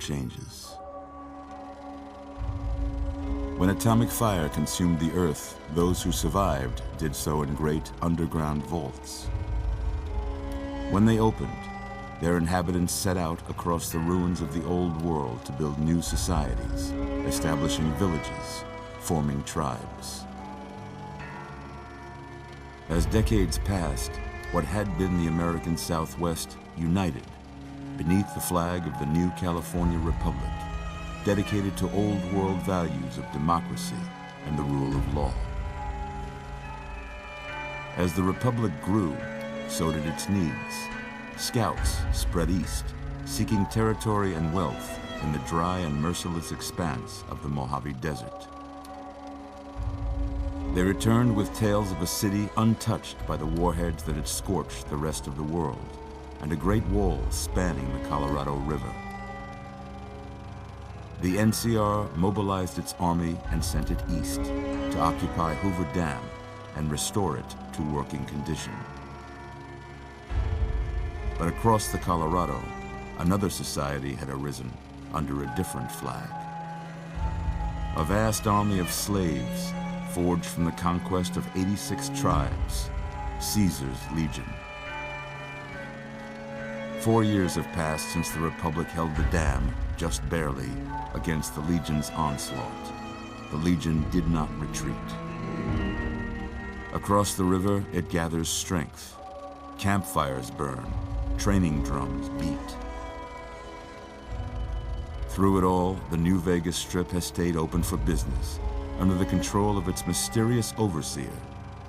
changes. When atomic fire consumed the Earth, those who survived did so in great underground vaults. When they opened, their inhabitants set out across the ruins of the old world to build new societies, establishing villages, forming tribes. As decades passed, what had been the American Southwest united beneath the flag of the new California Republic, dedicated to old world values of democracy and the rule of law. As the Republic grew, so did its needs. Scouts spread east, seeking territory and wealth in the dry and merciless expanse of the Mojave Desert. They returned with tales of a city untouched by the warheads that had scorched the rest of the world, and a great wall spanning the Colorado River. The NCR mobilized its army and sent it east to occupy Hoover Dam and restore it to working condition. But across the Colorado, another society had arisen under a different flag. A vast army of slaves forged from the conquest of 86 tribes, Caesar's Legion. 4 years have passed since the Republic held the dam, just barely, against the Legion's onslaught. The Legion did not retreat. Across the river, it gathers strength. Campfires burn, training drums beat. Through it all, the New Vegas Strip has stayed open for business, under the control of its mysterious overseer,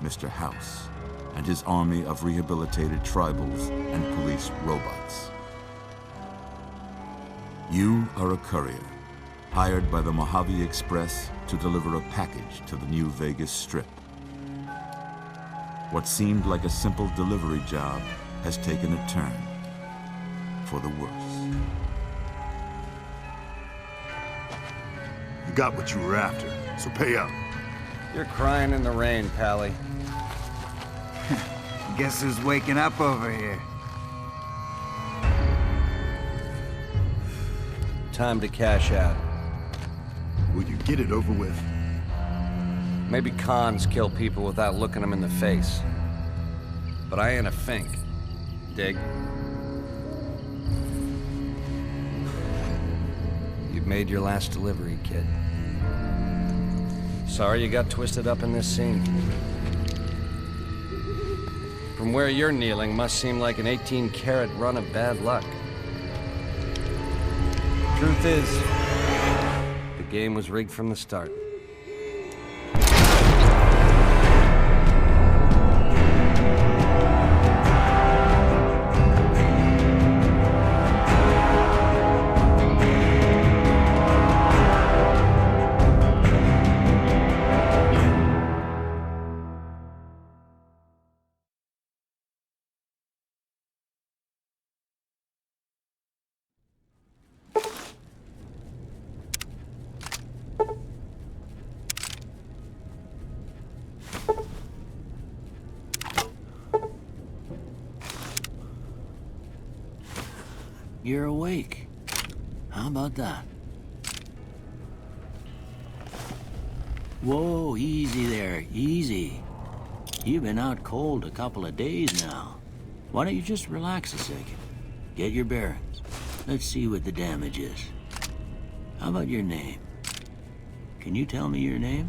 Mr. House, and his army of rehabilitated tribals and police robots. You are a courier, hired by the Mojave Express to deliver a package to the New Vegas Strip. What seemed like a simple delivery job has taken a turn for the worse. You got what you were after, so pay up. You're crying in the rain, Pally. Guess who's waking up over here? Time to cash out. Will you get it over with? Maybe cons kill people without looking them in the face. But I ain't a fink. Dig? You've made your last delivery, kid. Sorry you got twisted up in this scene. From where you're kneeling must seem like an 18-carat run of bad luck. Truth is, the game was rigged from the start. You're awake. How about that? Whoa, easy there, easy. You've been out cold a couple of days now. Why don't you just relax a second? Get your bearings. Let's see what the damage is. How about your name? Can you tell me your name?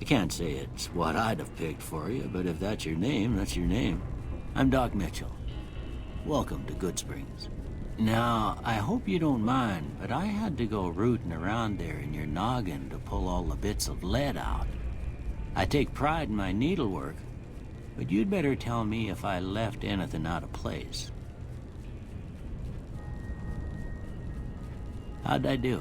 I can't say it's what I'd have picked for you, but if that's your name, that's your name. I'm Doc Mitchell. Welcome to Goodsprings. Now, I hope you don't mind, but I had to go rooting around there in your noggin to pull all the bits of lead out. I take pride in my needlework, but you'd better tell me if I left anything out of place. How'd I do?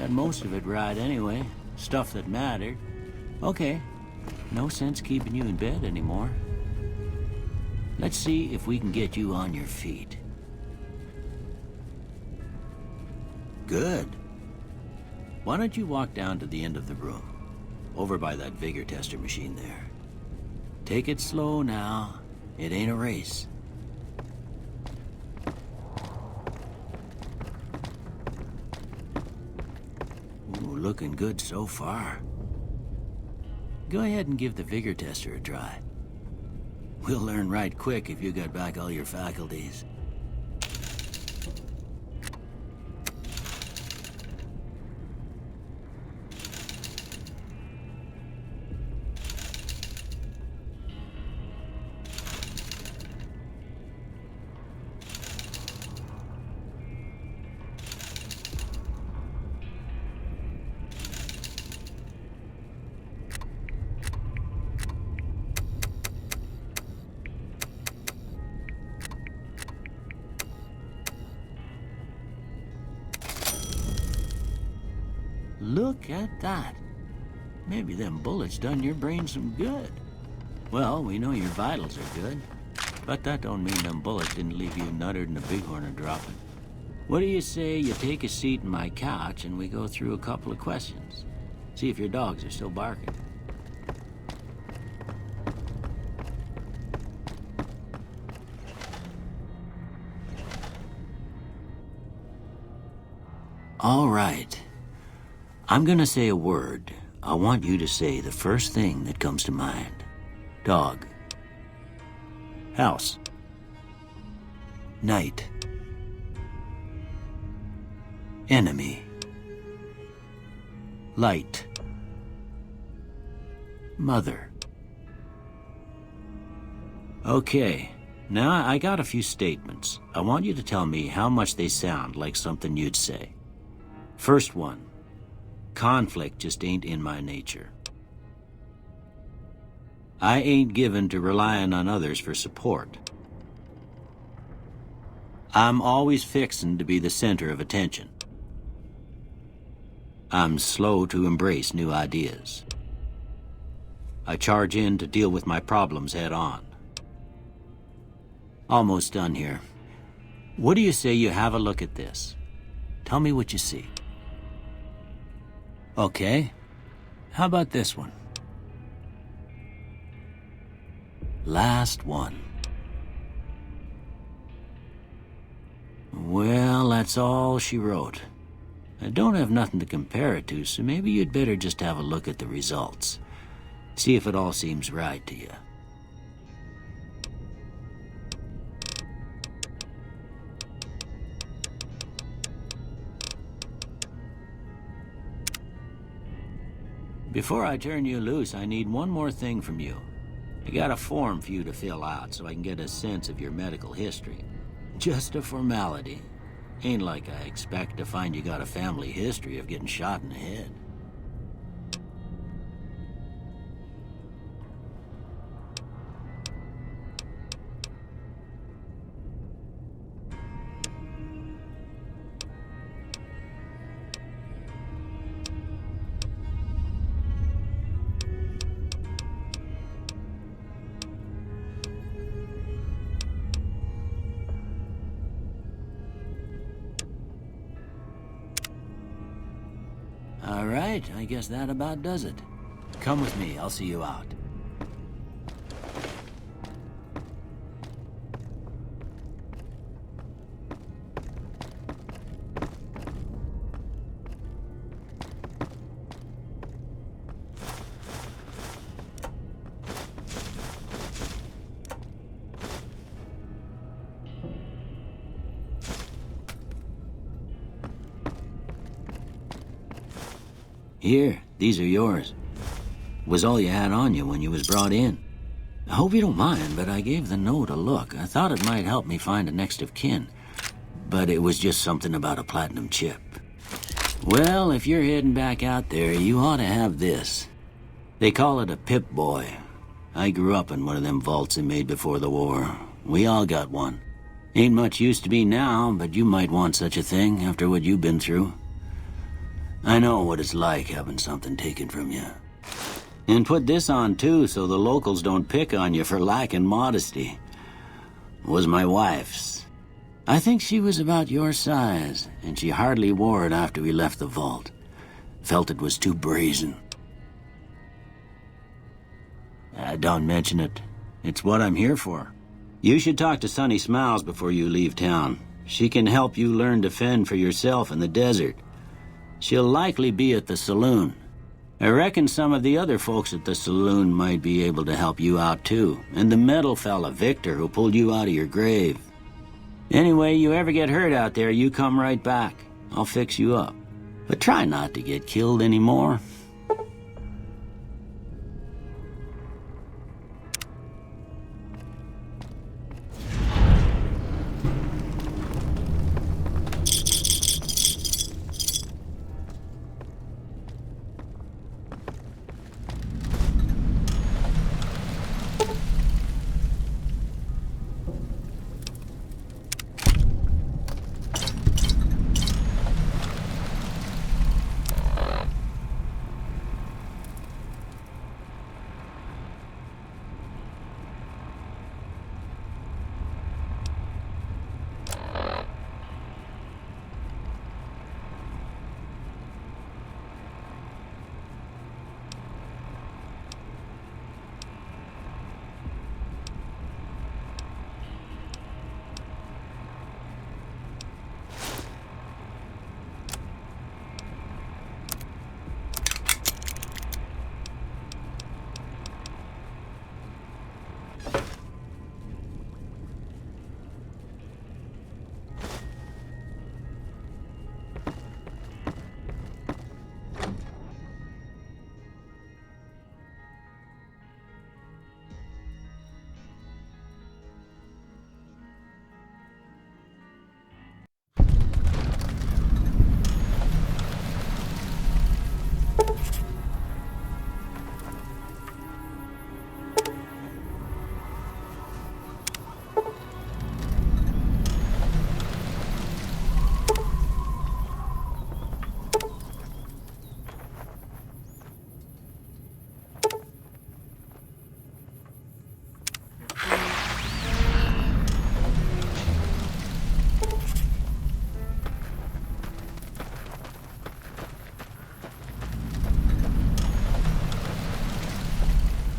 Got most of it right anyway. Stuff that mattered. Okay. No sense keeping you in bed anymore. Let's see if we can get you on your feet. Good. Why don't you walk down to the end of the room? Over by that vigor tester machine there. Take it slow now. It ain't a race. Ooh, looking good so far. Go ahead and give the vigor tester a try. We'll learn right quick if you got back all your faculties. Look at that. Maybe them bullets done your brain some good. Well, we know your vitals are good, but that don't mean them bullets didn't leave you nuttered and a bighorn dropping. What do you say you take a seat in my couch and we go through a couple of questions? See if your dogs are still barking. All right. I'm gonna say a word. I want you to say the first thing that comes to mind. Dog. House. Night. Enemy. Light. Mother. Okay. Now I got a few statements. I want you to tell me how much they sound like something you'd say. First one. Conflict just ain't in my nature. I ain't given to relying on others for support. I'm always fixin' to be the center of attention. I'm slow to embrace new ideas. I charge in to deal with my problems head on. Almost done here. What do you say you have a look at this? Tell me what you see. Okay. How about this one? Last one. Well, that's all she wrote. I don't have nothing to compare it to, so maybe you'd better just have a look at the results. See if it all seems right to you. Before I turn you loose, I need one more thing from you. I got a form for you to fill out so I can get a sense of your medical history. Just a formality. Ain't like I expect to find you got a family history of getting shot in the head. All right, I guess that about does it. Come with me, I'll see you out. Here, these are yours. Was all you had on you when you was brought in. I hope you don't mind, but I gave the note a look. I thought it might help me find a next of kin. But it was just something about a platinum chip. Well, if you're heading back out there, you ought to have this. They call it a Pip-Boy. I grew up in one of them vaults they made before the war. We all got one. Ain't much use to me now, but you might want such a thing after what you've been through. I know what it's like having something taken from you. And put this on too, so the locals don't pick on you for lacking modesty. Was my wife's. I think she was about your size, and she hardly wore it after we left the vault. Felt it was too brazen. Don't mention it. It's what I'm here for. You should talk to Sunny Smiles before you leave town. She can help you learn to fend for yourself in the desert. She'll likely be at the saloon. I reckon some of the other folks at the saloon might be able to help you out too, and the metal fella, Victor, who pulled you out of your grave. Anyway, you ever get hurt out there, you come right back. I'll fix you up. But try not to get killed anymore.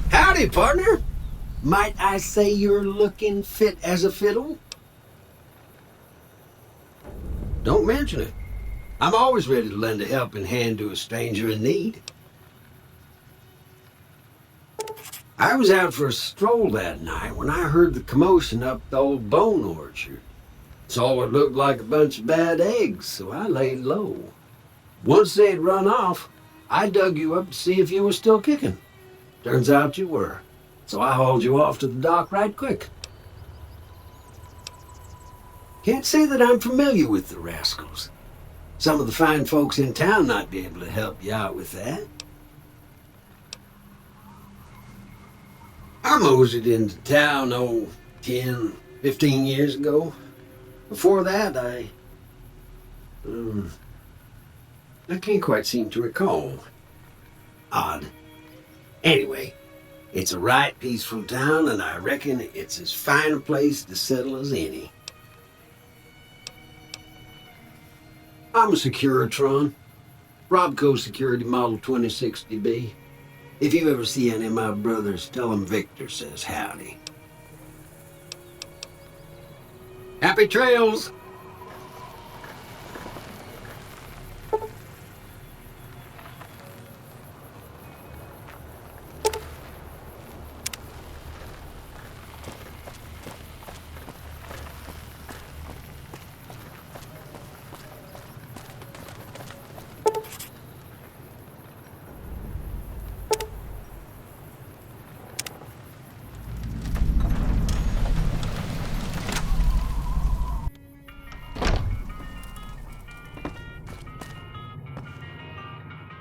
Howdy, partner. Might I say you're looking fit as a fiddle? Don't mention it. I'm always ready to lend a helping hand to a stranger in need. I was out for a stroll that night when I heard the commotion up the old bone orchard. Saw what looked like a bunch of bad eggs, so I laid low. Once they had run off, I dug you up to see if you were still kicking. Turns out you were, so I hauled you off to the dock right quick. Can't say that I'm familiar with the rascals. Some of the fine folks in town might be able to help you out with that. I moseyed into town, 10, 15 years ago. Before that, I can't quite seem to recall. Odd. Anyway, it's a right peaceful town, and I reckon it's as fine a place to settle as any. I'm a Securitron, Robco Security Model 2060B. If you ever see any of my brothers, tell them Victor says howdy. Happy trails!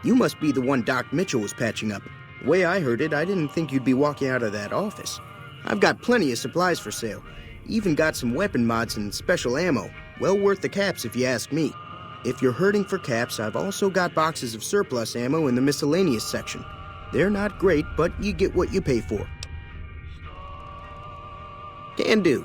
You must be the one Doc Mitchell was patching up. The way I heard it, I didn't think you'd be walking out of that office. I've got plenty of supplies for sale. Even got some weapon mods and special ammo. Well worth the caps if you ask me. If you're hurting for caps, I've also got boxes of surplus ammo in the miscellaneous section. They're not great, but you get what you pay for. Can do.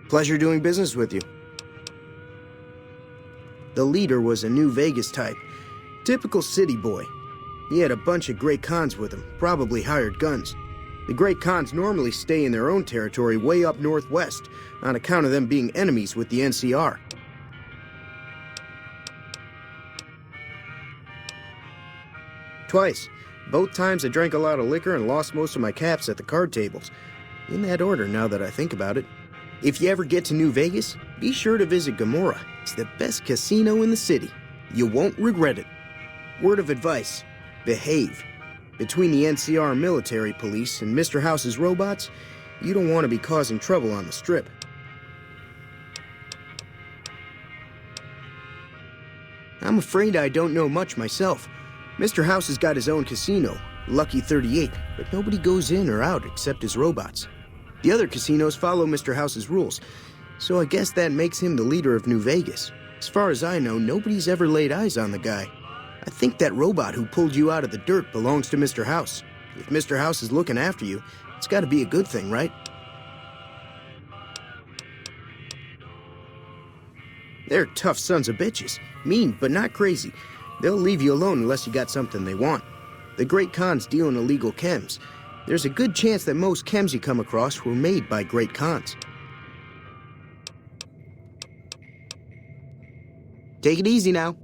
Pleasure doing business with you. The leader was a New Vegas type. Typical city boy. He had a bunch of Great Khans with him, probably hired guns. The Great Khans normally stay in their own territory way up northwest, on account of them being enemies with the NCR. Twice. Both times I drank a lot of liquor and lost most of my caps at the card tables. In that order, now that I think about it. If you ever get to New Vegas, be sure to visit Gomorrah. It's the best casino in the city. You won't regret it. Word of advice, behave. Between the NCR military police and Mr. House's robots, you don't want to be causing trouble on the Strip. I'm afraid I don't know much myself. Mr. House has got his own casino, Lucky 38, but nobody goes in or out except his robots. The other casinos follow Mr. House's rules, so I guess that makes him the leader of New Vegas. As far as I know, nobody's ever laid eyes on the guy. I think that robot who pulled you out of the dirt belongs to Mr. House. If Mr. House is looking after you, it's got to be a good thing, right? They're tough sons of bitches. Mean, but not crazy. They'll leave you alone unless you got something they want. The Great Khans deal in illegal chems. There's a good chance that most chems you come across were made by Great Khans. Take it easy now.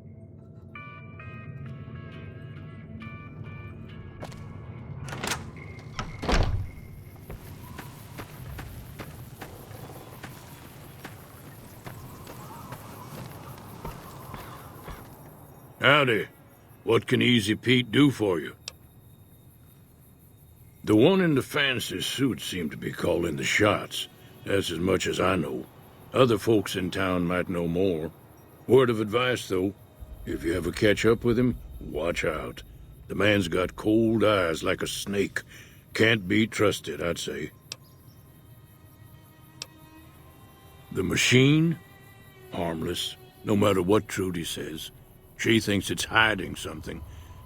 Howdy. What can Easy Pete do for you? The one in the fancy suit seemed to be calling the shots. That's as much as I know. Other folks in town might know more. Word of advice, though. If you ever catch up with him, watch out. The man's got cold eyes like a snake. Can't be trusted, I'd say. The machine? Harmless, no matter what Trudy says. She thinks it's hiding something,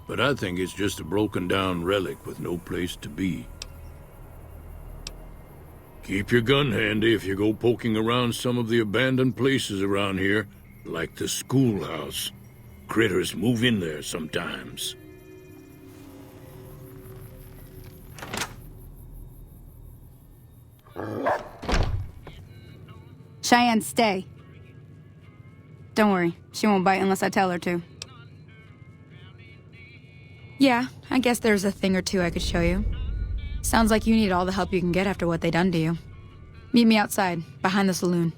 but I think it's just a broken-down relic with no place to be. Keep your gun handy if you go poking around some of the abandoned places around here, like the schoolhouse. Critters move in there sometimes. Cheyenne, stay. Don't worry, she won't bite unless I tell her to. Yeah, I guess there's a thing or two I could show you. Sounds like you need all the help you can get after what they done to you. Meet me outside, behind the saloon.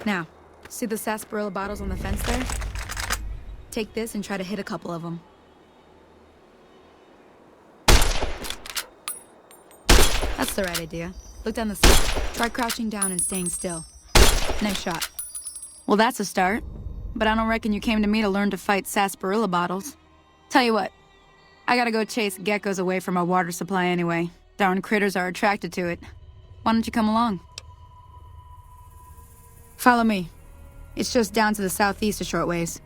Now, see the sarsaparilla bottles on the fence there? Take this and try to hit a couple of them. That's the right idea. Look down the slope. Try crouching down and staying still. Nice shot. Well, that's a start. But I don't reckon you came to me to learn to fight sarsaparilla bottles. Tell you what, I gotta go chase geckos away from our water supply anyway. Darn critters are attracted to it. Why don't you come along? Follow me. It's just down to the southeast a short ways.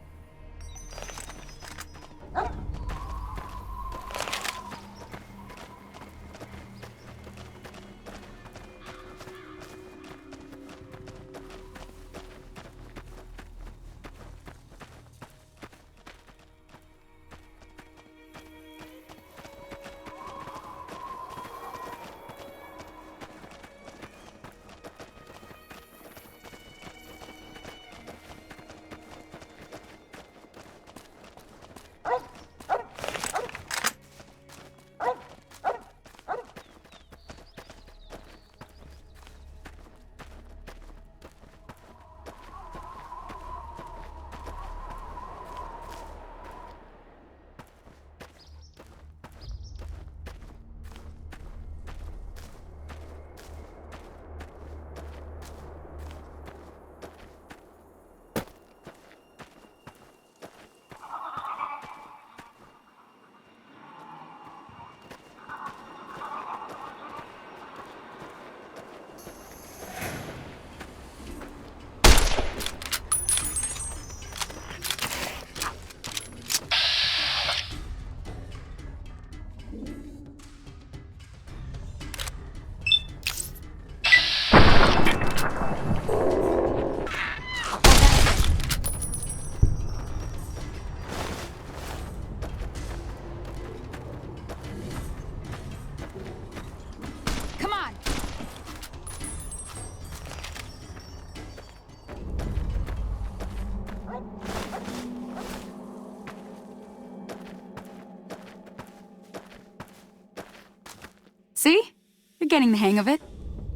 See? You're getting the hang of it.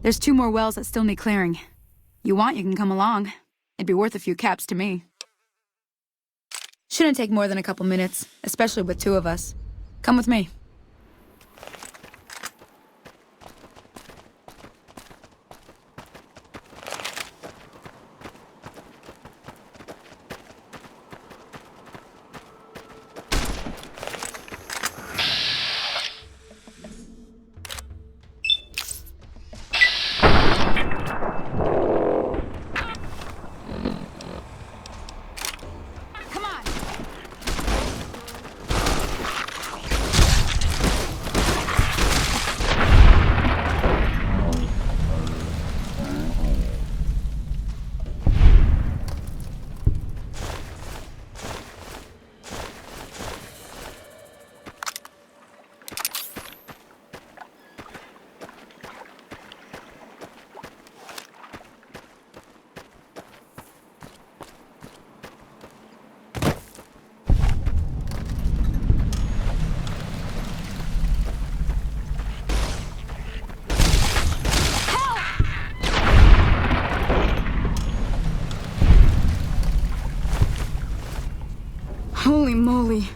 There's 2 more wells that still need clearing. You want, you can come along. It'd be worth a few caps to me. Shouldn't take more than a couple minutes, especially with 2 of us. Come with me. Holy moly.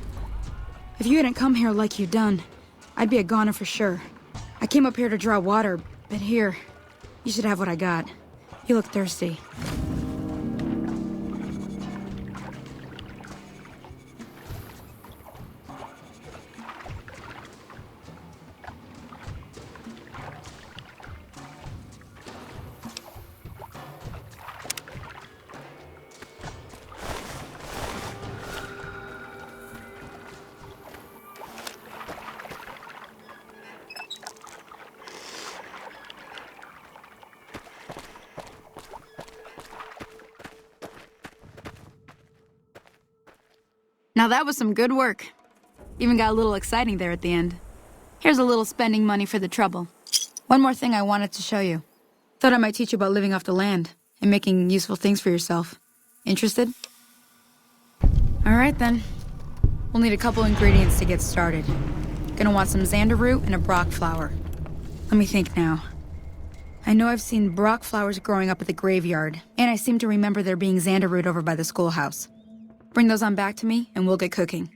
If you hadn't come here like you done, I'd be a goner for sure. I came up here to draw water, but here, you should have what I got. You look thirsty. Now that was some good work. Even got a little exciting there at the end. Here's a little spending money for the trouble. One more thing I wanted to show you. Thought I might teach you about living off the land and making useful things for yourself. Interested? All right then. We'll need a couple ingredients to get started. Gonna want some xander root and a brock flower. Let me think now. I know I've seen brock flowers growing up at the graveyard, and I seem to remember there being xander root over by the schoolhouse. Bring those on back to me, and we'll get cooking.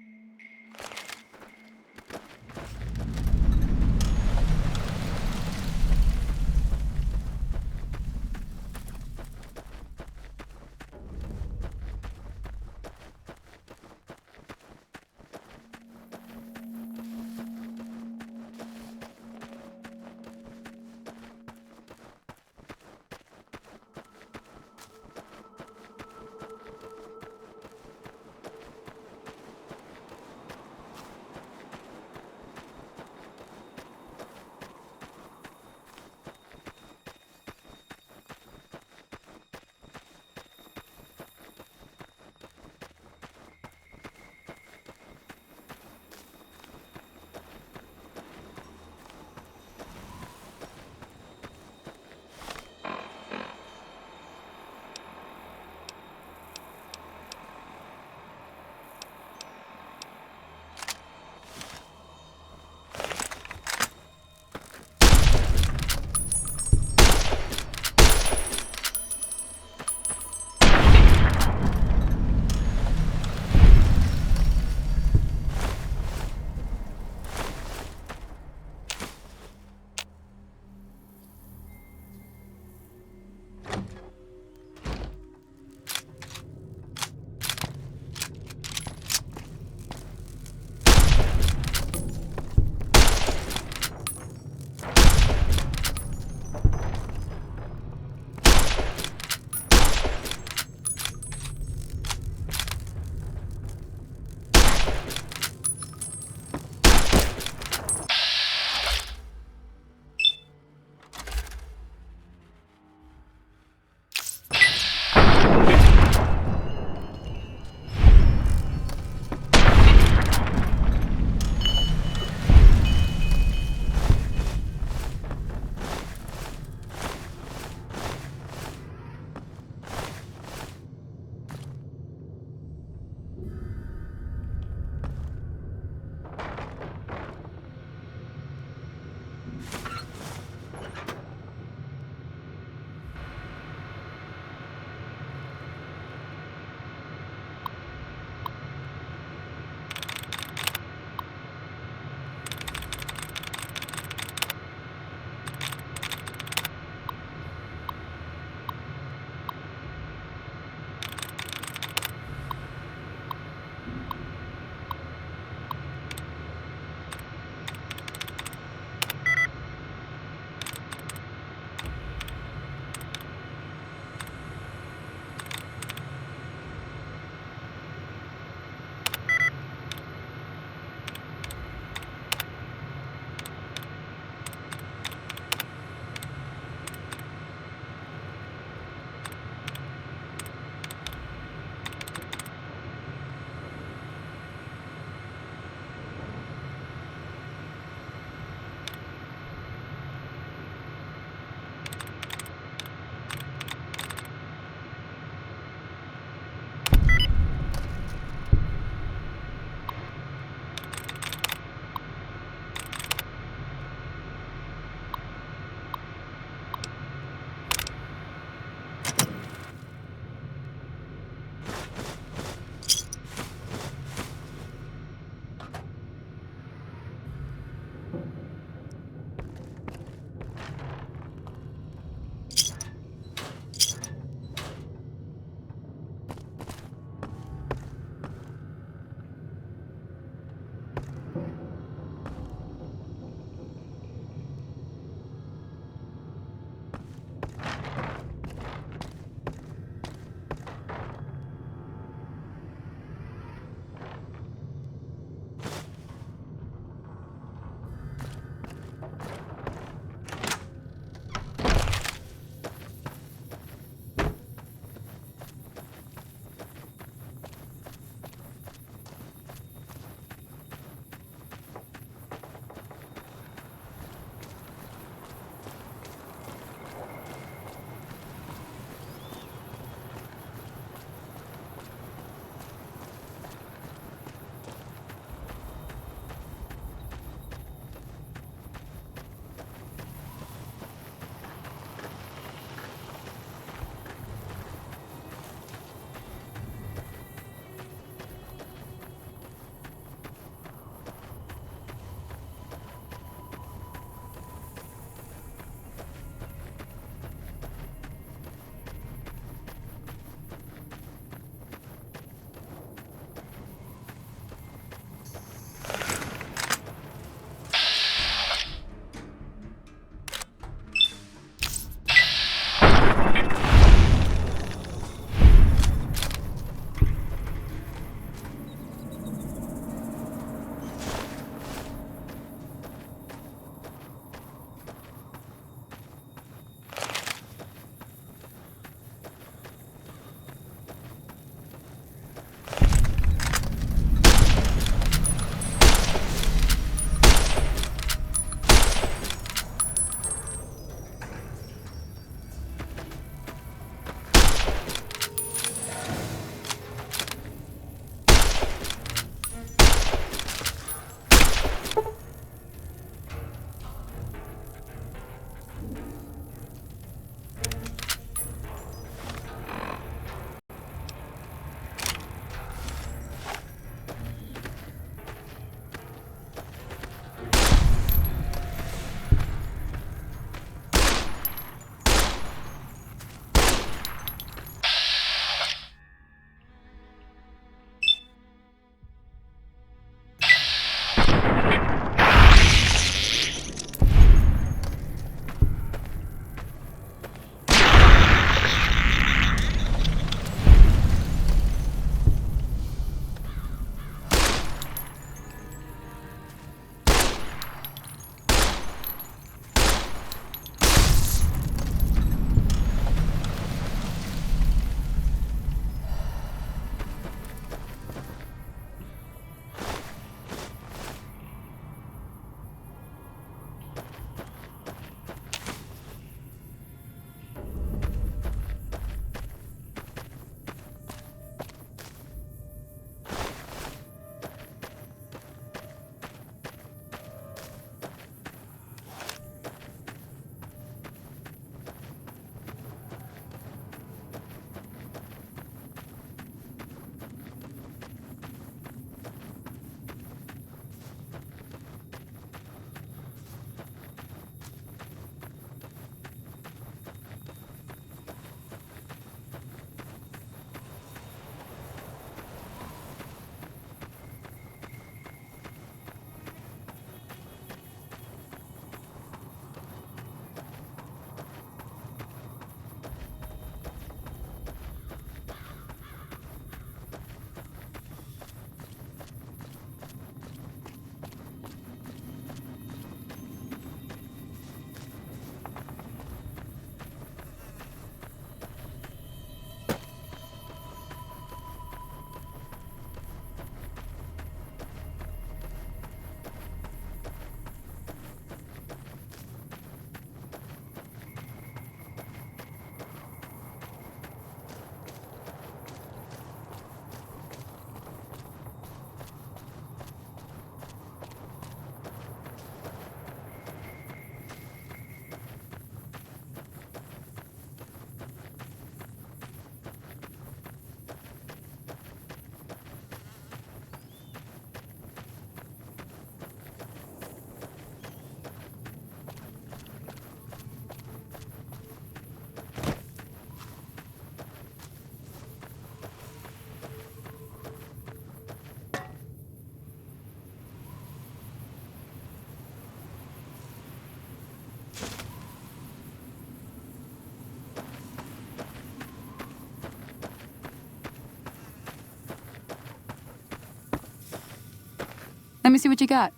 Let me see what you got.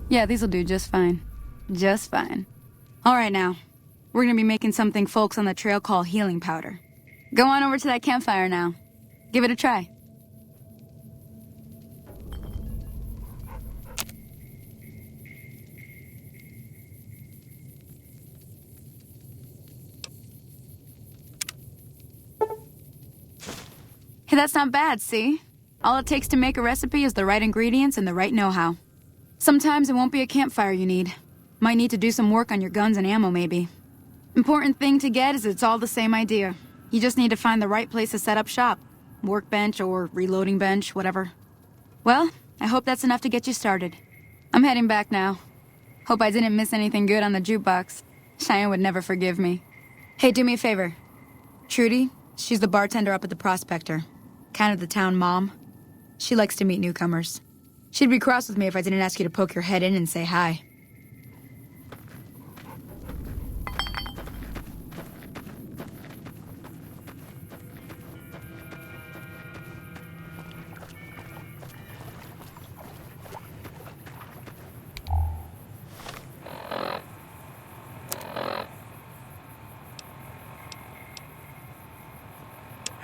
Yeah, these'll do just fine. Just fine. All right now. We're gonna be making something folks on the trail call healing powder. Go on over to that campfire now. Give it a try. Hey, that's not bad, see? All it takes to make a recipe is the right ingredients and the right know-how. Sometimes it won't be a campfire you need. Might need to do some work on your guns and ammo, maybe. Important thing to get is it's all the same idea. You just need to find the right place to set up shop. Workbench or reloading bench, whatever. Well, I hope that's enough to get you started. I'm heading back now. Hope I didn't miss anything good on the jukebox. Cheyenne would never forgive me. Hey, do me a favor. Trudy, she's the bartender up at the Prospector. Kind of the town mom. She likes to meet newcomers. She'd be cross with me if I didn't ask you to poke your head in and say hi.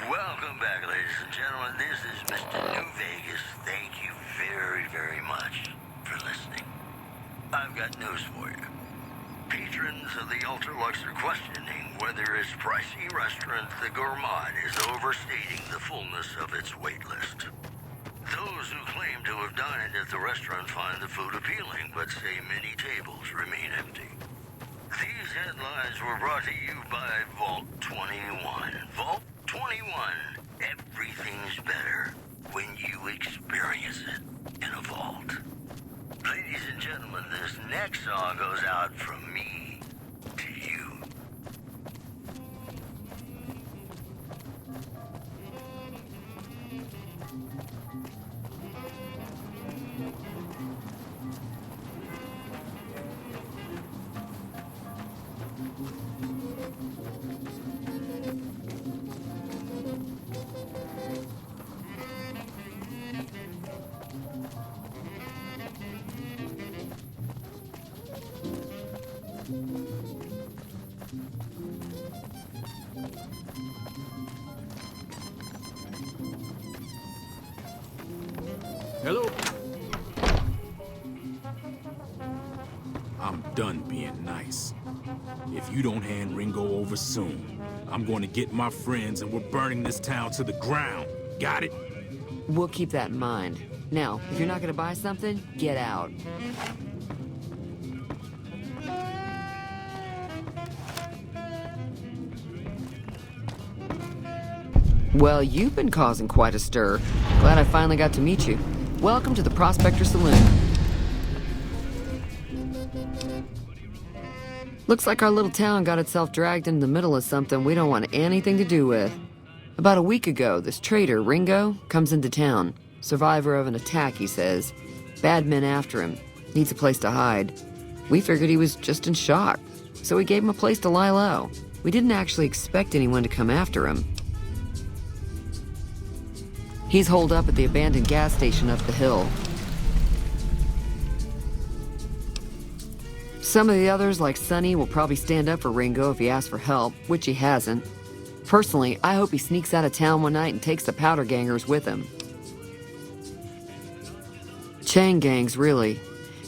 Welcome back, ladies and gentlemen. This is Mr. New Vegas. Thank you very, very much for listening. I've got news for you. Patrons of the Ultralux are questioning whether its pricey restaurant, the Gourmand, is overstating the fullness of its wait list. Those who claim to have dined at the restaurant find the food appealing, but say many tables remain empty. These headlines were brought to you by Vault 21. Vault 21. Everything's better when you experience it in a vault. Ladies and gentlemen, this next song goes out from me to you. Hello? I'm done being nice. If you don't hand Ringo over soon, I'm going to get my friends and we're burning this town to the ground. Got it? We'll keep that in mind. Now, if you're not gonna buy something, get out. Well, you've been causing quite a stir. Glad I finally got to meet you. Welcome to the Prospector Saloon. Looks like our little town got itself dragged into the middle of something we don't want anything to do with. About a week ago, this traitor, Ringo, comes into town. Survivor of an attack, he says. Bad men after him. Needs a place to hide. We figured he was just in shock, so we gave him a place to lie low. We didn't actually expect anyone to come after him. He's holed up at the abandoned gas station up the hill. Some of the others, like Sonny, will probably stand up for Ringo if he asks for help, which he hasn't. Personally, I hope he sneaks out of town one night and takes the powder gangers with him. Chain gangs, really.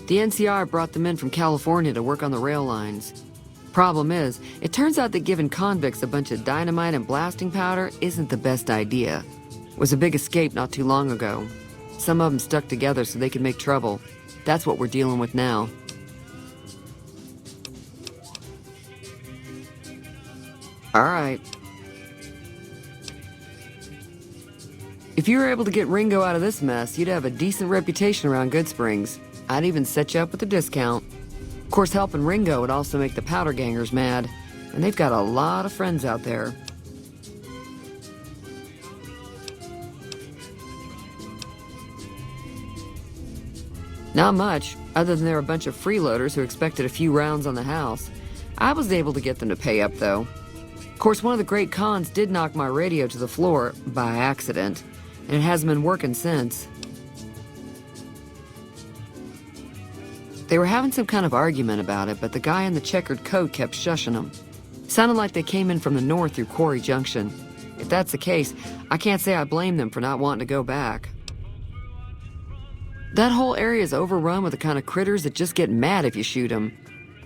The NCR brought them in from California to work on the rail lines. Problem is, it turns out that giving convicts a bunch of dynamite and blasting powder isn't the best idea. It was a big escape not too long ago. Some of them stuck together so they could make trouble. That's what we're dealing with now. All right. If you were able to get Ringo out of this mess, you'd have a decent reputation around Goodsprings. I'd even set you up with a discount. Of course, helping Ringo would also make the powder gangers mad, and they've got a lot of friends out there. Not much, other than they're a bunch of freeloaders who expected a few rounds on the house. I was able to get them to pay up, though. Of course, one of the great cons did knock my radio to the floor by accident, and it hasn't been working since. They were having some kind of argument about it, but the guy in the checkered coat kept shushing them. Sounded like they came in from the north through Quarry Junction. If that's the case, I can't say I blame them for not wanting to go back. That whole area is overrun with the kind of critters that just get mad if you shoot them.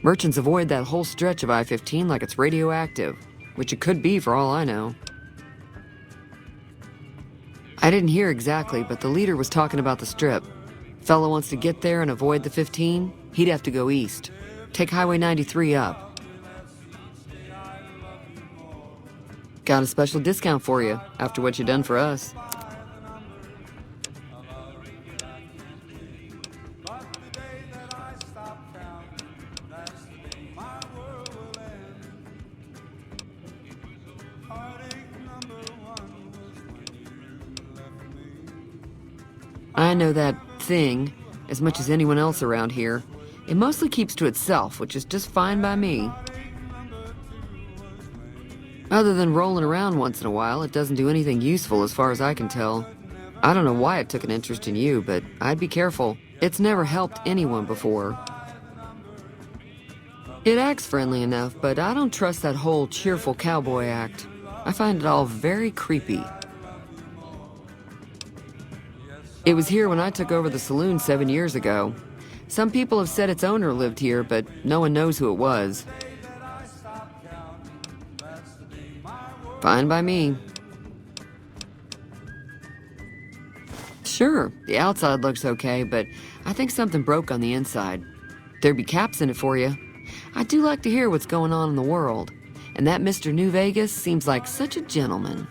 Merchants avoid that whole stretch of I-15 like it's radioactive, which it could be for all I know. I didn't hear exactly, but the leader was talking about the Strip. Fellow wants to get there and avoid the 15, he'd have to go east. Take Highway 93 up. Got a special discount for you, after what you done for us. I know that thing as much as anyone else around here. It mostly keeps to itself, which is just fine by me. Other than rolling around once in a while, it doesn't do anything useful as far as I can tell. I don't know why it took an interest in you, but I'd be careful. It's never helped anyone before. It acts friendly enough, but I don't trust that whole cheerful cowboy act. I find it all very creepy. It was here when I took over the saloon 7 years ago. Some people have said its owner lived here, but no one knows who it was. Fine by me. Sure, the outside looks okay, but I think something broke on the inside. There'd be caps in it for you. I do like to hear what's going on in the world, and that Mr. New Vegas seems like such a gentleman.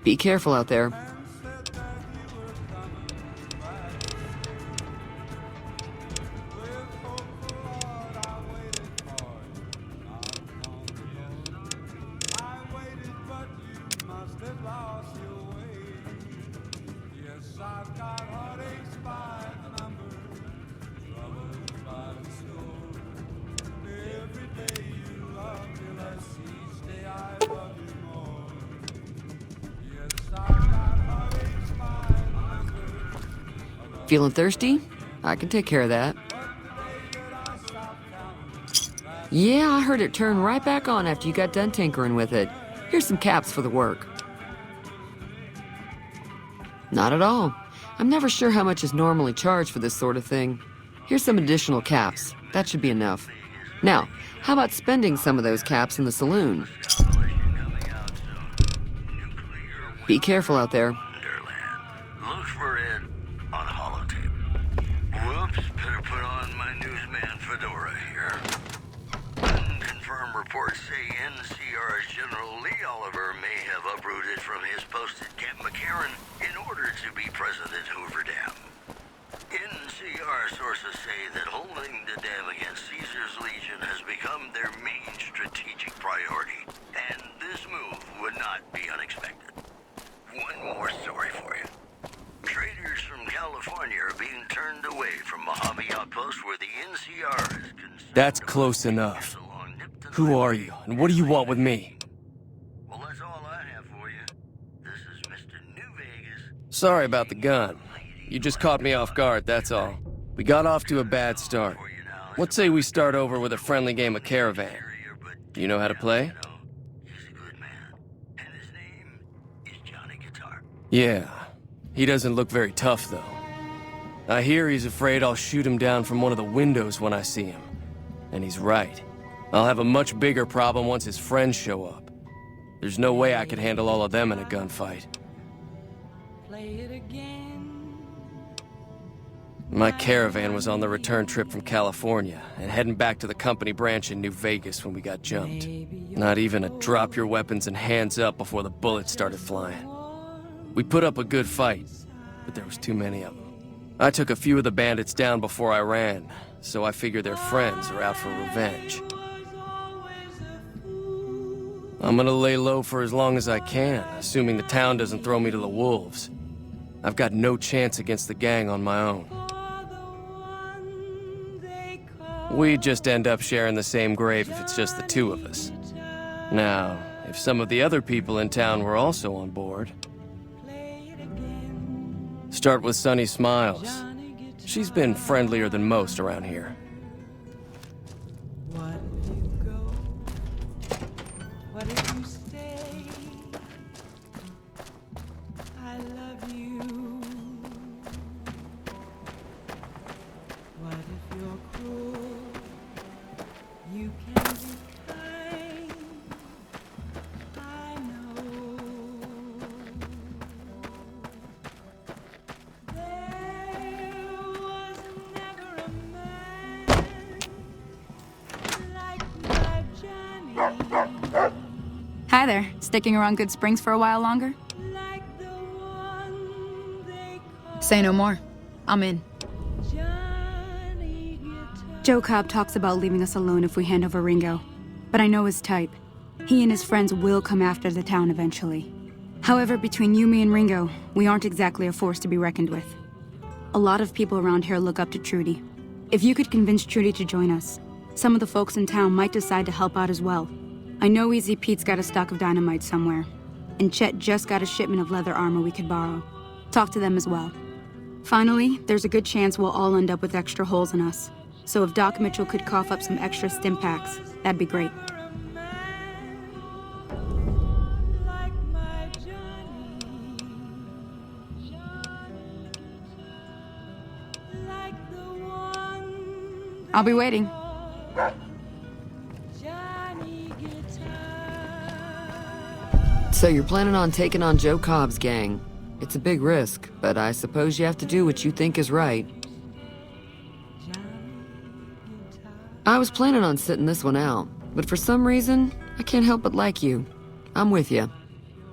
Be careful out there. Feeling thirsty? I can take care of that. Yeah, I heard it turn right back on after you got done tinkering with it. Here's some caps for the work. Not at all. I'm never sure how much is normally charged for this sort of thing. Here's some additional caps. That should be enough. Now, how about spending some of those caps in the saloon? Be careful out there. Look for it on holotape. Whoops, better put on my newsman fedora here. Unconfirmed reports say NCR's General Lee Oliver may have uprooted from his post at Camp McCarran in order to be present at Hoover Dam. NCR sources say that holding the dam against Caesar's Legion has become their main strategic priority, and this move would not be unexpected. One more story for you. Traders from California are being turned away from Mojave Outpost where the NCR is concerned. That's close enough. Who are you, and what do you want with me? Well, that's all I have for you. This is Mr. New Vegas. Sorry about the gun. You just caught me off guard, that's all. We got off to a bad start. Let's say we start over with a friendly game of Caravan. Do you know how to play? Yeah. He doesn't look very tough, though. I hear he's afraid I'll shoot him down from one of the windows when I see him. And he's right. I'll have a much bigger problem once his friends show up. There's no way I could handle all of them in a gunfight. My Caravan was on the return trip from California and heading back to the company branch in New Vegas when we got jumped. Not even a drop your weapons and hands up before the bullets started flying. We put up a good fight, but there was too many of them. I took a few of the bandits down before I ran, so I figure their friends are out for revenge. I'm gonna lay low for as long as I can, assuming the town doesn't throw me to the wolves. I've got no chance against the gang on my own. We'd just end up sharing the same grave if it's just the two of us. Now, if some of the other people in town were also on board... Start with Sunny Smiles. She's been friendlier than most around here. What if you go? What if you stay? I love you. What if you're cruel? You can be kind. I know. There was never a man like my Johnny. Hi there. Sticking around Good Springs for a while longer? Like the one they call Say no more. I'm in. Johnny Guitar. Joe Cobb talks about leaving us alone if we hand over Ringo. But I know his type. He and his friends will come after the town eventually. However, between you, me, and Ringo, we aren't exactly a force to be reckoned with. A lot of people around here look up to Trudy. If you could convince Trudy to join us, some of the folks in town might decide to help out as well. I know Easy Pete's got a stock of dynamite somewhere, and Chet just got a shipment of leather armor we could borrow. Talk to them as well. Finally, there's a good chance we'll all end up with extra holes in us. So if Doc Mitchell could cough up some extra stim packs, that'd be great. Like my Johnny. Like the one I'll be waiting. Johnny Guitar. So you're planning on taking on Joe Cobb's gang. It's a big risk, but I suppose you have to do what you think is right. I was planning on sitting this one out, but for some reason, I can't help but like you. I'm with you.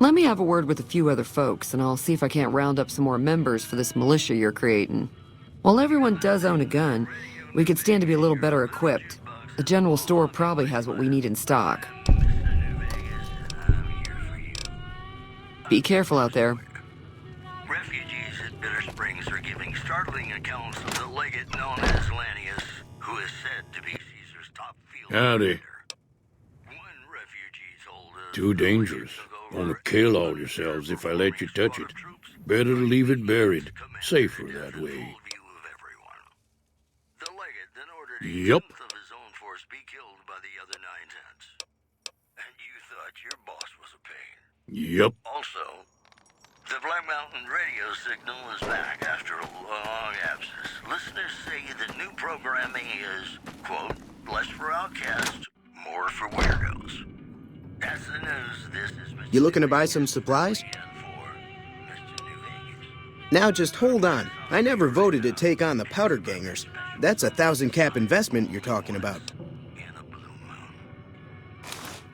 Let me have a word with a few other folks, and I'll see if I can't round up some more members for this militia you're creating. While everyone does own a gun, we could stand to be a little better equipped. The general store probably has what we need in stock. Be careful out there. Refugees at Bitter Springs are giving startling accounts of the legate known as Lannius, who is said to be Caesar's top field Howdy. commander. One refugee told us Too dangerous. Gonna kill all yourselves if I let you touch it. Better to leave it buried. Safer that way. The legate then ordered Yup. a tenth of his own force be killed by the other 9/10. And you thought your boss was a pain. Yup. Also, the Black Mountain radio signal is back after a long absence. Listeners say the new programming is, quote, less for outcasts, more for weirdos. That's the news. This is Mr. You looking to buy some supplies? Now just hold on. I never voted to take on the Powder Gangers. That's a 1,000-cap investment you're talking about.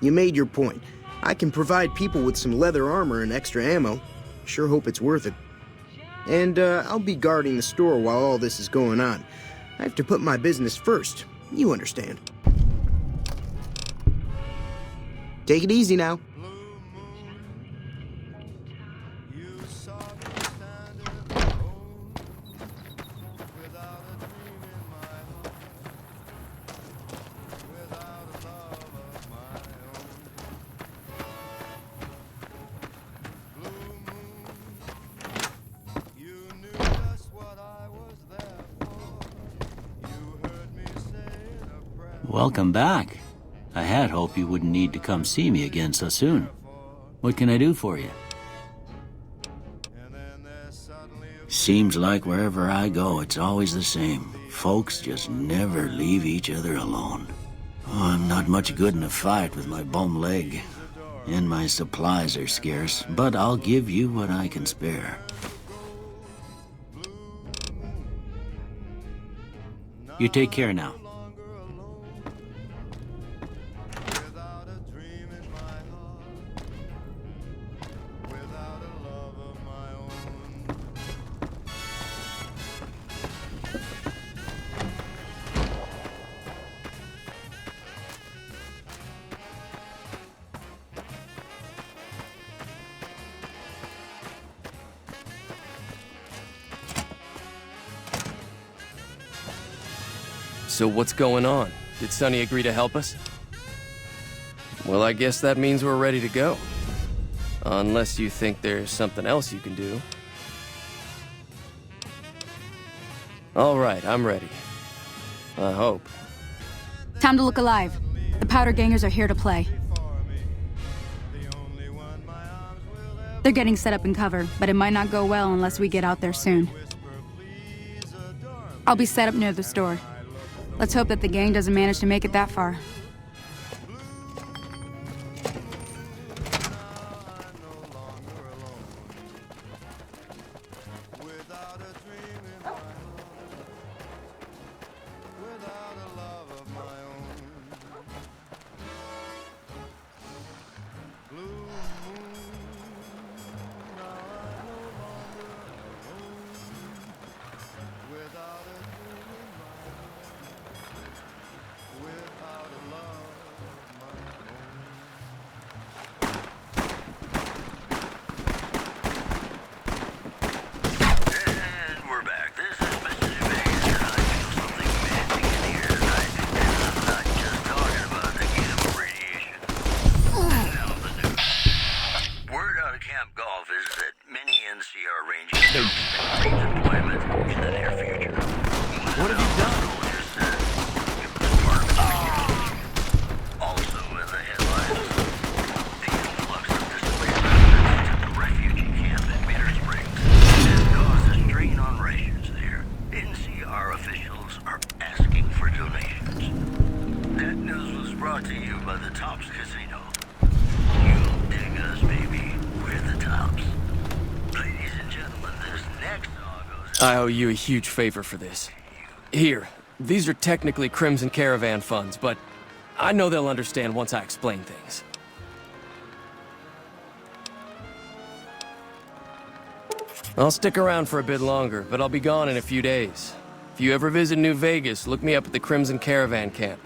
You made your point. I can provide people with some leather armor and extra ammo. Sure hope it's worth it. And I'll be guarding the store while all this is going on. I have to put my business first. You understand. Take it easy now. Welcome back. I had hoped you wouldn't need to come see me again so soon. What can I do for you? Seems like wherever I go, it's always the same. Folks just never leave each other alone. Oh, I'm not much good in a fight with my bum leg. And my supplies are scarce, but I'll give you what I can spare. You take care now. So what's going on? Did Sonny agree to help us? Well, I guess that means we're ready to go. Unless you think there's something else you can do. All right, I'm ready. I hope. Time to look alive. The powder gangers are here to play. They're getting set up in cover, but it might not go well unless we get out there soon. I'll be set up near the store. Let's hope that the gang doesn't manage to make it that far. I owe you a huge favor for this. Here, these are technically Crimson Caravan funds, but I know they'll understand once I explain things. I'll stick around for a bit longer, but I'll be gone in a few days. If you ever visit New Vegas, look me up at the Crimson Caravan camp.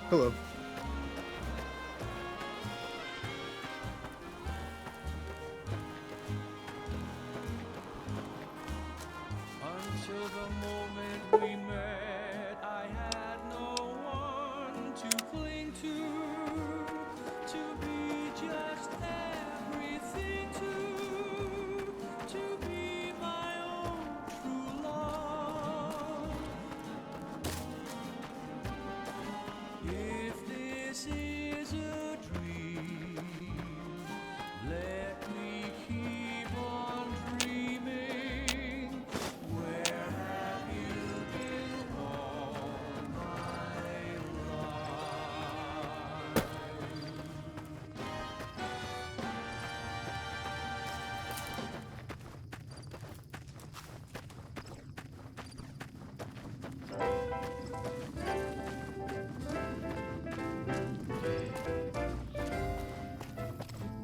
Hello. Until the moment we met, I had no one to cling to be just everything to be my own true love. If this is a dream, let me keep on dreaming. Where have you been all my life?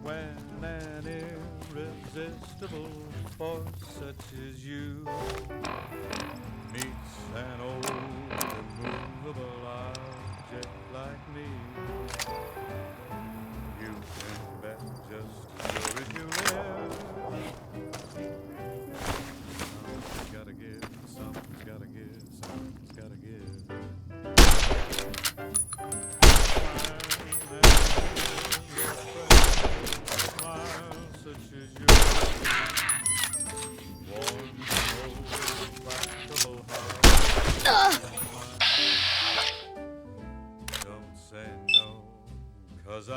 When an irresistible force such as you meets an old and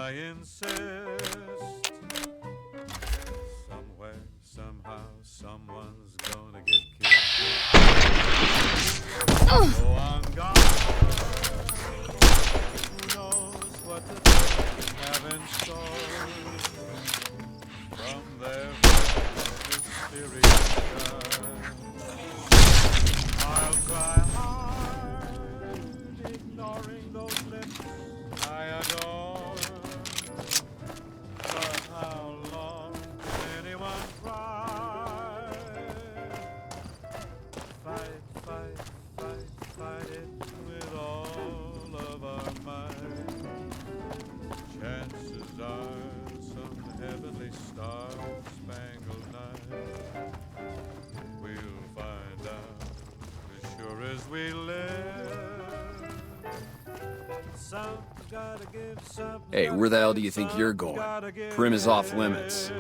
I insist. Somewhere, somehow, someone's gonna get killed. Oh, on God. Who knows what the dead have in store from their mysterious sky. I'll try hard, ignoring those lips I adore. But how long can anyone try? Fight it with all of our might. Chances are some heavenly star-spangled night we'll find out as sure as we live. Some gotta give some. Hey, where the hell do you think you're going? Prim is off limits.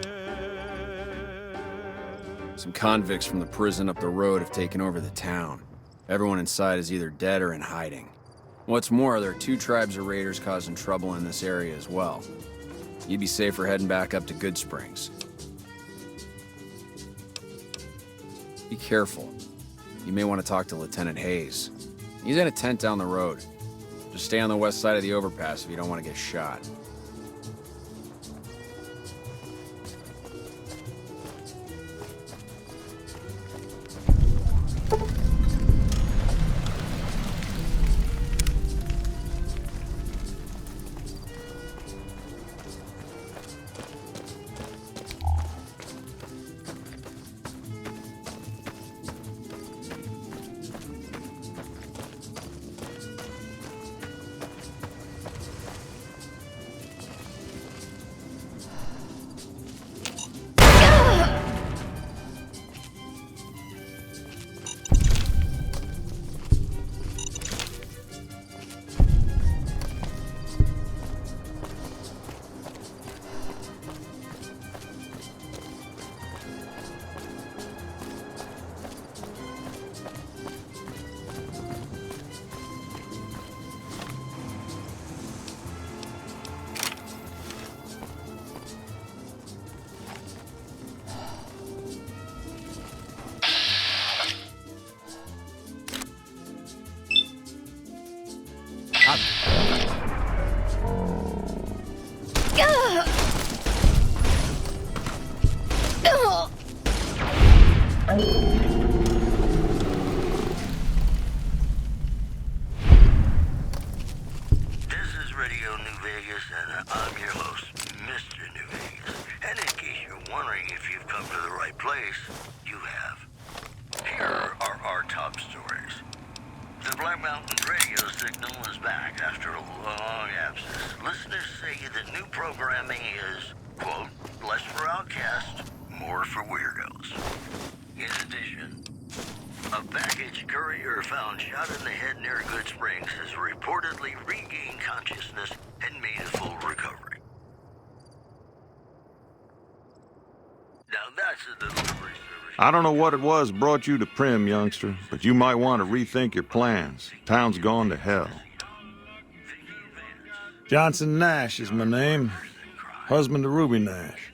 Some convicts from the prison up the road have taken over the town. Everyone inside is either dead or in hiding. What's more, there are 2 tribes of raiders causing trouble in this area as well. You'd be safer heading back up to Good Springs. Be careful. You may want to talk to Lieutenant Hayes. He's in a tent down the road. Just stay on the west side of the overpass if you don't want to get shot. I don't know what it was brought you to Prim, youngster, but you might want to rethink your plans. Town's gone to hell. Johnson Nash is my name. Husband to Ruby Nash.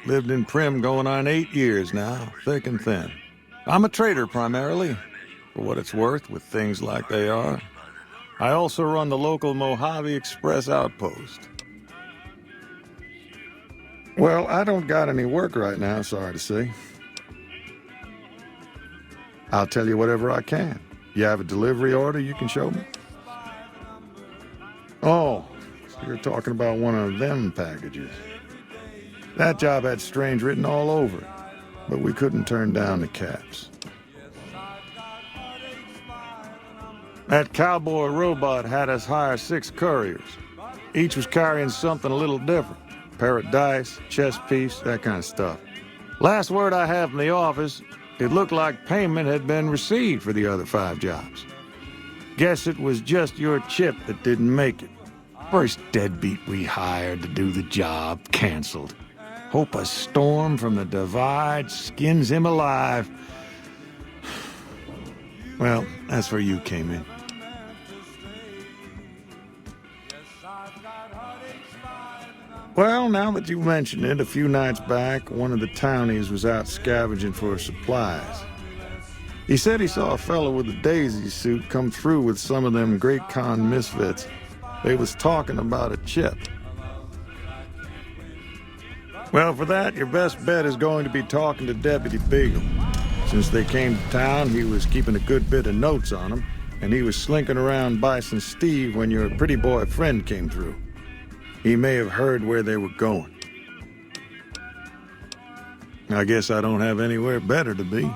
Lived in Prim going on 8 years now, thick and thin. I'm a trader primarily, for what it's worth with things like they are. I also run the local Mojave Express outpost. Well, I don't got any work right now, sorry to say. I'll tell you whatever I can. You have a delivery order you can show me? Oh, so you're talking about one of them packages. That job had strange written all over it, but we couldn't turn down the caps. That cowboy robot had us hire 6 couriers. Each was carrying something a little different. Pair of dice, chess piece, that kind of stuff. Last word I have from the office, it looked like payment had been received for the other 5 jobs. Guess it was just your chip that didn't make it. First deadbeat we hired to do the job canceled. Hope a storm from the divide skins him alive. Well, that's where you came in. Well, now that you mention it, a few nights back, one of the townies was out scavenging for supplies. He said he saw a fellow with a daisy suit come through with some of them Great Khan misfits. They was talking about a chip. Well, for that, your best bet is going to be talking to Deputy Beagle. Since they came to town, he was keeping a good bit of notes on them, and he was slinking around Bison Steve when your pretty boy friend came through. He may have heard where they were going. I guess I don't have anywhere better to be.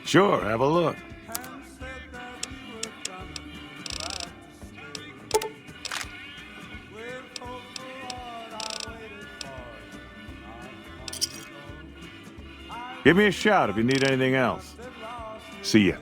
Sure, have a look. Give me a shout if you need anything else. See ya.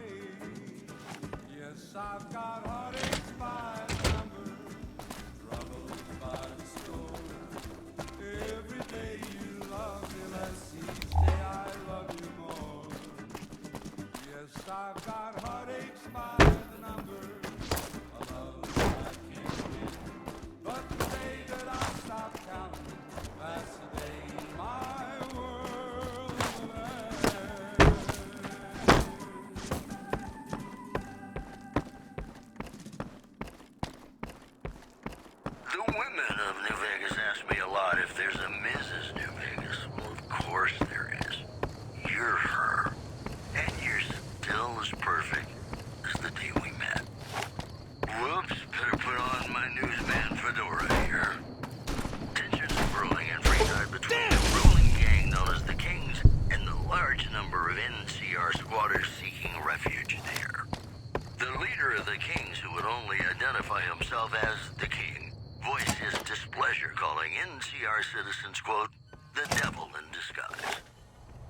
citizens, quote, the devil in disguise.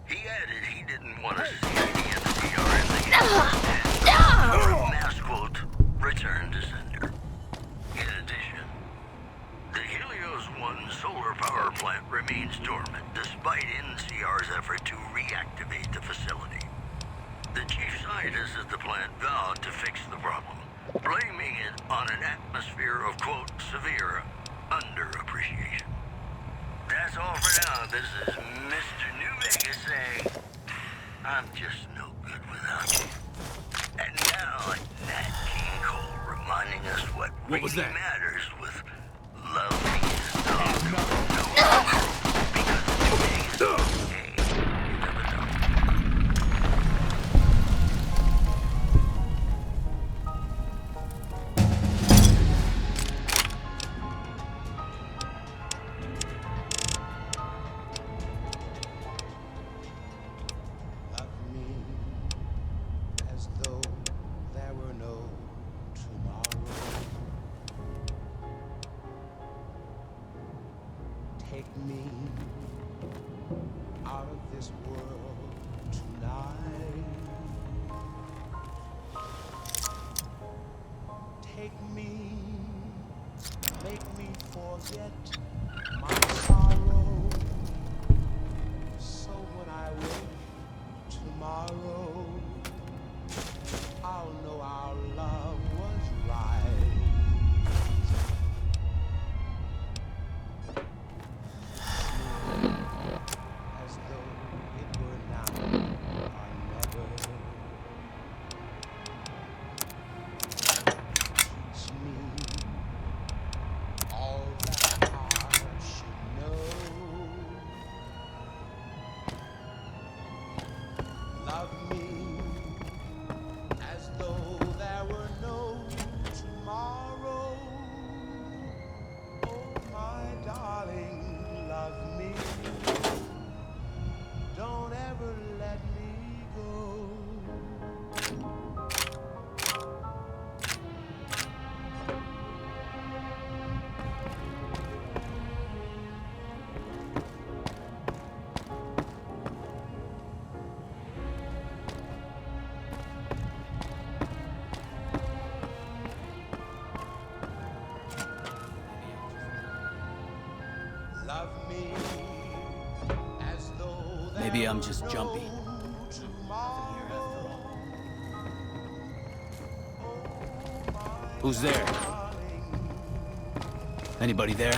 He added he didn't want to see any NCR in the game. Mass quote, return to sender. In addition, the Helios 1 solar power plant remains dormant despite NCR's effort to reactivate the facility. The chief scientist at the plant vowed to fix the problem, blaming it on an atmosphere of, quote, severe underappreciation. That's all for now. This is Mr. New Vegas saying, I'm just no good without you. And now, Nat King Cole reminding us what really matters with love, peace, and no, because New Vegas, hey, you never know. Take me out of this world tonight. Take me, make me forget my sorrow. So when I wake tomorrow, I'll know our love was right. Maybe I'm just jumpy. Who's there? Anybody there?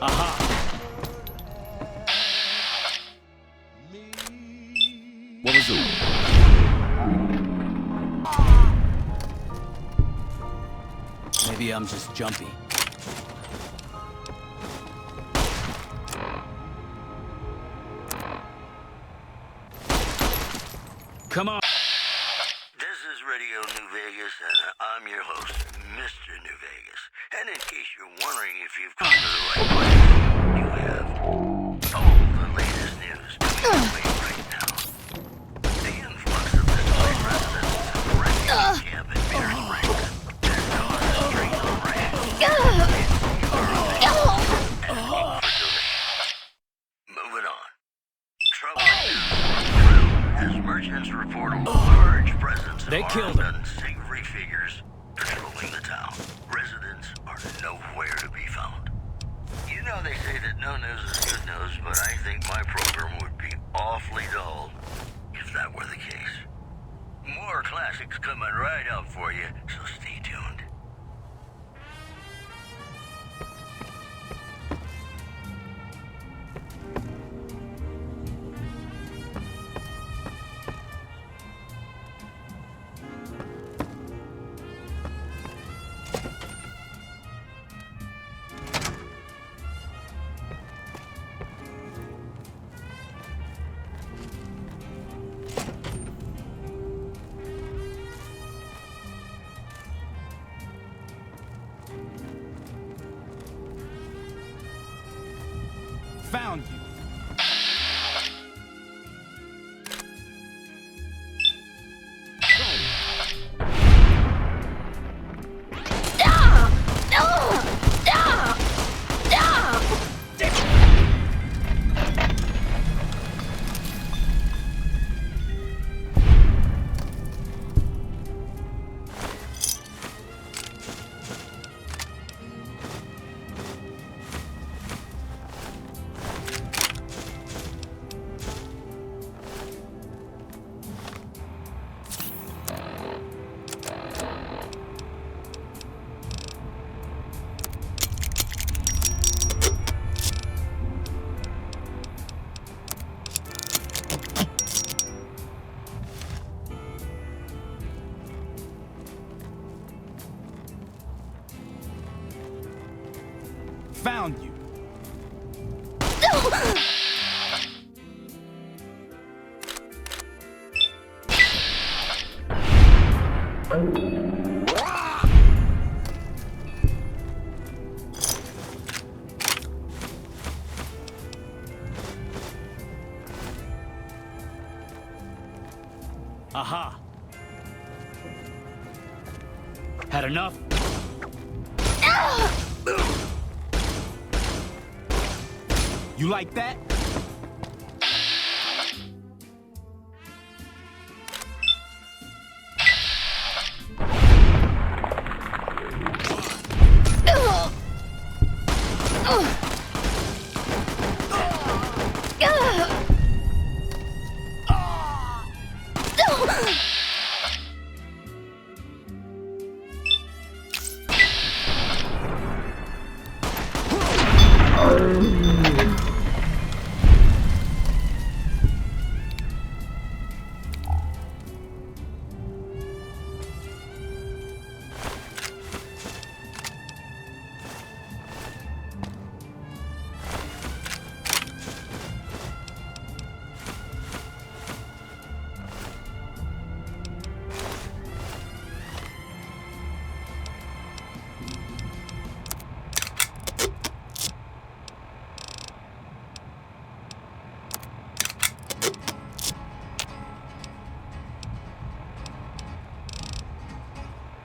Aha! What was it? Maybe I'm just jumpy. Come on! This is Radio New Vegas, and I'm your host, Mr. New Vegas. And in case you're wondering if you've come to the right place, you have. All the latest news coming your way right now. The influx of displaced residents to the refugee camp in Beer Springs has caused a strange rash. Moving on. Troubling news as merchants report a large presence of armed unsavory figures patrolling the town. Residents are nowhere to be found. You know they say that no news is good news, but I think my program would be awfully dull if that were the case. More classics coming right up for you, so stay tuned. Found you. Found you. Aha. Had enough? You like that?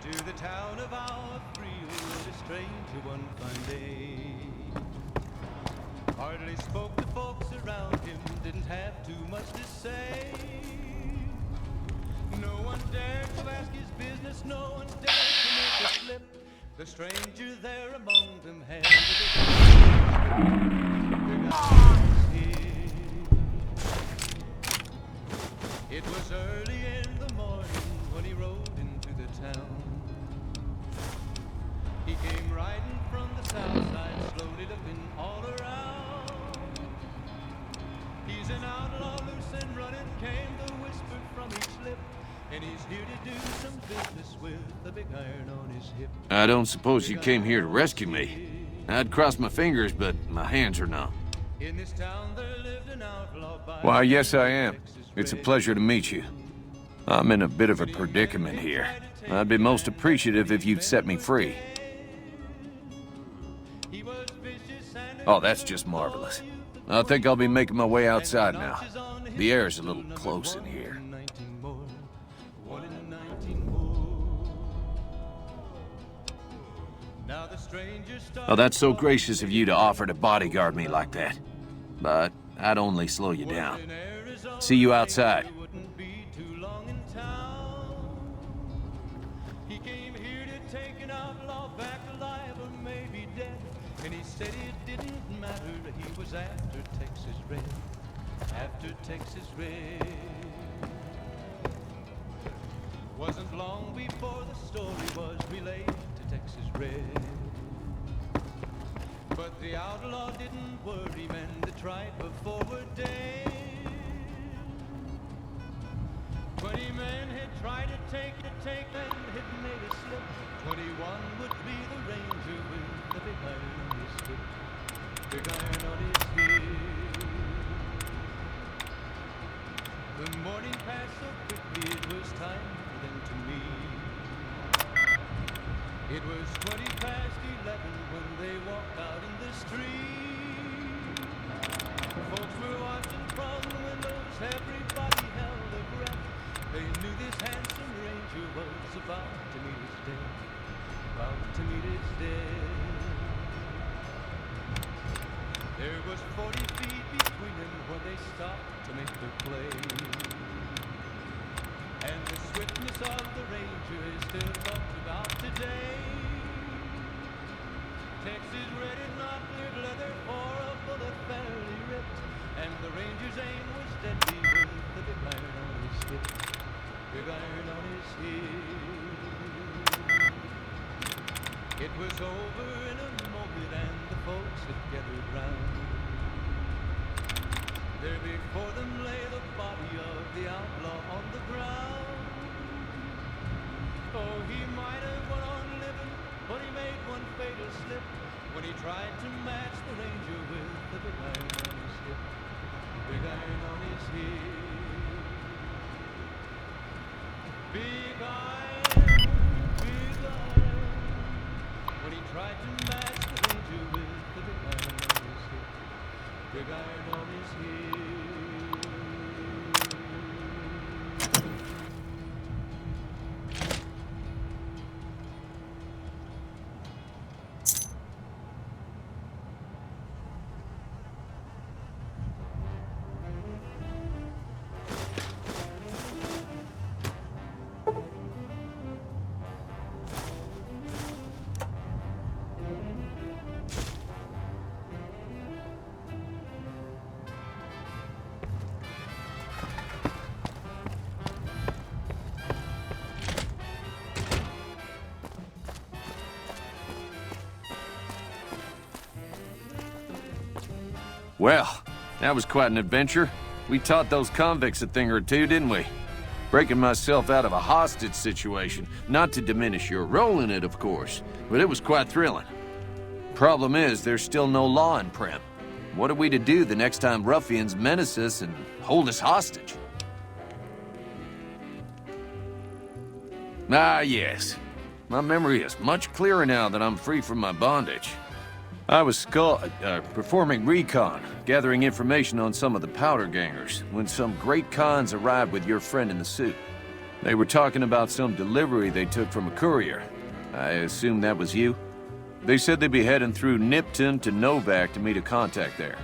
To the town of our freehold, a stranger one fine day. Hardly spoke to folks around him, didn't have too much to say. No one dared to ask his business, no one dared to make a slip. The stranger there among them had It was early in the morning when he rode into the town. He came riding from the south side, slowly looking all around. He's an outlaw, loose and running, came the whisper from each lip. And he's here to do some business with the big iron on his hip. I don't suppose you came here to rescue me. I'd cross my fingers, but my hands are numb. In this town there lived an outlaw by Why, yes I am. It's a pleasure to meet you. I'm in a bit of a predicament here. I'd be most appreciative if you'd set me free. Oh, that's just marvelous. I think I'll be making my way outside now. The air's a little close in here. Oh, that's so gracious of you to offer to bodyguard me like that. But I'd only slow you down. See you outside. He came here to take an outlaw back alive or maybe dead. And he said it didn't matter, he was after Texas Red. After Texas Red. Wasn't long before the story was relayed to Texas Red. But the outlaw didn't worry, men that tried before were dead. 20 men had tried to take and had made a slip. 21 would be the ranger with the big iron on his hip. Big iron on his hip. The morning passed so quickly it was time for them to meet. It was 20 past 11 when they walked out in the street. Folks were watching from the windows, everybody held their breath. They knew this handsome ranger was about to meet his death. About to meet his death. There was 40 feet between them when they stopped to make their play. And the swiftness of the ranger is still talked about today. Texas Red had not cleared leather for a bullet fairly ripped. And the ranger's aim was deadly with the big iron on his hip. Big iron on his hip. It was over in a moment and the folks had gathered round. There before them lay the body of the outlaw on the ground. Oh, he might have went on living, but he made one fatal slip when he tried to match the ranger with the big iron on his hip. Big iron on his hip. Big iron, when he tried to match the ranger with the big iron on his hip. Big iron on his hip. Well, that was quite an adventure. We taught those convicts a thing or two, didn't we? Breaking myself out of a hostage situation. Not to diminish your role in it, of course, but it was quite thrilling. Problem is, there's still no law in Prem. What are we to do the next time ruffians menace us and hold us hostage? Ah, yes. My memory is much clearer now that I'm free from my bondage. I was performing recon, gathering information on some of the powder gangers, when some great cons arrived with your friend in the suit. They were talking about some delivery they took from a courier. I assume that was you? They said they'd be heading through Nipton to Novak to meet a contact there.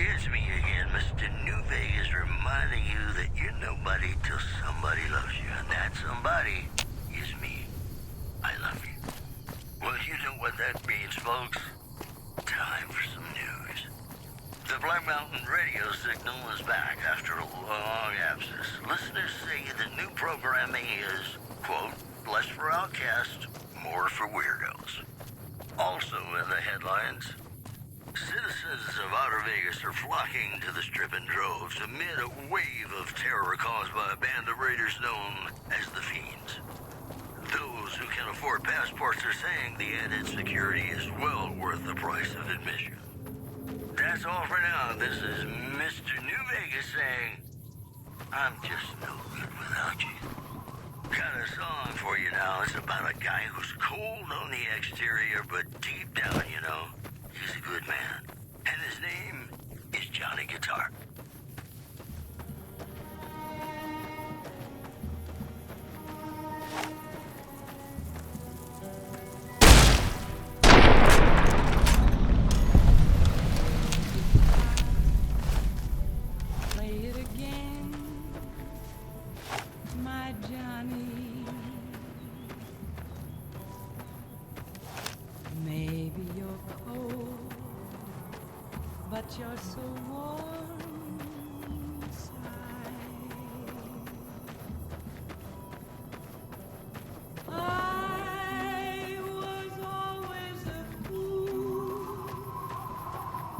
It's me again, Mr. New Vegas, reminding you that you're nobody till somebody loves you, and that somebody is me. I love you. Well, you know what that means, folks. Time for some news. The Black Mountain radio signal is back after a long absence. Listeners say the new programming is, quote, less for outcasts, more for weirdos. Also in the headlines, citizens of Outer Vegas are flocking to the Strip in droves amid a wave of terror caused by a band of raiders known as the Fiends. Those who can afford passports are saying the added security is well worth the price of admission. That's all for now. This is Mr. New Vegas saying, I'm just no good without you. Got a song for you now. It's about a guy who's cold on the exterior, but deep down, you know, he's a good man. And his name is Johnny Guitar. Play it again, my Johnny. Maybe you're cold, but you're so warm inside. I was always a fool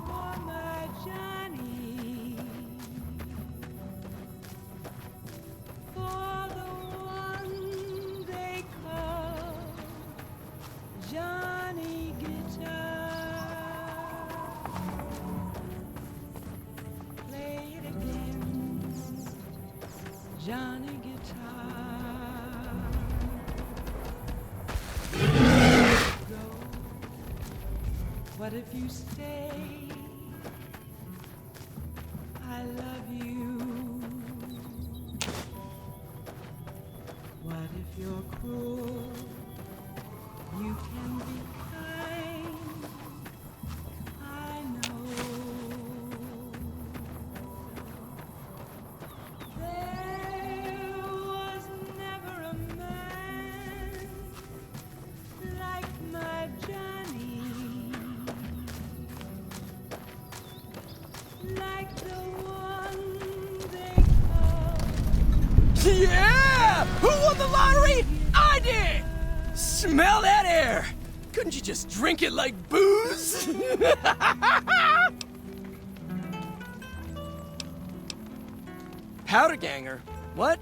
for my Johnny, for the one they call Johnny Guitar. Play it again, Johnny Guitar. Go. What if you stay? I love you. What if you're cruel? You can be kind. I know. There was never a man like my Johnny, like the one they call. Yeah! Who won the lottery? I did! Smell that air! Couldn't you just drink it like booze? Powder ganger? What?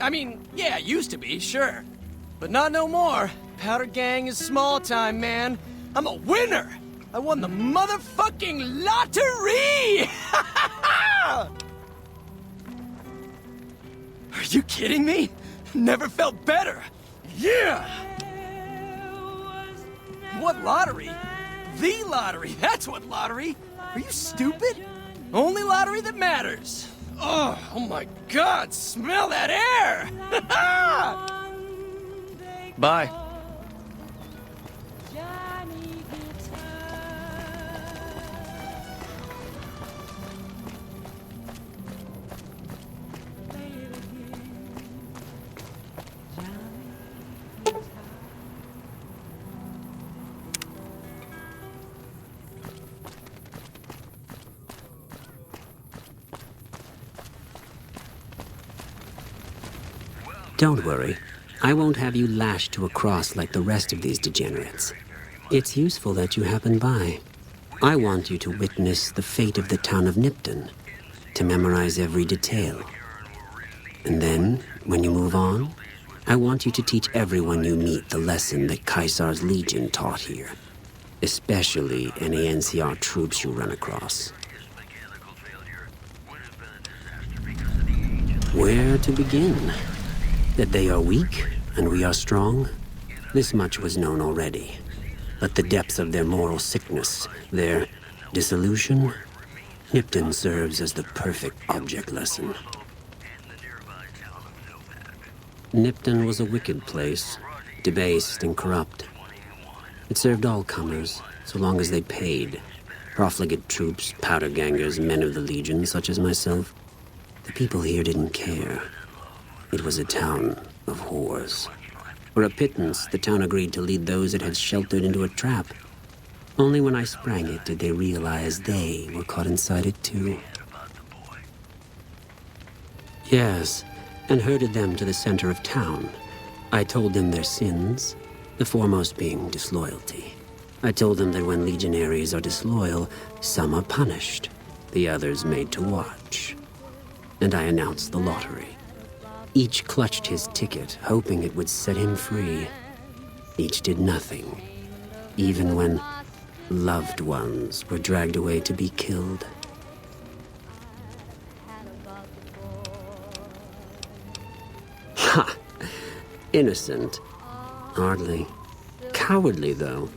I mean, yeah, used to be, sure. But not no more. Powder gang is small time, man. I'm a winner! I won the motherfucking lottery! Are you kidding me? Never felt better. Yeah! What lottery? The lottery, that's what lottery. Are you stupid? Only lottery that matters. Oh my God, smell that air! Bye. Don't worry. I won't have you lashed to a cross like the rest of these degenerates. It's useful that you happen by. I want you to witness the fate of the town of Nipton, to memorize every detail. And then, when you move on, I want you to teach everyone you meet the lesson that Caesar's Legion taught here, especially any NCR troops you run across. Where to begin? That they are weak and we are strong? This much was known already. But the depth of their moral sickness, their dissolution, Nipton serves as the perfect object lesson. Nipton was a wicked place, debased and corrupt. It served all comers, so long as they paid. Profligate troops, powder gangers, men of the Legion, such as myself. The people here didn't care. It was a town of whores. For a pittance, the town agreed to lead those it had sheltered into a trap. Only when I sprang it did they realize they were caught inside it too. Yes, and herded them to the center of town. I told them their sins, the foremost being disloyalty. I told them that when legionaries are disloyal, some are punished, the others made to watch. And I announced the lottery. Each clutched his ticket, hoping it would set him free. Each did nothing, even when loved ones were dragged away to be killed. Ha! Innocent. Hardly. Cowardly, though.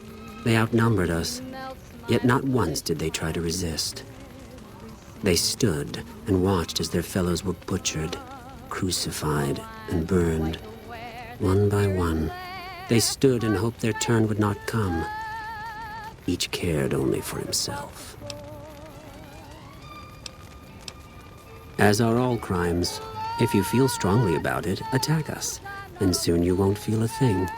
They outnumbered us, yet not once did they try to resist. They stood and watched as their fellows were butchered, crucified, and burned. One by one, they stood and hoped their turn would not come. Each cared only for himself. As are all crimes, if you feel strongly about it, attack us, and soon you won't feel a thing.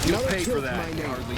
You'll pay for that, Harley.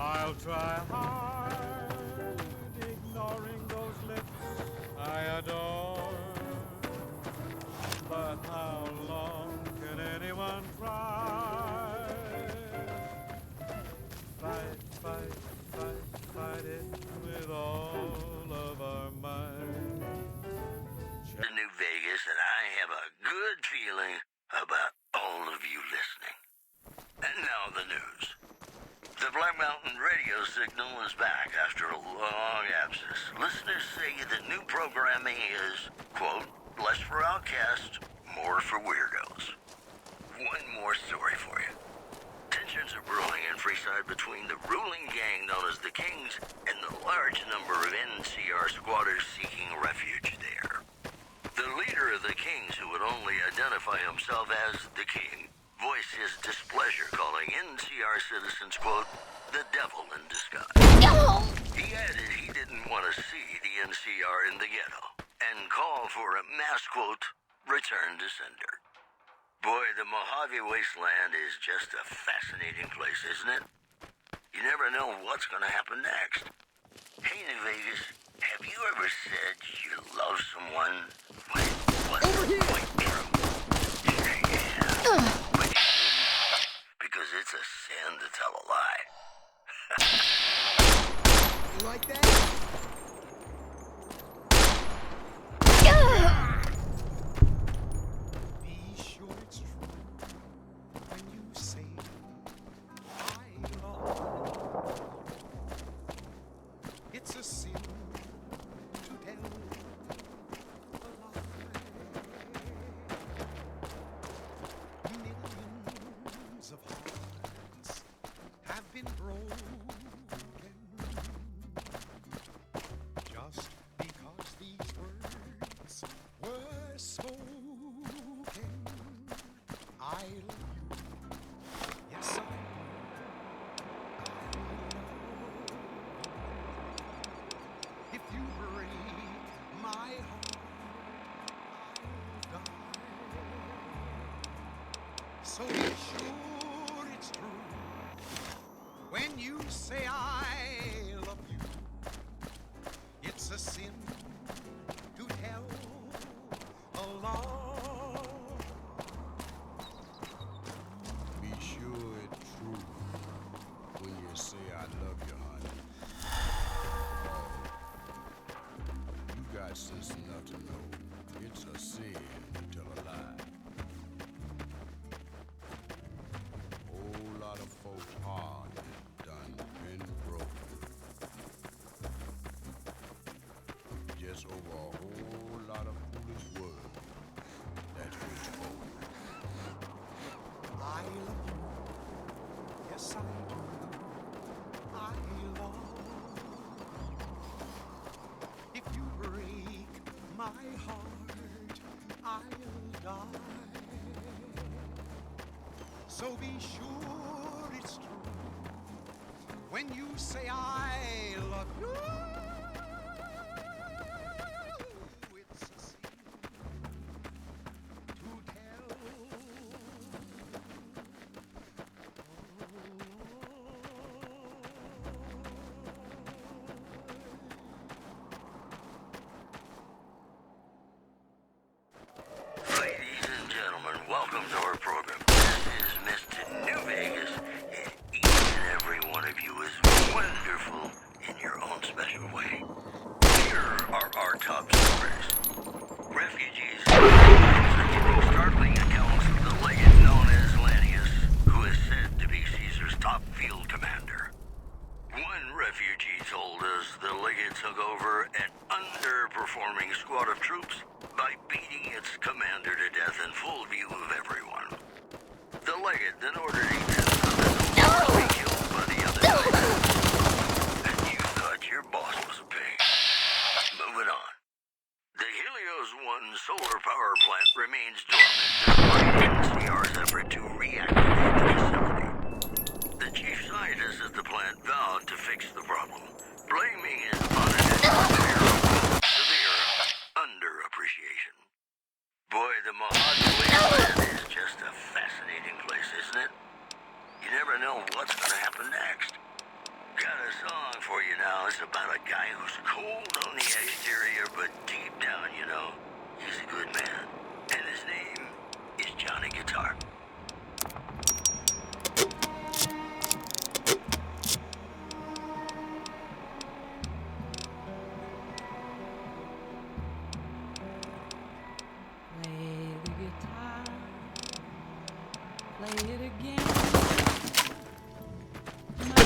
I'll try hard, ignoring those lips I adore. But how long can anyone try? Fight, fight, fight, fight it with all of our might. The New Vegas, and I have a good feeling about all of you listening. Black Mountain radio signal is back after a long absence. Listeners say the new programming is, quote, less for outcasts, more for weirdos. One more story for you. Tensions are brewing in Freeside between the ruling gang known as the Kings and the large number of NCR squatters seeking refuge there. The leader of the Kings, who would only identify himself as the King, voiced his displeasure, calling NCR citizens, quote, the devil in disguise. He added he didn't want to see the NCR in the ghetto and called for a mass, quote, return to sender. Boy, the Mojave wasteland is just a fascinating place, isn't it? You never know what's going to happen next. Hey, New Vegas, have you ever said you love someone? What? Over here! Quite true. Yeah. But you shouldn't, because it's a sin to tell a lie. You like that? Be sure it's true when you say I love. It's a sin to tell a lie. Millions of hearts have been broken just because these words were spoken. I love you. Yes, I love you. If you break my heart, I'll die. So be sure it's true when you say I love you. It's a sin to tell a lie. Be sure it's true when you say I love you, honey. You got sense enough to know it's a sin to tell a lie. Whole lot of folks' heart is done been broken. Just over a whole lot of foolish words. That's what's spoken. I love you. Yes, I do. I love. If you break my heart, I'll die. So be sure it's true when you say I love you. It's a sin to tell. Ladies and gentlemen, welcome to our program. This is Mr. New Vegas, and each and every one of you is wonderful in your own special way. Here are our top stories. Refugees are giving startling accounts of the legate known as Lanius, who is said to be Caesar's top field commander. One refugee told us the legate took over an underperforming squad of troops by beating its commander to death in full view of everyone. The legate then ordered each of them to be killed by the other legate. And you thought your boss was a pig. Moving on. The Helios 1 solar power plant remains dormant despite NCR's effort to reactivate the facility. The chief scientist at the plant vowed to fix the problem, blaming it on an severe underappreciation. Boy, the Mojave wasteland is just a fascinating place, isn't it? You never know what's going to happen next. Got a song for you now. It's about a guy who's cold on the exterior, but deep down, you know, he's a good man. And his name is Johnny Guitar. Play the guitar, play it again. My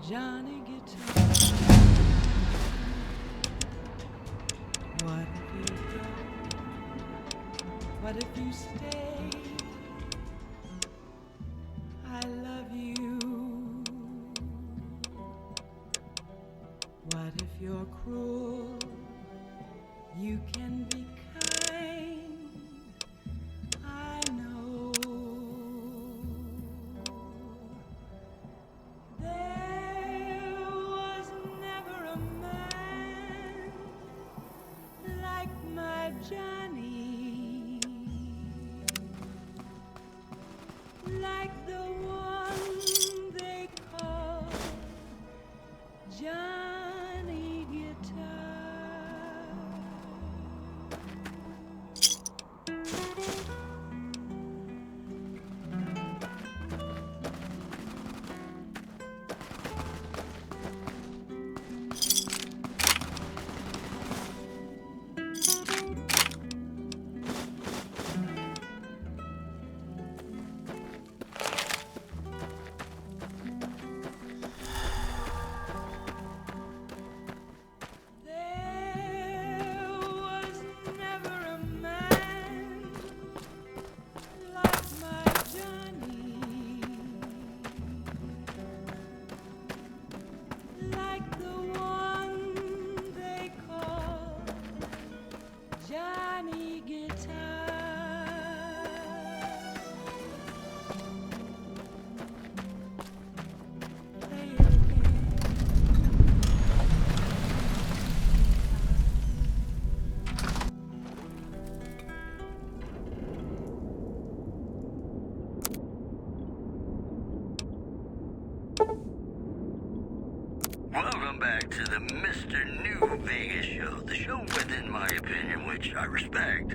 Johnny Guitar. What if you go? What if you stay? I love you. What if you're cruel? You can be kind. I know. There was never a man like my Johnny, like the one they call Johnny Guitar. Welcome back to the Mr. New Vegas show. The show with, in my opinion, which I respect,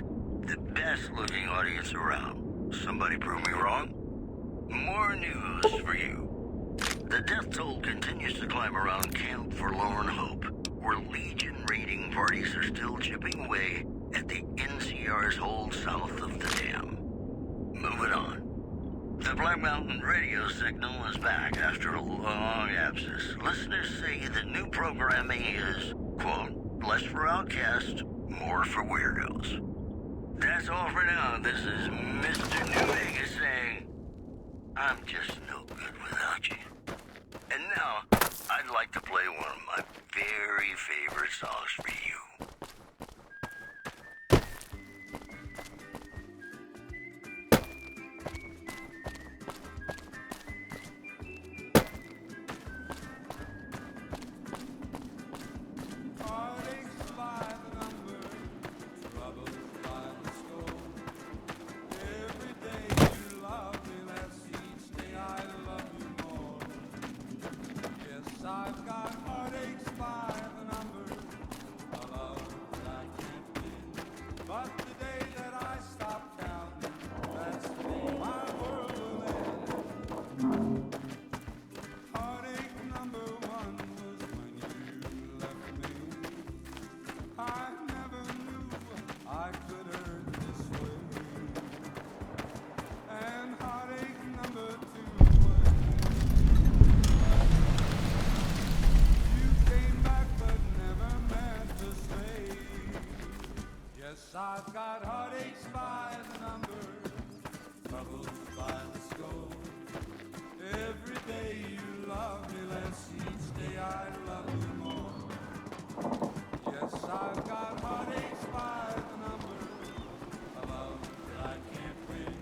the best looking audience around. Somebody prove me wrong? More news for you. The death toll continues to climb around Camp Forlorn Hope, where Legion raiding parties are still chipping away at the NCR's hold south of the dam. Moving on. The Black Mountain radio signal is back after a long absence. Listeners say the new programming is, quote, less for outcasts, more for weirdos. That's all for now. This is Mr. New Vegas saying, I'm just no good without you. And now, I'd like to play one of my very favorite songs for you. I've got heartaches by the number, a love that I can't win. But the day that I stop counting, that's the day my world will end. Heartache number one was when you left me. I never knew I could hurt this way. And heartache number two. I've got heartaches by the number, troubles by the score. Every day you love me less, each day I love you more. Yes, I've got heartaches by the number, a love that I can't win.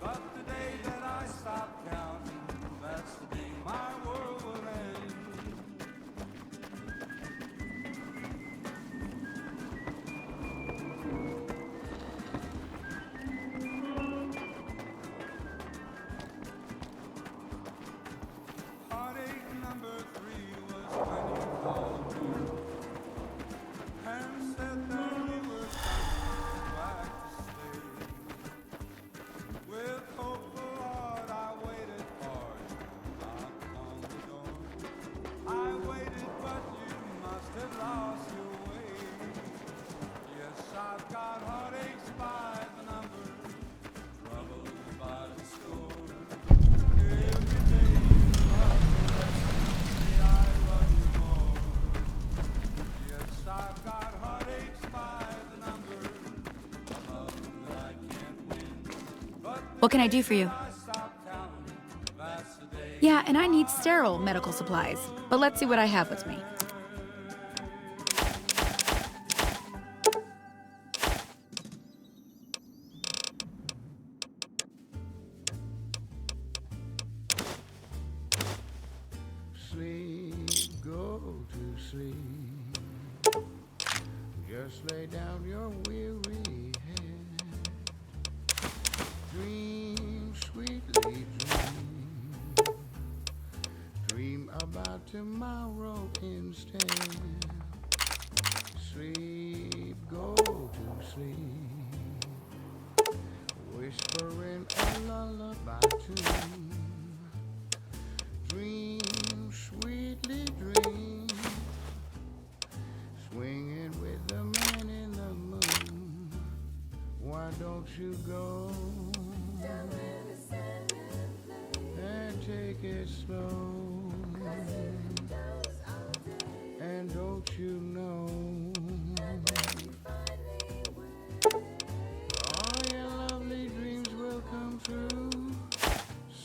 But the day that I stop counting, that's the day my world will end. Number three was What can I do for you? Yeah, and I need sterile medical supplies. But let's see what I have with me. Sleep, go to sleep. Just lay down your weary head. Dream, sweetly dream. Dream about tomorrow instead. Sleep, go to sleep. Whispering a lullaby tune. Dream, sweetly dream. Swinging with the man in the moon. Why don't you go and take it slow? And don't you know all your lovely dreams will come true?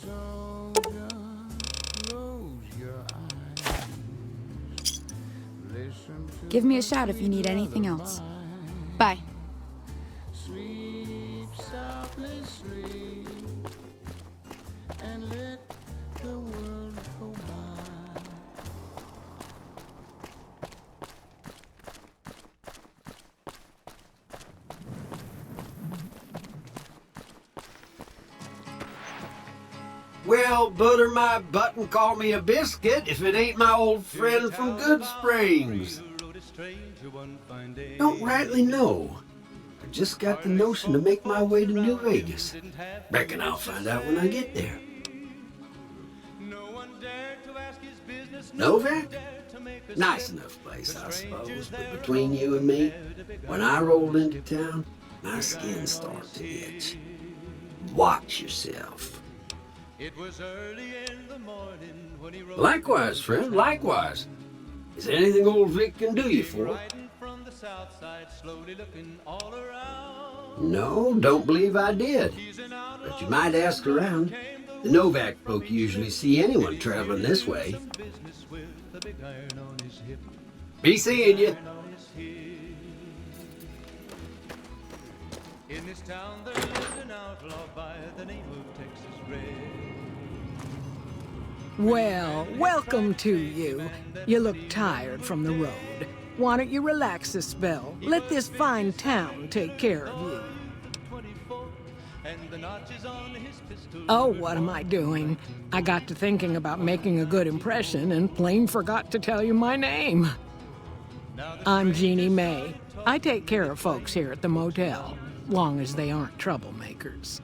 So just close your eyes. Listen to Give me a shout if you need anything else. Bye. Sleep softly, sleep, and let the world go by. Well, butter my butt and call me a biscuit if it ain't my old friend from Good Springs. Don't rightly know. I just got the notion to make my way to New Vegas. Reckon I'll find out when I get there. Novak? Nice enough place, I suppose, but between you and me, when I rolled into town, my skin started to itch. Watch yourself. Likewise, friend, likewise. Is there anything old Vic can do you for? No, don't believe I did. But you might ask around. The Novak folk usually see anyone traveling this way. Be seeing you. In this town there lived an outlaw by the name of Texas Red. Well, welcome to you. You look tired from the road. Why don't you relax a spell? Let this fine town take care of you. Oh, what am I doing? I got to thinking about making a good impression and plain forgot to tell you my name. I'm Jeannie May. I take care of folks here at the motel, long as they aren't troublemakers.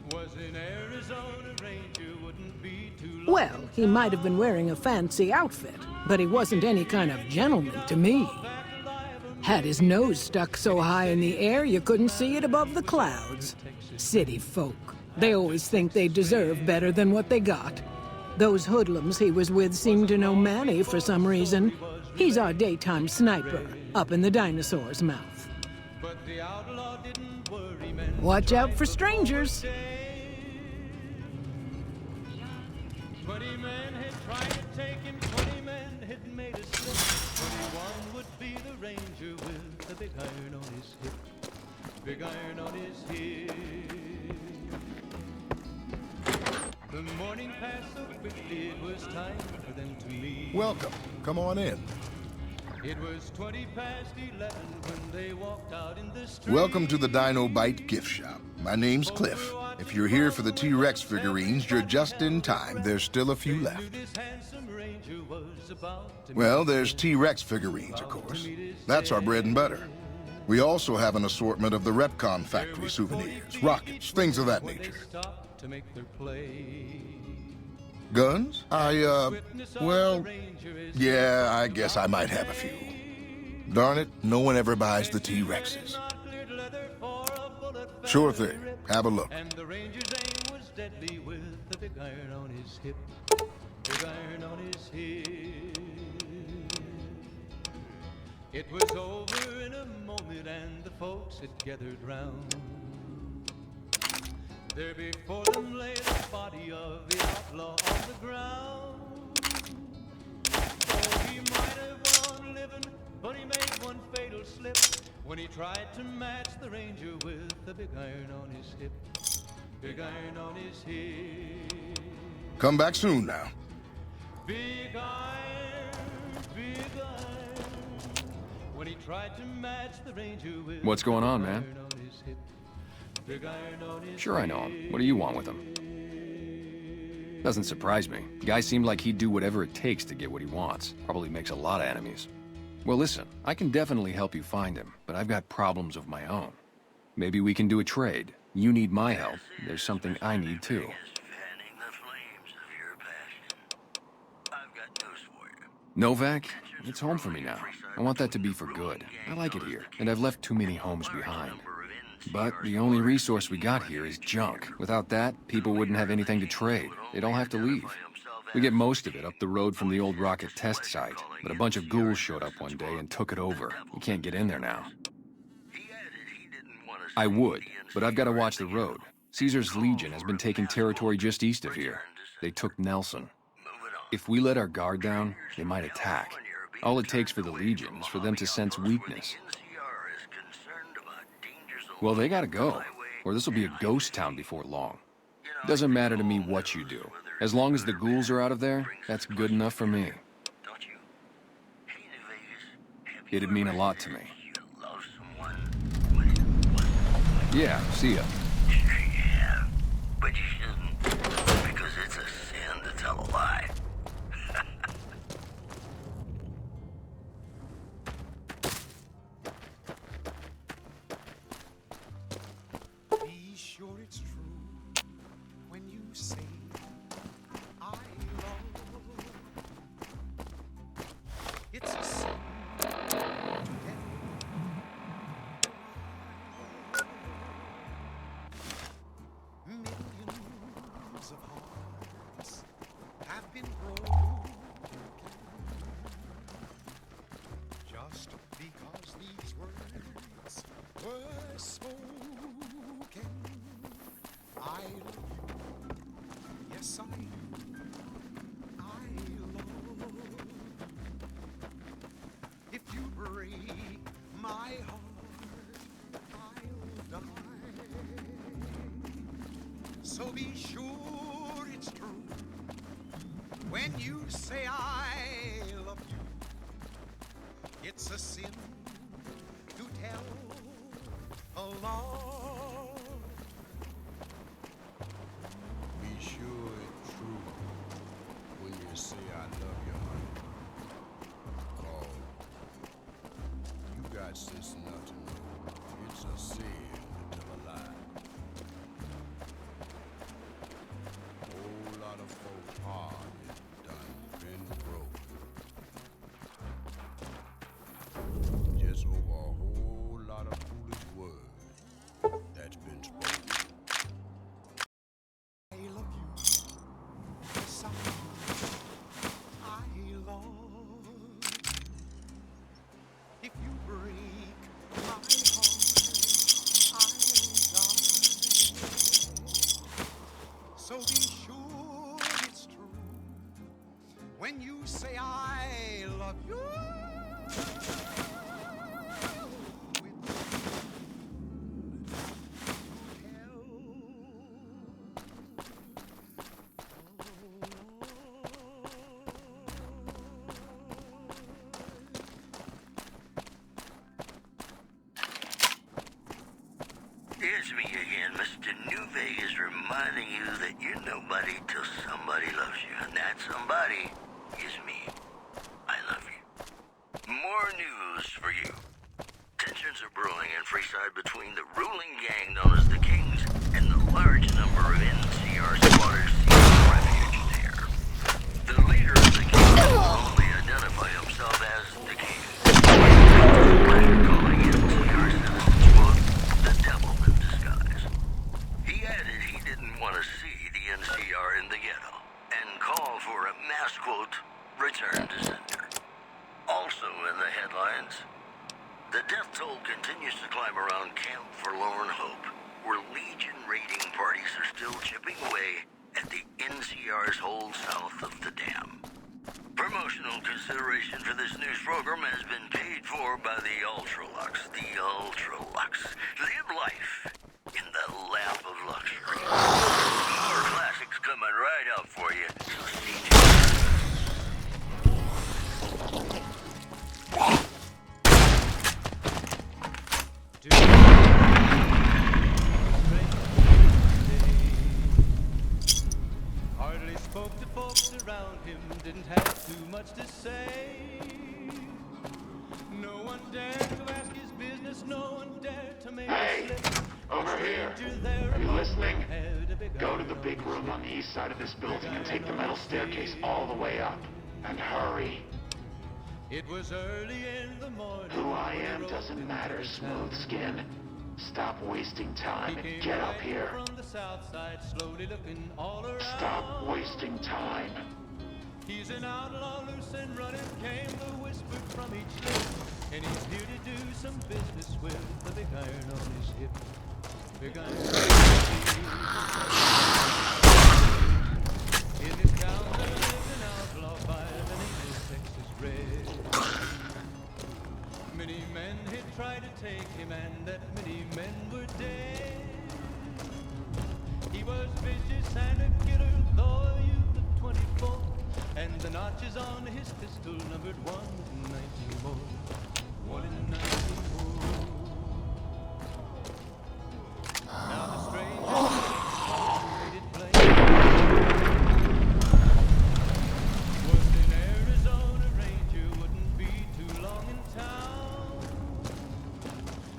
Well, he might have been wearing a fancy outfit, but he wasn't any kind of gentleman to me. Had his nose stuck so high in the air you couldn't see it above the clouds. City folk. They always think they deserve better than what they got. Those hoodlums he was with seemed to know Manny for some reason. He's our daytime sniper, up in the dinosaur's mouth. Watch out for strangers. 20 men had tried to take him, 20 men had made a slip. 21 would be the ranger with the big iron on his hip. Big iron on his hip. The morning passed so quickly, it was time for them to leave. Welcome. Come on in. It was 20 past 11 when they walked out in the street. Welcome to the Dino Bite gift shop. My name's Cliff. If you're here for the T-Rex figurines, you're just in time. There's still a few left. Well, there's T-Rex figurines, of course. That's our bread and butter. We also have an assortment of the Repcon factory souvenirs, rockets, things of that nature. Guns? Well, yeah, I guess I might have a few. Darn it, no one ever buys the T-Rexes. Sure thing. Have a look. And the ranger's aim was deadly with the big iron on his hip. Big iron on his hip. It was over in a moment and the folks had gathered round. There before them lay the body of the outlaw on the ground. Oh, he might have won living, but he made one fatal slip when he tried to match the ranger with the big iron on his hip. Big iron on his hip. Come back soon now. Big iron, big iron. When he tried to match the ranger with What's going on, man? iron on his hip. Big iron on his Sure I know him. What do you want with him? Doesn't surprise me. Guy seemed like he'd do whatever it takes to get what he wants. Probably makes a lot of enemies. Well, listen, I can definitely help you find him, but I've got problems of my own. Maybe we can do a trade. You need my help. There's something I need too. Novak? It's home for me now. I want that to be for good. I like it here, and I've left too many homes behind. But the only resource we got here is junk. Without that, people wouldn't have anything to trade. They'd all have to leave. We get most of it up the road from the old rocket test site, but a bunch of ghouls showed up one day and took it over. We can't get in there now. I would, but I've got to watch the road. Caesar's Legion has been taking territory just east of here. They took Nelson. If we let our guard down, they might attack. All it takes for the Legion is for them to sense weakness. Well, they gotta go, or this will be a ghost town before long. Doesn't matter to me what you do. As long as the ghouls are out of there, that's good enough for me. It'd mean a lot to me. Yeah, see ya. Yeah, but you shouldn't, because it's a sin to tell a lie. Be sure it's true when you say I love. It's a sin to tell. Millions of hearts have been broken just because these words were spoken. I love you. Yes, I do. I love. If you break my heart, I'll die. So be sure it's true when you say I love you. It's a sin to tell a lie. Be sure it's true when you say I love you, honey. Oh, you got sense enough to know it's a sin to tell a lie. Whole lot of folks' heart is done been broken. Just over a whole lot of foolish words that's been spoken. I love you. Yes, I love. If you break my heart, I'll die. So be sure it's true when you say I love you. It's me again, Mr. New Vegas, reminding you that you're nobody till somebody loves you, and that somebody is me. I love you. More news for you. Tensions are brewing in Freeside between the ruling gang known as the Kings and the large number of NCR squatters seeking refuge there. The leader of the Kings will only identify himself as the King. Calling NCR citizens, quote, the devil in disguise. He added he didn't want to see the NCR in the ghetto and call for a mass, quote, return to sender. Also in the headlines, the death toll continues to climb around Camp Forlorn Hope. where Legion raiding parties are still chipping away at the NCR's hold south of the dam. Promotional consideration for this news program has been paid for by the Ultralux. The Ultralux. Live life in the lap of luxury. More classics coming right up for you, so stay tuned. Hardly spoke to folks around him, didn't have too much to say. No one dared to ask his business, no one dared to make a slip. Over here. Are you listening? Go to the big room on the east side of this building and take the metal staircase all the way up. And hurry. It was early in the morning. Who I am doesn't matter, smooth skin. Stop wasting time and get up here. From the south side, slowly looking all around. Stop wasting time. He's an outlaw, loose and running, came the whisper from each lip. And he's here to do some business with the big iron on his hip. Big iron on his hip. In this town there lived an outlaw by the name of Texas Red. Many men had tried to take him, and that many men were dead. He was vicious and a killer, though a youth of 24. And the notches on his pistol numbered 1 in 19 more. 1 in 19 more. Now the stranger made it plain. Was an Arizona ranger, wouldn't be too long in town.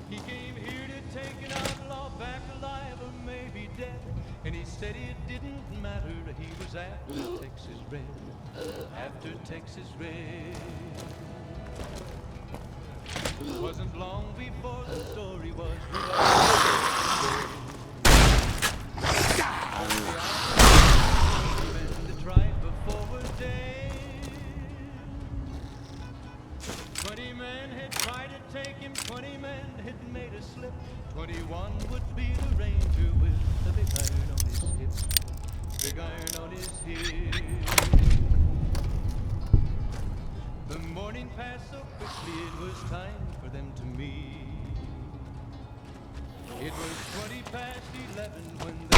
He came here to take an outlaw back alive or maybe dead. And he said it didn't matter, he was after Texas Red. After Texas Red. Wasn't long before the story was realized. The tribe before were dead. 20 men had tried to take him, 20 men had made a slip. 21 would be the ranger with the big iron on his hip. Big iron on his hip. The morning passed so quickly, it was time for them to meet. It was 20 past 11 when they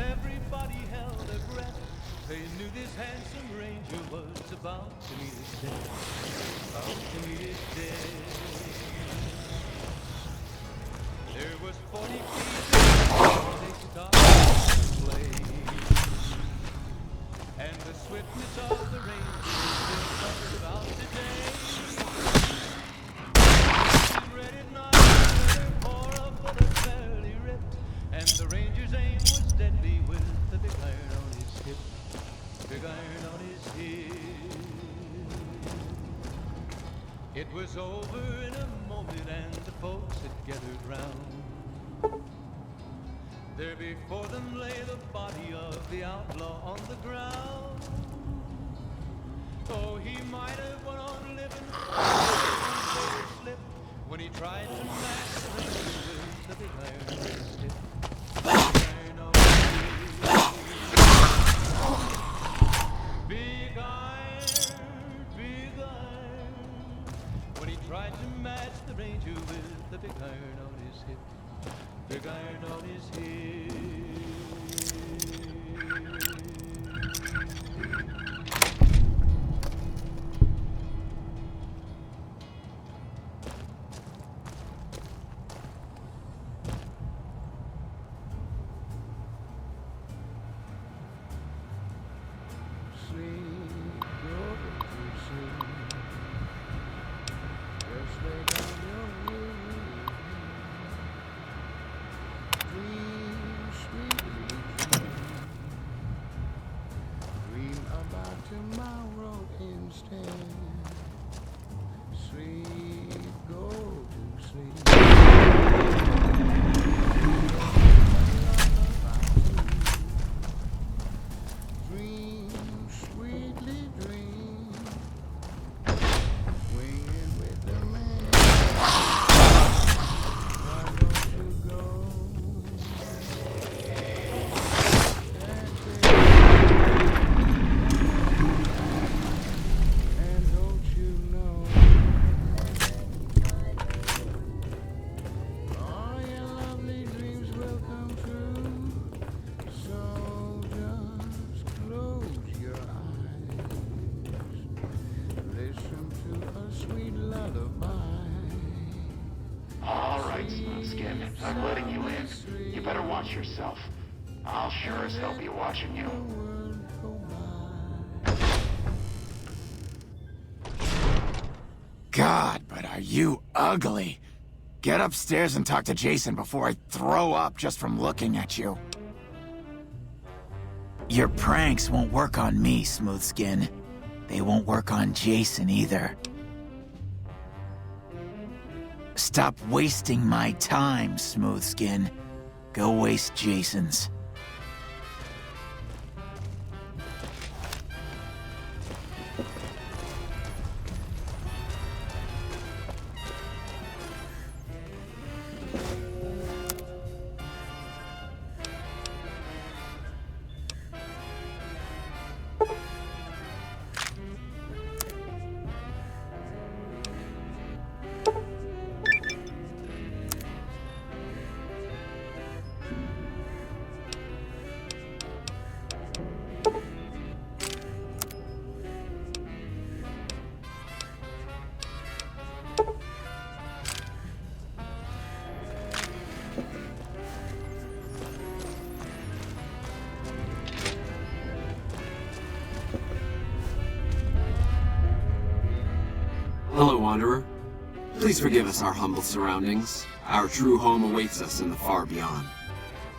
everybody held their breath. They knew this handsome ranger was about to meet his death. About to meet his death. There was 40 feet they stopped to play. And the swiftness of the ranger is still talked about today. Ready not for a bullet fairly ripped. And the ranger's aim was deadly with the big iron on his hip. Big iron on his hip. It was over in a moment and the folks had gathered round. There before them lay the body of the outlaw on the ground. Oh, he might have went on living, slip when he tried to match the ranger with the big iron on his hip. Big iron on his hip. Big iron, when he tried to match the ranger with the big iron on his hip. Big iron on his hip. Sleep, go to sleep. Just lay down your head. Dream. yourself. I'll sure as hell be watching you. God, but are you ugly. Get upstairs and talk to Jason before I throw up just from looking at you. Your pranks won't work on me, Smoothskin. They won't work on Jason either. Stop wasting my time, Smoothskin. Go waste Jason's. Hello, Wanderer. Please forgive us our humble surroundings. Our true home awaits us in the far beyond.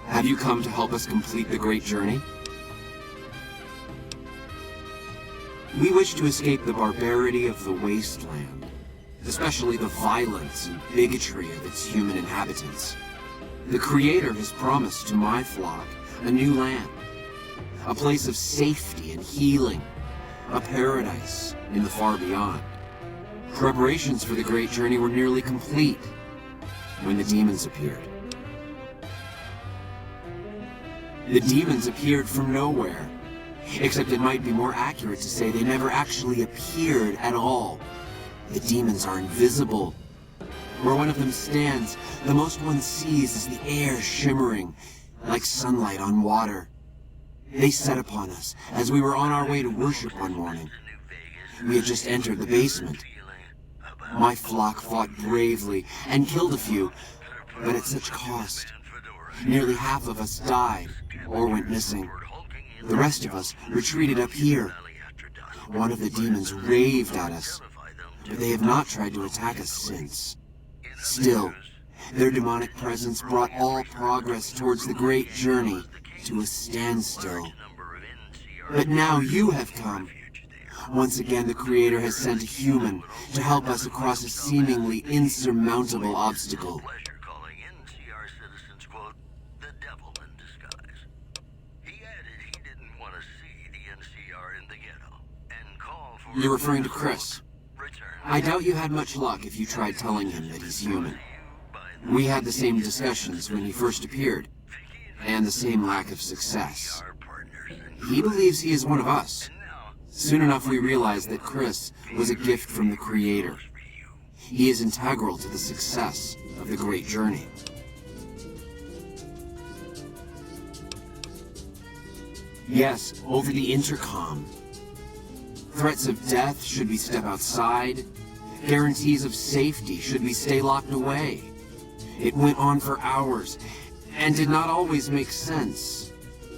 Have you come to help us complete the great journey? We wish to escape the barbarity of the wasteland, especially the violence and bigotry of its human inhabitants. The Creator has promised to my flock a new land, a place of safety and healing, a paradise in the far beyond. Preparations for the great journey were nearly complete when the demons appeared. The demons appeared from nowhere, except it might be more accurate to say they never actually appeared at all. The demons are invisible. Where one of them stands, the most one sees is the air shimmering like sunlight on water. They set upon us as we were on our way to worship one morning. We had just entered the basement. My flock fought bravely and killed a few, but at such cost. Nearly half of us died or went missing. The rest of us retreated up here. One of the demons raved at us, but they have not tried to attack us since. Still, their demonic presence brought all progress towards the great journey to a standstill. But now you have come. Once again, the Creator has sent a human to help us across a seemingly insurmountable obstacle. You're referring to Chris. I doubt you had much luck if you tried telling him that he's human. We had the same discussions when he first appeared, and the same lack of success. He believes he is one of us. Soon enough we realized that Chris was a gift from the Creator. He is integral to the success of the great journey. Yes, over the intercom. Threats of death should we step outside. Guarantees of safety should we stay locked away. It went on for hours, and did not always make sense.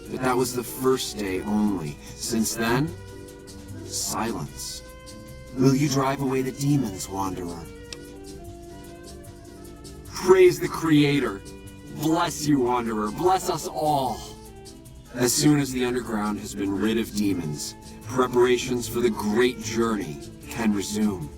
But that was the first day only. Since then, silence. Will you drive away the demons, Wanderer? Praise the Creator. Bless you, Wanderer. Bless us all. As soon as the underground has been rid of demons, preparations for the great journey can resume.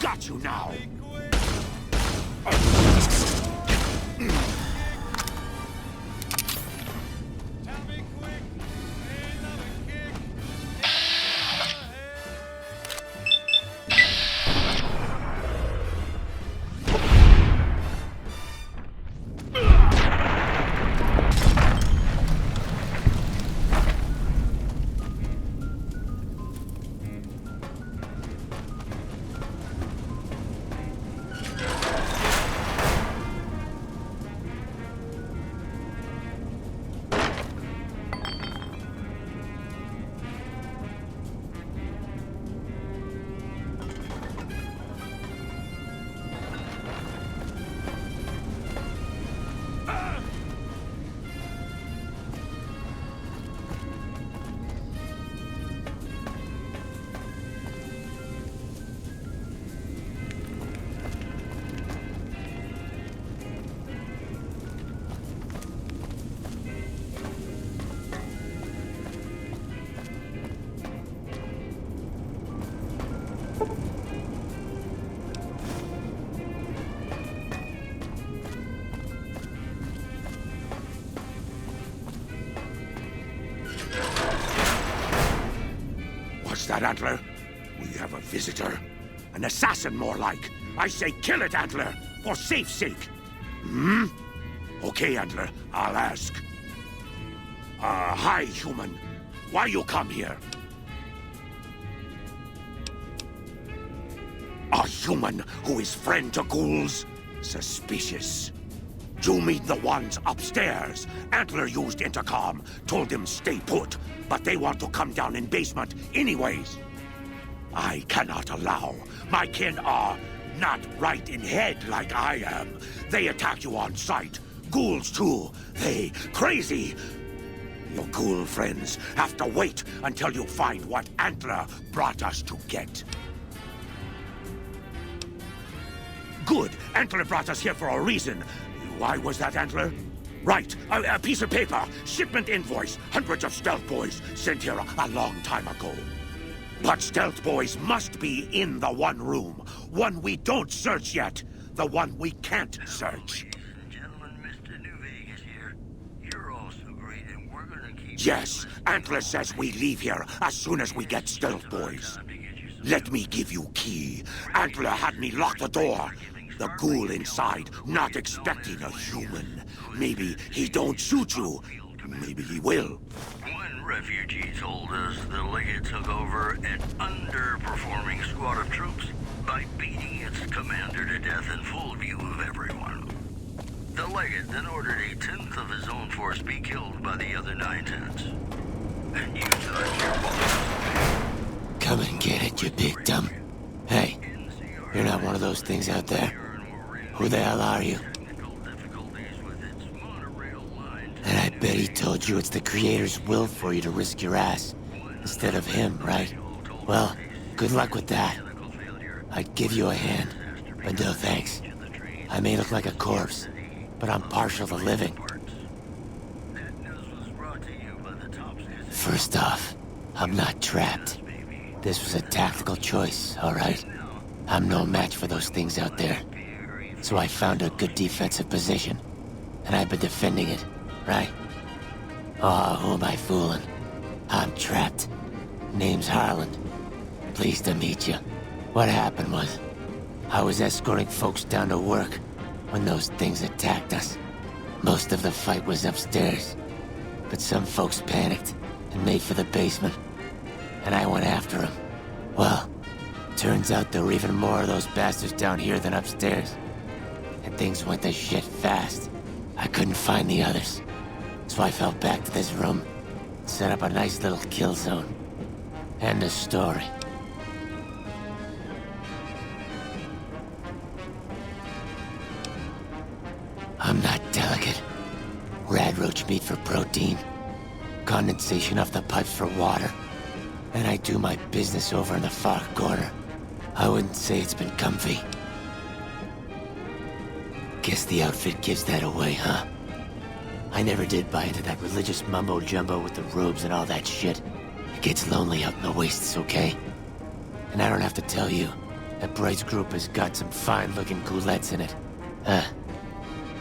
Got you now! What's that, Antler? We have a visitor. An assassin, more like. I say kill it, Antler, for safe's sake. Hmm? Okay, Antler, I'll ask. Hi, human. Why you come here? A human who is friend to ghouls? Suspicious. You mean the ones upstairs? Antler used intercom, told them stay put, but they want to come down in basement anyways. I cannot allow. My kin are not right in head like I am. They attack you on sight. Ghouls too. They crazy. Your ghoul friends have to wait until you find what Antler brought us to get. Good. Antler brought us here for a reason. Why was that, Antler? Right. A piece of paper. Shipment invoice. Hundreds of stealth boys sent here a long time ago. But stealth boys must be in the one room. One we don't search yet. The one we can't search. Yes, Antler says we leave here as soon as we get stealth boys. Let me give you key. Antler had me lock the door. The ghoul inside, not expecting a human. Maybe he don't shoot you. Maybe he will. One refugee told us the Legate took over an underperforming squad of troops by beating its commander to death in full view of everyone. The Legate then ordered a tenth of his own force be killed by the other 9/10. And you thought your boss. Come and get it, you big dumb. Hey, you're not one of those things out there. Who the hell are you? And I bet he told you it's the Creator's will for you to risk your ass instead of him, right? Well, good luck with that. I'd give you a hand, but no thanks. I may look like a corpse, but I'm partial to living. First off, I'm not trapped. This was a tactical choice, all right? I'm no match for those things out there. So I found a good defensive position, and I've been defending it, right? Oh, who am I fooling? I'm trapped. Name's Harland. Pleased to meet you. What happened was, I was escorting folks down to work when those things attacked us. Most of the fight was upstairs, but some folks panicked and made for the basement, and I went after them. Well, turns out there were even more of those bastards down here than upstairs. And things went to shit fast. I couldn't find the others. So I fell back to this room, set up a nice little kill zone. End of story. I'm not delicate. Radroach meat for protein. Condensation off the pipes for water. And I do my business over in the far corner. I wouldn't say it's been comfy. Guess the outfit gives that away, huh? I never did buy into that religious mumbo-jumbo with the robes and all that shit. It gets lonely out in the wastes, okay? And I don't have to tell you, that Bright's group has got some fine-looking goulettes in it.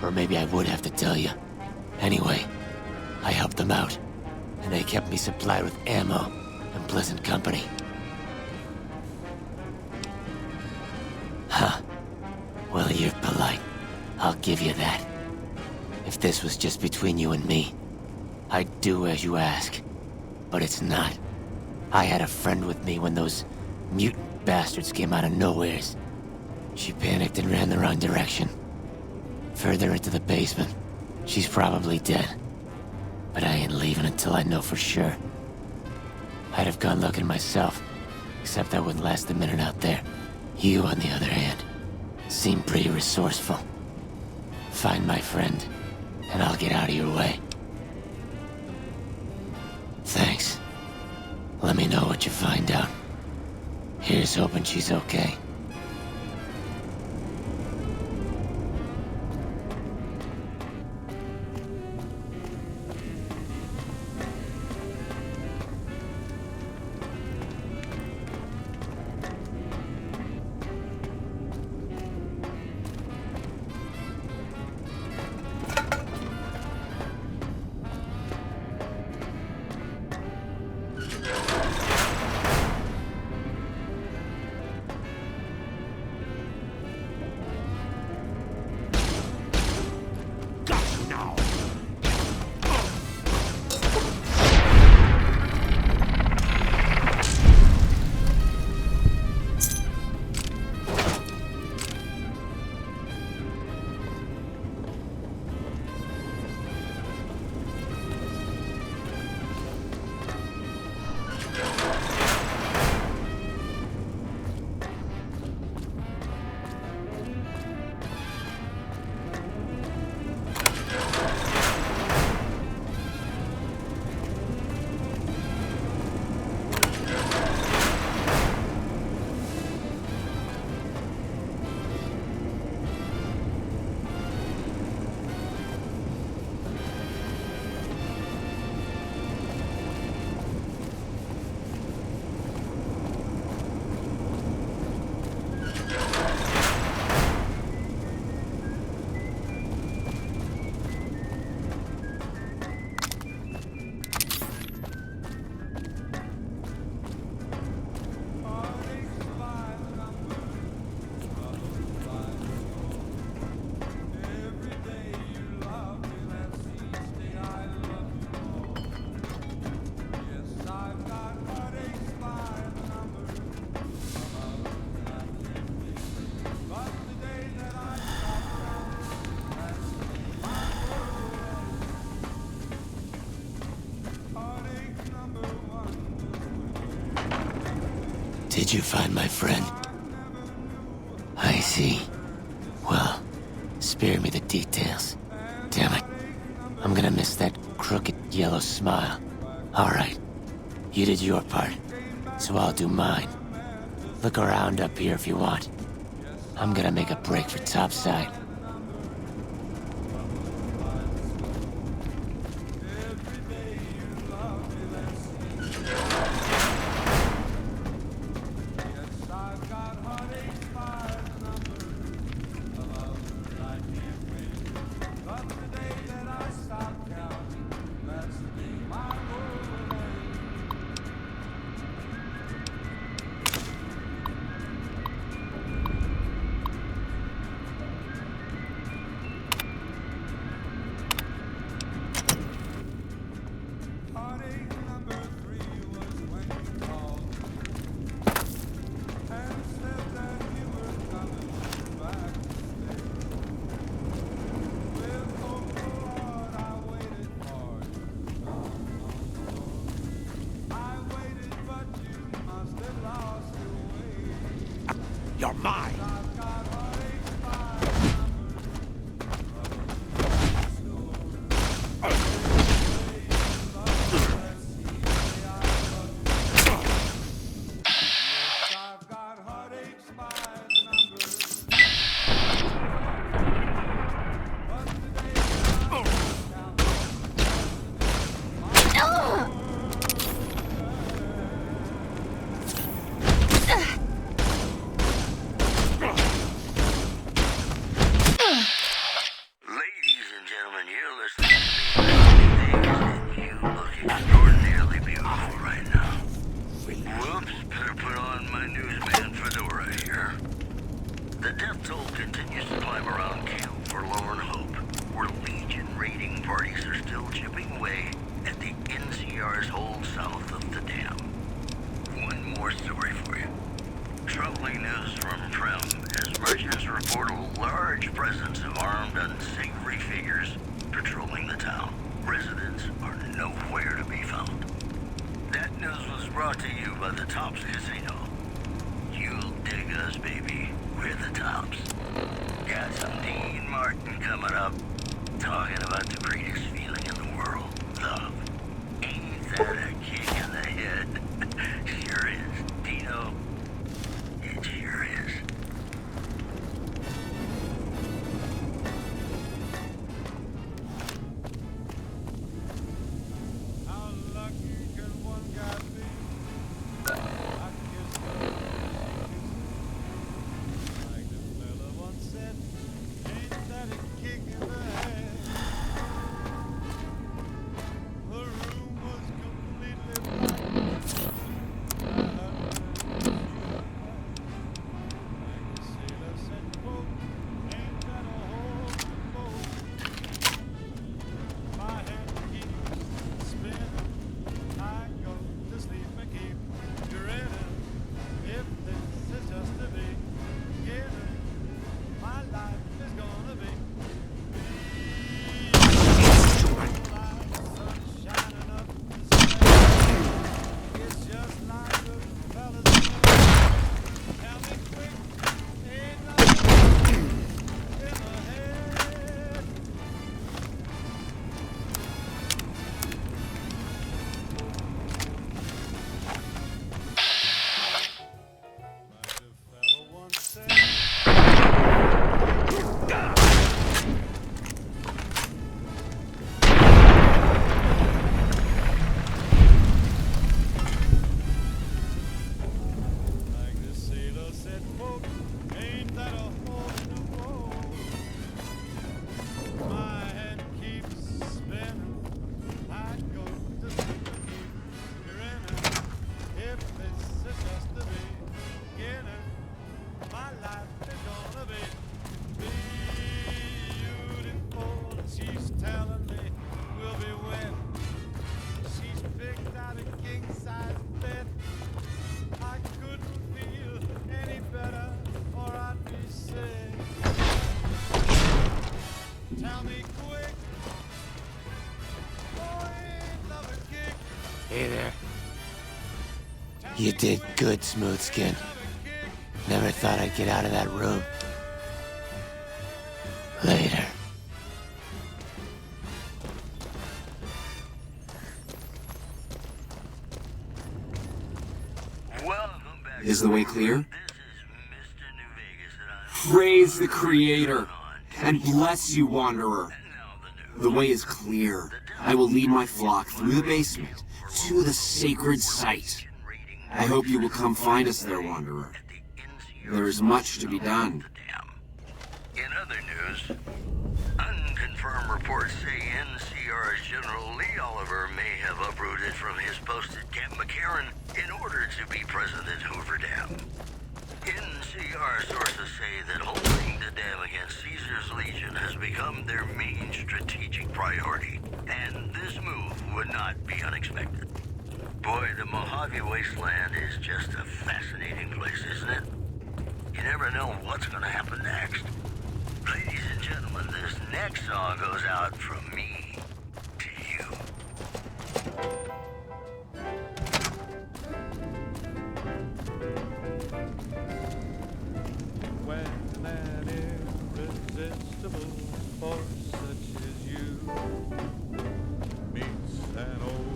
Or maybe I would have to tell you. Anyway, I helped them out, and they kept me supplied with ammo and pleasant company. Huh. Well, you're polite. I'll give you that. If this was just between you and me, I'd do as you ask. But it's not. I had a friend with me when those mutant bastards came out of nowheres. She panicked and ran the wrong direction. Further into the basement. She's probably dead. But I ain't leaving until I know for sure. I'd have gone looking myself, except I wouldn't last a minute out there. You, on the other hand, seem pretty resourceful. Find my friend, and I'll get out of your way. Thanks. Let me know what you find out. Here's hoping she's okay. Did you find my friend? I see. Well, spare me the details. Damn it. I'm gonna miss that crooked yellow smile. Alright. You did your part, so I'll do mine. Look around up here if you want. I'm gonna make a break for topside. patrolling the town. Residents are nowhere to be found. That news was brought to you by the Tops Casino. You'll dig us, baby. We're the Tops. Got some Dean Martin coming up, talking about the greatest feeling in the world, love. Ain't that a kick in the head? Sure is. Dino, it sure is. How lucky can one guy be? I guess like the fella once said, ain't that a kick in the head? The room was completely black. Like the sailor said, quote, ain't that a hole in the boat? My head keeps spinning. I go to sleep and keep grinning. If this is just the beginning, my life is gonna be. Sun shining up the sky. It's just like the fellas say. Tell me quick, ain't nothing in the head. Like the fella once said. Like the sailor said, quote, ain't that a hole in the boat? My head keeps spinning. I go to sleep and keep grinning. If this is just the beginning, my life is gonna be beautiful. She's telling me we'll be wed. She's picked out a king-size bed. I couldn't feel any better, or I'd be sick. Tell me quick, boy, ain't love a kick. Hey there. You did good, Smooth Skin. Never thought I'd get out of that room. Later. Welcome back. Is the way clear? Praise the Creator, and bless you, Wanderer. The way is clear. I will lead my flock through the basement to the sacred site. I hope you will come find us there, Wanderer. There is much to be done. In other news, unconfirmed reports say NCR's General Lee Oliver may have uprooted from his post at Camp McCarran in order to be present at Hoover Dam. NCR sources say that holding the dam against Caesar's Legion has become their main strategic priority, and this move would not be unexpected. Boy, the Mojave wasteland is just a fascinating place, isn't it? You never know what's going to happen next. Ladies and gentlemen, this next song goes out from me to you. When an irresistible force such as you meets an old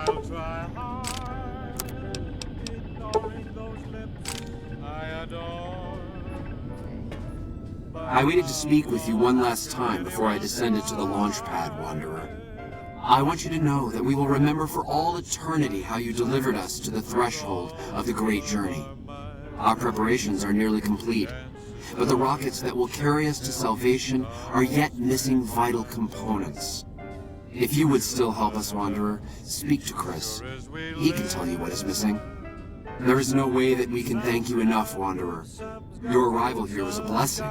I'll try hard, ignoring those lips I adore. I waited to speak with you one last time before I descended to the launch pad, Wanderer. I want you to know that we will remember for all eternity how you delivered us to the threshold of the great journey. Our preparations are nearly complete, but the rockets that will carry us to salvation are yet missing vital components. If you would still help us, Wanderer, speak to Chris. He can tell you what is missing. There is no way that we can thank you enough, Wanderer. Your arrival here was a blessing.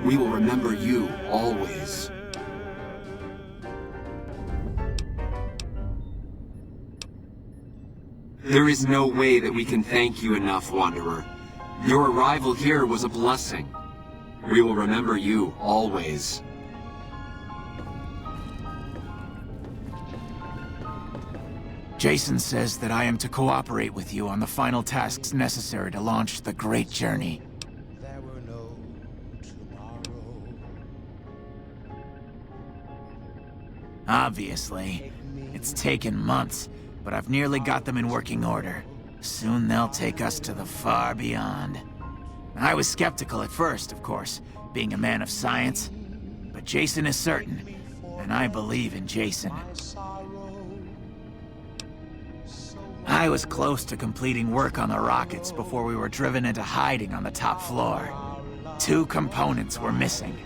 We will remember you always. There is no way that we can thank you enough, Wanderer. Your arrival here was a blessing. We will remember you always. Jason says that I am to cooperate with you on the final tasks necessary to launch the Great Journey. Obviously. It's taken months, but I've nearly got them in working order. Soon they'll take us to the far beyond. I was skeptical at first, of course, being a man of science. But Jason is certain, and I believe in Jason. I was close to completing work on the rockets before we were driven into hiding on the top floor. 2 components were missing.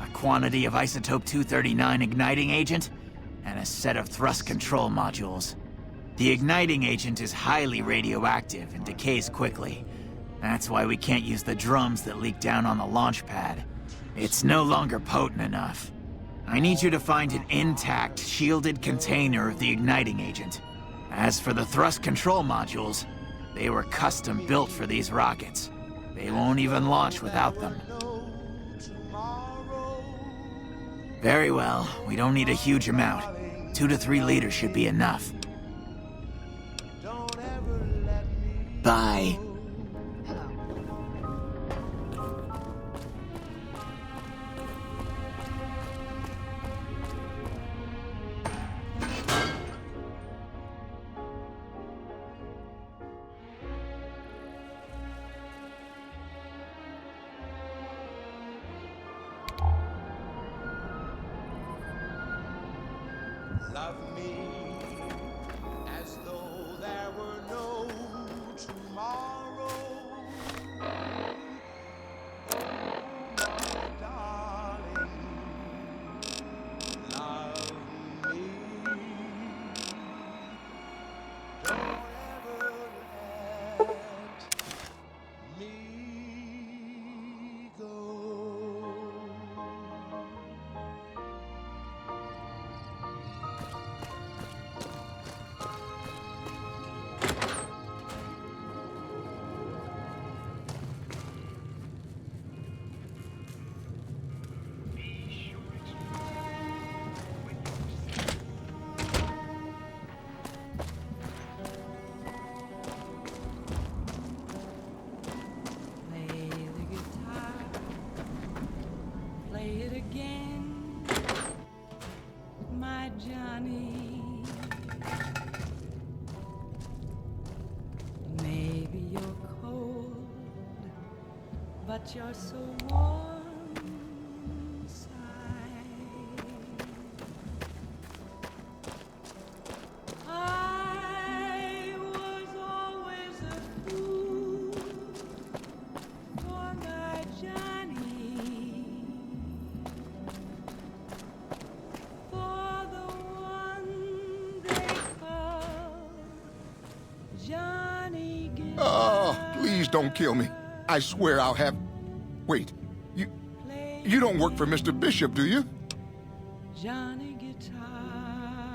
A quantity of isotope 239 igniting agent, and a set of thrust control modules. The igniting agent is highly radioactive and decays quickly. That's why we can't use the drums that leak down on the launch pad. It's no longer potent enough. I need you to find an intact, shielded container of the igniting agent. As for the thrust control modules, they were custom built for these rockets. They won't even launch without them. Very well, we don't need a huge amount. 2 to 3 liters should be enough. Bye. Love me as though there were no tomorrow. My darling, love me. Don't ever let me go. Johnny. Maybe you're cold, but you're so warm inside. I was always a fool for my Johnny. Oh, please don't kill me. I swear I'll have... Wait, you don't work for Mr. Bishop, do you?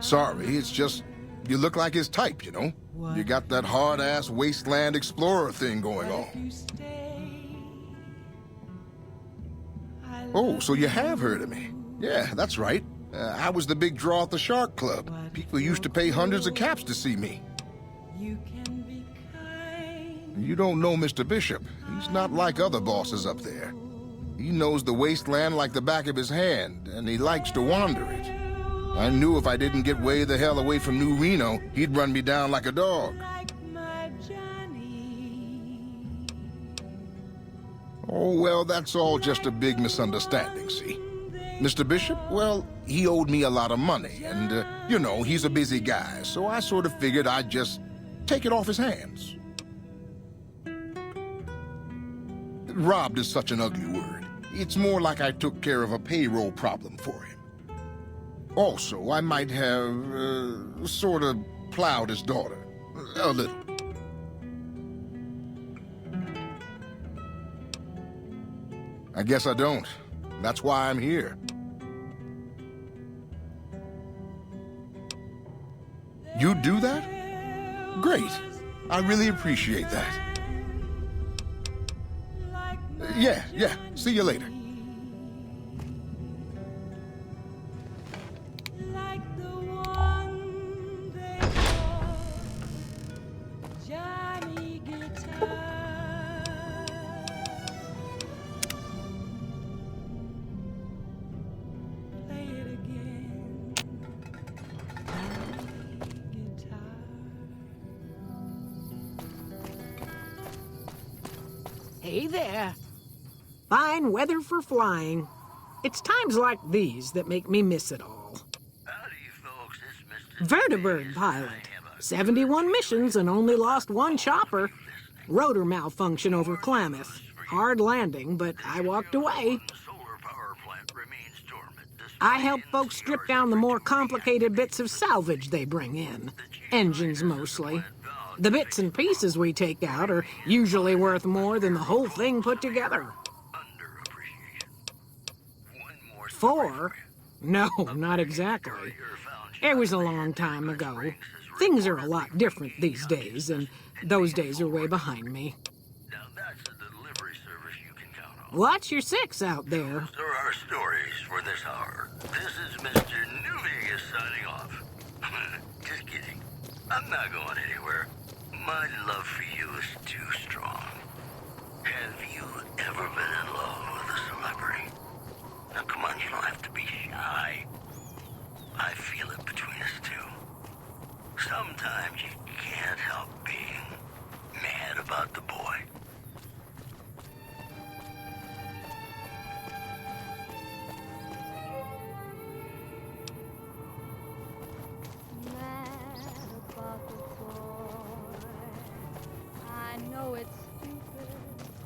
Sorry, it's just you look like his type, you know? You got that hard-ass wasteland explorer thing going on. Oh, so you have heard of me. Yeah, that's right. I was the big draw at the Shark Club. People used to pay hundreds of caps to see me. You don't know Mr. Bishop. He's not like other bosses up there. He knows the wasteland like the back of his hand, and he likes to wander it. I knew if I didn't get way the hell away from New Reno, he'd run me down like a dog. Oh, well, that's all just a big misunderstanding, see? Mr. Bishop, well, he owed me a lot of money, and, you know, he's a busy guy, so I sort of figured I'd just take it off his hands. Robbed is such an ugly word. It's more like I took care of a payroll problem for him. Also, I might have, sort of plowed his daughter. A little. I guess I don't. That's why I'm here. You do that? Great. I really appreciate that. Yeah. See you later. Hey there. Fine weather for flying. It's times like these that make me miss it all. Vertibird pilot. 71 missions and only lost one chopper. Rotor malfunction over Klamath. Hard landing, but I walked away. I help folks strip down the more complicated bits of salvage they bring in. Engines mostly. The bits and pieces we take out are usually worth more than the whole thing put together. 4? No, not exactly. It was a long time ago. Things are a lot different these days, and those days are way behind me. Watch your 6 out there. There are stories for this hour. This is Mr. New Vegas signing off. Just kidding. I'm not going anywhere. My love for you is too strong. Have you ever been in love with a celebrity? Now come on, you don't have to be shy. I feel it between us two. Sometimes you can't help being mad about the boy. I know it's stupid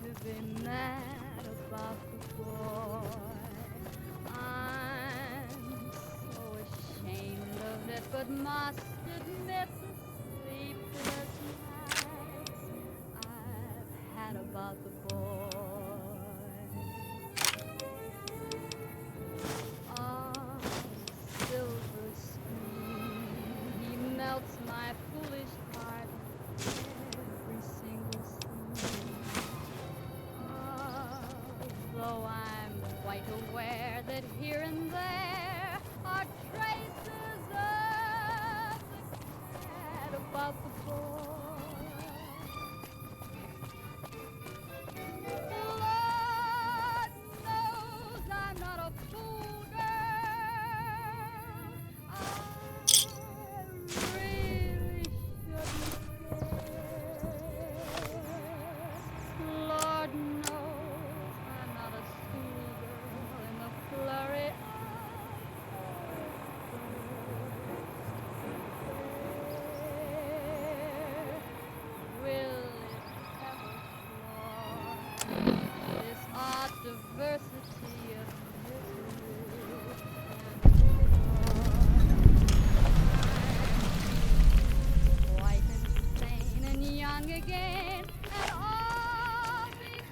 to be mad about the boy. I'm so ashamed of it, but must admit the sleepless nights I've had about the boy. Ah, silver screen, he melts my foolish heart. Every single scene. Though I'm quite aware that here and there are traces of the cat about the boy. Lord knows I'm not a fool, girl. I really shouldn't. Lord knows I'm not a schoolgirl in the flurry of will it ever flaw this odd diversity of misery and quite insane and young again, and all because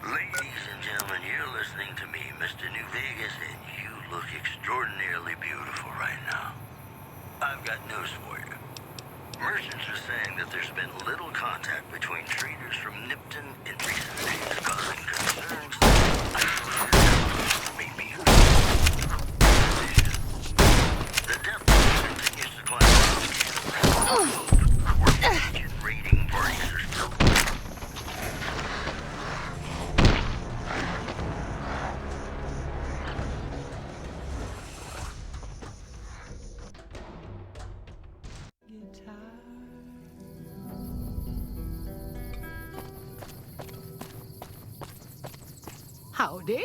Ladies and gentlemen, you're listening to me, Mr. New Vegas, and you look extraordinarily beautiful right now. I've got news for you. Merchants are saying that there's been little contact between traders from Nipton Howdy.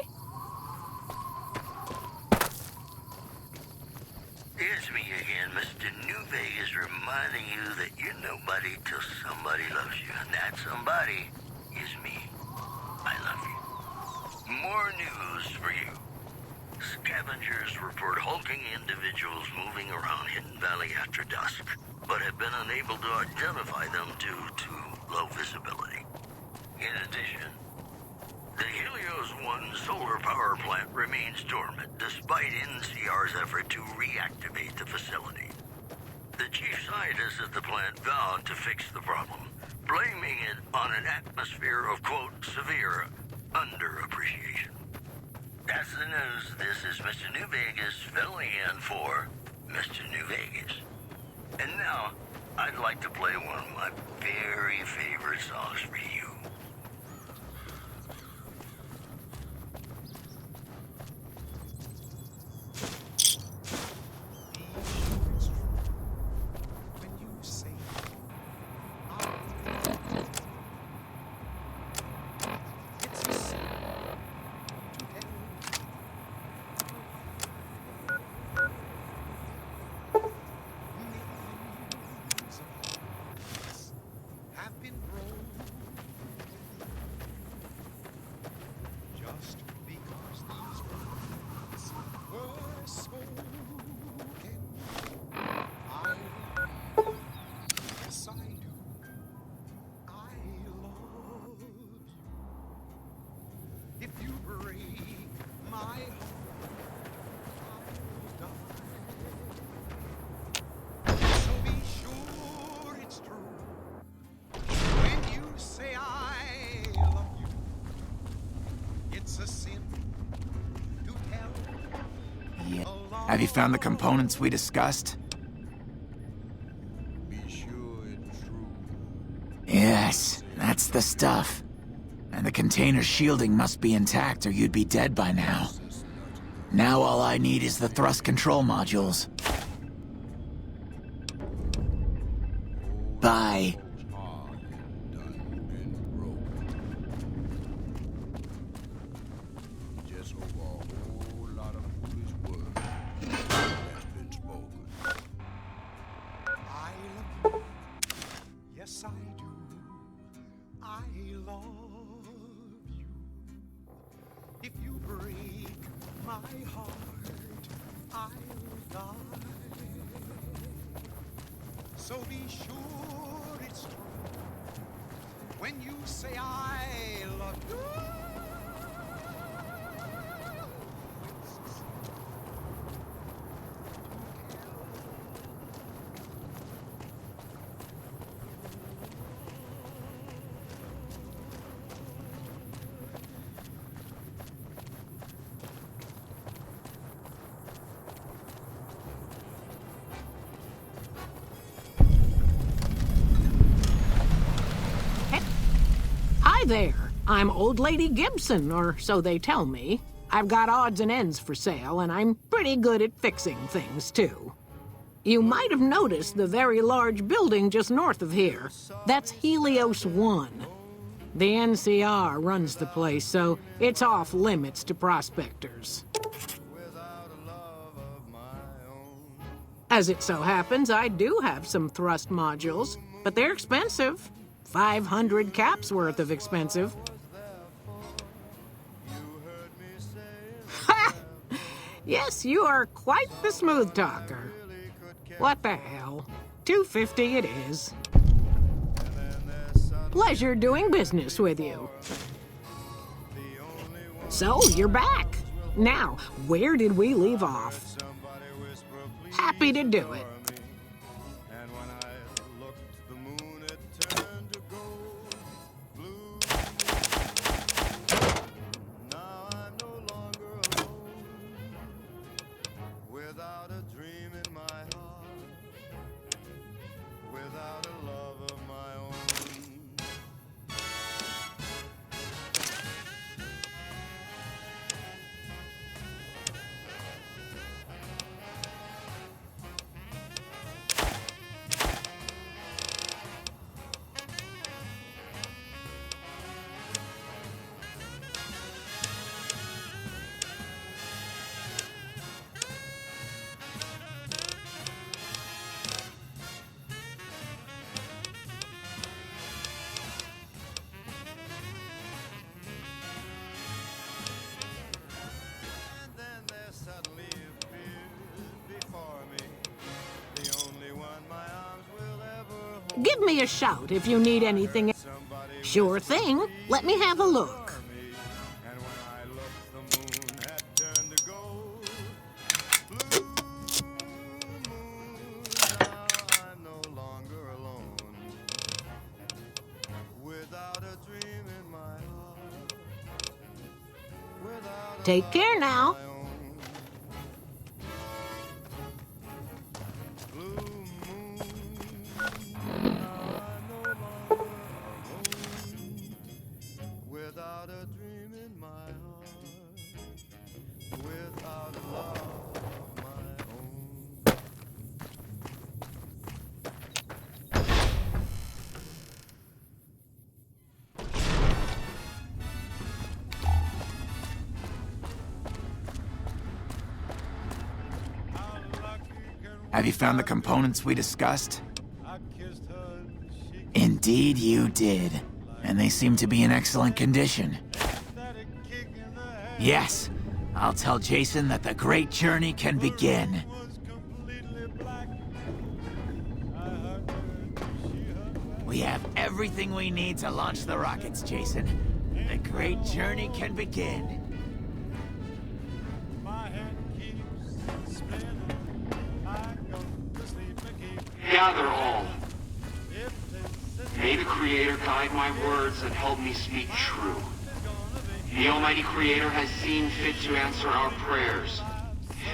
It's me again, Mr. New Vegas, reminding you that you're nobody till somebody loves you, and that somebody is me. I love you. More news for you. Scavengers report hulking individuals moving around Hidden Valley after dusk, but have been unable to identify them due to low visibility. In addition, the Helios 1 solar power plant remains dormant despite NCR's effort to reactivate the facility. The chief scientist at the plant vowed to fix the problem, blaming it on an atmosphere of, quote, severe underappreciation. That's the news. This is Mr. New Vegas filling in for Mr. New Vegas. And now, I'd like to play one of my very favorite songs for you. Have you found the components we discussed? Yes, that's the stuff. And the container's shielding must be intact or you'd be dead by now. Now all I need is the thrust control modules. Bye. So be sure it's true when you say I love you. Hi there. I'm Old Lady Gibson, or so they tell me. I've got odds and ends for sale, and I'm pretty good at fixing things, too. You might have noticed the very large building just north of here. That's Helios 1. The NCR runs the place, so it's off limits to prospectors. As it so happens, I do have some thrust modules, but they're expensive. 500 caps worth of expensive. Ha! Yes, you are quite the smooth talker. What the hell? $250 it is. Pleasure doing business with you. So, you're back. Now, where did we leave off? Happy to do it. Give me a shout if you need anything. Sure thing. Let me have a look. Take care now. Without a dream in my heart, without a love of my own. Have you found the components we discussed? Indeed you did. And they seem to be in excellent condition. Yes, I'll tell Jason that the great journey can begin. We have everything we need to launch the rockets, Jason. The great journey can begin. Gather all. May the Creator guide my words and help me speak true. The Almighty Creator has seen fit to answer our prayers.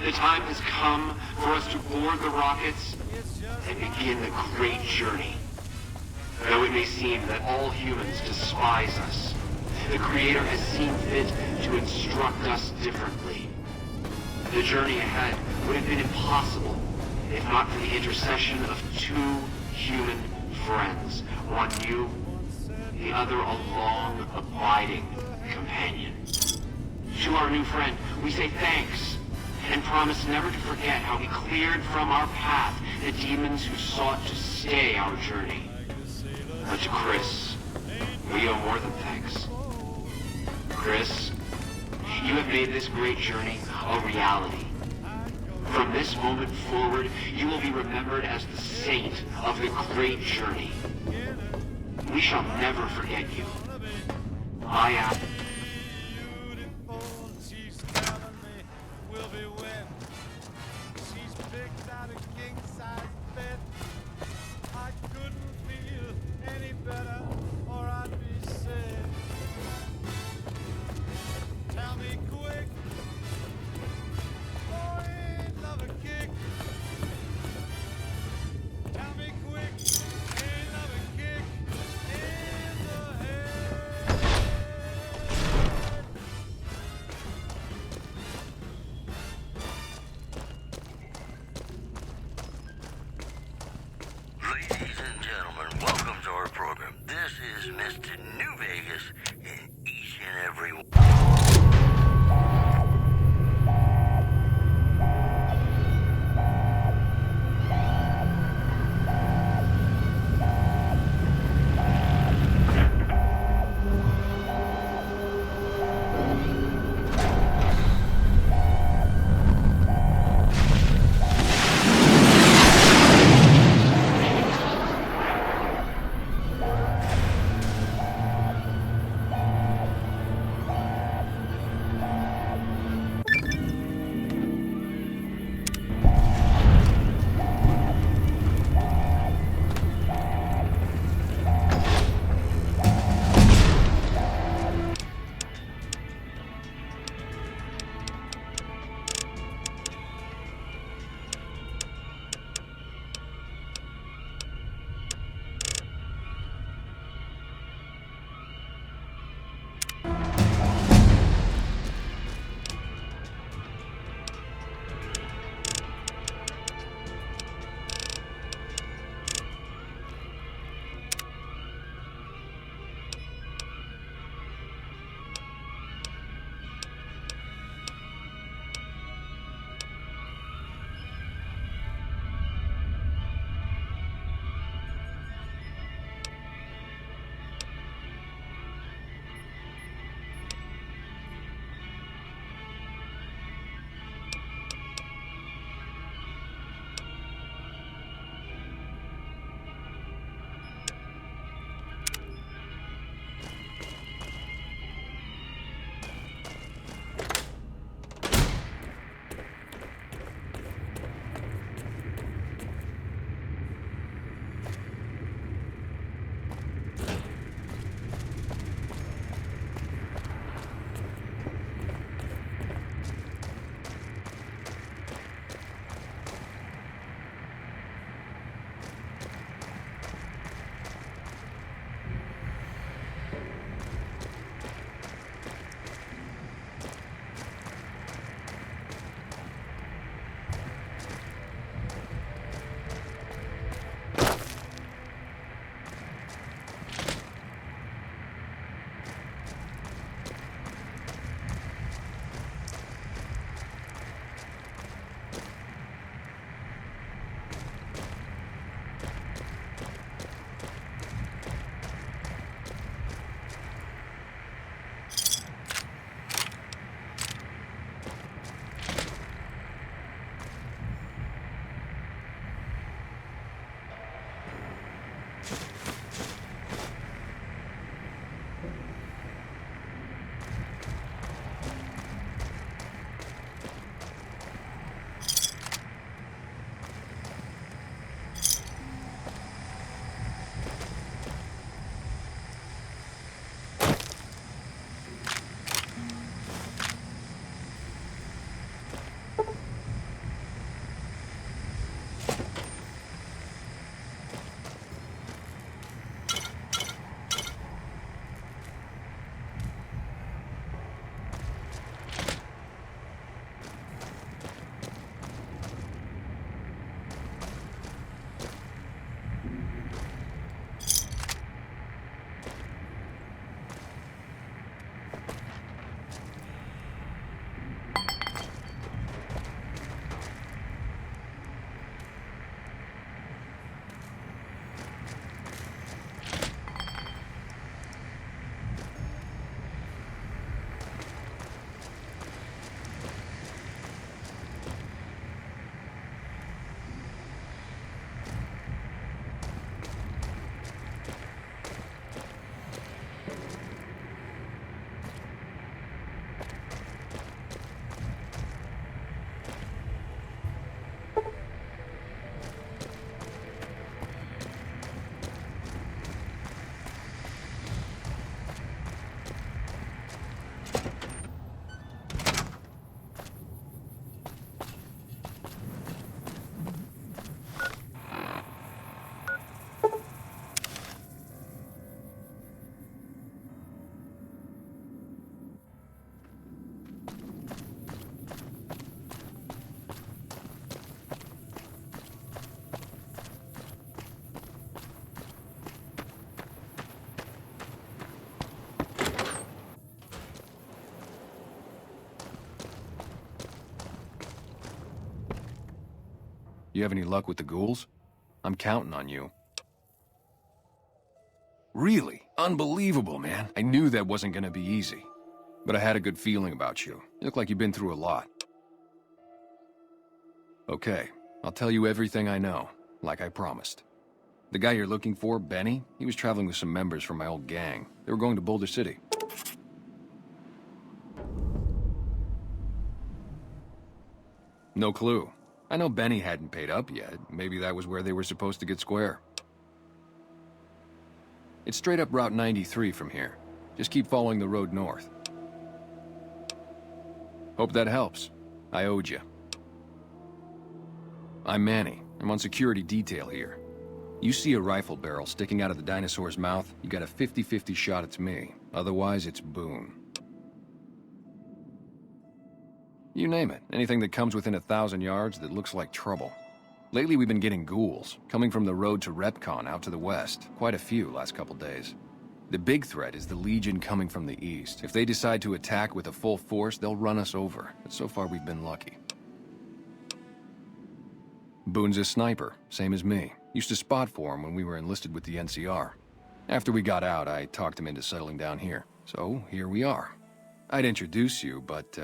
The time has come for us to board the rockets and begin the great journey. Though it may seem that all humans despise us, the Creator has seen fit to instruct us differently. The journey ahead would have been impossible if not for the intercession of two human friends. One new, the other a long, abiding companion. To our new friend, we say thanks, and promise never to forget how he cleared from our path the demons who sought to stay our journey. But to Chris, we owe more than thanks. Chris, you have made this great journey a reality. From this moment forward, you will be remembered as the saint of the great journey. We shall never forget you. I am... Ladies and gentlemen, welcome to our program. This is Mr. New Vegas, and each and every one. You have any luck with the ghouls? I'm counting on you. Really? Unbelievable, man. I knew that wasn't gonna be easy. But I had a good feeling about you. You look like you've been through a lot. Okay, I'll tell you everything I know, like I promised. The guy you're looking for, Benny, he was traveling with some members from my old gang. They were going to Boulder City. No clue. I know Benny hadn't paid up yet. Maybe that was where they were supposed to get square. It's straight up Route 93 from here. Just keep following the road north. Hope that helps. I owed you. I'm Manny. I'm on security detail here. You see a rifle barrel sticking out of the dinosaur's mouth, you got a 50-50 shot it's me. Otherwise, it's Boone. You name it. Anything that comes within 1,000 yards that looks like trouble. Lately, we've been getting ghouls, coming from the road to Repcon out to the west. Quite a few last couple days. The big threat is the Legion coming from the east. If they decide to attack with a full force, they'll run us over. But so far, we've been lucky. Boone's a sniper, same as me. Used to spot for him when we were enlisted with the NCR. After we got out, I talked him into settling down here. So, here we are. I'd introduce you, but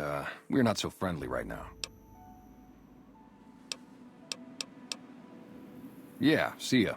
we're not so friendly right now. Yeah, see ya.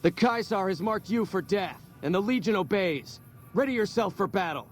The Caesar has marked you for death, and the Legion obeys. Ready yourself for battle.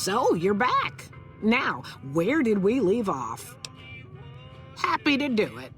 So, you're back. Now, where did we leave off? Happy to do it.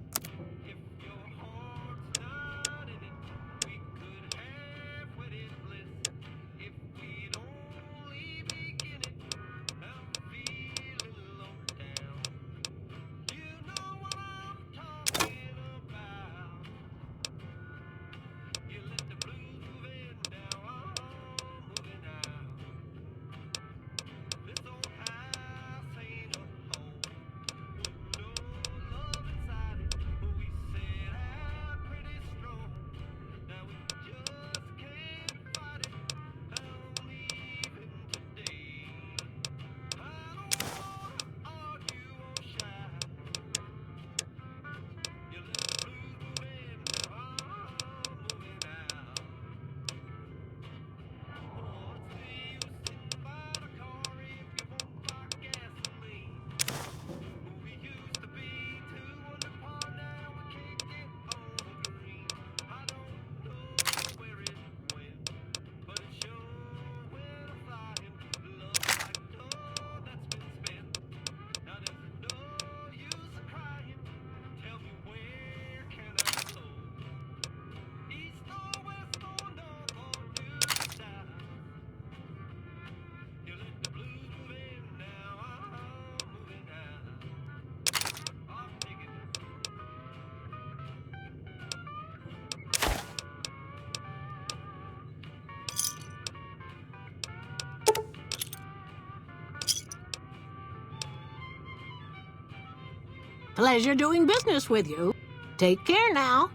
Pleasure doing business with you. Take care now.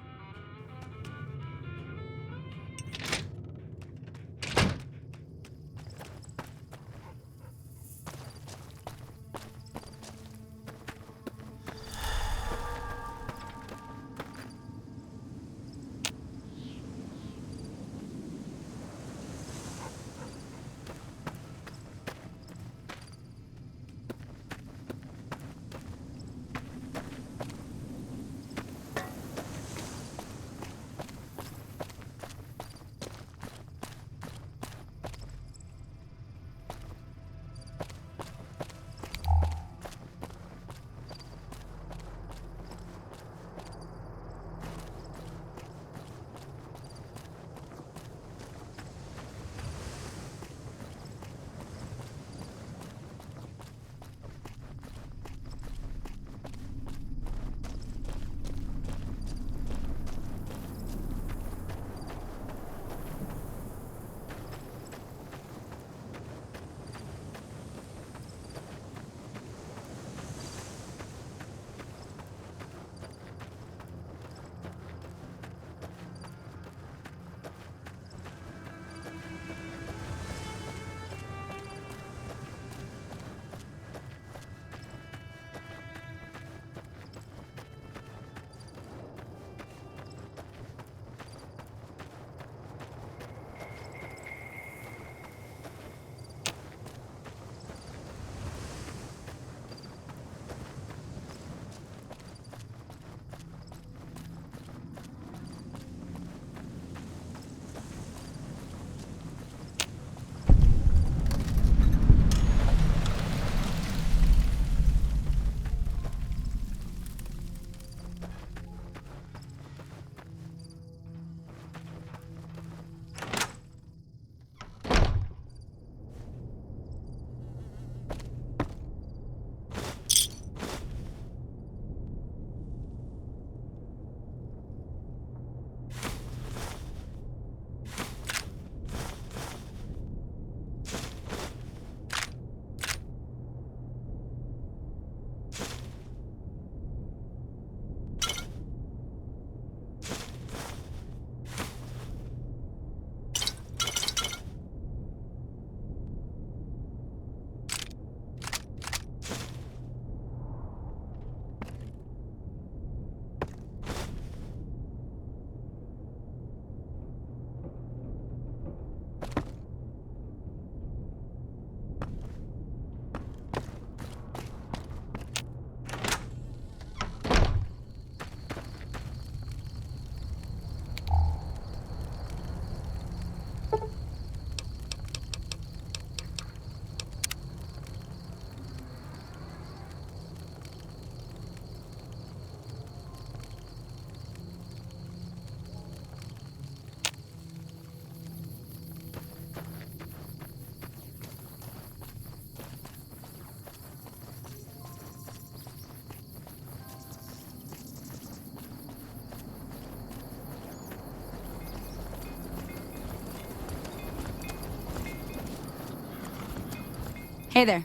Hey there.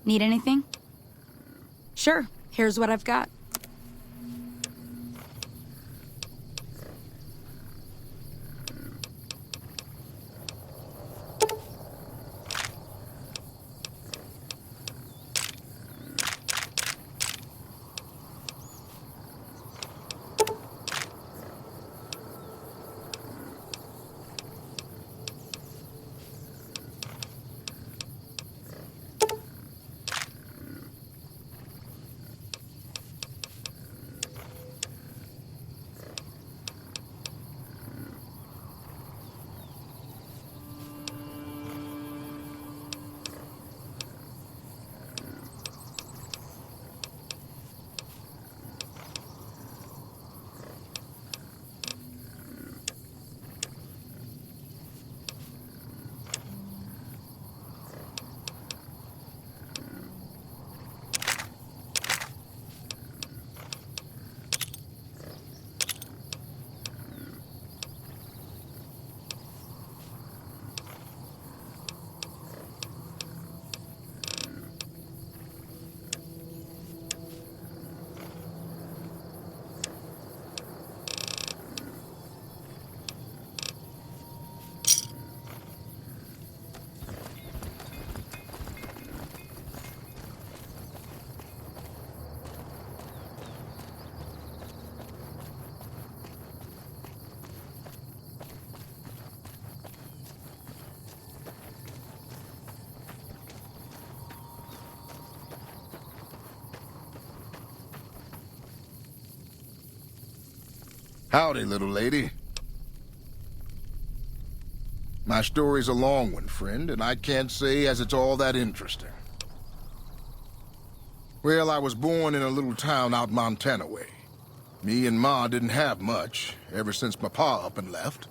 Need anything? Sure, here's what I've got. Howdy, little lady. My story's a long one, friend, and I can't say as it's all that interesting. Well, I was born in a little town out Montana way. Me and Ma didn't have much, ever since my pa up and left.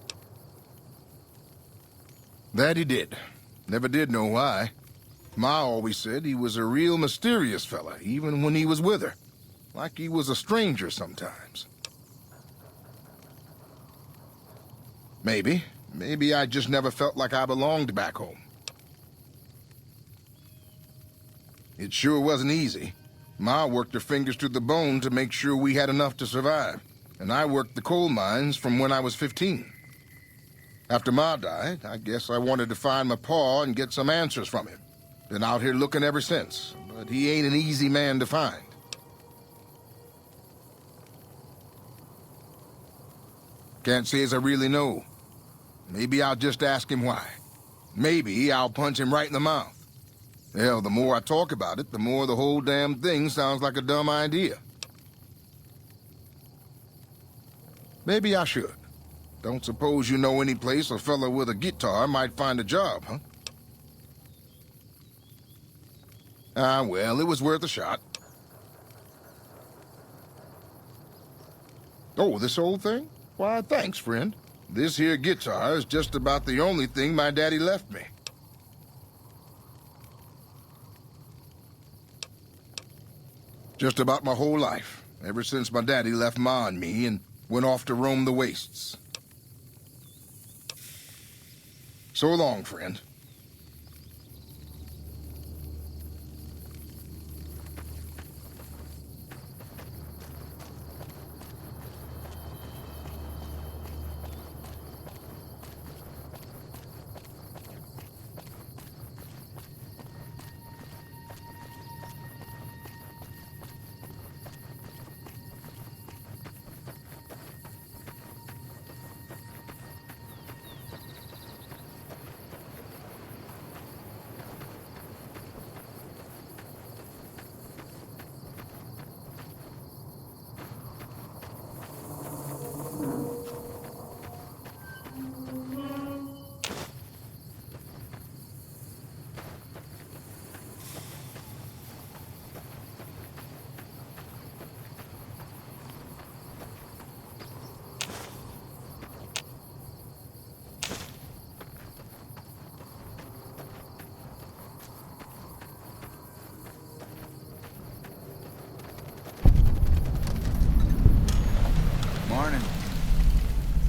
That he did. Never did know why. Ma always said he was a real mysterious fella, even when he was with her. Like he was a stranger sometimes. Maybe. Maybe I just never felt like I belonged back home. It sure wasn't easy. Ma worked her fingers to the bone to make sure we had enough to survive. And I worked the coal mines from when I was 15. After Ma died, I guess I wanted to find my pa and get some answers from him. Been out here looking ever since, but he ain't an easy man to find. Can't say as I really know. Maybe I'll just ask him why. Maybe I'll punch him right in the mouth. Hell, the more I talk about it, the more the whole damn thing sounds like a dumb idea. Maybe I should. Don't suppose you know any place a fella with a guitar might find a job, huh? Ah, well, it was worth a shot. Oh, this old thing? Why, thanks, friend. This here guitar is just about the only thing my daddy left me. Just about my whole life, ever since my daddy left Ma and me and went off to roam the wastes. So long, friend.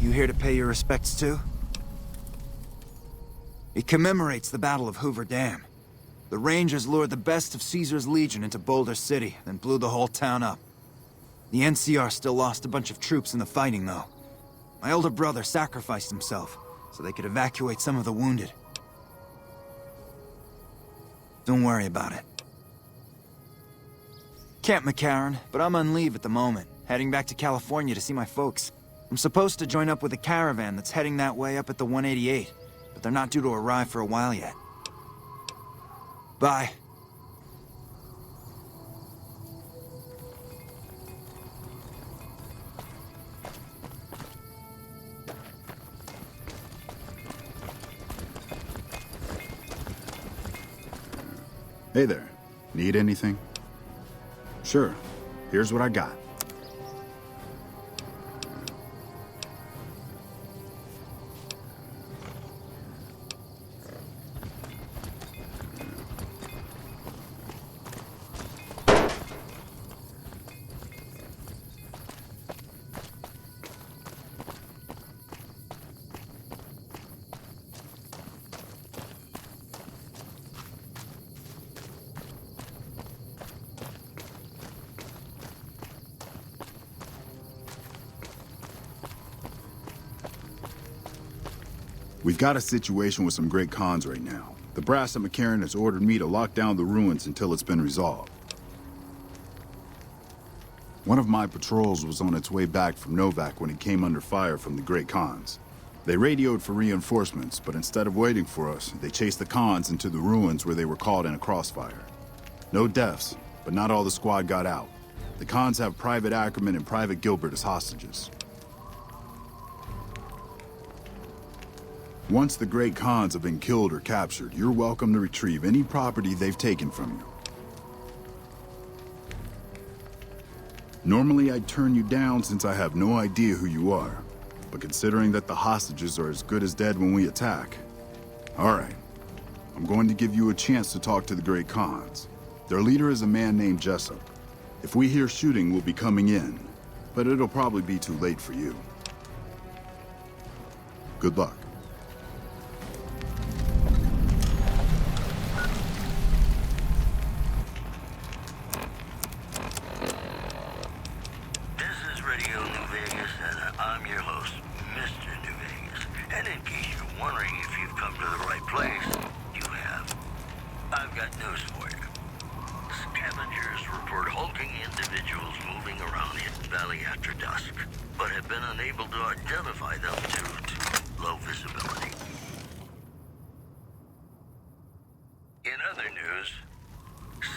You here to pay your respects too? It commemorates the Battle of Hoover Dam. The Rangers lured the best of Caesar's Legion into Boulder City, then blew the whole town up. The NCR still lost a bunch of troops in the fighting, though. My older brother sacrificed himself, so they could evacuate some of the wounded. Don't worry about it. Camp McCarran, but I'm on leave at the moment, heading back to California to see my folks. I'm supposed to join up with a caravan that's heading that way up at the 188, but they're not due to arrive for a while yet. Bye. Hey there. Need anything? Sure. Here's what I got. We've got a situation with some great cons right now. The brass at McCarran has ordered me to lock down the ruins until it's been resolved. One of my patrols was on its way back from Novak when it came under fire from the Great Khans. They radioed for reinforcements, but instead of waiting for us, they chased the Khans into the ruins where they were caught in a crossfire. No deaths, but not all the squad got out. The Khans have Private Ackerman and Private Gilbert as hostages. Once the Great Khans have been killed or captured, you're welcome to retrieve any property they've taken from you. Normally I'd turn you down since I have no idea who you are, but considering that the hostages are as good as dead when we attack... Alright, I'm going to give you a chance to talk to the Great Khans. Their leader is a man named Jessup. If we hear shooting, we'll be coming in, but it'll probably be too late for you. Good luck.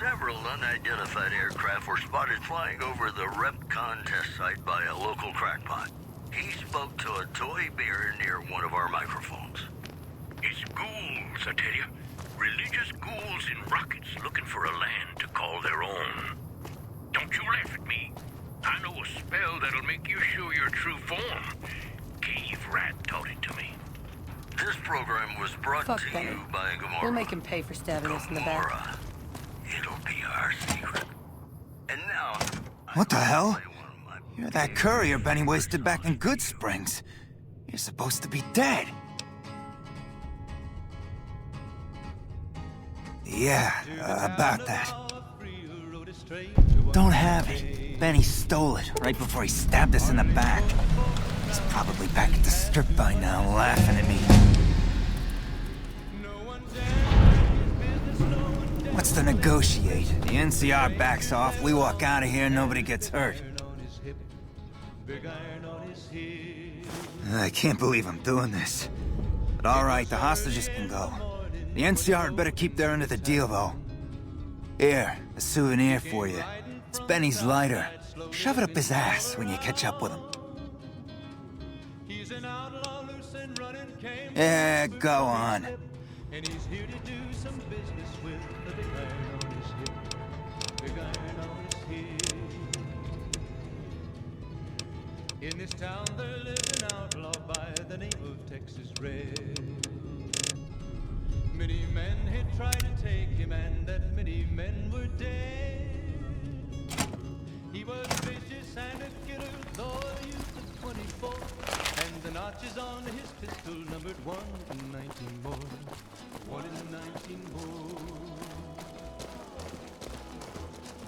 Several unidentified aircraft were spotted flying over the RepCon test site by a local crackpot. He spoke to a toy bear near one of our microphones. It's ghouls, I tell you. Religious ghouls in rockets looking for a land to call their own. Don't you laugh at me. I know a spell that'll make you show your true form. Cave Rat taught it to me. This program was brought Fuck to Benny. you by Gamora. We'll make him pay for stabbing us in the back. It'll be our secret. And now... What the hell? You're that courier Benny wasted back in Good Springs. You're supposed to be dead. Yeah, about that. Don't have it. Benny stole it right before he stabbed us in the back. He's probably back at the strip by now, laughing at me. What's to negotiate? The NCR backs off, we walk out of here, nobody gets hurt. I can't believe I'm doing this. But alright, the hostages can go. The NCR had better keep their end of the deal, though. Here, a souvenir for you. It's Benny's lighter. Shove it up his ass when you catch up with him. Yeah, go on. And he's here to do some business with the big iron on his hip. Big iron on his hip. In this town there lived an outlaw by the name of Texas Red. Many men had tried to take him, and that many men were dead. He was vicious and a killer, though he used a 24, and the notches on his pistol numbered 1 in 19 more. 1 in 19 more.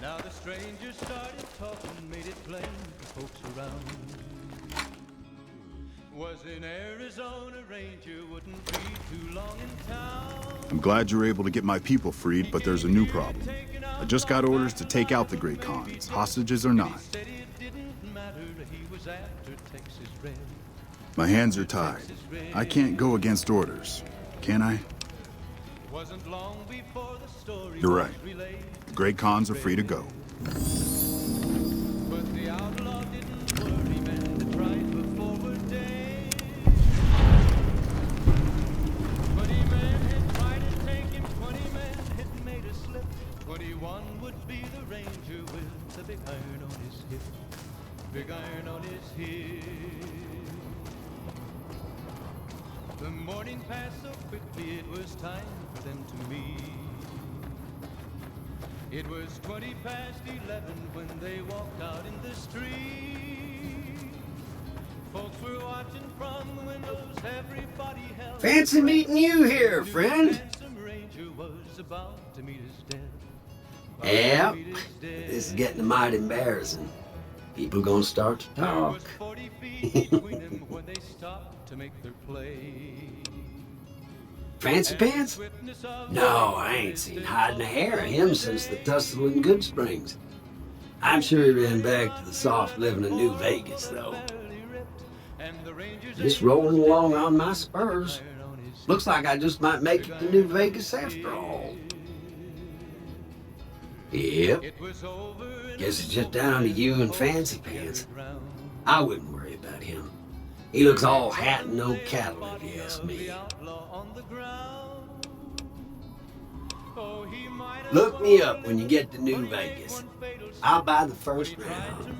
Now the stranger started talking, made it plain to folks around. Was in Arizona, ranger wouldn't be too long in town. I'm glad you're able to get my people freed, but there's a new problem. I just got orders to take out the Great Khans, hostages or not. Said it didn't matter, he was after Texas Red. My hands are tied. I can't go against orders, can I? Wasn't long before the story You're was right. relayed. The Great Khans are free to go. But the outlaw didn't worry, men that tried before were dead. 20 men had tried to take him, 20 men had made a slip. 21 would be the ranger with the big iron on his hip. Big iron on his hip. The morning passed so quickly, it was time for them to meet. It was 20 past 11 when they walked out in the street. Folks were watching from the windows, everybody held. Fancy meeting you here, friend. Handsome ranger was about to meet his death. Yeah, this is getting mighty embarrassing. People gonna start to talk. 40 feet between them when they stopped to make their play. Fancy pants? No, I ain't seen hide nor hair of him since the tussle in Good Springs. I'm sure he ran back to the soft living of New Vegas, though. Just rolling along on my spurs. Looks like I just might make it to New Vegas after all. Yep. Guess it's just down to you and Fancy Pants. I wouldn't worry about him. He looks all hat and no cattle, if you ask me. Look me up when you get to New Vegas. I'll buy the first round.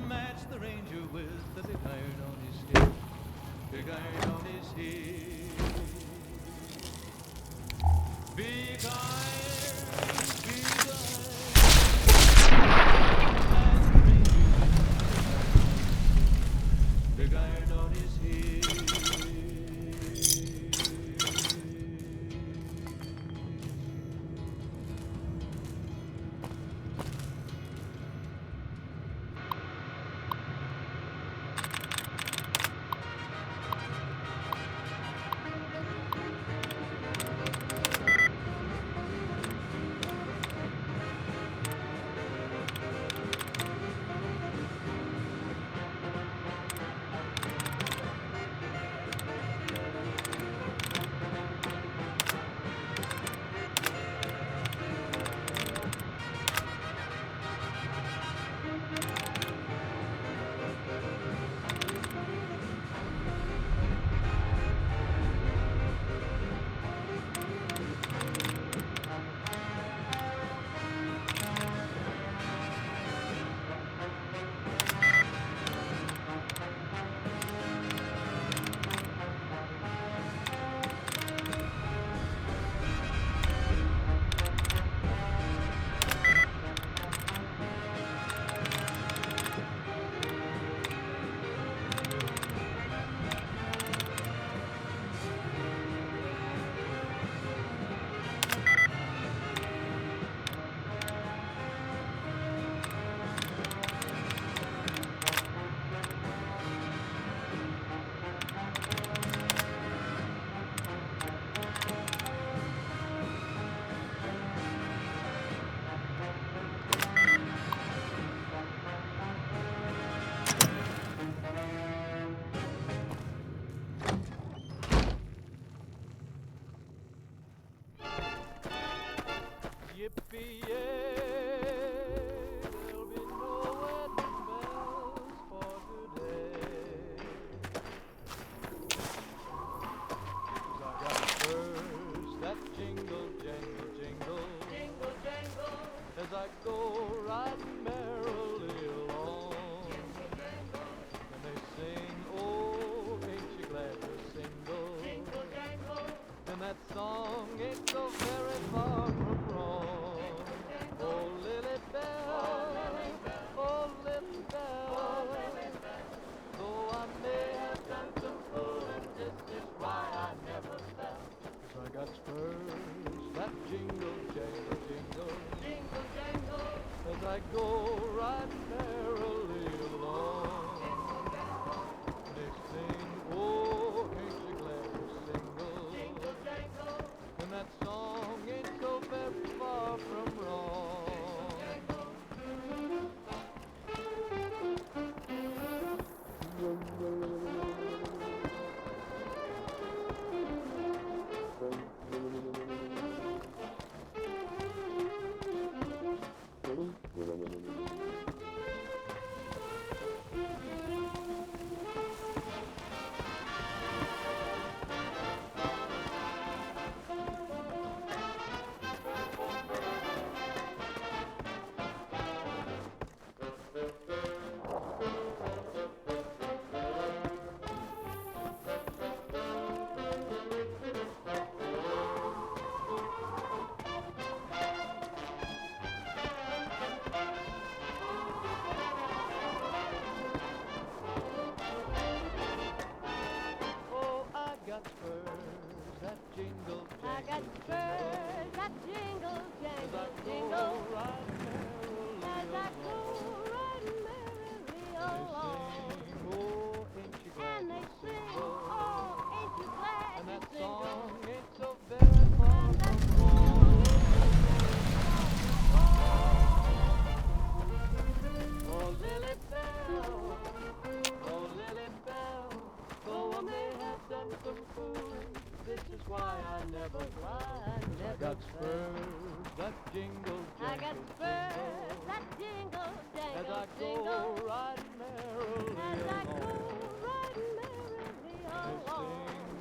never fly. I got spurs that jingle, I got spurs that jingle, jangle, as I jingle. go riding merrily As I go along. riding merrily along.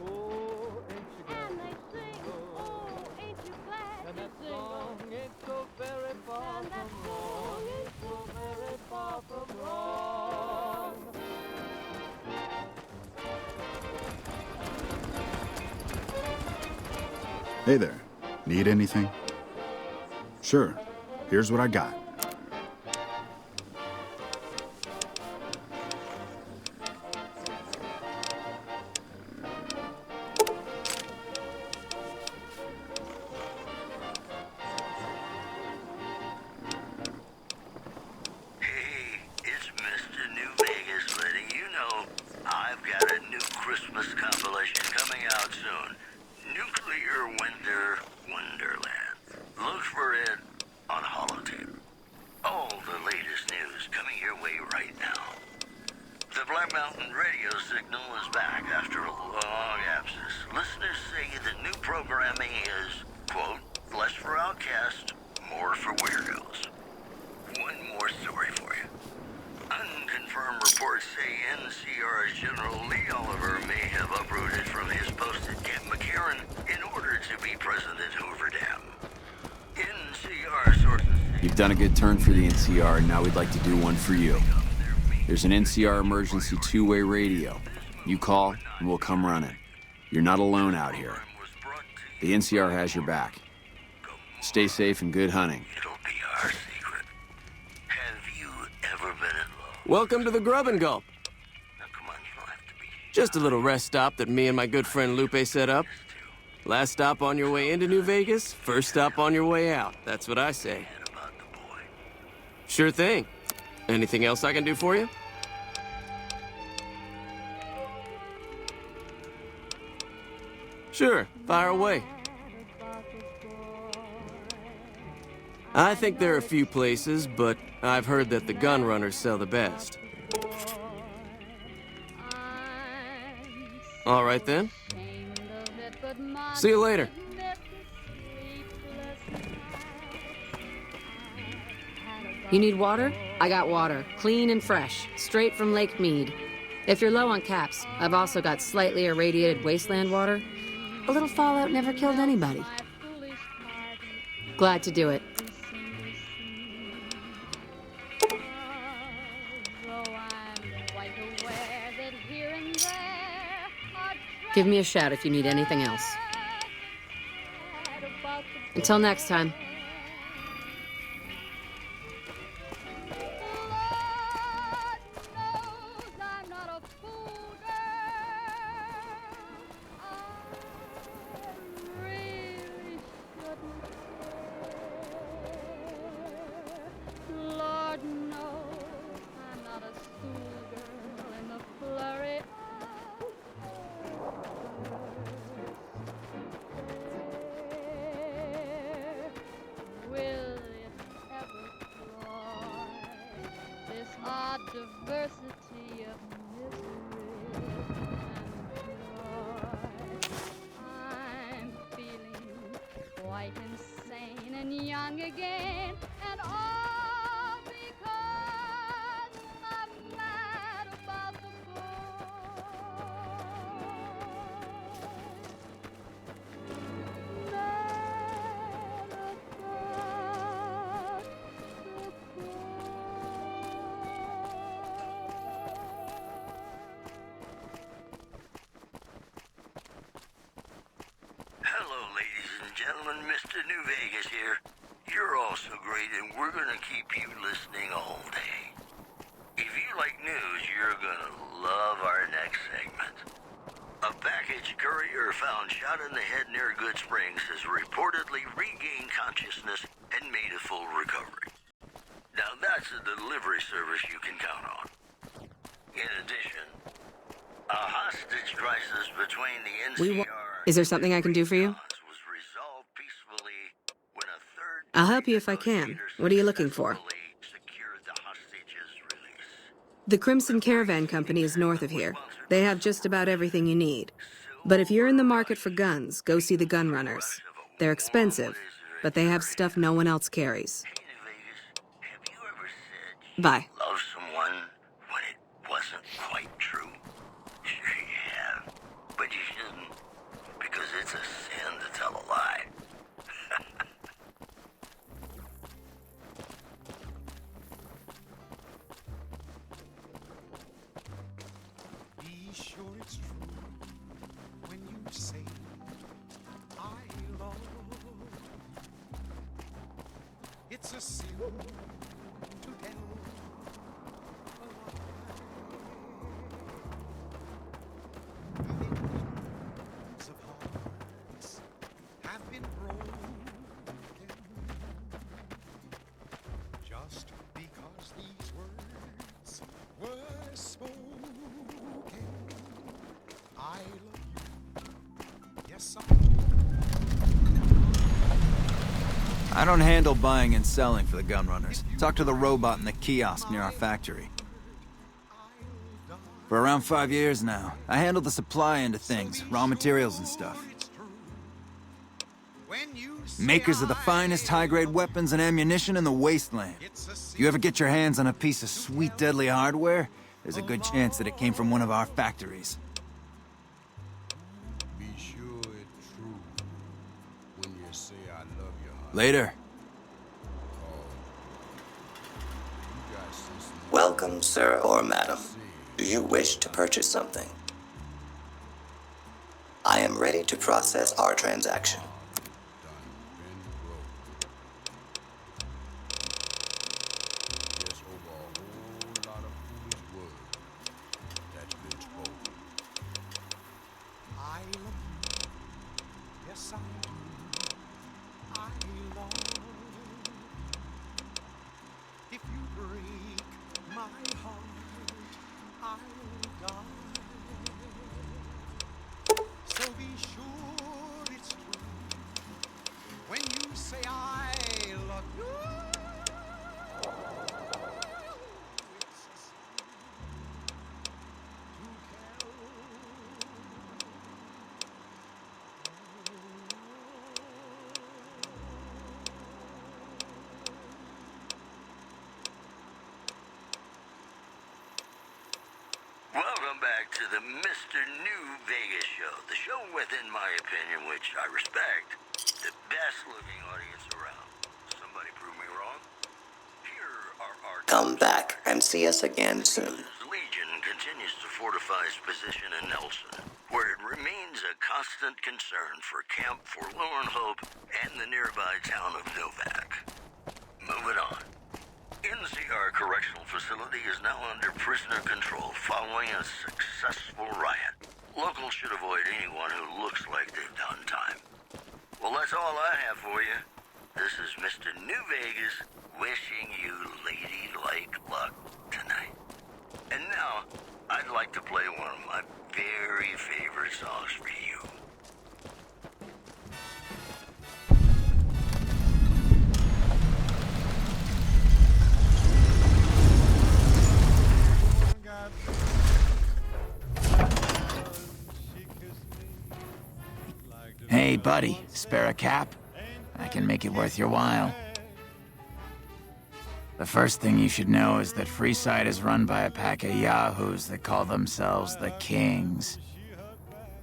Oh, ain't you glad And they sing, oh, ain't you glad and to that sing? song ain't so very far And that from song wrong. ain't so very far from wrong. Hey there. Need anything? Sure. Here's what I got. Hey, it's Mr. New Vegas letting you know I've got a new Christmas compilation coming out soon. Nuclear Winter Wonderland. Look for it on holotape. All the latest news coming your way right now. The Black Mountain radio signal is back after a long absence. Listeners say the new programming is, quote, less for outcasts, more for weirdos. One more story for you. Unconfirmed reports say NCR's General Lee Oliver may have uprooted from his post at Camp McCarran in order to be present at Hoover Dam. NCR sources say... You've done a good turn for the NCR, and now we'd like to do one for you. There's an NCR emergency two-way radio. You call, and we'll come running. You're not alone out here. The NCR has your back. Stay safe and good hunting. It'll be our secret. Have you ever been in love? Welcome to the Grub and Gulp. Now, come on, you don't have to be... Just a little rest stop that me and my good friend Lupe set up. Last stop on your way into New Vegas, first stop on your way out. That's what I say. Sure thing. Anything else I can do for you? Sure, fire away. I think there are a few places, but I've heard that the gun runners sell the best. All right then. See you later. You need water? I got water, clean and fresh, straight from Lake Mead. If you're low on caps, I've also got slightly irradiated wasteland water. A little fallout never killed anybody. Glad to do it. Give me a shout if you need anything else. Until next time. Lord knows I'm not a schoolgirl in the flurry of will it ever cloy this odd diversity of misery and joy? I'm feeling quite insane and young again, and all because I'm mad about the Hello, ladies and gentlemen. Mr. New Vegas here. You're all so great, and we're gonna keep you listening all day. If you like news, you're gonna love our next segment. A package courier found shot in the head near Good Springs has reportedly regained consciousness and made a full recovery. Now that's a delivery service you can count on. In addition, a hostage crisis between the NCR Is there something I can do for you? was resolved peacefully when a third I'll help you if I can. What are you looking for? secured the hostages' release. The Crimson Caravan Company is north of here. They have just about everything you need. But if you're in the market for guns, go see the gun runners. They're expensive, but they have stuff no one else carries. Bye. Love someone when it wasn't quite true? Sure you have. But you shouldn't, because it's a sin to tell a lie. Be sure it's true when you say I love. It's a sin to tell a lie. Millions of hearts have been broken just because these words were spoken. I love you. Yes, I do. I don't handle buying and selling for the gun runners. Talk to the robot in the kiosk near our factory. For around 5 years now, I handle the supply end of things, raw materials and stuff. Makers of the finest high-grade weapons and ammunition in the wasteland. You ever get your hands on a piece of sweet, deadly hardware? There's a good chance that it came from one of our factories. Be sure it's true when you say I love you. Later. Welcome, sir or madam. Do you wish to purchase something? I am ready to process our transaction. I love you. Yes, I do. I love. If you break my heart, I'll die. So be sure it's true when you say I love you. Welcome back to the Mr. New Vegas show. The show with, in my opinion, which I respect, the best looking audience around. Somebody prove me wrong? Here are our... Come back and see us again soon. Legion continues to fortify its position in Nelson, where it remains a constant concern for Camp Forlorn Hope and the nearby town of Novak. Moving on. NCR Correctional Facility is now under prisoner control following a successful riot. Locals should avoid anyone who looks like they've done time. Well, that's all I have for you. This is Mr. New Vegas wishing you ladylike luck tonight. And now, I'd like to play one of my very favorite songs for you. Hey, buddy, spare a cap? I can make it worth your while. The first thing you should know is that Freeside is run by a pack of yahoos that call themselves the Kings.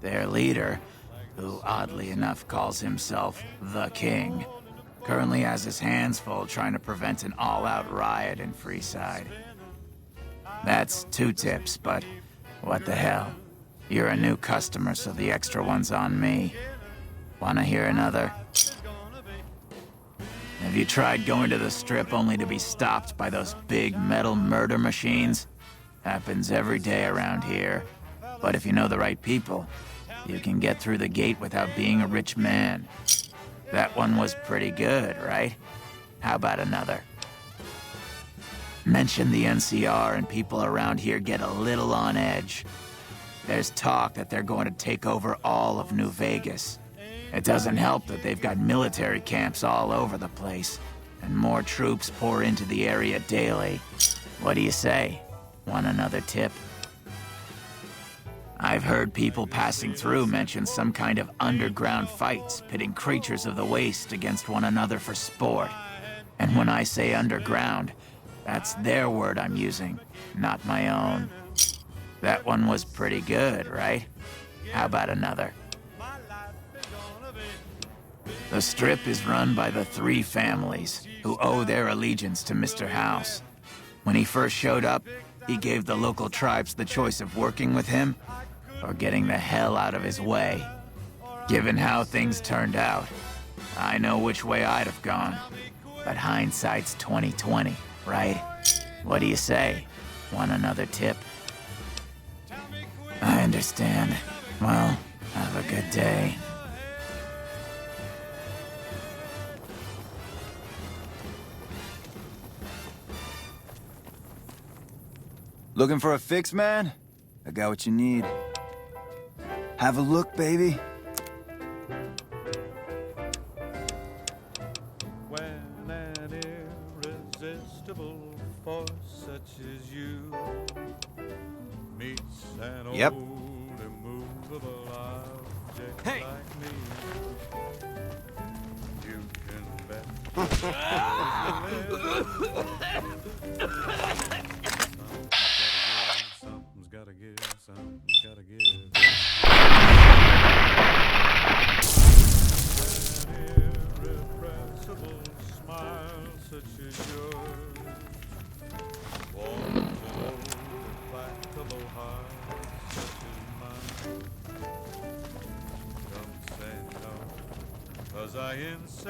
Their leader, who oddly enough calls himself the King, currently has his hands full trying to prevent an all-out riot in Freeside. That's 2 tips, but what the hell? You're a new customer, so the extra one's on me. Wanna hear another? Have you tried going to the Strip only to be stopped by those big metal murder machines? Happens every day around here. But if you know the right people, you can get through the gate without being a rich man. That one was pretty good, right? How about another? Mention the NCR and people around here get a little on edge. There's talk that they're going to take over all of New Vegas. It doesn't help that they've got military camps all over the place, and more troops pour into the area daily. What do you say? Want another tip? I've heard people passing through mention some kind of underground fights, pitting creatures of the waste against one another for sport. And when I say underground, that's their word I'm using, not my own. That one was pretty good, right? How about another? The Strip is run by the three families, who owe their allegiance to Mr. House. When he first showed up, he gave the local tribes the choice of working with him or getting the hell out of his way. Given how things turned out, I know which way I'd have gone. But hindsight's 20/20, right? What do you say? Want another tip? I understand. Well, have a good day. Looking for a fix, man? I got what you need. Have a look, baby. When an irresistible force such as you meets an old immovable object like me, you can bet. Something's gotta give, something's gotta give. Irrepressible smile such as yours, warm and old, implacable heart such as mine. Don't say no, 'cause I insist.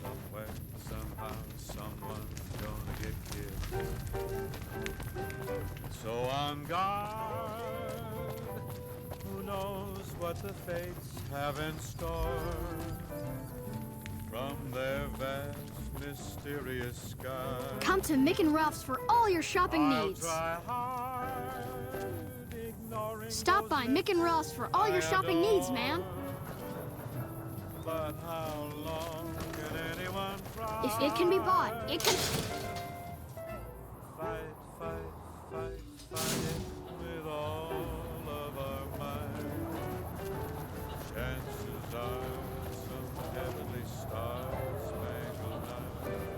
Somewhere, somehow, someone's gonna get killed. So on guard, who knows what the fates have in store from their vast, mysterious sky. Come to Mick and Ralph's for all your shopping needs. Try hard, ignoring Stop by Mick and Ralph's for all your shopping needs, man. but how long can anyone try? If it can be bought, it can... Fight, fight, fight, fight it with all of our might. Chances are some heavenly star-spangled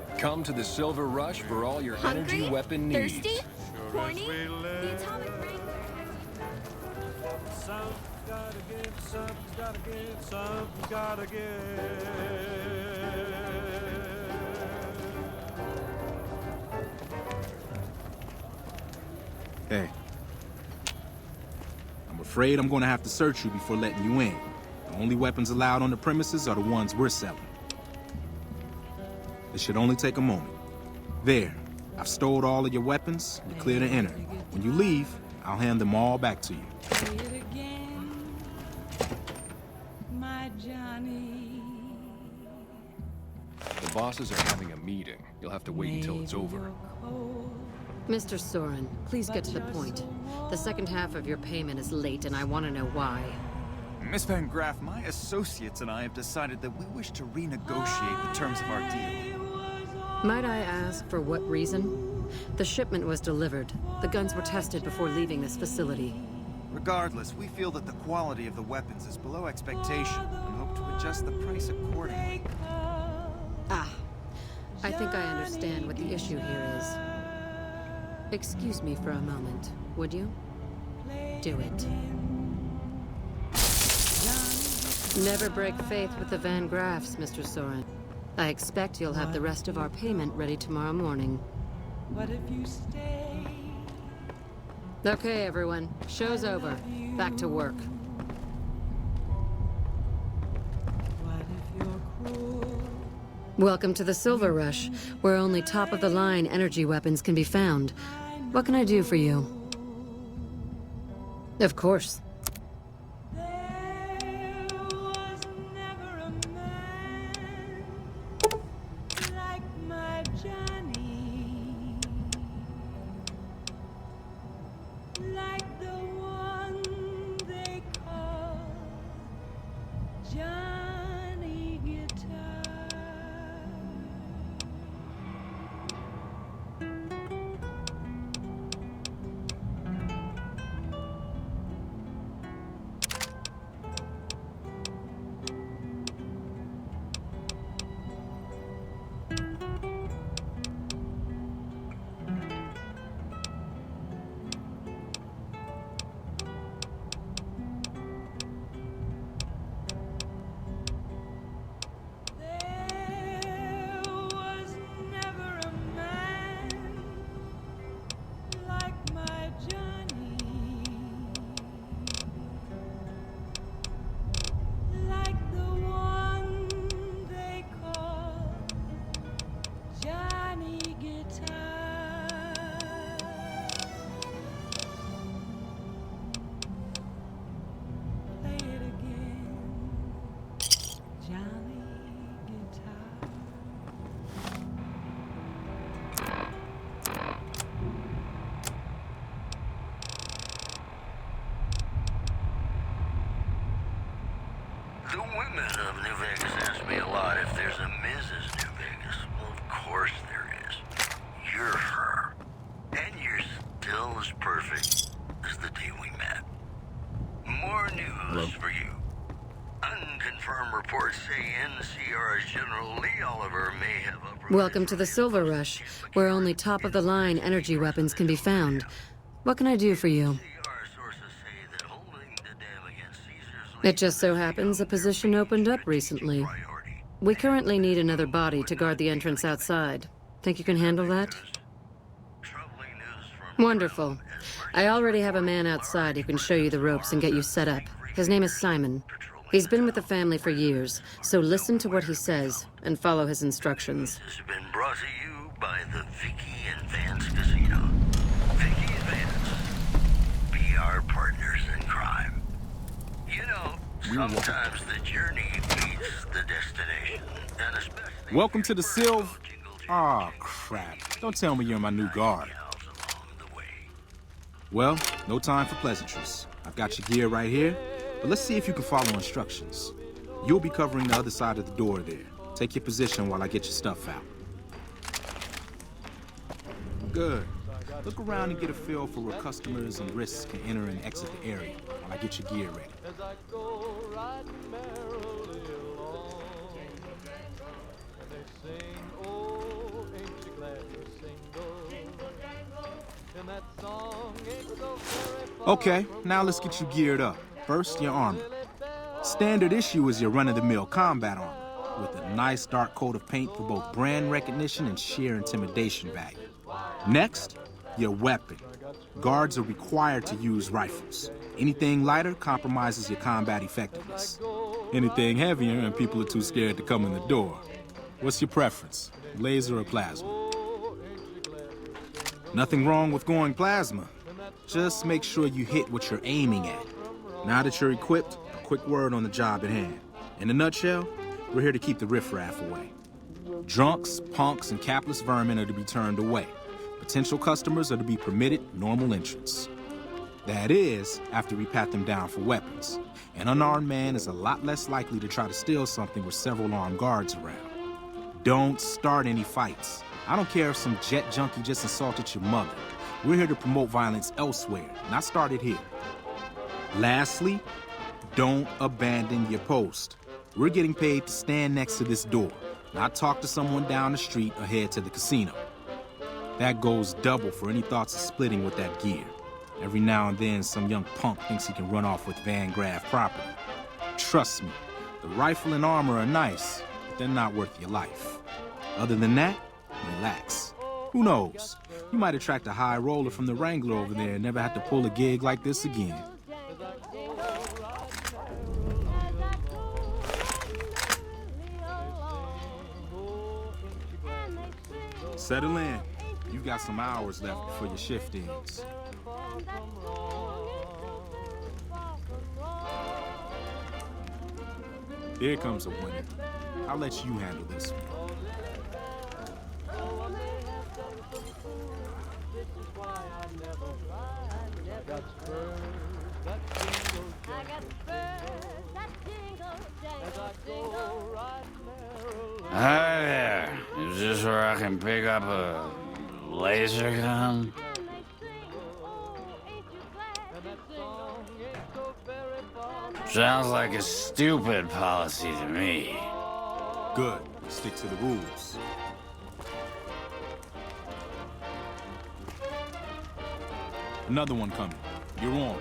night. Come to the Silver Rush for all your Hungry? energy weapon needs. Thirsty? Horny? The atomic ring? Something's gotta give, something's gotta give, something's gotta give. Hey. I'm afraid I'm gonna have to search you before letting you in. The only weapons allowed on the premises are the ones we're selling. It should only take a moment. There. I've stored all of your weapons. You're clear to enter. When you leave, I'll hand them all back to you. My Johnny. The bosses are having a meeting. You'll have to wait until it's over. Mr. Soren, please get to the point. The second half of your payment is late, and I want to know why. Miss Van Graff, my associates and I have decided that we wish to renegotiate the terms of our deal. Might I ask for what reason? The shipment was delivered. The guns were tested before leaving this facility. Regardless, we feel that the quality of the weapons is below expectation and hope to adjust the price accordingly. Ah, I think I understand what the issue here is. Excuse me for a moment, would you? Do it. Never break faith with the Van Graffs, Mr. Soren. I expect you'll have the rest of our payment ready tomorrow morning. What if you stay? Okay, everyone. Show's over. Back to work. What if you're cruel? Welcome to the Silver Rush, where only top-of-the-line energy weapons can be found. What can I do for you? Of course. Like my Johnny, like the one they call Johnny Guitar. pure fur. And you're still as perfect as the day we met. More news for you. Unconfirmed reports say NCR's General Lee Oliver may have uprooted... Welcome to the Silver Rush, where only top-of-the-line energy weapons can be found. What can I do for you? It just so happens a position opened up recently. We currently need another body to guard the entrance outside. Think you can handle that? Wonderful. I already have a man outside who can show you the ropes and get you set up. His name is Simon. He's been with the family for years, so listen to what he says and follow his instructions. This has been brought to you by the Vicky and Vance Casino. Vicky and Vance, be our partners in crime. You know, sometimes the journey beats the destination, and especially... Welcome to the Silver... Aw, crap. Don't tell me you're my new guard. Well, no time for pleasantries. I've got your gear right here, but let's see if you can follow instructions. You'll be covering the other side of the door there. Take your position while I get your stuff out. Good. Look around and get a feel for where customers and risks can enter and exit the area while I get your gear ready. Okay, now let's get you geared up. First, your armor. Standard issue is your run-of-the-mill combat armor, with a nice dark coat of paint for both brand recognition and sheer intimidation value. Next, your weapon. Guards are required to use rifles. Anything lighter compromises your combat effectiveness. Anything heavier and people are too scared to come in the door. What's your preference, laser or plasma? Nothing wrong with going plasma. Just make sure you hit what you're aiming at. Now that you're equipped, a quick word on the job at hand. In a nutshell, we're here to keep the riffraff away. Drunks, punks, and capless vermin are to be turned away. Potential customers are to be permitted normal entrance. That is, after we pat them down for weapons. An unarmed man is a lot less likely to try to steal something with several armed guards around. Don't start any fights. I don't care if some jet junkie just insulted your mother. We're here to promote violence elsewhere, not start it here. Lastly, don't abandon your post. We're getting paid to stand next to this door, not talk to someone down the street or head to the casino. That goes double for any thoughts of splitting with that gear. Every now and then, some young punk thinks he can run off with Van Graff property. Trust me, the rifle and armor are nice, but they're not worth your life. Other than that, relax. Who knows? You might attract a high roller from the Wrangler over there and never have to pull a gig like this again. Settle in. You've got some hours left before your shift ends. Here comes a winner. I'll let you handle this one. Hi there. Is this where I can pick up a laser gun? Sounds like a stupid policy to me. Good. Stick to the rules. Another one coming. You're on.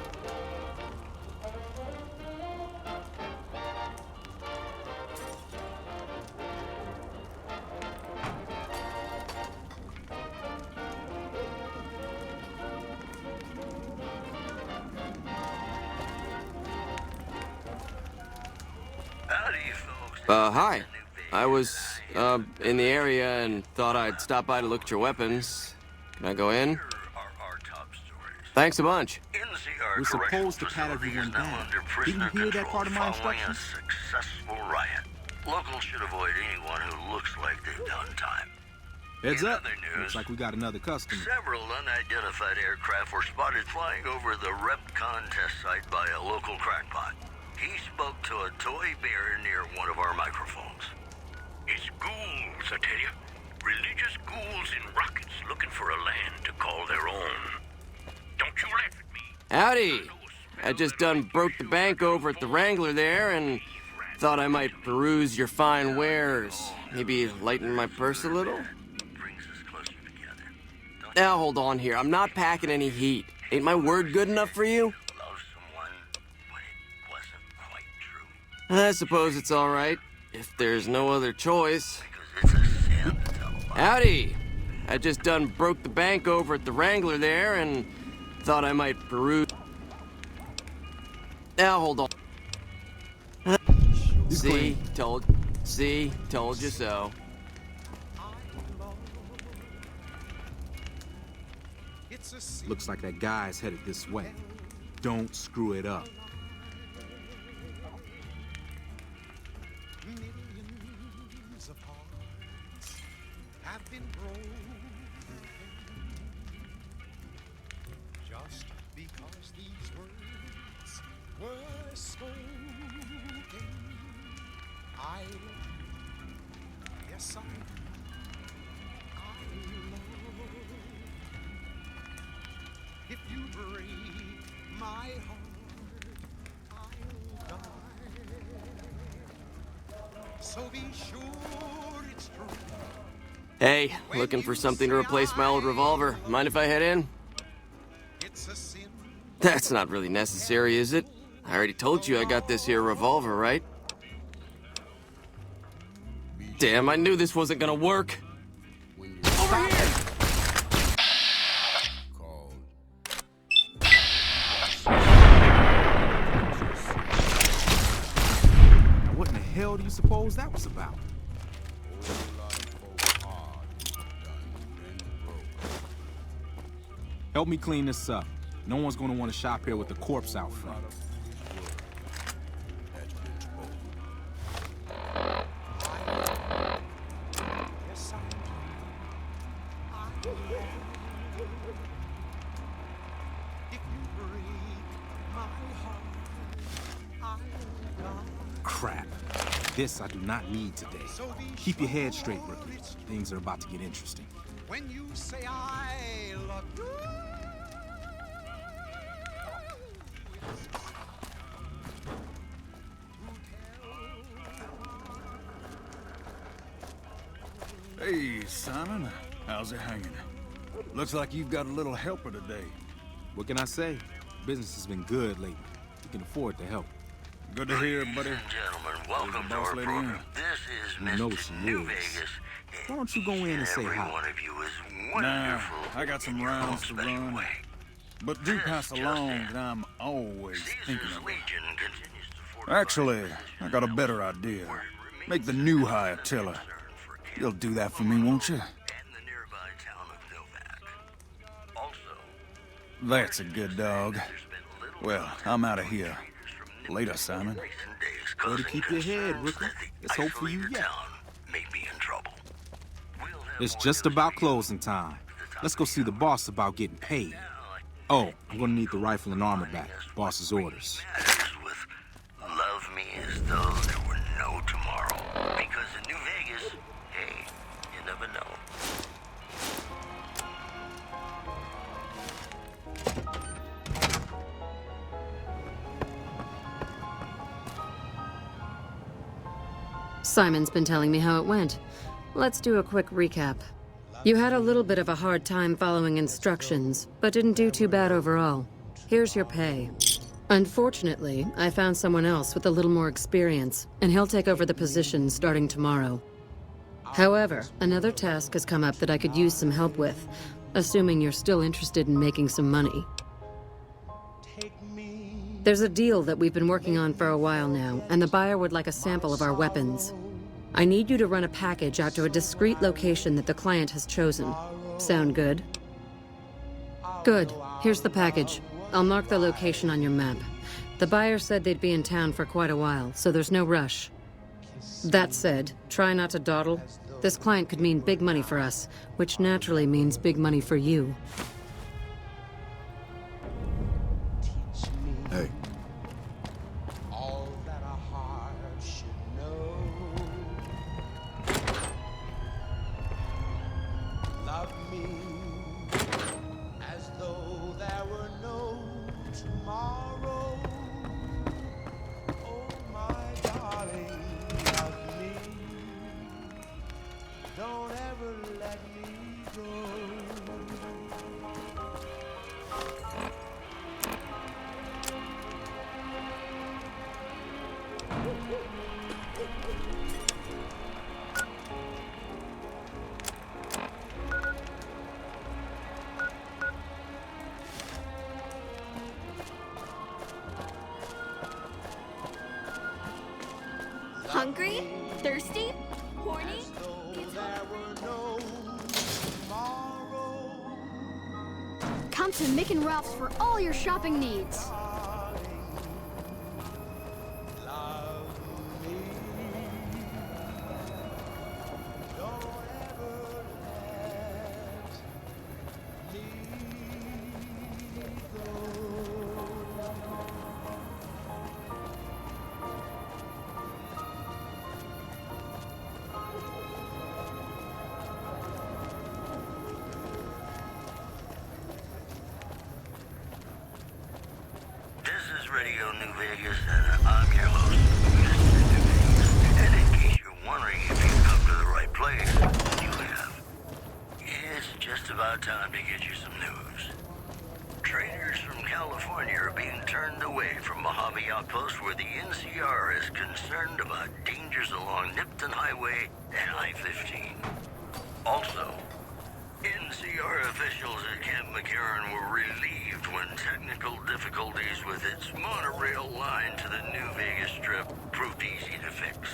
Hi. I was, in the area and thought I'd stop by to look at your weapons. Can I go in? Thanks a bunch. We're supposed to pat everyone down. Didn't you hear that part of my instructions? Successful riot. Locals should avoid anyone who looks like they've done time. Heads up. Looks like we got another customer. Several unidentified aircraft were spotted flying over the REPCON test site by a local crackpot. He spoke to a toy bear near one of our microphones. It's ghouls, I tell you. Religious ghouls in rockets looking Howdy. I just done broke the bank over at the Wrangler there and thought I might peruse your fine wares. Maybe lighten my purse a little? Now hold on here. I'm not packing any heat. Ain't my word good enough for you? I suppose it's all right, if there's no other choice. Howdy! I just done broke the bank over at the Wrangler there and thought I might peruse... Now hold on. See, told you so. Looks like that guy's headed this way. Don't screw it up. Millions of hearts have been broken just because these words were spoken. I love you. Yes, I love. If you break my heart, I'll die. So be sure it's true. Hey, looking for something to replace my old revolver. Mind if I head in? It's a sin. That's not really necessary, is it? I already told you I got this here revolver, right? Damn, I knew this wasn't gonna work. Over here! What in the hell do you suppose that was about? Help me clean this up. No one's gonna want to shop here with the corpse out front. Crap. This I do not need today. Keep your head straight, rookie. Things are about to get interesting. When you say I love you. Hey, Simon. How's it hanging? Looks like you've got a little helper today. What can I say? Business has been good lately. We can afford to help. Good to hear, buddy. Gentlemen, welcome to our program. This is You know Mr. she New is. Vegas. Why don't you go in and say Every hi? one of you is Nah, wonderful. I got some rounds to run. But do pass along that I'm always thinking of it. Actually, I got a better idea. Make the new hire teller. You'll do that for me, won't you? That's a good dog. Well, I'm out of here. Later, Simon. Way to keep your head, rookie. Let's hope for you yet. It's just about closing time. Let's go see the boss about getting paid. Oh, I'm gonna need the rifle and armor back. Boss's orders. Love me as though there were no tomorrow. Because in New Vegas, hey, you never know. Simon's been telling me how it went. Let's do a quick recap. You had a little bit of a hard time following instructions, but didn't do too bad overall. Here's your pay. Unfortunately, I found someone else with a little more experience, and he'll take over the position starting tomorrow. However, another task has come up that I could use some help with, assuming you're still interested in making some money. There's a deal that we've been working on for a while now, and the buyer would like a sample of our weapons. I need you to run a package out to a discreet location that the client has chosen. Sound good? Good. Here's the package. I'll mark the location on your map. The buyer said they'd be in town for quite a while, so there's no rush. That said, try not to dawdle. This client could mean big money for us, which naturally means big money for you. Hey. All that a heart should know. Love me as though there were no tomorrow. Thirsty? Horny? Come to Mick and Ralph's for all your shopping needs. Radio New Vegas, and I'm your host, Mr. New Vegas. And in case you're wondering if you've come to the right place, you have. It's just about time to get you some news. Traders from California are being turned away from Mojave Outpost where the NCR is concerned about dangers along Nipton Highway and I-15. Also, NCR officials at Camp McCarran were relieved when technical difficulties with its monorail line to the New Vegas Strip proved easy to fix.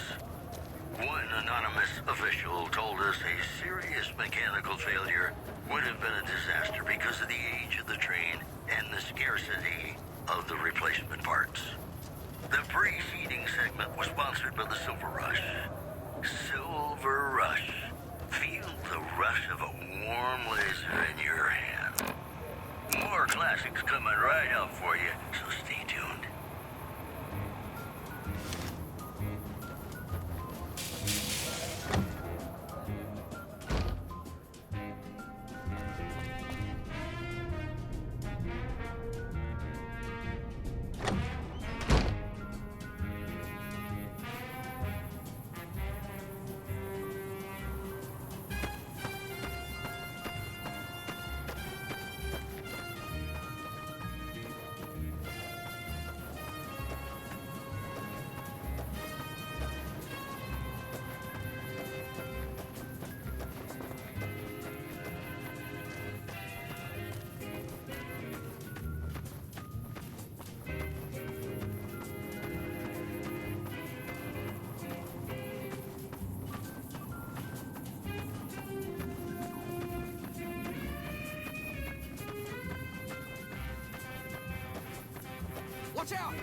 One anonymous official told us a serious mechanical failure would have been a disaster because of the age of the train and the scarcity of the replacement parts. The preceding segment was sponsored by the Silver Rush. Silver Rush. Feel the rush of a warm laser in your hand. More classics coming right up for you, so stay tuned. Watch out!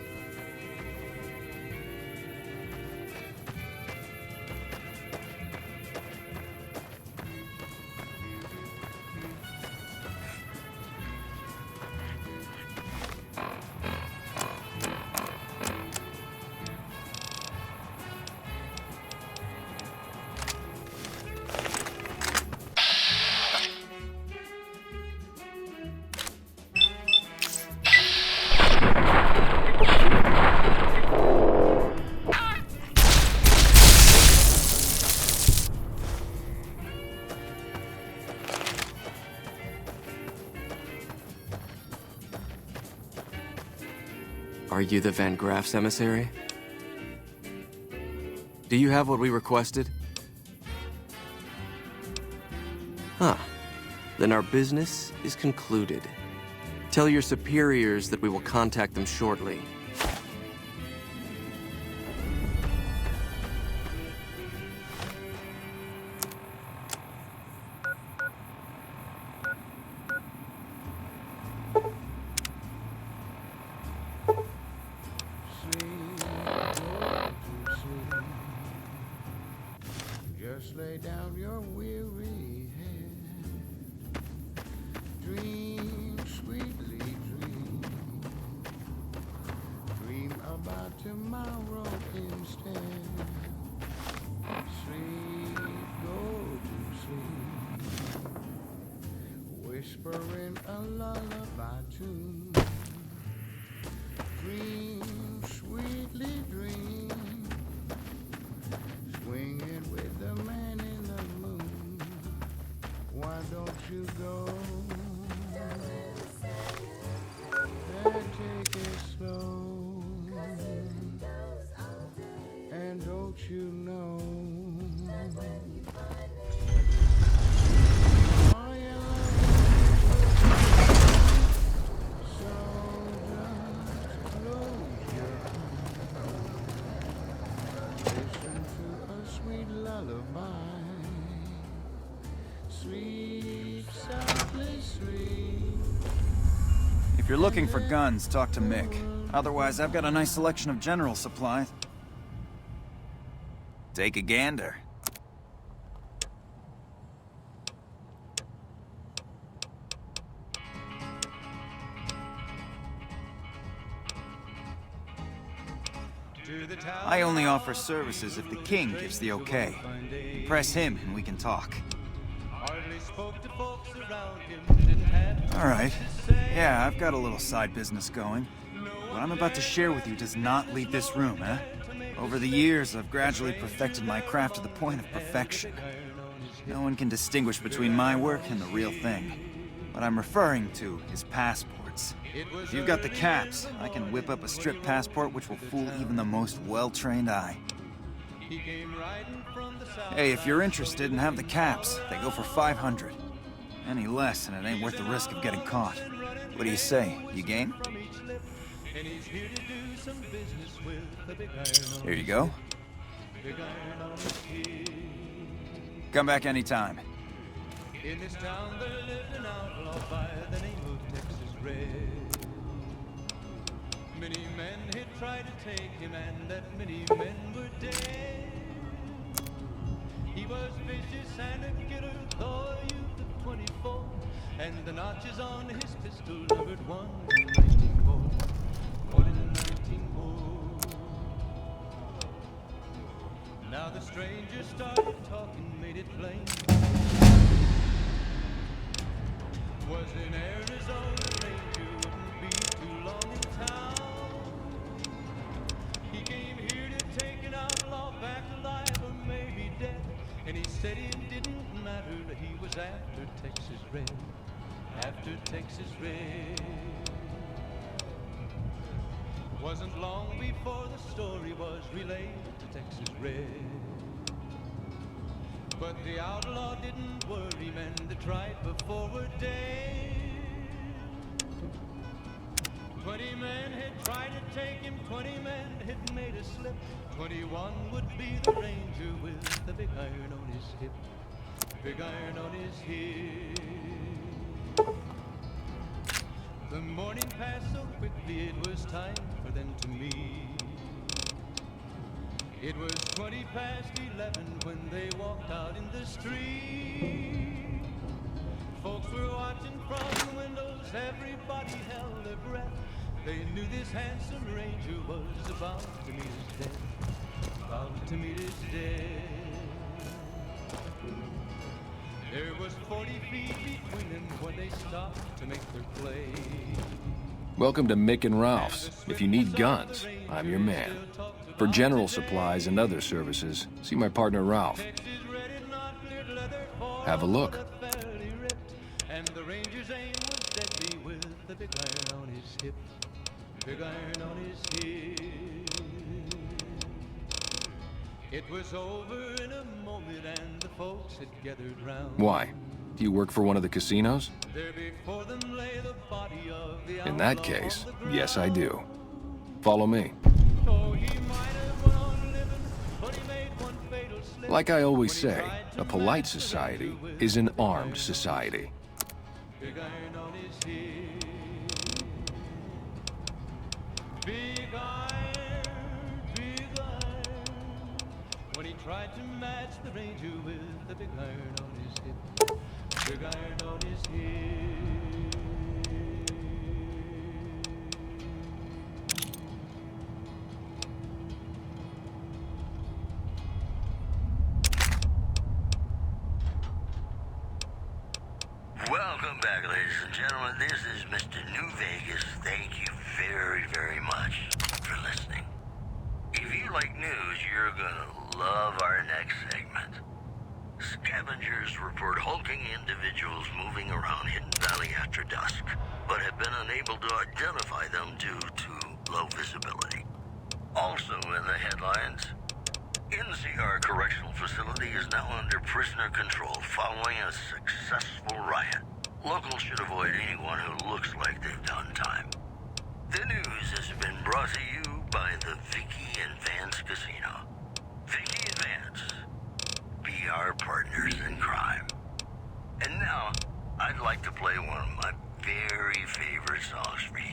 Are you the Van Graff's emissary? Do you have what we requested? Huh. Then our business is concluded. Tell your superiors that we will contact them shortly. Just lay down your weary head. Dream, sweetly dream. Dream about tomorrow instead. Sleep, go to sleep. Whispering a lullaby tune. Dream, sweetly dream. Swinging with the man in the moon. Why don't you go? And take it slow. And don't you know? Oh, you so just close your eyes. Listen to a sweet If you're looking for guns, talk to Mick. Otherwise, I've got a nice selection of general supplies. Take a gander. I only offer services if the king gives the okay. Impress him and we can talk. Alright. Yeah, I've got a little side business going. What I'm about to share with you does not leave this room, eh? Over the years, I've gradually perfected my craft to the point of perfection. No one can distinguish between my work and the real thing. What I'm referring to is passports. If you've got the caps, I can whip up a strip passport which will fool even the most well-trained eye. Hey, if you're interested and have the caps, they go for 500. Any less, and it ain't worth the risk of getting caught. What do you say? You game? Here you go. Come back anytime. In this town there lived an outlaw by the name of Texas Red. Many men had tried to take him, and that many men were dead. He was vicious and a killer, though a youth of 24, and the notches on his pistol numbered 1 in 19 more. 1 in 19 more. Now the stranger started talking, made it plain. Was in Arizona, ranger wouldn't be too long in town. He came here to take an outlaw back alive or maybe dead. And he said it didn't matter, that he was after Texas Red. After Texas Red. Wasn't long before the story was relayed to Texas Red. But the outlaw didn't worry, men that tried before were dead. 20 men had tried to take him, 20 men had made a slip. 21 would be the ranger with the big iron on his hip. Big iron on his hip. The morning passed so quickly, it was time for them to meet. It was 20 past 11 when they walked out in the street. Folks were watching from the windows, everybody held their breath. They knew this handsome ranger was about to meet his death. About to meet his death. There was 40 feet between them when they stopped to make their play. Welcome to Mick and Ralph's. If you need guns, I'm your man. For general supplies and other services, see my partner Ralph. Have a look. And the ranger's aim was deadly with the big iron on his hip. Big iron on his hip. It was over in a moment and the folks had gathered round. Why? Do you work for one of the casinos? There before them lay the body of the In that outlaw case, on the ground. yes I do. Follow me. Oh, he might have went on living, but he made one fatal slip. Like I always say, a polite society is an armed society. Big iron on his hip. Big iron, big iron. When he tried to match the ranger with the big iron on his hip. Big iron on his hip. Welcome back, ladies and gentlemen. This is Mr. New Vegas. Thank you very, very much for listening. If you like news, you're gonna love our next segment. Scavengers report hulking individuals moving around Hidden Valley after dusk, but have been unable to identify them due to low visibility. Also in the headlines, NCR Correctional Facility is now under prisoner control following a successful riot. Locals should avoid anyone who looks like they've done time. The news has been brought to you by the Vicky and Vance Casino. Vicky and Vance, be our partners in crime. And now, I'd like to play one of my very favorite songs for you.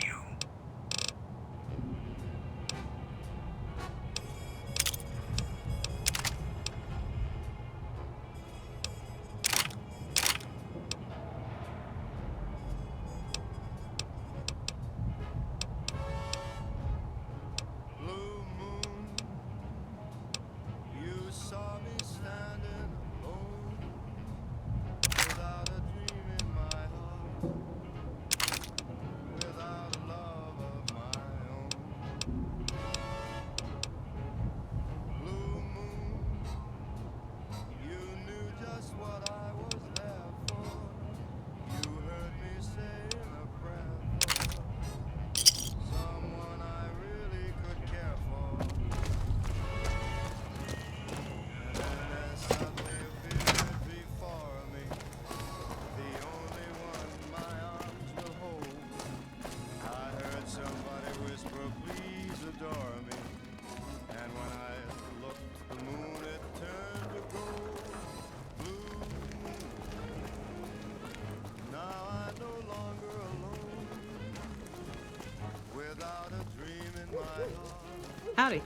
Howdy.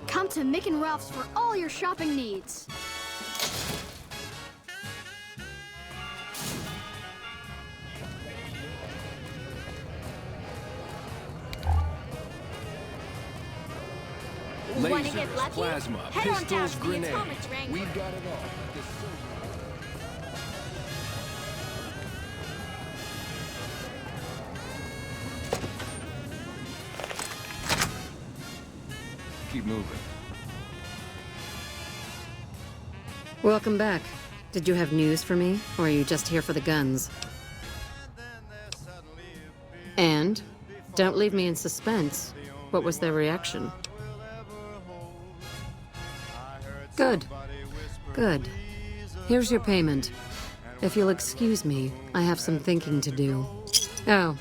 Come to Mick and Ralph's for all your shopping needs. Lasers, get lucky? plasma, Head on down pistols, to the grenades. Atomics Wrangler. We've got it all. Keep moving. Welcome back. Did you have news for me, or are you just here for the guns? And? Don't leave me in suspense. What was their reaction? Good. Good. Here's your payment. If you'll excuse me, I have some thinking to do. Oh,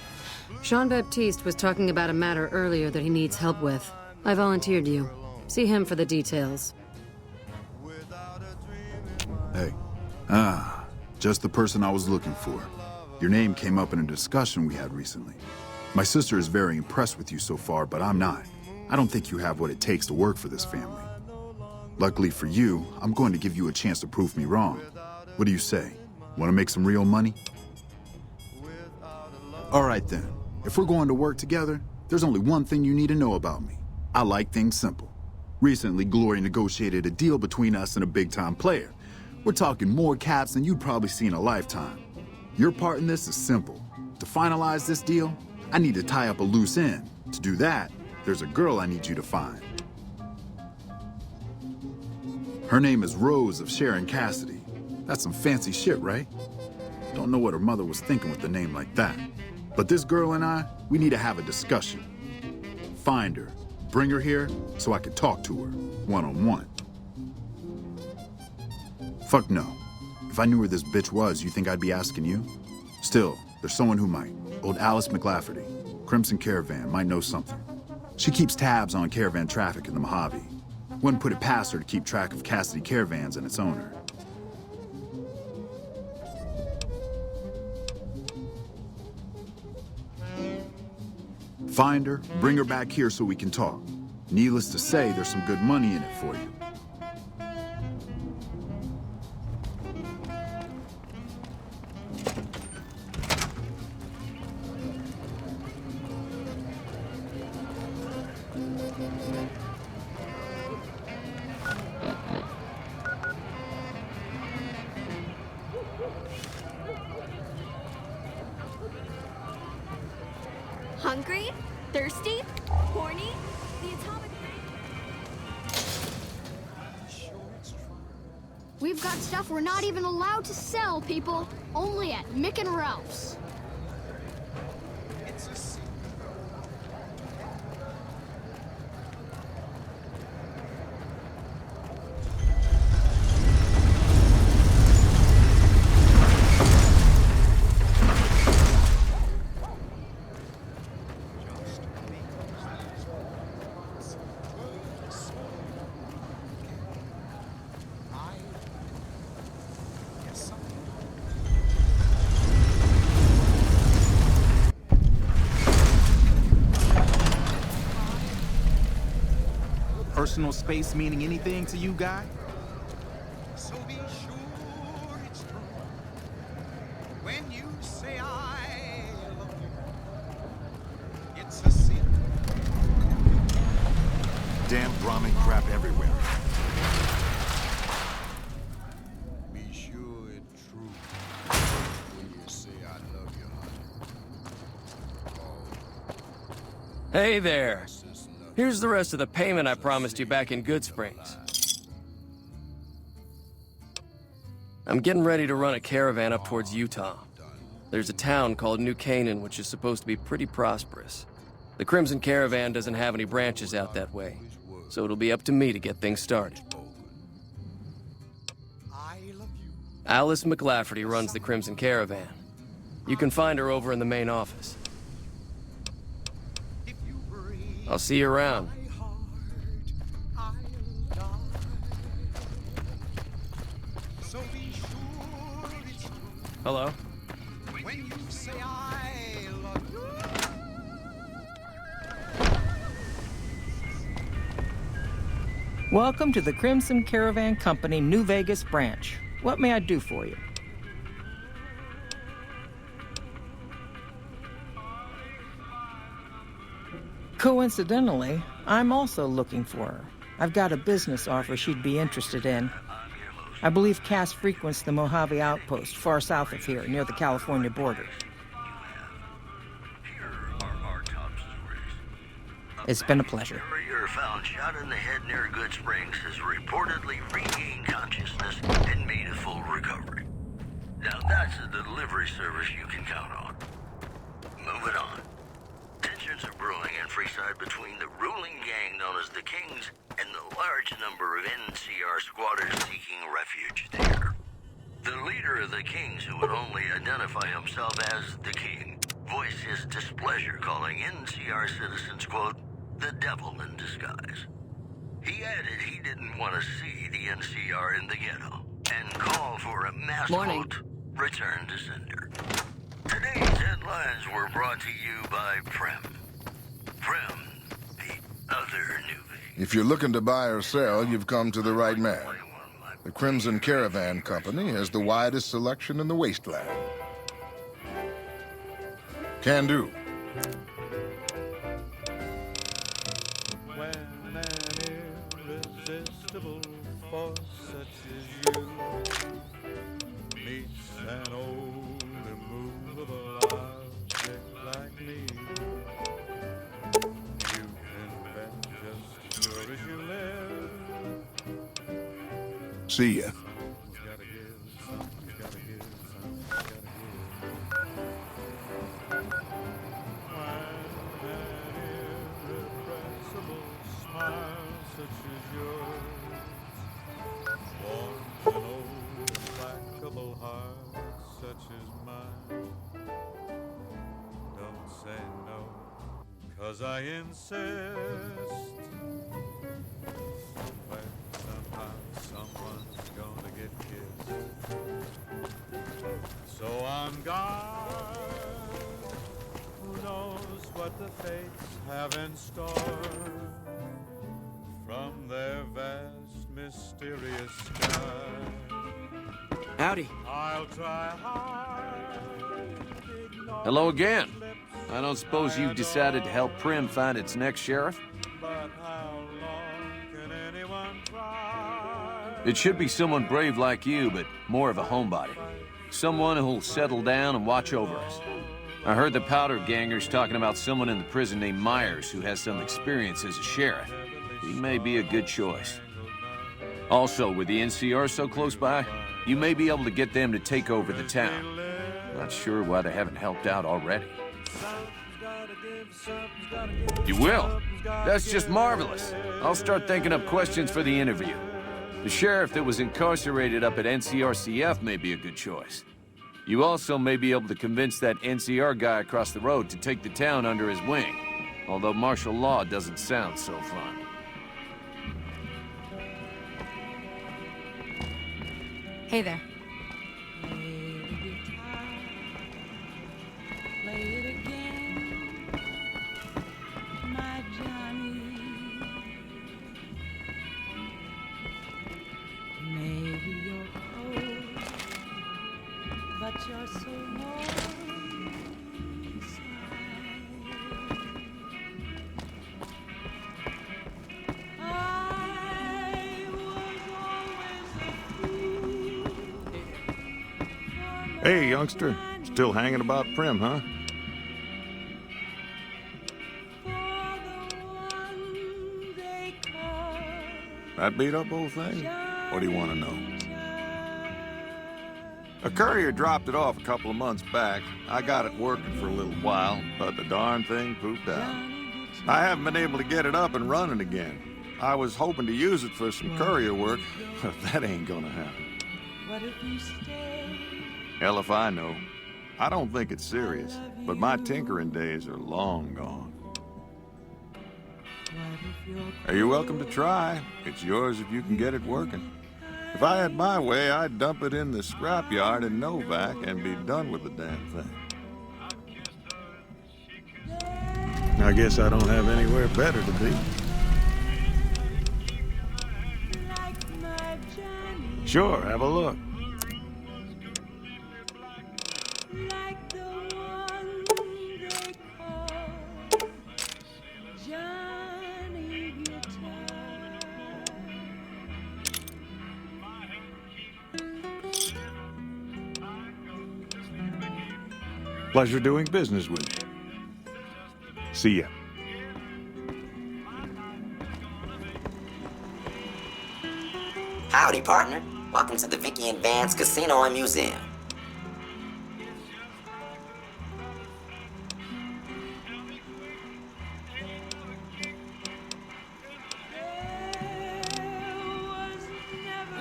Jean-Baptiste was talking about a matter earlier that he needs help with. I volunteered you. See him for the details. Hey. Just the person I was looking for. Your name came up in a discussion we had recently. My sister is very impressed with you so far, but I'm not. I don't think you have what it takes to work for this family. Luckily for you, I'm going to give you a chance to prove me wrong. What do you say? Want to make some real money? All right then. If we're going to work together, there's only one thing you need to know about me. I like things simple. Recently, Glory negotiated a deal between us and a big-time player. We're talking more caps than you'd probably see in a lifetime. Your part in this is simple. To finalize this deal, I need to tie up a loose end. To do that, there's a girl I need you to find. Her name is Rose of Sharon Cassidy. That's some fancy shit, right? Don't know what her mother was thinking with a name like that. But this girl and I, we need to have a discussion. Find her, bring her here, so I can talk to her, one-on-one. Fuck no. If I knew where this bitch was, you think I'd be asking you? Still, there's someone who might. Old Alice McLafferty, Crimson Caravan, might know something. She keeps tabs on caravan traffic in the Mojave. Wouldn't put it past her to keep track of Cassidy Caravans and its owner. Find her, bring her back here so we can talk. Needless to say, there's some good money in it for you. Hungry? Thirsty? Horny? The Atomic... We've got stuff we're not even allowed to sell, people. Only at Mick and Ralph's. Personal space meaning anything to you, guy? So be sure it's true when you say I love you. It's a sin. Damn Brahmin crap everywhere. Be sure it's true when you say I love you, honey. Hey there. Here's the rest of the payment I promised you back in Good Springs. I'm getting ready to run a caravan up towards Utah. There's a town called New Canaan, which is supposed to be pretty prosperous. The Crimson Caravan doesn't have any branches out that way, so it'll be up to me to get things started. Alice McLafferty runs the Crimson Caravan. You can find her over in the main office. I'll see you around. Hello? When you say I love you. Welcome to the Crimson Caravan Company New Vegas branch. What may I do for you? Coincidentally, I'm also looking for her. I've got a business offer she'd be interested in. I believe Cass frequents the Mojave outpost, far south of here, near the California border. It's been a pleasure. Carrier found shot in the head near Good Springs has reportedly regained consciousness and made a full recovery. Now that's a delivery service you can count on. Moving on. Tensions are brewing in Freeside between the ruling gang known as the Kings and the large number of NCR squatters seeking refuge there. The leader of the Kings, who would only identify himself as the King, voiced his displeasure, calling NCR citizens, quote, the devil in disguise. He added he didn't want to see the NCR in the ghetto and called for a mass quote, return to sender. Today's headlines were brought to you by Prem. Prem, the other new Vegas. If you're looking to buy or sell, you've come to the right man. The Crimson Caravan Company has the widest selection in the wasteland. Can do. When an irresistible force such as you meets an old immovable object like me, you can bet just as sure as you live. See ya. Cause I insist. Somewhere, somehow, someone's gonna get kissed. So on guard, who knows what the fates have in store from their vast, mysterious sky. Howdy. I'll try hard. Hello again. I don't suppose you've decided to help Prim find its next sheriff? It should be someone brave like you, but more of a homebody. Someone who'll settle down and watch over us. I heard the Powder Gangers talking about someone in the prison named Myers who has some experience as a sheriff. He may be a good choice. Also, with the NCR so close by, you may be able to get them to take over the town. Not sure why they haven't helped out already. You will? That's just marvelous. I'll start thinking up questions for the interview. The sheriff that was incarcerated up at NCRCF may be a good choice. You also may be able to convince that NCR guy across the road to take the town under his wing, although martial law doesn't sound so fun. Hey there. You're so warm inside. I was always a fool. Hey, youngster. Still hanging about Prim, huh? That beat up old thing? What do you want to know? A courier dropped it off a couple of months back. I got it working for a little while, but the darn thing pooped out. I haven't been able to get it up and running again. I was hoping to use it for some courier work, but that ain't gonna happen. What if you stay? Hell if I know. I don't think it's serious, but my tinkering days are long gone. You're welcome to try. It's yours if you can get it working. If I had my way, I'd dump it in the scrapyard in Novak and be done with the damn thing. I guess I don't have anywhere better to be. Sure, have a look. Like the one they call Johnny Guitar. Pleasure doing business with you. See ya. Howdy, partner. Welcome to the Vicky and Vance Casino and Museum.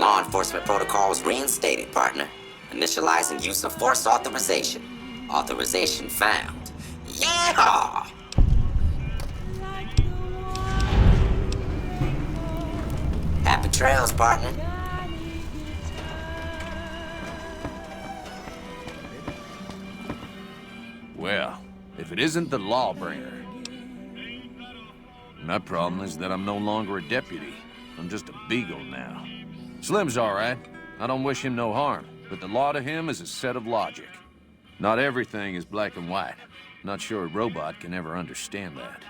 Law enforcement protocols reinstated, partner. Initializing use of force authorization. Authorization found. Yeehaw! Happy trails, partner. Well, if it isn't the Lawbringer. My problem is that I'm no longer a deputy. I'm just a beagle now. Slim's all right. I don't wish him no harm, but the law to him is a set of logic. Not everything is black and white. Not sure a robot can ever understand that.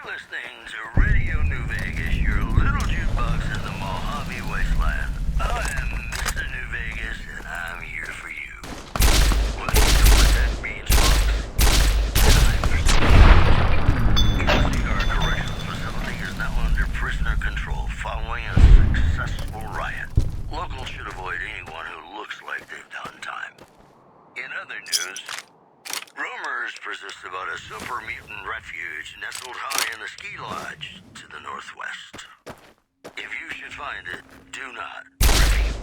Listening to Radio New Vegas, your little jukebox in the Mojave wasteland. I am Mr. New Vegas, and I'm here for you. Well, you know what that means, folks? NCR Correctional Facility is now under prisoner control following a successful riot. Locals should avoid anyone who looks like they've done time. In other news, rumors persist about a super mutant refuge nestled high in the ski lodge to the northwest. If you should find it, do not, repeat,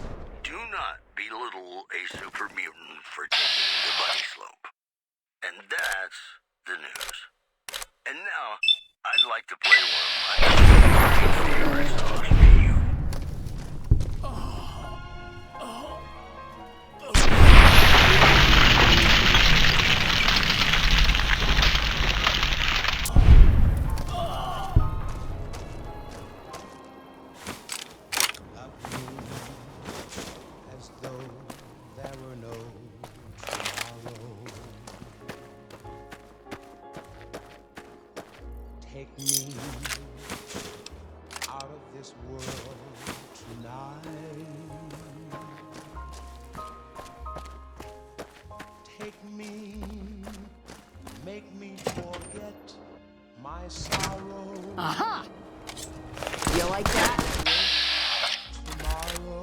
do not belittle a super mutant for taking the bunny slope. And that's the news. And now, I'd like to play one of my favorite songs for you. As though there were no tomorrow. Take me out of this world tonight. Take me, make me forget my sorrow. Aha! You like that? Tomorrow.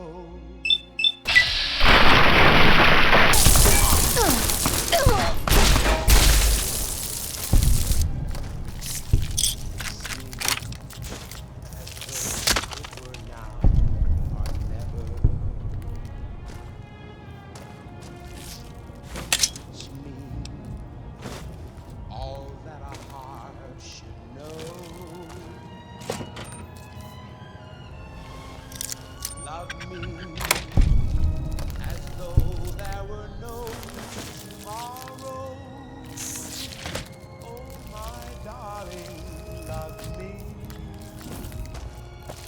darling, love me.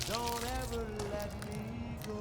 Don't ever let me go.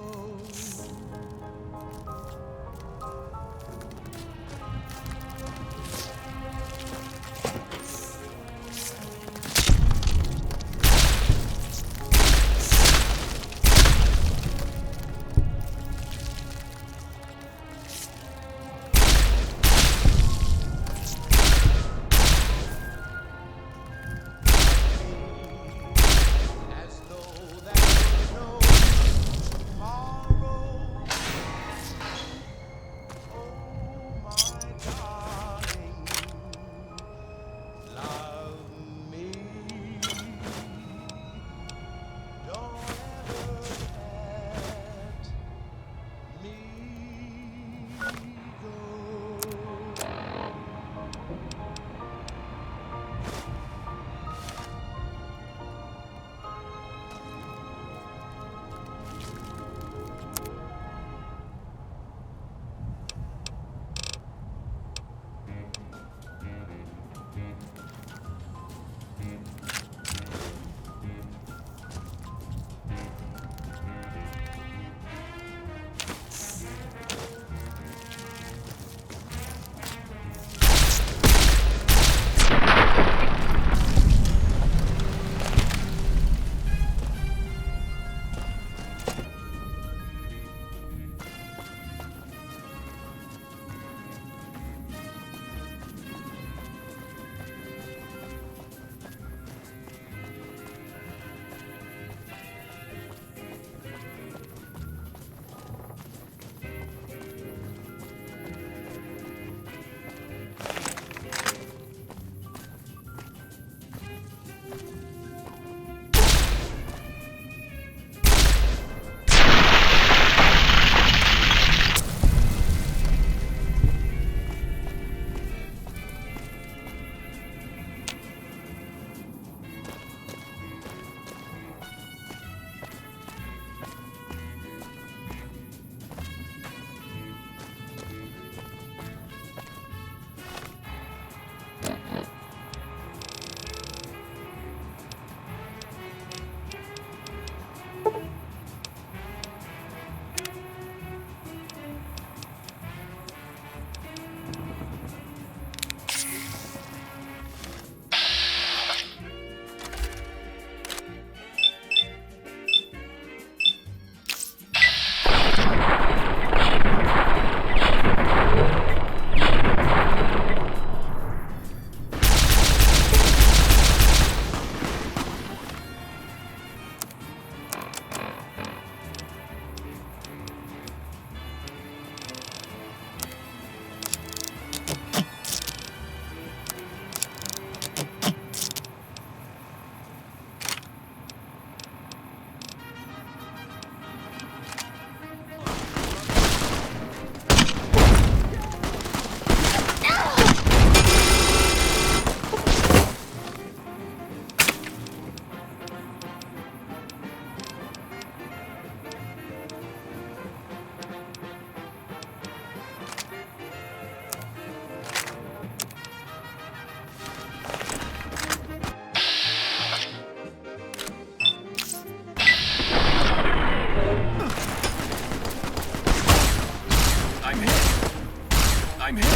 I'm hit.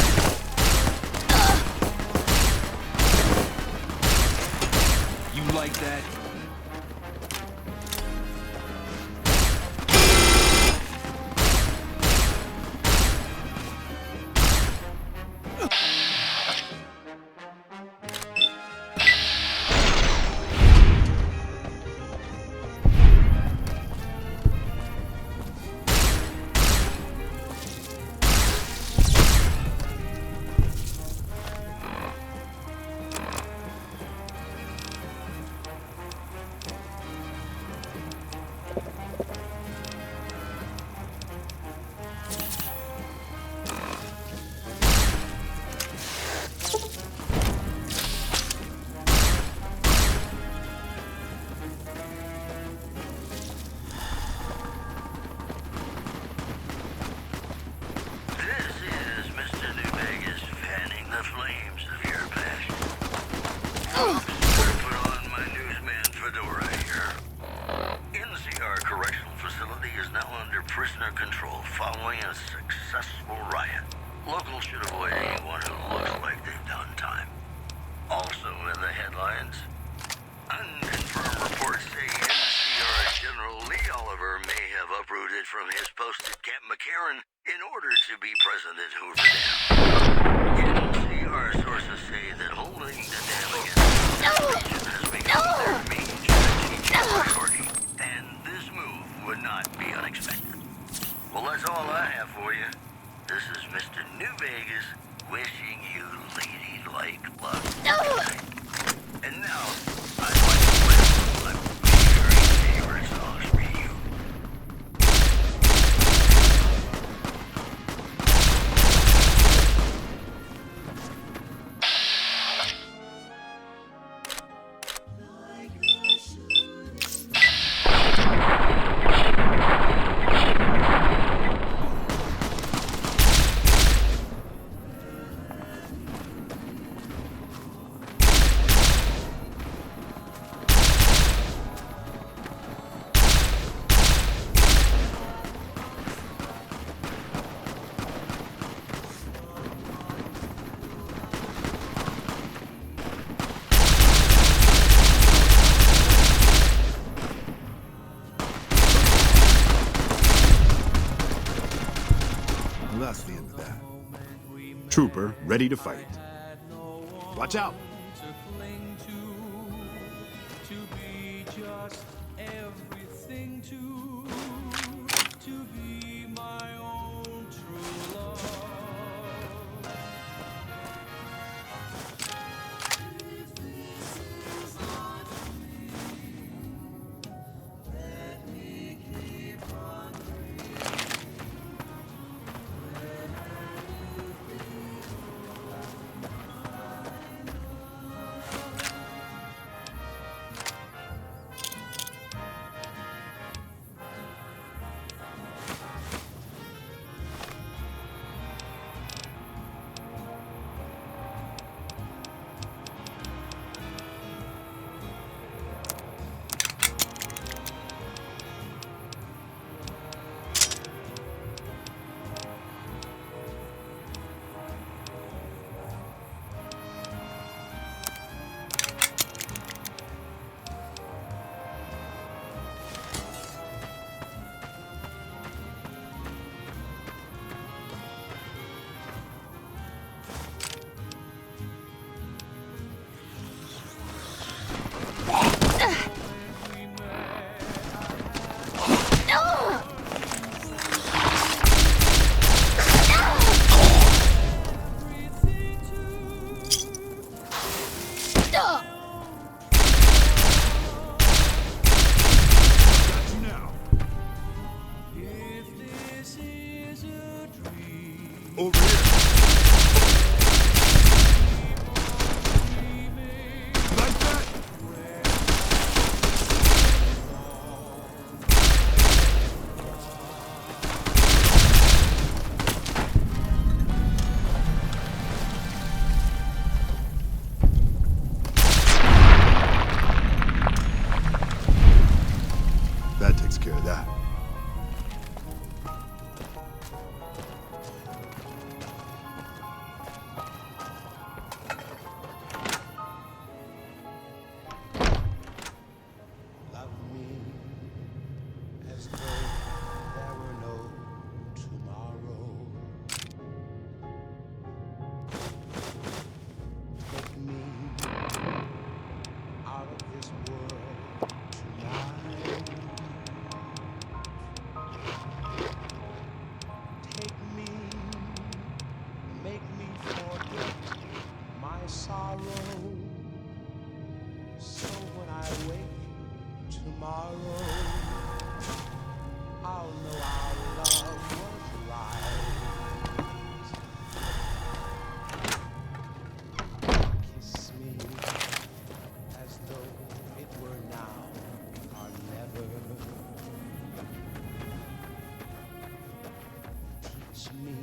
You like that? prisoner control following a successful riot. Locals should avoid anyone who looks like they've done time. Also in the headlines, unconfirmed reports say NCR General Lee Oliver may have uprooted from his post at Camp McCarran in order to be present at Hoover Dam. NCR sources say that holding the dam against the region has become their main strategic priority, and this move would not be unexpected. Well, that's all I have for you. This is Mr. New Vegas wishing you ladylike luck. And now, I'd like to play one of my very favorite songs for you. Well, that's the end of that. Trooper, ready to fight. Watch out! To be just everything to be my own true love. If this is our dream, let me keep on dreaming. Over here. Like that. That takes care of that. Love me as though there were no tomorrow. Take me out of this world tonight. Take me, make me forget my sorrow. So when I wake tomorrow, I'll know our love was right. Kiss me as though it were now or never. Teach me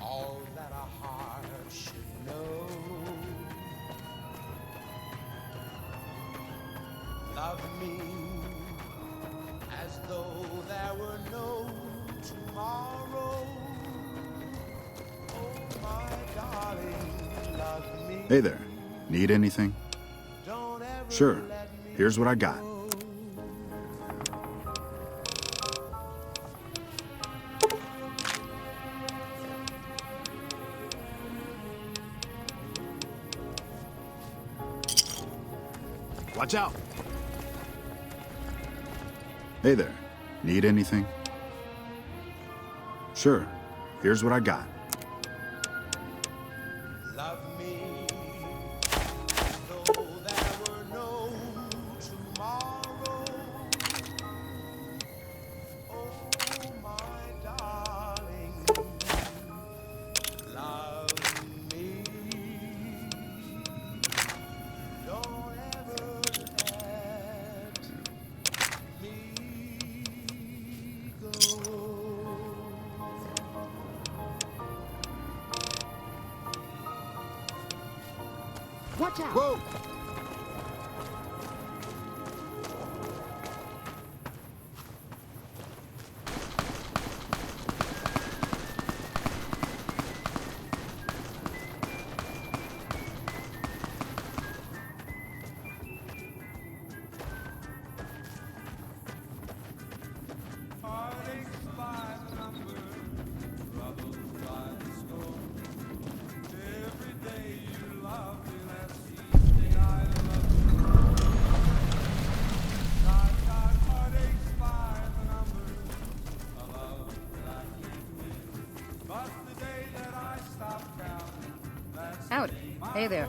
all that a heart should know. Love me as though there were Hey there. Need anything? Sure. Here's what I got. Watch out! Hey there. Need anything? Sure. Here's what I got. Watch out! Whoa! Howdy. Hey there.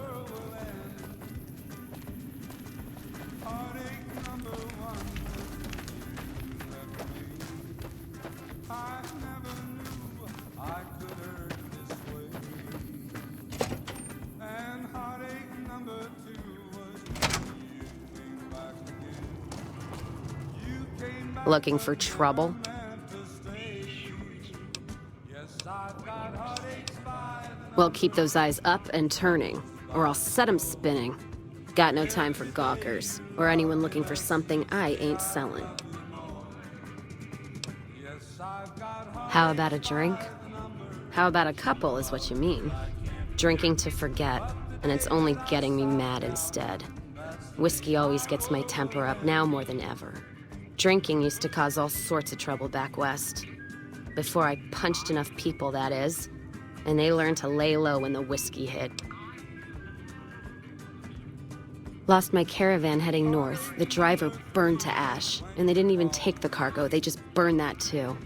Looking for trouble? Well, keep those eyes up and turning, or I'll set them spinning. Got no time for gawkers, or anyone looking for something I ain't selling. How about a drink? How about a couple is what you mean. Drinking to forget, and it's only getting me mad instead. Whiskey always gets my temper up, now more than ever. Drinking used to cause all sorts of trouble back west. Before I punched enough people, that is. And they learned to lay low when the whiskey hit. Lost my caravan heading north. The driver burned to ash. And they didn't even take the cargo, they just burned that too.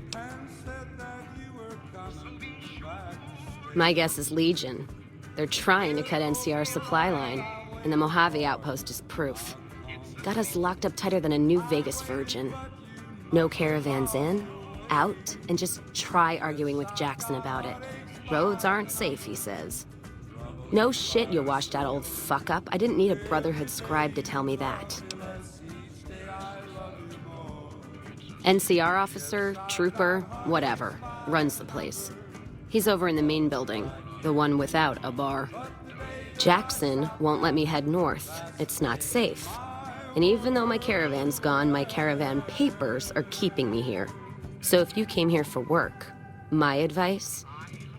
My guess is Legion. They're trying to cut NCR's supply line, and the Mojave outpost is proof. Got us locked up tighter than a New Vegas virgin. No caravans in, out, and just try arguing with Jackson about it. Roads aren't safe, he says. No shit, you washed out old fuck-up. I didn't need a Brotherhood scribe to tell me that. NCR officer, trooper, whatever, runs the place. He's over in the main building, the one without a bar. Jackson won't let me head north. It's not safe. And even though my caravan's gone, my caravan papers are keeping me here. So if you came here for work, my advice,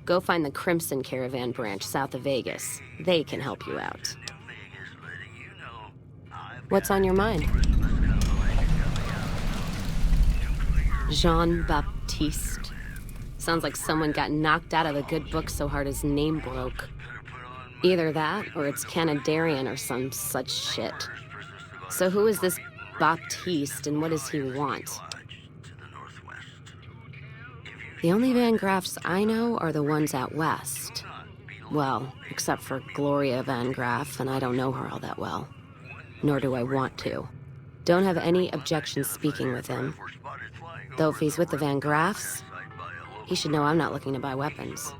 go find the Crimson Caravan branch south of Vegas. They can help you out. What's on your mind? Jean-Baptiste. Sounds like someone got knocked out of the good book so hard his name broke. Either that, or it's Canadarian or some such shit. So who is this Baptiste, and what does he want? The only Van Graffs I know are the ones out west. Well, except for Gloria Van Graff, and I don't know her all that well. Nor do I want to. Don't have any objection speaking with him. Though if he's with the Van Graffs, he should know I'm not looking to buy weapons.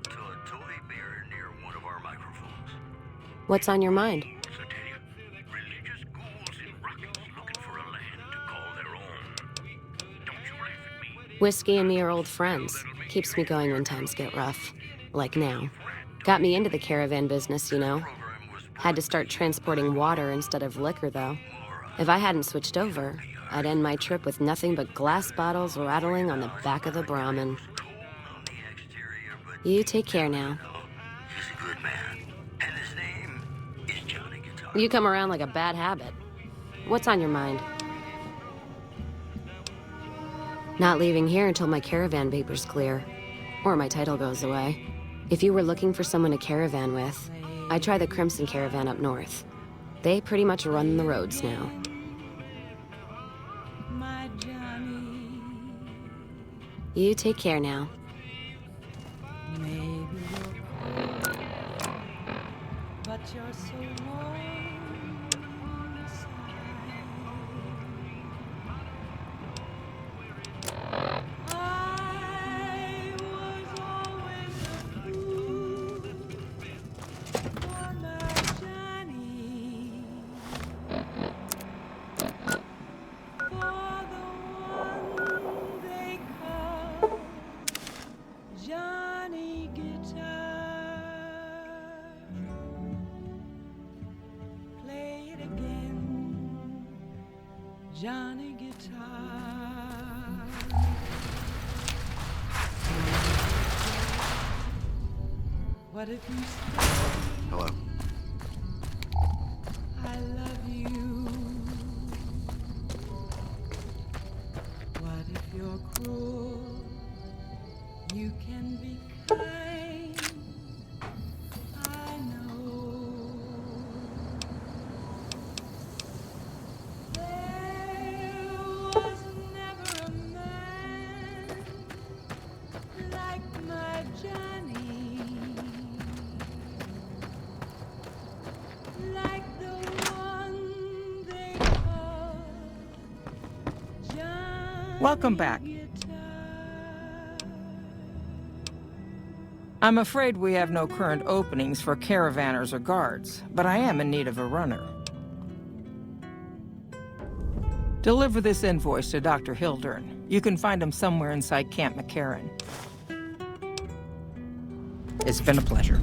What's on your mind? Whiskey and me are old friends. Keeps me going when times get rough. Like now. Got me into the caravan business, you know. Had to start transporting water instead of liquor, though. If I hadn't switched over, I'd end my trip with nothing but glass bottles rattling on the back of the Brahmin. You take care now. He's a good man. And his name is Johnny Guitar. You come around like a bad habit. What's on your mind? Not leaving here until my caravan paper's clear. Or my title goes away. If you were looking for someone to caravan with, I'd try the Crimson Caravan up north. They pretty much run the roads now. You take care now. But you're so warm inside. I was always a fool for my Johnny. For the one they call Johnny Guitar. Play it again, Johnny Guitar. What if you say Hello. I love you? What if you're cruel? You can be kind. I know. There was never a man like my Johnny, like the one they call Johnny. Welcome back. I'm afraid we have no current openings for caravanners or guards, but I am in need of a runner. Deliver this invoice to Dr. Hildern. You can find him somewhere inside Camp McCarran. It's been a pleasure.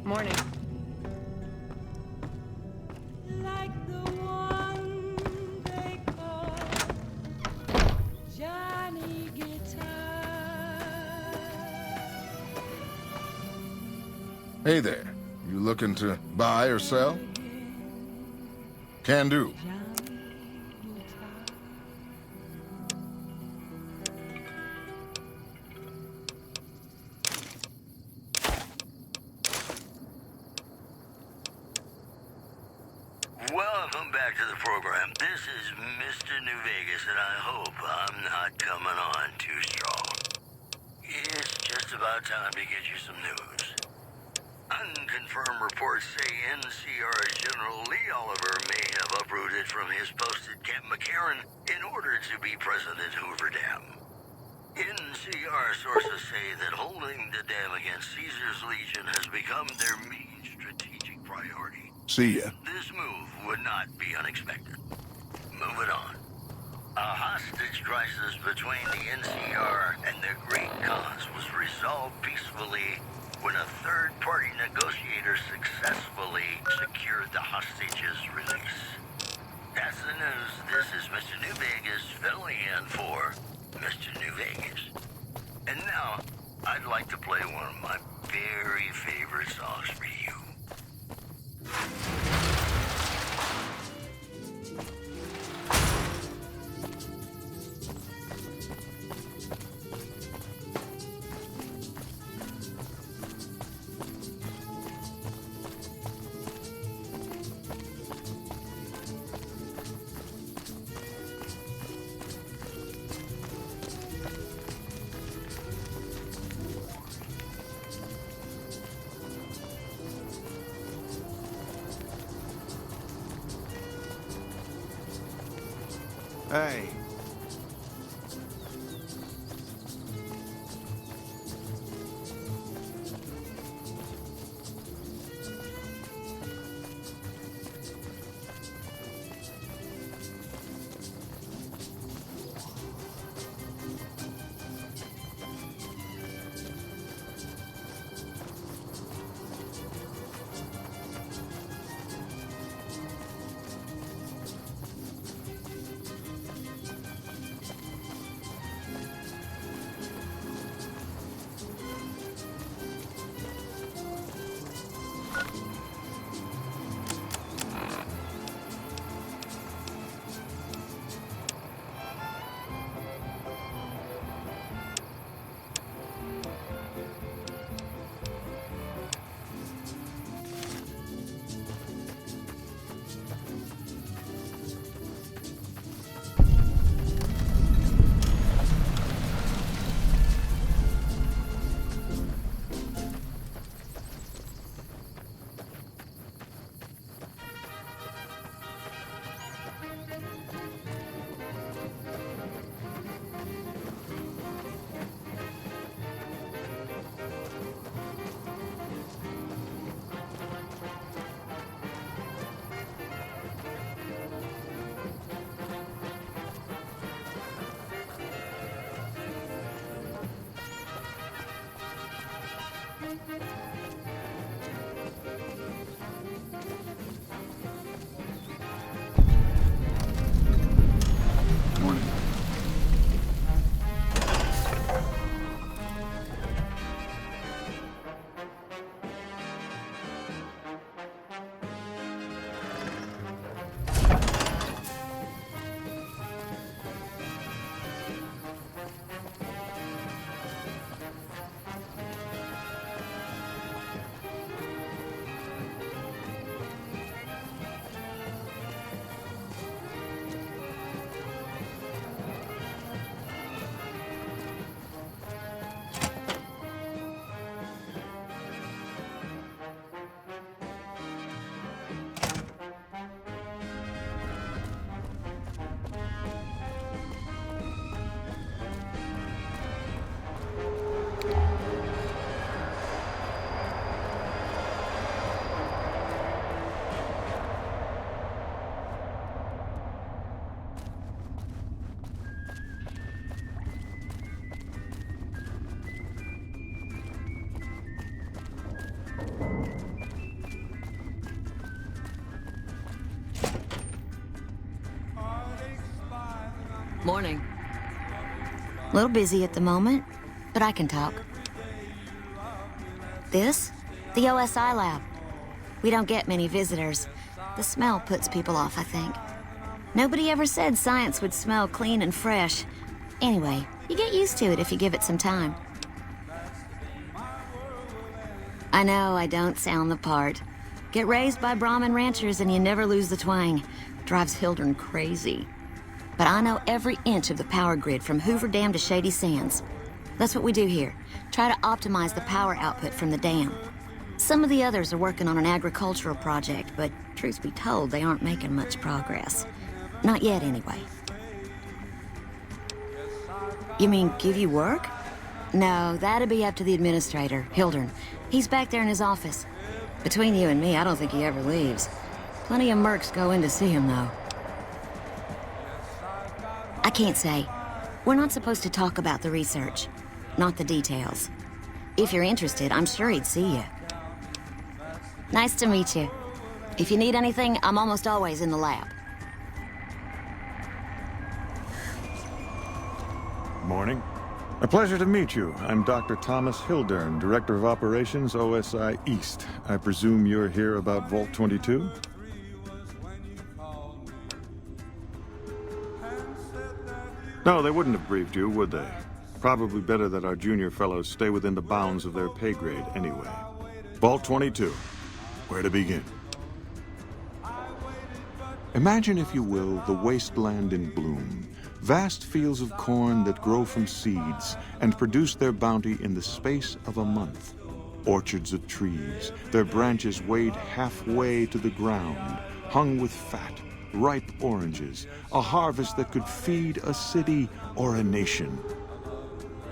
Morning. Like the one they call Johnny Guitar. Hey there. You looking to buy or sell? Can do. Welcome back to the program. This is Mr. New Vegas, and I hope I'm not coming on too strong. It's just about time to get you some news. Unconfirmed reports say NCR's General Lee Oliver may have uprooted from his post at Camp McCarran in order to be present at Hoover Dam. NCR sources say that holding the dam against Caesar's Legion has become their main strategic priority. See ya. This move would not be unexpected. Moving on. A hostage crisis between the NCR and the Great Khans was resolved peacefully when a third-party negotiator successfully secured the hostage's release. That's the news. This is Mr. New Vegas filling in for Mr. New Vegas. And now, I'd like to play one of my very favorite songs for you. Hey. Morning. A little busy at the moment, but I can talk. This? The OSI lab. We don't get many visitors. The smell puts people off, I think. Nobody ever said science would smell clean and fresh. Anyway, you get used to it if you give it some time. I know I don't sound the part. Get raised by Brahmin ranchers and you never lose the twang. Drives Hildern crazy. But I know every inch of the power grid from Hoover Dam to Shady Sands. That's what we do here. Try to optimize the power output from the dam. Some of the others are working on an agricultural project, but truth be told, they aren't making much progress. Not yet, anyway. You mean give you work? No, that'd be up to the administrator, Hildern. He's back there in his office. Between you and me, I don't think he ever leaves. Plenty of mercs go in to see him, though. I can't say. We're not supposed to talk about the research, not the details. If you're interested, I'm sure he'd see you. Nice to meet you. If you need anything, I'm almost always in the lab. Morning. A pleasure to meet you. I'm Dr. Thomas Hildern, Director of Operations, OSI East. I presume you're here about Vault 22? No, they wouldn't have briefed you, would they? Probably better that our junior fellows stay within the bounds of their pay grade anyway. Vault 22. Where to begin? Imagine, if you will, the wasteland in bloom. Vast fields of corn that grow from seeds and produce their bounty in the space of a month. Orchards of trees, their branches weighed halfway to the ground, hung with fat, ripe oranges, a harvest that could feed a city or a nation.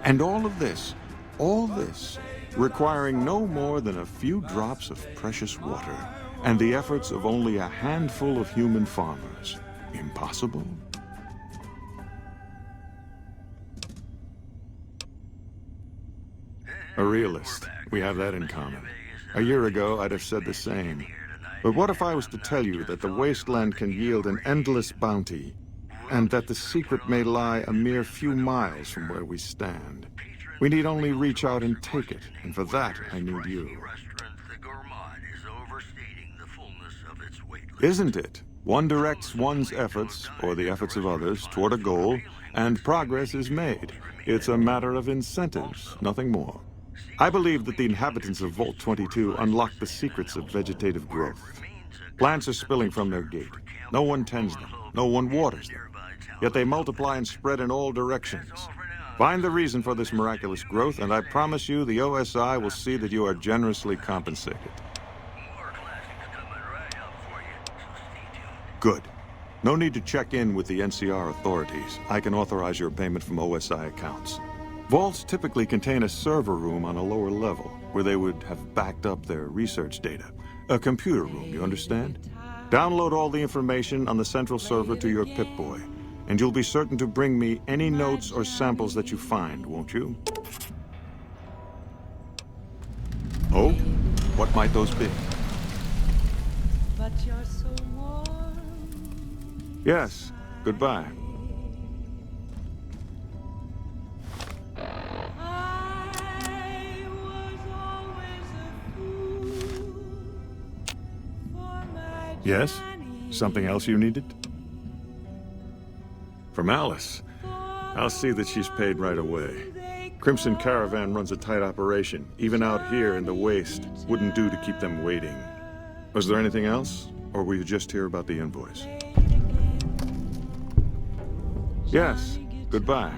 And all this, requiring no more than a few drops of precious water, and the efforts of only a handful of human farmers. Impossible? A realist. We have that in common. A year ago, I'd have said the same. But what if I was to tell you that the wasteland can yield an endless bounty, and that the secret may lie a mere few miles from where we stand? We need only reach out and take it, and for that, I need you. Isn't it? One directs one's efforts, or the efforts of others, toward a goal, and progress is made. It's a matter of incentives, nothing more. I believe that the inhabitants of Vault 22 unlock the secrets of vegetative growth. Plants are spilling from their gate. No one tends them. No one waters them. Yet they multiply and spread in all directions. Find the reason for this miraculous growth, and I promise you the OSI will see that you are generously compensated. Good. No need to check in with the NCR authorities. I can authorize your payment from OSI accounts. Vaults typically contain a server room on a lower level, where they would have backed up their research data. A computer room, you understand? Download all the information on the central server to your Pip-Boy, and you'll be certain to bring me any notes or samples that you find, won't you? Oh? What might those be? But you're so warm. Yes. Goodbye. Yes? Something else you needed? From Alice. I'll see that she's paid right away. Crimson Caravan runs a tight operation. Even out here in the waste, wouldn't do to keep them waiting. Was there anything else? Or were you just here about the invoice? Yes. Goodbye.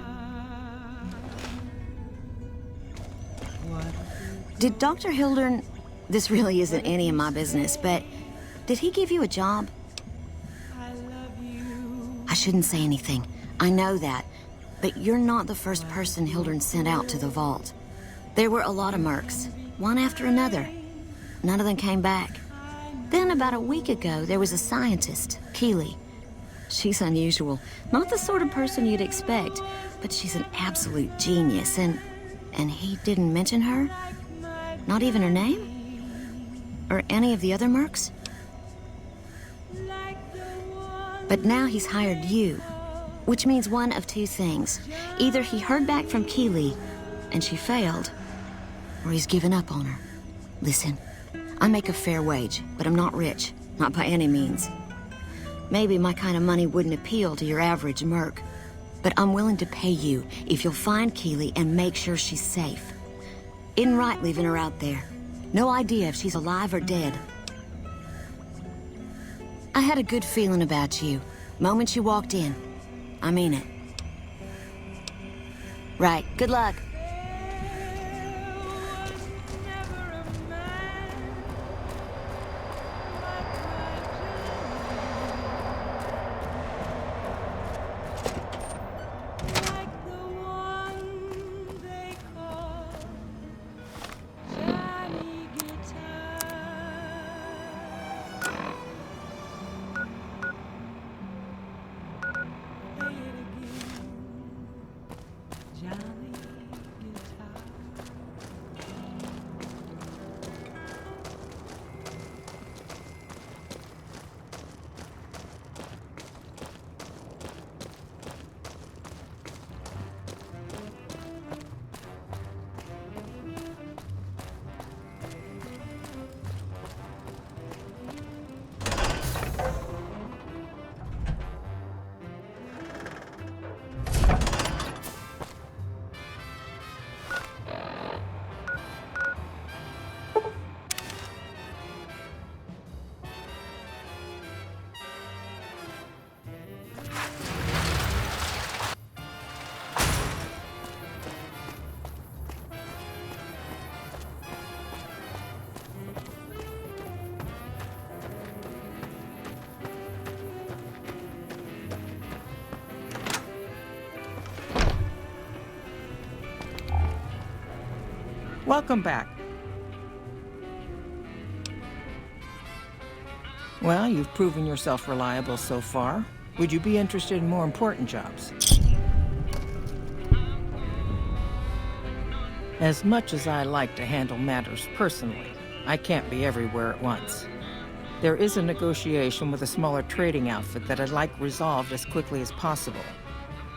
Did Dr. Hildern... This really isn't any of my business, but... Did he give you a job? I shouldn't say anything. I know that. But you're not the first person Hildern sent out to the vault. There were a lot of mercs, one after another. None of them came back. Then about a week ago, there was a scientist, Keeley. She's unusual. Not the sort of person you'd expect, but she's an absolute genius, and he didn't mention her? Not even her name? Or any of the other mercs? But now he's hired you. Which means one of two things. Either he heard back from Keeley, and she failed, or he's given up on her. Listen, I make a fair wage, but I'm not rich. Not by any means. Maybe my kind of money wouldn't appeal to your average merc, but I'm willing to pay you if you'll find Keeley and make sure she's safe. Isn't right leaving her out there. No idea if she's alive or dead. I had a good feeling about you. Moment you walked in. I mean it. Right, good luck. Welcome back. Well, you've proven yourself reliable so far. Would you be interested in more important jobs? As much as I like to handle matters personally, I can't be everywhere at once. There is a negotiation with a smaller trading outfit that I'd like resolved as quickly as possible.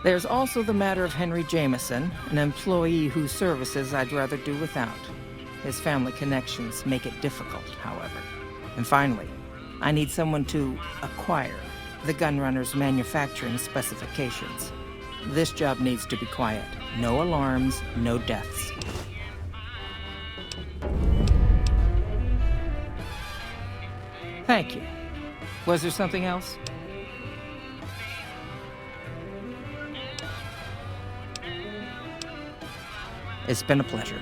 There's also the matter of Henry Jameson, an employee whose services I'd rather do without. His family connections make it difficult, however. And finally, I need someone to acquire the gunrunner's manufacturing specifications. This job needs to be quiet. No alarms, no deaths. Thank you. Was there something else? It's been a pleasure.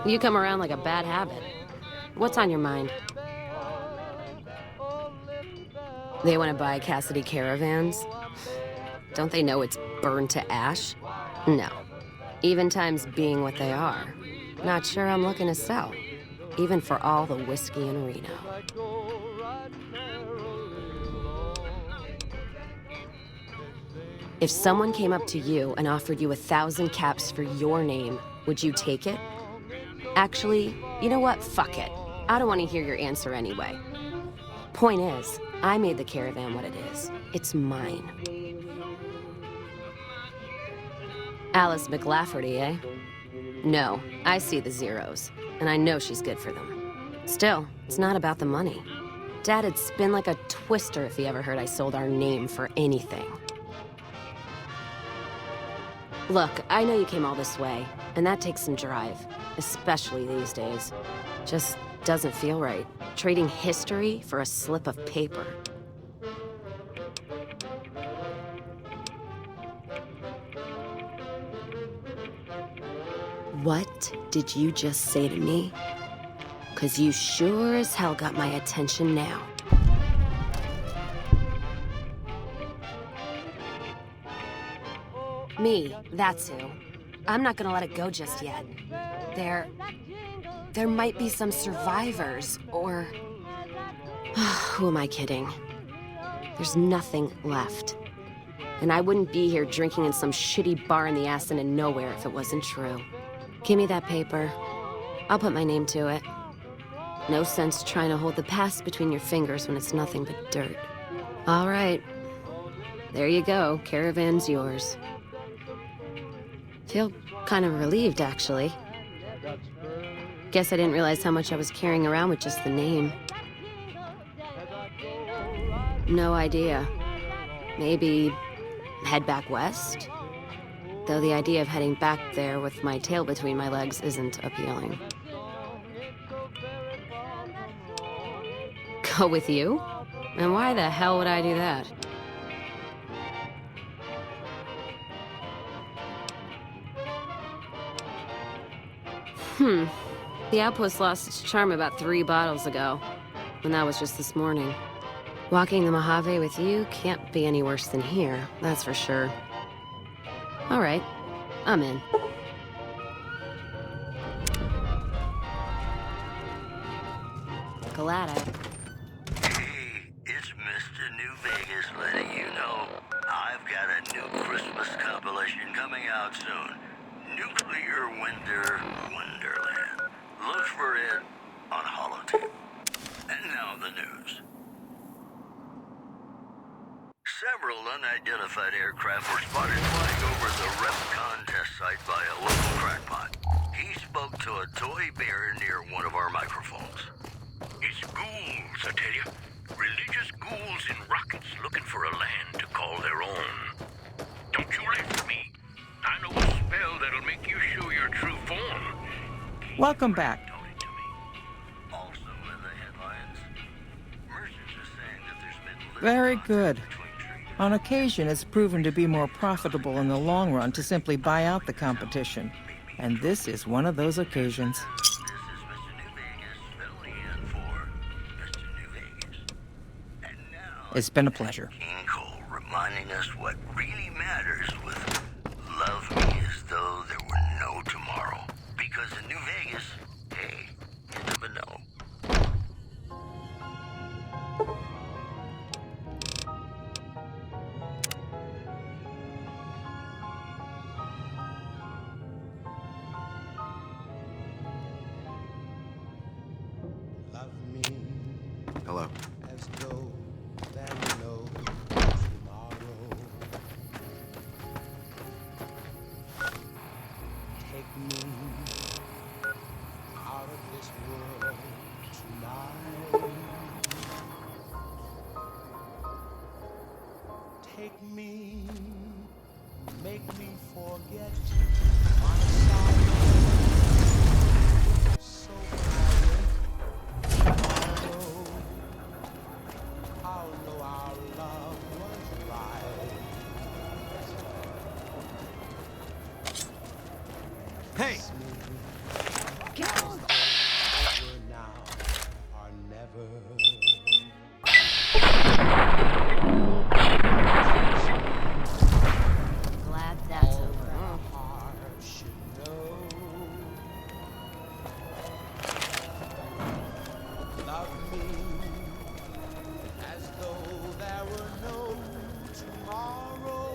You come around like a bad habit. What's on your mind? They want to buy Cassidy caravans? Don't they know it's burned to ash? No. Even times being what they are. Not sure I'm looking to sell. Even for all the whiskey in Reno. If someone came up to you and offered you 1,000 caps for your name, would you take it? Actually, you know what? Fuck it. I don't want to hear your answer anyway. Point is, I made the caravan what it is. It's mine. Alice McLafferty, eh? No, I see the zeros, and I know she's good for them. Still, it's not about the money. Dad'd spin like a twister if he ever heard I sold our name for anything. Look, I know you came all this way, and that takes some drive, especially these days. Just doesn't feel right. Trading history for a slip of paper. What did you just say to me? 'Cause you sure as hell got my attention now. Me, that's who. I'm not gonna let it go just yet. There might be some survivors, or... Who am I kidding? There's nothing left. And I wouldn't be here drinking in some shitty bar in the ass end of nowhere if it wasn't true. Give me that paper. I'll put my name to it. No sense trying to hold the past between your fingers when it's nothing but dirt. All right. There you go. Caravan's yours. Feel kind of relieved, actually. Guess I didn't realize how much I was carrying around with just the name. No idea. Maybe head back west? Though the idea of heading back there with my tail between my legs isn't appealing. Go with you? And why the hell would I do that? The outpost lost its charm about 3 bottles ago. And that was just this morning. Walking the Mojave with you can't be any worse than here, that's for sure. All right, I'm in. Glad I... Hey, it's Mr. New Vegas letting you know I've got a new Christmas compilation coming out soon. Nuclear Winter Wonderland. Look for it on holotape. And now the news. Several unidentified aircraft were spotted flying over the REPCON test site by a local crackpot. He spoke to a toy bear near one of our microphones. It's ghouls, I tell you. Religious ghouls in rockets looking for a land to call their own. Don't you laugh at me. I know a spell that'll make you show your true form. Welcome back. Very good. On occasion, it's proven to be more profitable in the long run to simply buy out the competition. And this is one of those occasions. It's been a pleasure. King Cole reminding us what really matters with love me as though there were no tomorrow. Because in New Vegas, hey, you never know. Hello. As though there were no tomorrow. Take me out of this world tonight. Take me, make me forget my sorrow. So I'll know our love was right. Hey! Get on! Now or never. Glad that's over. Heart should know. Love me as though there were no tomorrow.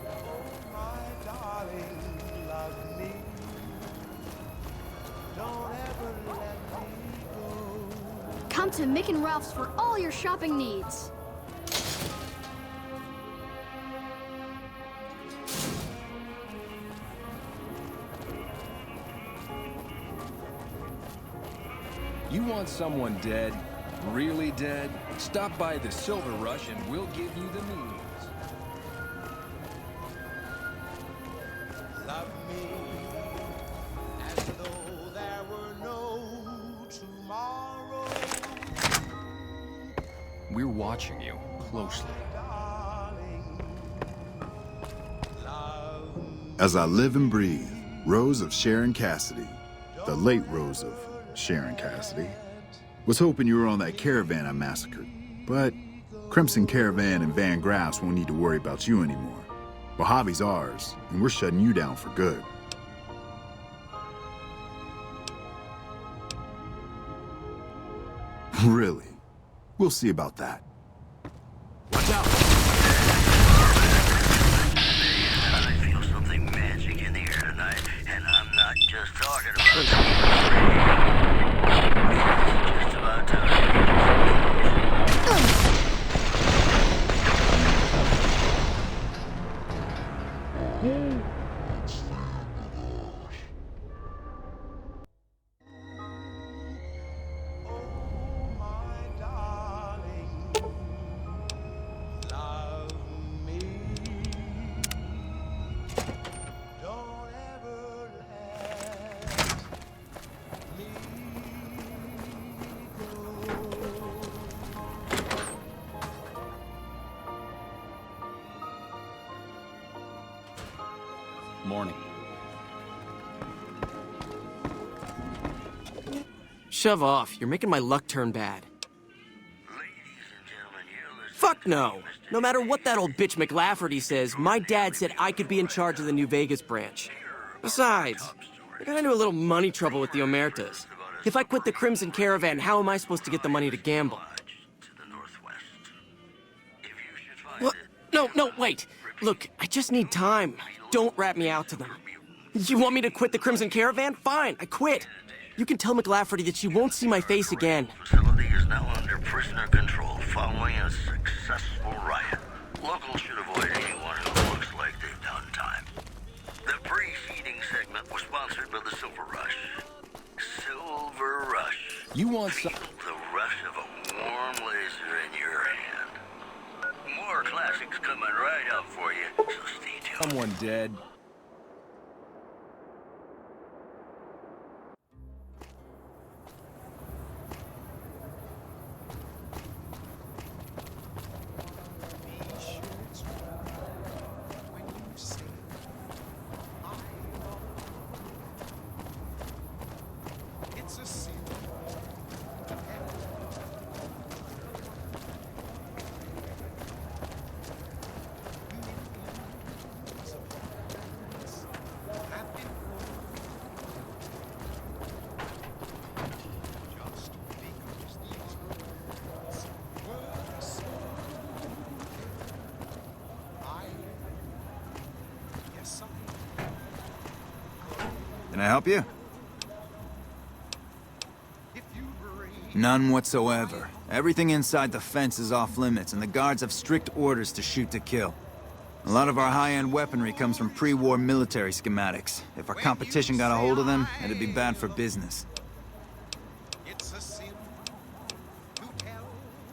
Oh, my darling, love me. Don't ever let me go. Come to Mick and Ralph's for all your shopping needs. You want someone dead? Really dead? Stop by the Silver Rush and we'll give you the means. Love me as though there were no tomorrow. We're watching you closely. As I live and breathe, Rose of Sharon Cassidy, the late Rose of Sharon Cassidy, was hoping you were on that caravan I massacred. But Crimson Caravan and Van Graffs won't need to worry about you anymore. Mojave's ours, and we're shutting you down for good. Really? We'll see about that. Watch out! I feel something magic in the air tonight, and I'm not just talking about it's just about time. Morning. Shove off. You're making my luck turn bad. Fuck no. No matter what that old bitch McLafferty says, my dad said I could be in charge of the New Vegas branch. Besides, I got into a little money trouble with the Omertas. If I quit the Crimson Caravan, how am I supposed to get the money to gamble? What? No, wait. Look, I just need time. Don't rat me out to them. You want me to quit the Crimson Caravan? Fine, I quit. You can tell McLafferty that she won't see my face again. The facility is now under prisoner control following a successful riot. Locals should avoid anyone who looks like they've done time. The preceding segment was sponsored by the Silver Rush. Silver Rush. You want Feel the rush of a warm laser in your hand. More classics coming right up for you, so stay tuned. someone dead? Can I help you? None whatsoever. Everything inside the fence is off limits, and the guards have strict orders to shoot to kill. A lot of our high-end weaponry comes from pre-war military schematics. If our competition got a hold of them, it'd be bad for business.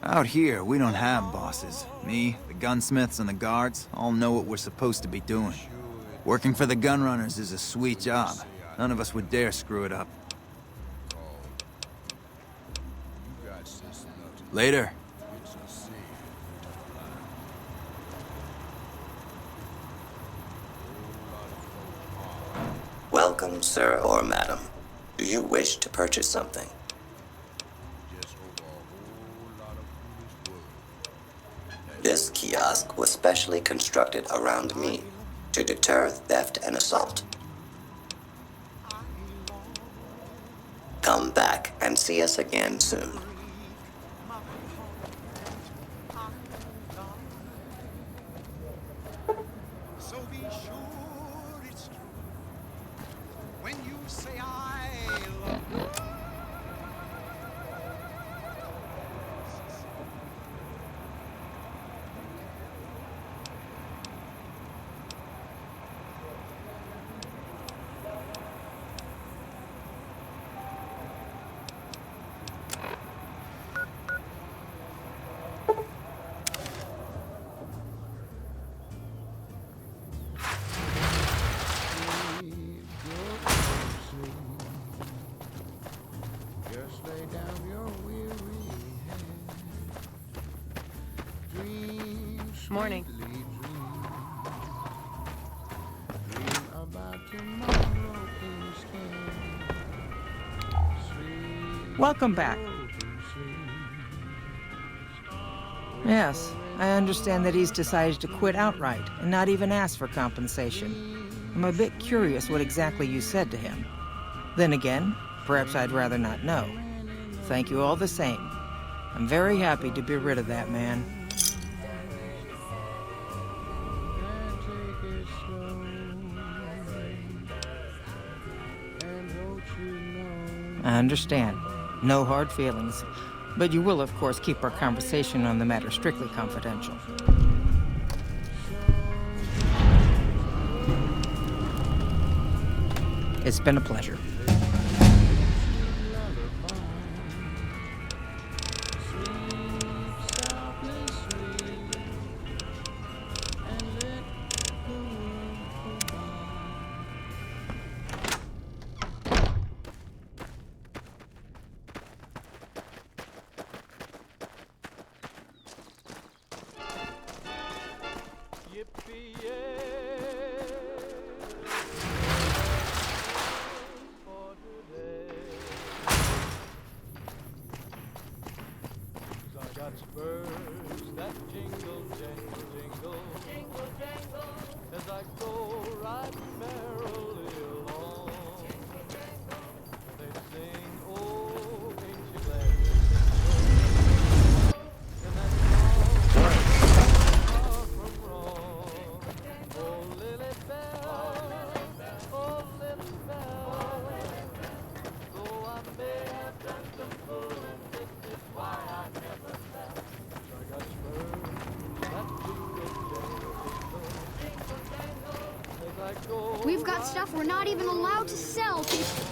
Out here, we don't have bosses. Me, the gunsmiths, and the guards all know what we're supposed to be doing. Working for the gunrunners is a sweet job. None of us would dare screw it up. Later. Welcome, sir or madam. Do you wish to purchase something? This kiosk was specially constructed around me to deter theft and assault. Come back and see us again soon. So be sure it's true when you say I love you. Just lay down your weary head. Dream Morning. sweetly, dream. Dream about Welcome back. Yes, I understand that he's decided to quit outright and not even ask for compensation. I'm a bit curious what exactly you said to him. Then again, perhaps I'd rather not know. Thank you all the same. I'm very happy to be rid of that man. I understand. No hard feelings. But you will, of course, keep our conversation on the matter strictly confidential. It's been a pleasure. We've got stuff we're not even allowed to sell, people.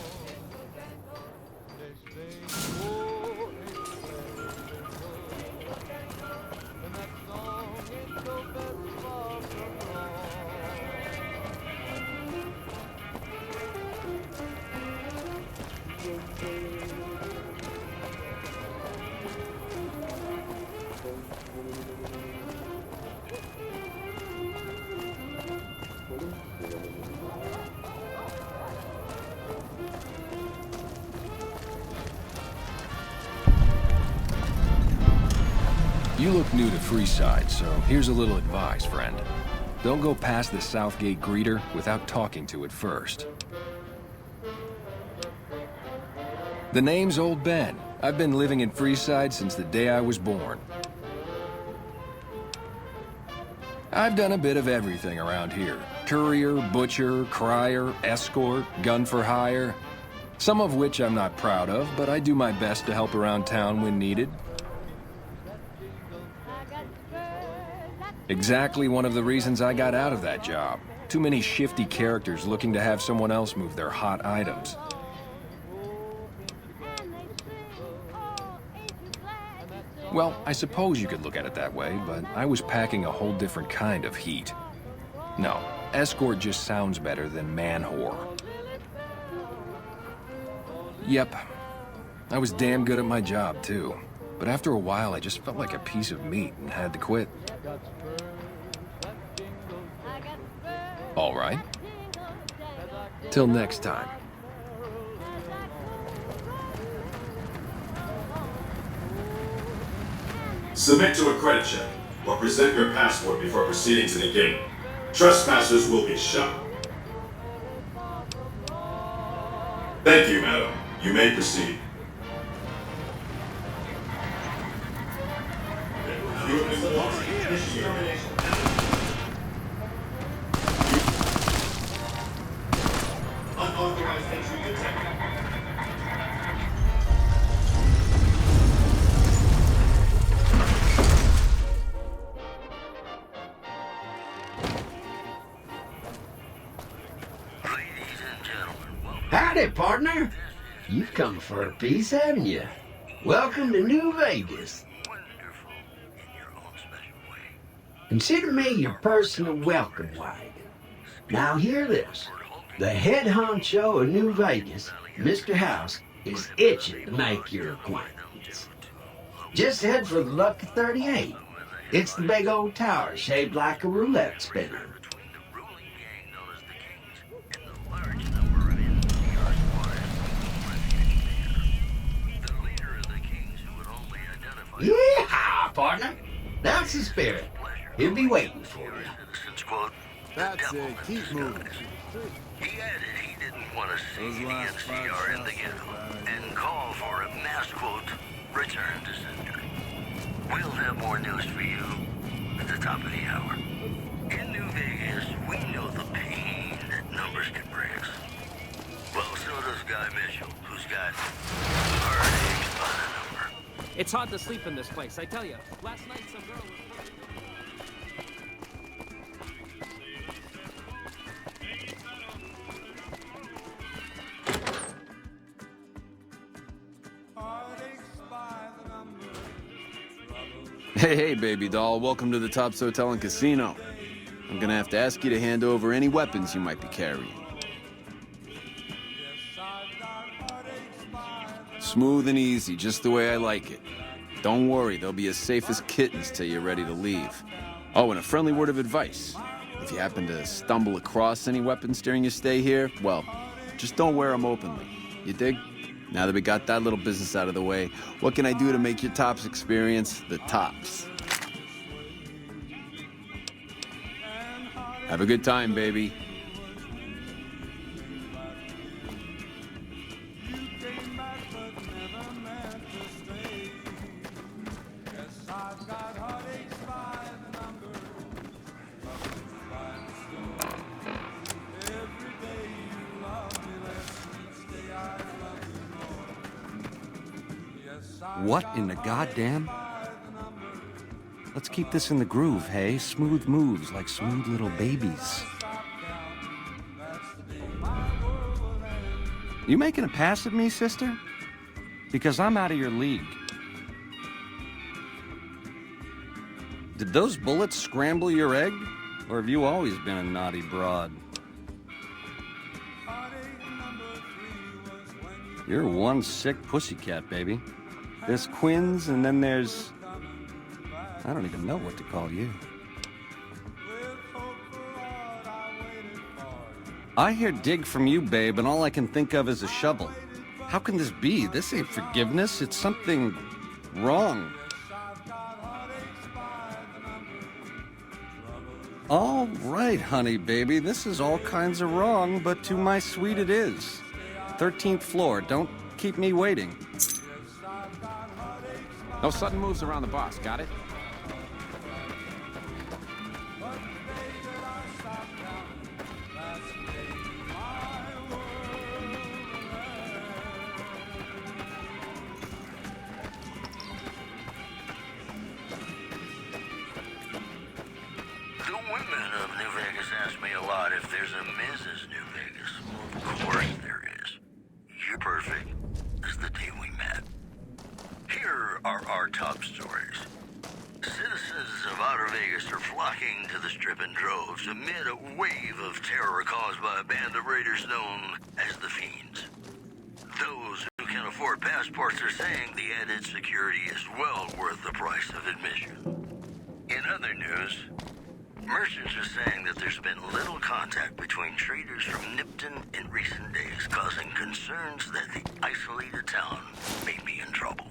You look new to Freeside, so here's a little advice, friend. Don't go past the Southgate greeter without talking to it first. The name's Old Ben. I've been living in Freeside since the day I was born. I've done a bit of everything around here. Courier, butcher, crier, escort, gun for hire. Some of which I'm not proud of, but I do my best to help around town when needed. Exactly one of the reasons I got out of that job. Too many shifty characters looking to have someone else move their hot items. Well, I suppose you could look at it that way, but I was packing a whole different kind of heat. No, escort just sounds better than man-whore. Yep, I was damn good at my job, too. But after a while, I just felt like a piece of meat and had to quit. All right. Till next time. Submit to a credit check, or present your passport before proceeding to the gate. Trespassers will be shot. Thank you, madam. You may proceed. Unauthorized entry detected. Howdy, partner. You've come for a piece, haven't you? Welcome to New Vegas. Consider me your personal welcome wagon. Now hear this. The head honcho of New Vegas, Mr. House, is itching to make your acquaintance. Just head for the Lucky 38. It's the big old tower shaped like a roulette spinner. Yeah, partner. That's the spirit. He'll be waiting for you. Citizens quote, That's it. Keep moving. he added he didn't want to see the NCR in the ghetto and called for a mass quote, return to sender. We'll have more news for you at the top of the hour. In New Vegas, we know the pain that numbers can bring us. Well, so does Guy Mitchell, who's got heartaches by the number. It's hard to sleep in this place, I tell you. Last night some girl was... Hey, baby doll. Welcome to the Tops Hotel and Casino. I'm gonna have to ask you to hand over any weapons you might be carrying. Smooth and easy, just the way I like it. Don't worry, they'll be as safe as kittens till you're ready to leave. Oh, and a friendly word of advice. If you happen to stumble across any weapons during your stay here, well, just don't wear them openly. You dig? Now that we got that little business out of the way, what can I do to make your Tops experience the tops? Have a good time, baby. What in the goddamn? Let's keep this in the groove, hey? Smooth moves like smooth little babies. You making a pass at me, sister? Because I'm out of your league. Did those bullets scramble your egg? Or have you always been a naughty broad? You're one sick pussycat, baby. There's Quinn's, and then there's... I don't even know what to call you. I hear dig from you, babe, and all I can think of is a shovel. How can this be? This ain't forgiveness. It's something wrong. All right, honey, baby. This is all kinds of wrong, but to my sweet it is. 13th floor. Don't keep me waiting. No sudden moves around the boss, got it? The women of New Vegas ask me a lot if there's a Mrs. New Vegas. Well, of course there is. You're perfect as the day we met. Here are our top stories. Citizens of Outer Vegas are flocking to the Strip in droves amid a wave of terror caused by a band of raiders known as the Fiends. Those who can afford passports are saying the added security is well worth the price of admission. In other news, merchants are saying that there's been little contact between traders from Nipton in recent days, causing concerns that the isolated town may be in trouble.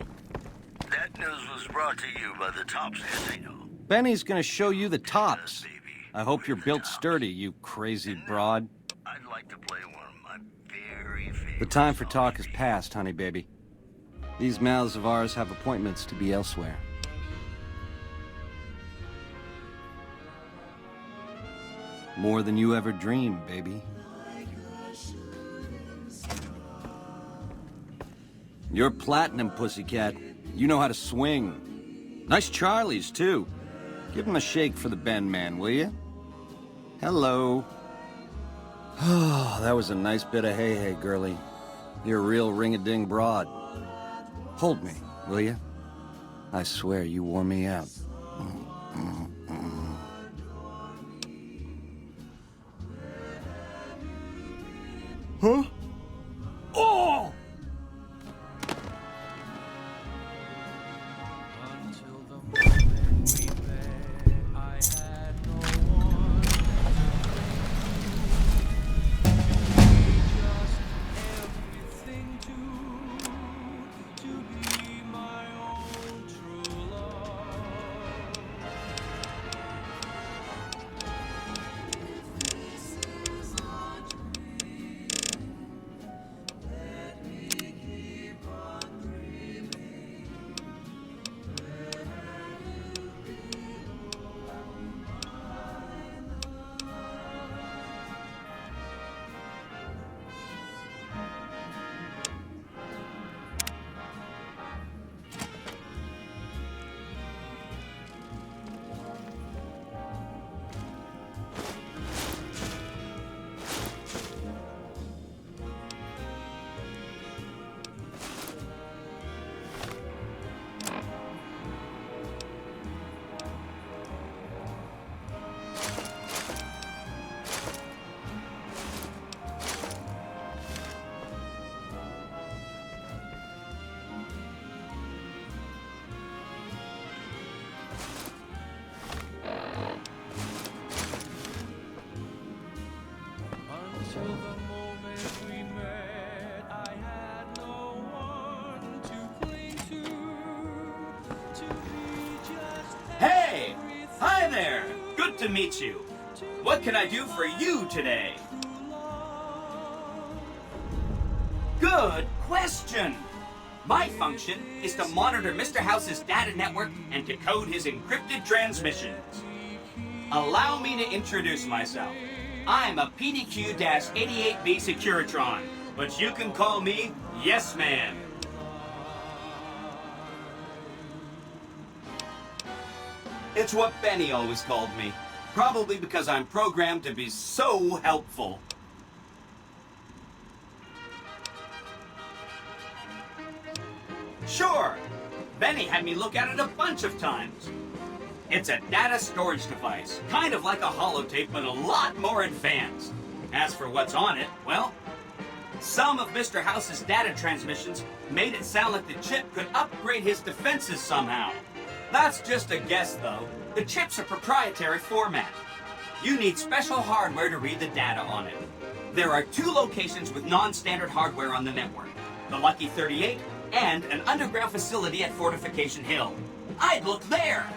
That news was brought to you by the Tops Casino. Benny's gonna show you the tops. I hope you're built sturdy, you crazy broad. I'd like to play one of my very favorite... The time for talk is past, honey baby. These mouths of ours have appointments to be elsewhere. More than you ever dreamed, baby. You're platinum, pussycat. You know how to swing. Nice Charlies, too. Give him a shake for the Ben man, will you? Hello. Oh, that was a nice bit of hey-hey, girlie. You're a real ring-a-ding broad. Hold me, will you? I swear you wore me out. Huh? Oh! there! Good to meet you. What can I do for you today? Good question! My function is to monitor Mr. House's data network and decode his encrypted transmissions. Allow me to introduce myself. I'm a PDQ-88B Securitron, but you can call me Yes Man. It's what Benny always called me. Probably because I'm programmed to be so helpful. Sure. Benny had me look at it a bunch of times. It's a data storage device, kind of like a holotape, but a lot more advanced. As for what's on it, well, some of Mr. House's data transmissions made it sound like the chip could upgrade his defenses somehow. That's just a guess, though. The chip's a proprietary format. You need special hardware to read the data on it. There are 2 locations with non-standard hardware on the network. The Lucky 38 and an underground facility at Fortification Hill. I'd look there!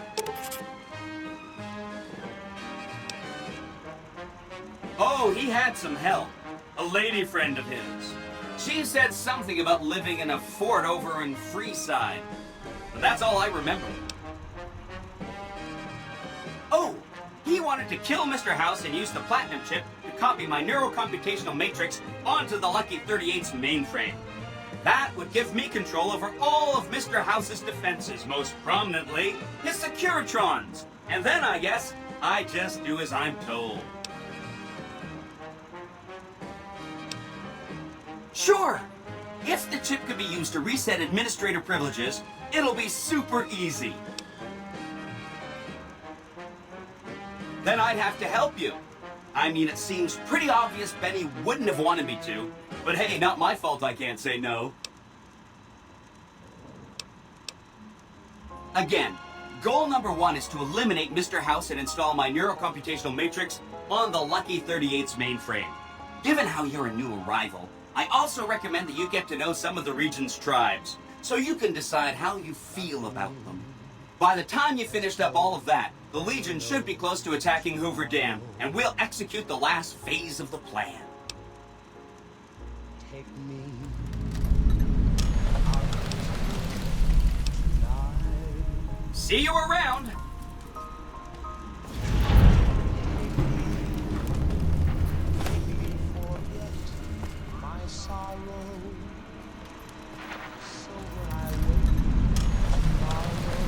Oh, he had some help. A lady friend of his. She said something about living in a fort over in Freeside. But that's all I remember. Oh, he wanted to kill Mr. House and use the Platinum chip to copy my neurocomputational matrix onto the Lucky 38's mainframe. That would give me control over all of Mr. House's defenses, most prominently his Securitrons. And then, I guess, I just do as I'm told. Sure! If the chip could be used to reset administrator privileges, it'll be super easy. Then I'd have to help you. I mean, it seems pretty obvious Benny wouldn't have wanted me to, but hey, not my fault I can't say no. Again, goal number 1 is to eliminate Mr. House and install my neurocomputational matrix on the Lucky 38's mainframe. Given how you're a new arrival, I also recommend that you get to know some of the region's tribes, so you can decide how you feel about them. By the time you finished up all of that, the Legion should be close to attacking Hoover Dam, and we'll execute the last phase of the plan. Take me See you around! my sorrow. So when I wake tomorrow,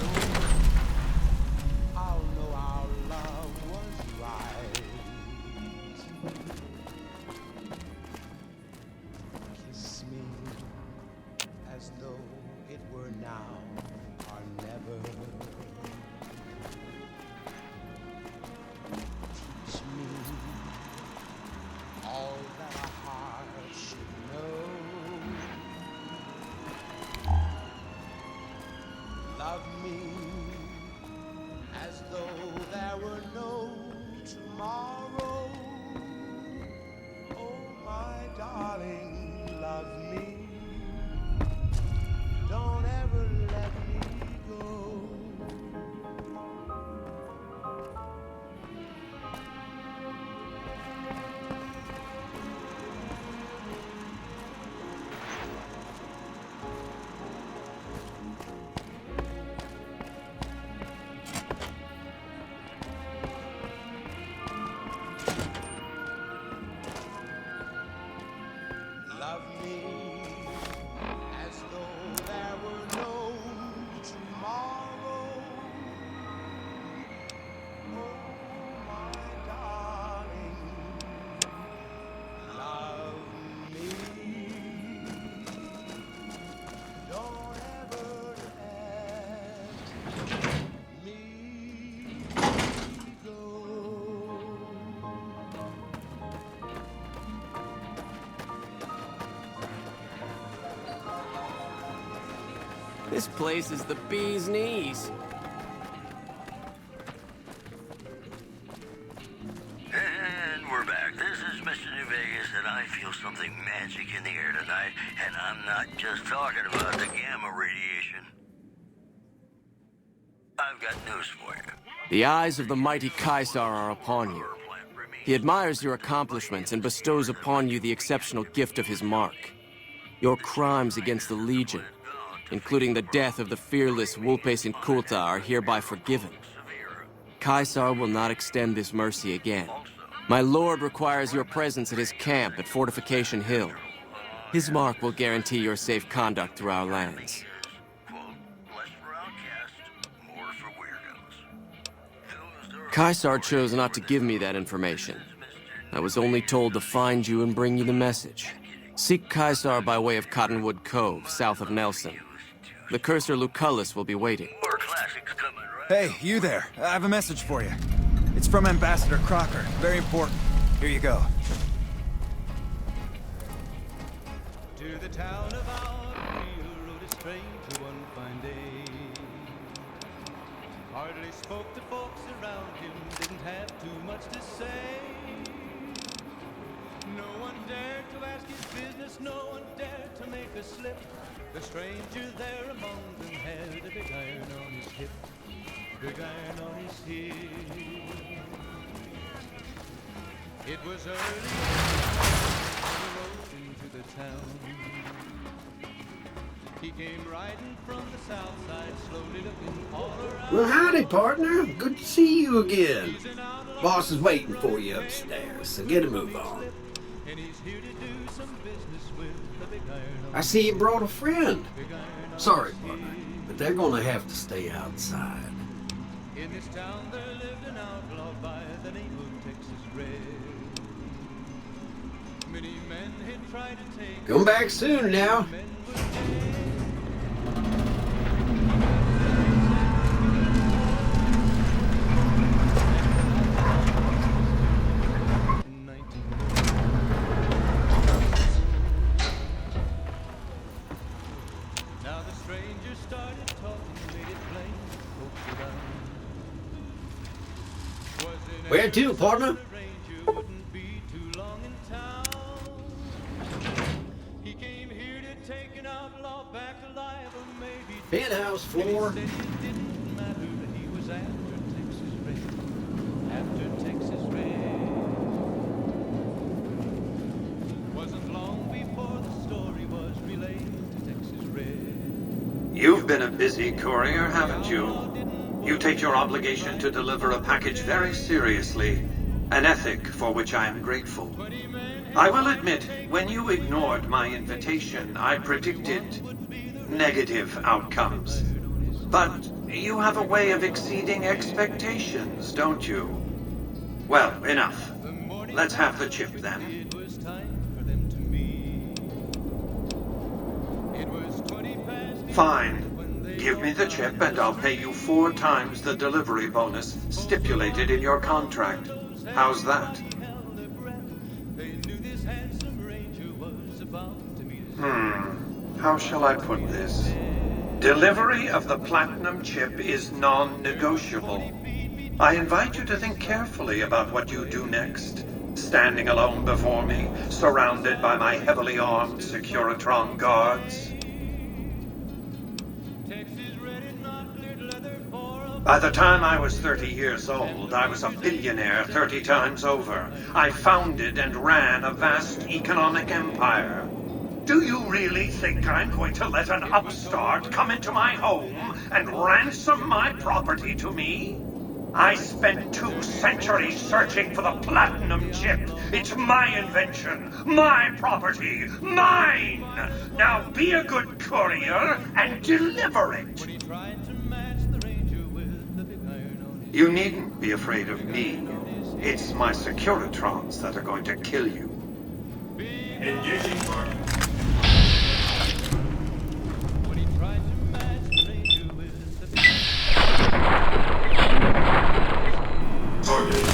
I'll know our love was right. Kiss me as though it were now or never. Teach me all that a heart should know. Love me as though there were no tomorrow. Oh, my darling, love me. Don't ever let me go. Love me as though there were no tomorrow. Oh, my darling, love me. Don't ever let me go. This place is the bee's knees. And we're back. This is Mr. New Vegas, and I feel something magic in the air tonight, and I'm not just talking about the gamma radiation. I've got news for you. The eyes of the mighty Caesar are upon you. He admires your accomplishments and bestows upon you the exceptional gift of his mark. Your crimes against the Legion, including the death of the fearless Vulpes and Kulta, are hereby forgiven. Caesar will not extend this mercy again. My lord requires your presence at his camp at Fortification Hill. His mark will guarantee your safe conduct through our lands. Caesar chose not to give me that information. I was only told to find you and bring you the message. Seek Caesar by way of Cottonwood Cove, south of Nelson. The Cursor Lucullus will be waiting. Hey, you there. I have a message for you. It's from Ambassador Crocker. Very important. Here you go. To the town of Outfield rode a stranger one fine day. Hardly spoke to folks around him, didn't have too much to say. No one dared to ask his business, no one dared to make a slip. The stranger there among them had a big iron on his hip. Big iron on his hip. It was early when he rode into the town. He came riding from the south side, slowly looking all around. Well, howdy, partner. Good to see you again. Boss is waiting for you upstairs, so get a move on. And he's here to do some business with the big iron on I see you brought a friend. Sorry, partner, but they're gonna have to stay outside. In this town there lived an outlaw by the name of Texas Red. Many men had tried to take. Come back soon now. Now the stranger started talking, made it plain to folks around. Where to, partner? Penthouse floor. Wasn't long before the story was relayed to Texas Red. You've been a busy courier, haven't you? You take your obligation to deliver a package very seriously, an ethic for which I am grateful. I will admit, when you ignored my invitation, I predicted negative outcomes. But you have a way of exceeding expectations, don't you? Well, enough. Let's have the chip then. Fine. Give me the chip and I'll pay you 4 times the delivery bonus stipulated in your contract. How's that? How shall I put this? Delivery of the platinum chip is non-negotiable. I invite you to think carefully about what you do next. Standing alone before me, surrounded by my heavily armed Securitron guards. By the time I was 30 years old, I was a billionaire 30 times over. I founded and ran a vast economic empire. Do you really think I'm going to let an upstart come into my home and ransom my property to me? I spent 2 centuries searching for the platinum chip. It's my invention, my property, mine! Now be a good courier and deliver it! You needn't be afraid of me. It's my Securitrons that are going to kill you. Engaging target. Target.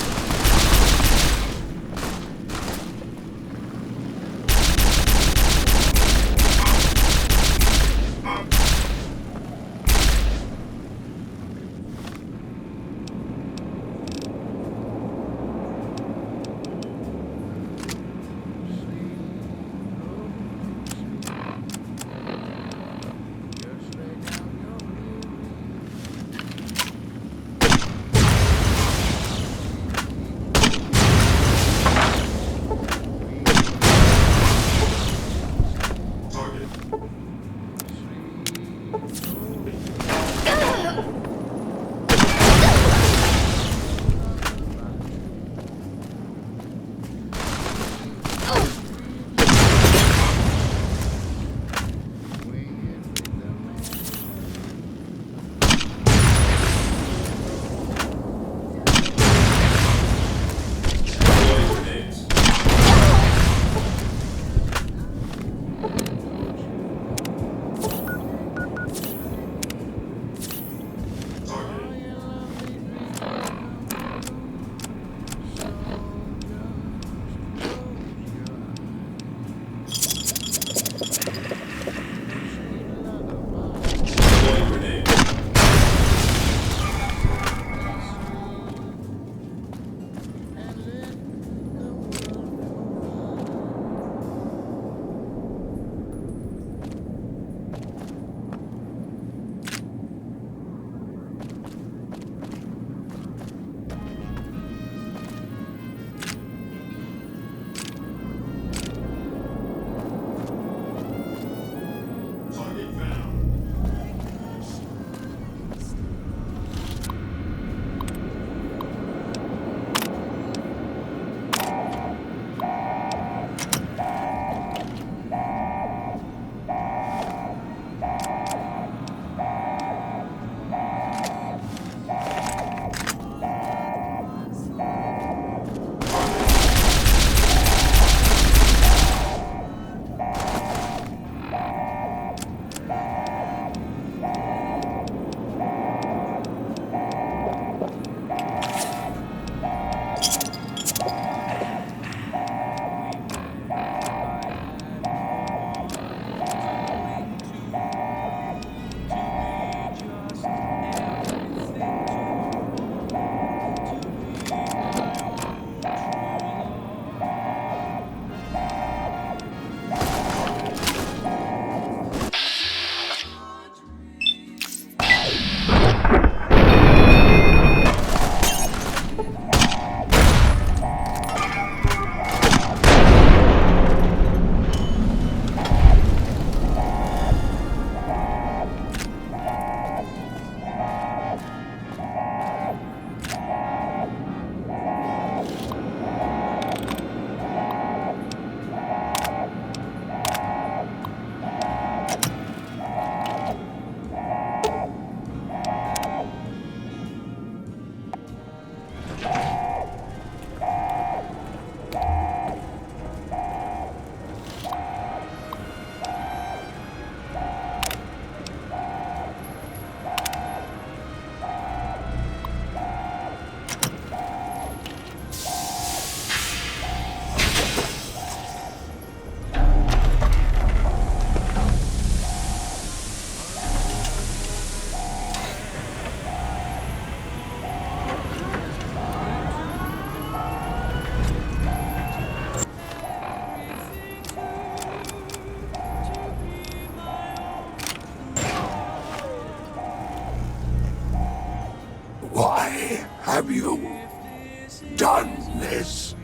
done this.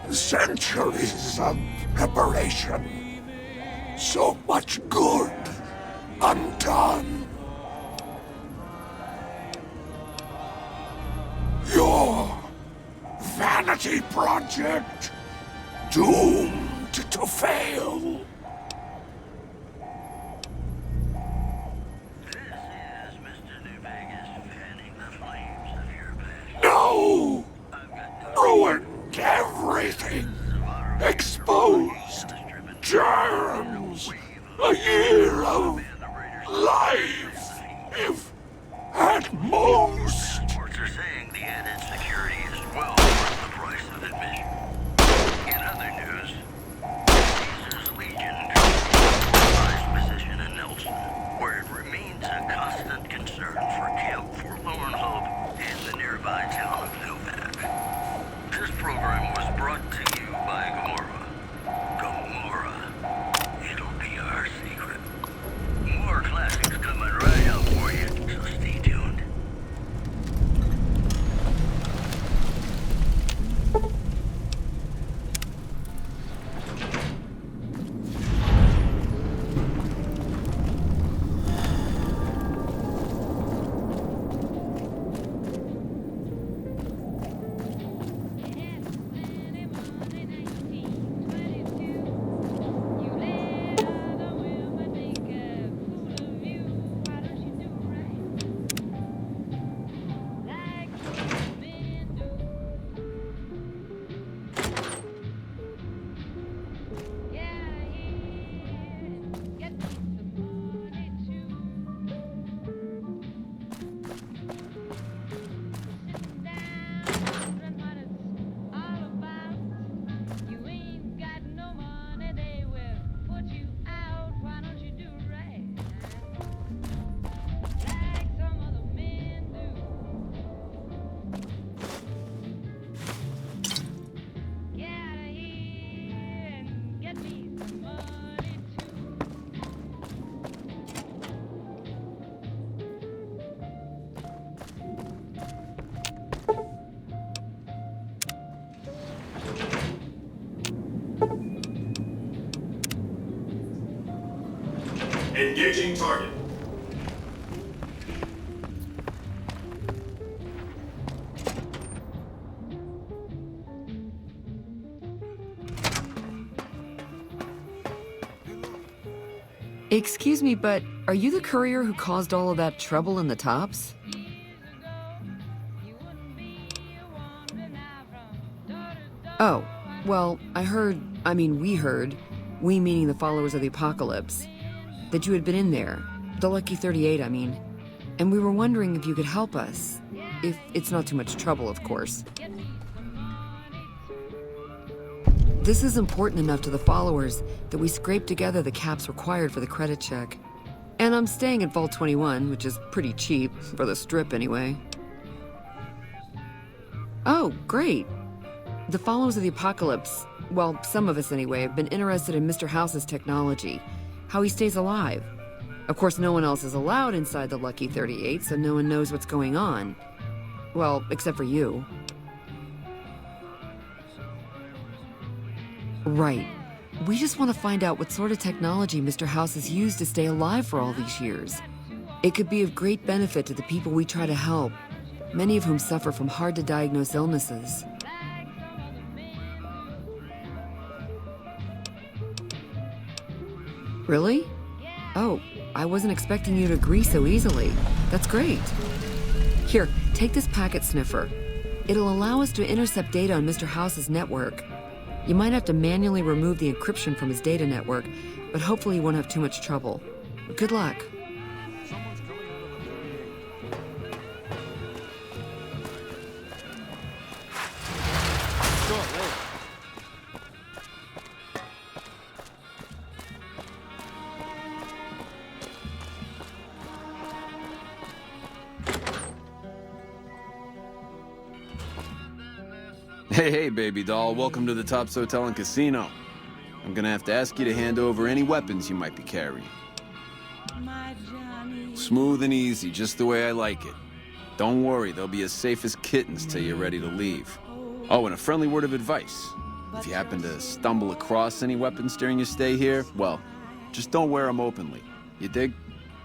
Centuries of preparation. So much good undone. Your vanity project doomed to fail. No! Ruined everything. Exposed germs. A year of life, if at most. Reports are saying the added security is well worth the price of admission. In other news, Caesar's Legion compromised position in Nelson, where it remains a constant concern for Camp Forlorn Hope and the nearby town of Novak. This program was brought to you by Gamora. Gamora, it'll be our secret. More classics coming right up for you, so stay tuned. Engaging target. Excuse me, but are you the courier who caused all of that trouble in the tops? Oh, well, we heard, we meaning the followers of the apocalypse, that you had been in there, the Lucky 38, I mean, and we were wondering if you could help us, if it's not too much trouble, of course. This is important enough to the followers that we scraped together the caps required for the credit check. And I'm staying at Vault 21, which is pretty cheap, for the Strip anyway. Oh, great. The followers of the apocalypse, well, some of us anyway, have been interested in Mr. House's technology, how he stays alive. Of course, no one else is allowed inside the Lucky 38, so no one knows what's going on. Well, except for you. Right. We just want to find out what sort of technology Mr. House has used to stay alive for all these years. It could be of great benefit to the people we try to help, many of whom suffer from hard-to-diagnose illnesses. Really? Oh, I wasn't expecting you to agree so easily. That's great. Here, take this packet sniffer. It'll allow us to intercept data on Mr. House's network. You might have to manually remove the encryption from his data network, but hopefully you won't have too much trouble. Good luck. Hey, baby doll, welcome to the Tops Hotel and Casino. I'm gonna have to ask you to hand over any weapons you might be carrying. Smooth and easy, just the way I like it. Don't worry, they'll be as safe as kittens till you're ready to leave. Oh, and a friendly word of advice. If you happen to stumble across any weapons during your stay here, well, just don't wear them openly. You dig?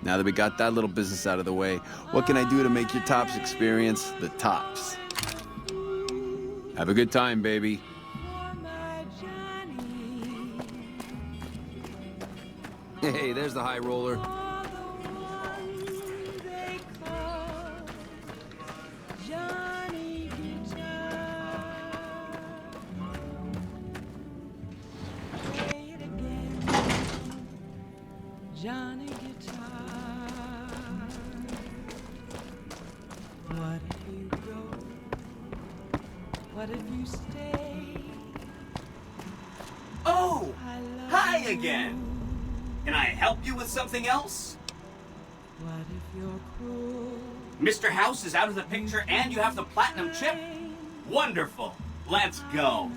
Now that we got that little business out of the way, what can I do to make your tops experience the tops? Have a good time, baby. Hey, there's the high roller. Johnny Guitar, what if you go? What if you stay? Oh! Hi again! Can I help you with something else? What if you're cruel? Mr. House is out of the picture and you have the platinum chip? Wonderful! Let's go!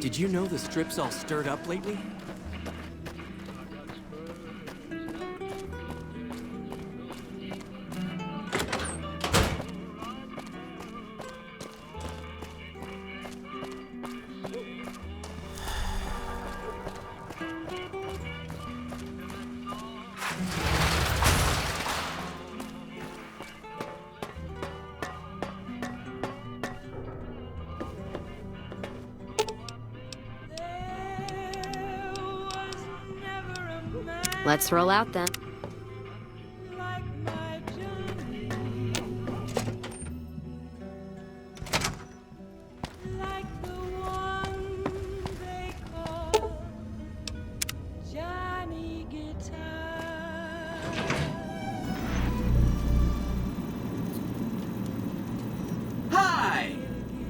Did you know the strip's all stirred up lately? Let's roll out then. Hi!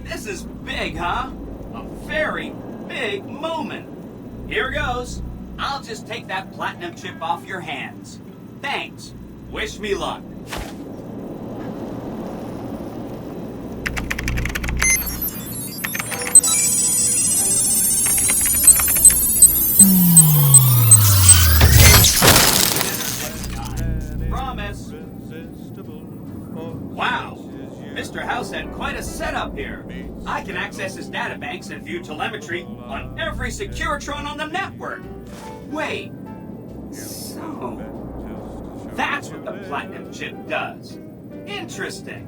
This is big, huh? A very big moment. Here goes. I'll just take that platinum chip off your hands. Thanks. Wish me luck. Promise. Wow. Mr. House had quite a setup here. I can access his databanks and view telemetry on every Securitron on the network. Wait, so that's what the platinum chip does. Interesting.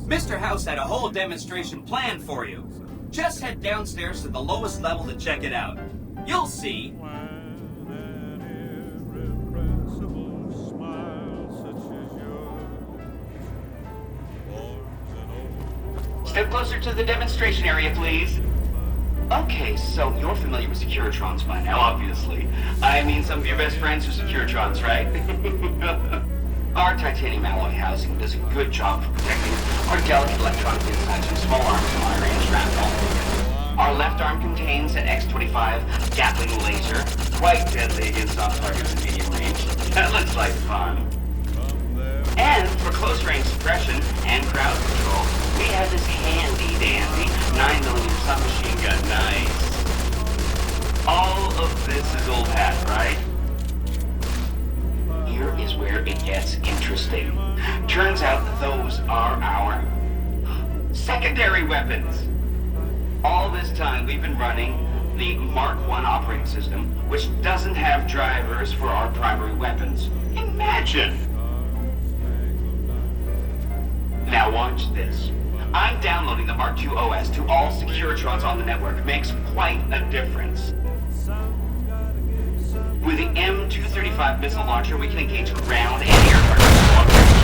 Mr. House had a whole demonstration planned for you. Just head downstairs to the lowest level to check it out. You'll see. Step closer to the demonstration area, please. Okay, so you're familiar with Securitrons by now, obviously. I mean, some of your best friends are Securitrons, right? Our titanium alloy housing does a good job for protecting our delicate electronic insides from small arms fire and shrapnel. Our left arm contains an X-25 Gatling laser, quite deadly against soft targets in medium range. That looks like fun. And for close-range suppression and crowd control, we have this handy-dandy 9mm submachine gun. Nice. All of this is old hat, right? Here is where it gets interesting. Turns out those are our secondary weapons. All this time we've been running the Mark I operating system, which doesn't have drivers for our primary weapons. Imagine! Now watch this. I'm downloading the Mark II OS to all Securitrons on the network. Makes quite a difference. With the M235 missile launcher, we can engage ground and air targets.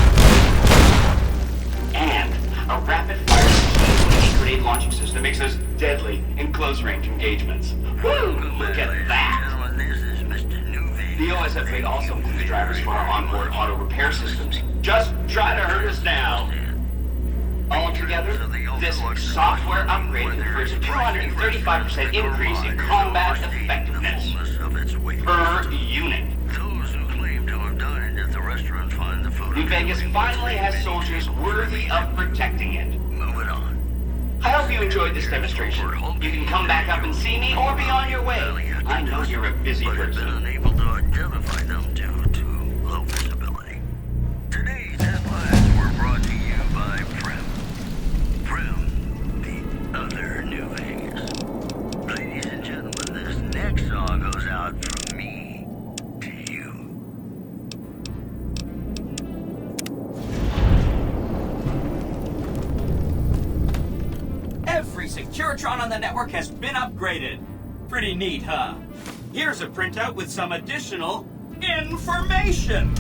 And a rapid-fire grenade launching system makes us deadly in close-range engagements. Woo! Look at that! The OS upgrade also includes drivers for our onboard auto repair systems. Just try to hurt us now. Altogether, this software upgrade confers a 235% increase in combat effectiveness. units. Of its weight. Per unit. Those who claim to have dined at the restaurant find the photo. New Vegas finally has soldiers worthy of protecting it. Moving on. I hope you enjoyed this demonstration. You can come back up and see me or be on your way. I know you're a busy person. Unable to identify them due to low visibility. Today's headlines were brought to you by Prim. Prim, the other New Vegas. Ladies and gentlemen, this next song goes out from me to you. Every Securitron on the network has been upgraded. Pretty neat, huh? Here's a printout with some additional information.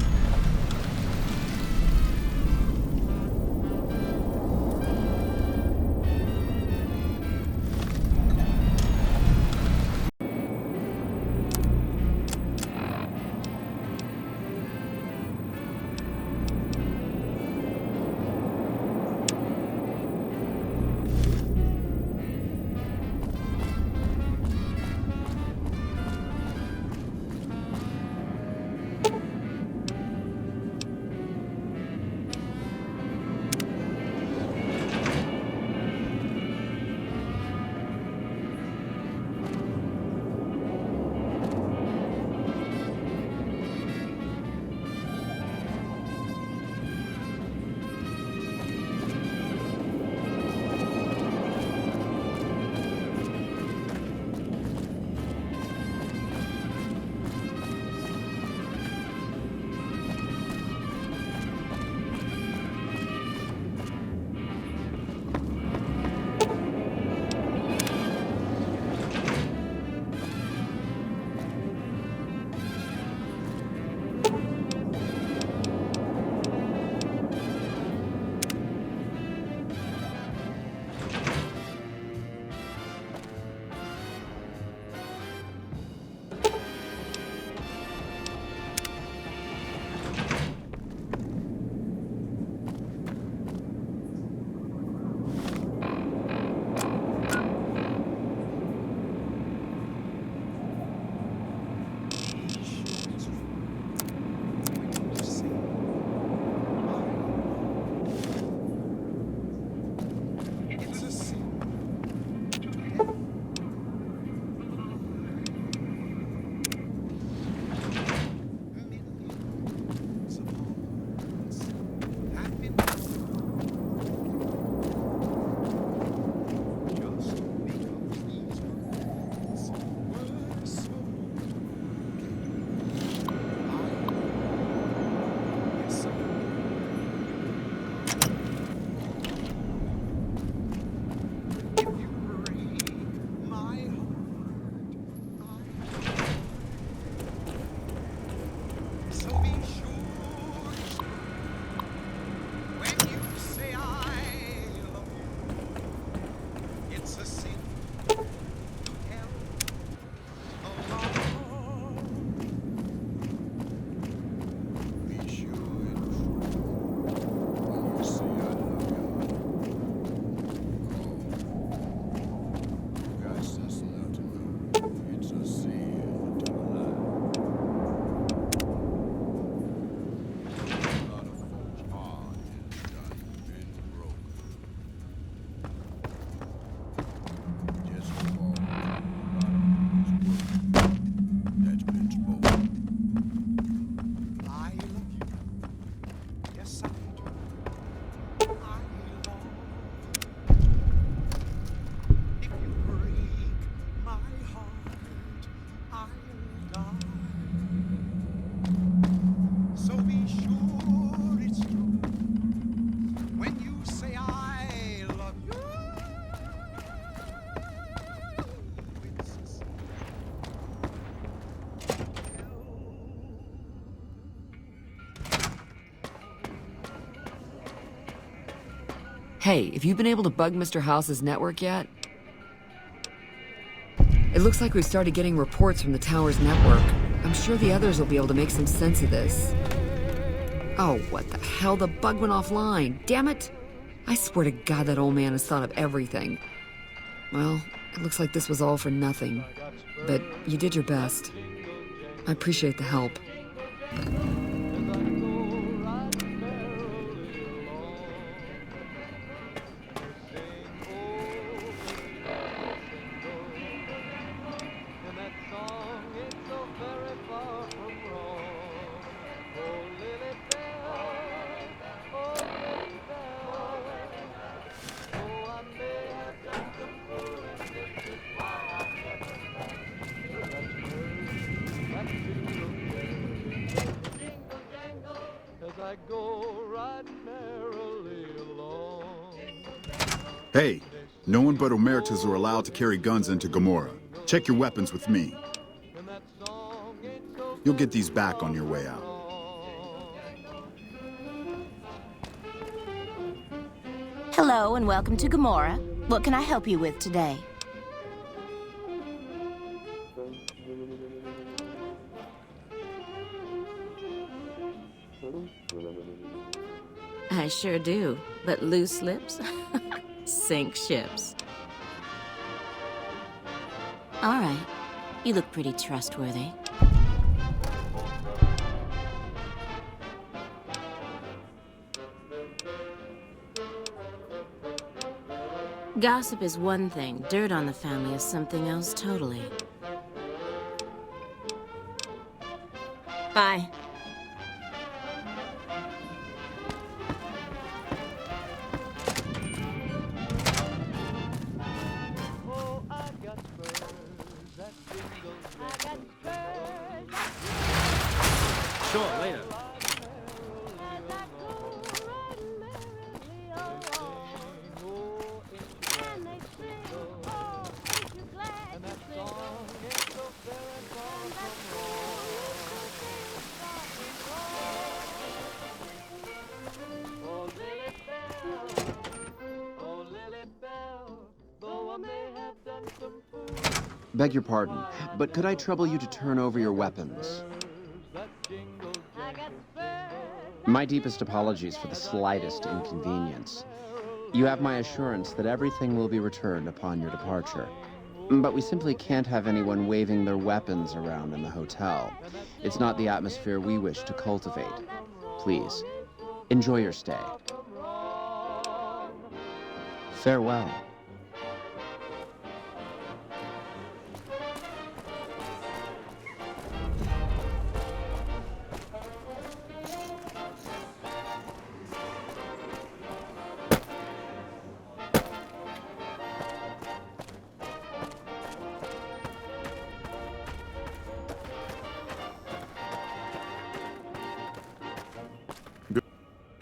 Hey, have you been able to bug Mr. House's network yet? It looks like we've started getting reports from the tower's network. I'm sure the others will be able to make some sense of this. Oh, what the hell? The bug went offline. Damn it! I swear to God that old man has thought of everything. Well, it looks like this was all for nothing. but you did your best. I appreciate the help. Hey, no one but Omertas are allowed to carry guns into Gomorrah. Check your weapons with me. You'll get these back on your way out. Hello and welcome to Gomorrah. What can I help you with today? I sure do, but loose lips sink ships. All right. You look pretty trustworthy. Gossip is one thing, dirt on the family is something else totally. Bye. Sure, later. Beg your pardon, but could I trouble you to turn over your weapons? My deepest apologies for the slightest inconvenience. You have my assurance that everything will be returned upon your departure. But we simply can't have anyone waving their weapons around in the hotel. It's not the atmosphere we wish to cultivate. Please, enjoy your stay. Farewell.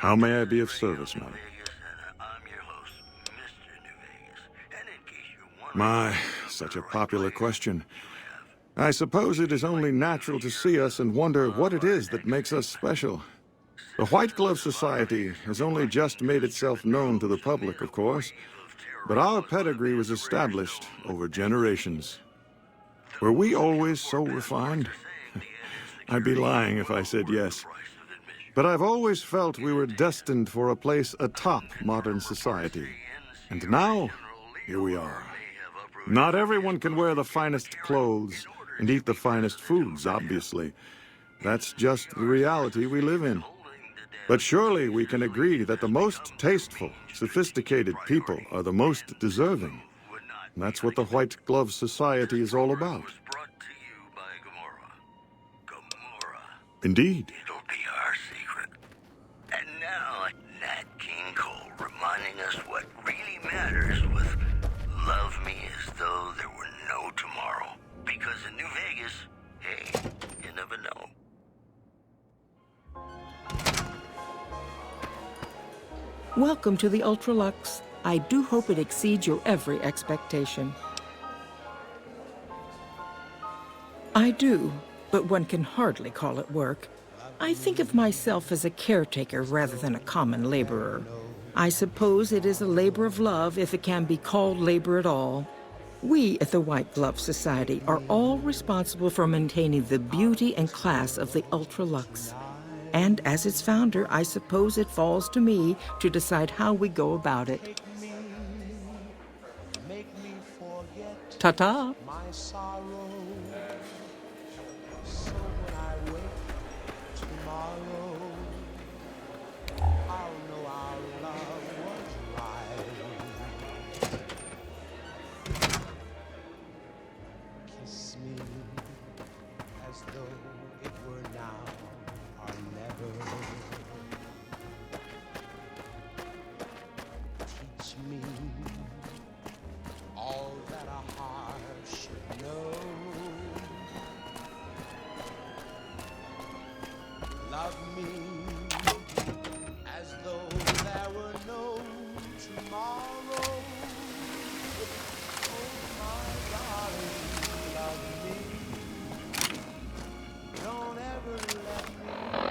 How may I be of service, madam? My, such a popular question. I suppose it is only natural to see us and wonder what it is that makes us special. The White Glove Society has only just made itself known to the public, of course, but our pedigree was established over generations. Were we always so refined? I'd be lying if I said yes. But I've always felt we were destined for a place atop modern society. And now, here we are. Not everyone can wear the finest clothes and eat the finest foods, obviously. That's just the reality we live in. But surely we can agree that the most tasteful, sophisticated people are the most deserving. And that's what the White Glove Society is all about. Indeed. Reminding us what really matters with Love Me As Though There Were No Tomorrow. Because in New Vegas, hey, you never know. Welcome to the Ultralux. I do hope it exceeds your every expectation. I do, but one can hardly call it work. I think of myself as a caretaker rather than a common laborer. I suppose it is a labor of love if it can be called labor at all. We at the White Glove Society are all responsible for maintaining the beauty and class of the Ultralux. And as its founder, I suppose it falls to me to decide how we go about it. Ta-ta! Love me as though there were no tomorrow. Oh, my darling, love me. Don't ever let me go.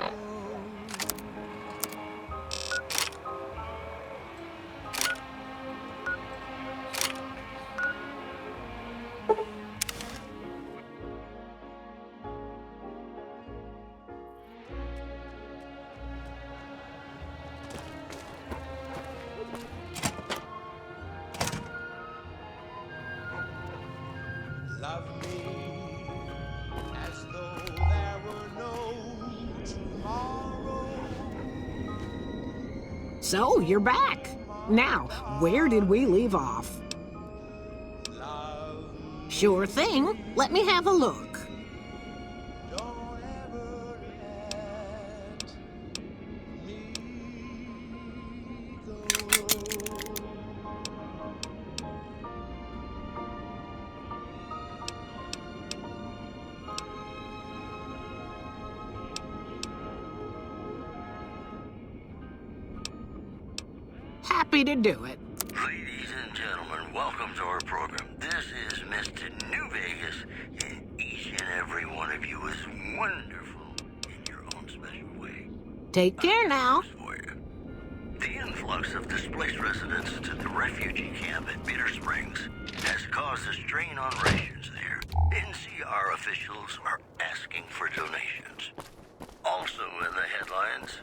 Love me as though there were no tomorrow. So, you're back. Now, where did we leave off? Sure thing. Let me have a look. Happy to do it. Ladies and gentlemen, welcome to our program. This is Mr. New Vegas, and each and every one of you is wonderful in your own special way. Take care now. The influx of displaced residents to the refugee camp at Bitter Springs has caused a strain on rations there. NCR officials are asking for donations. Also in the headlines,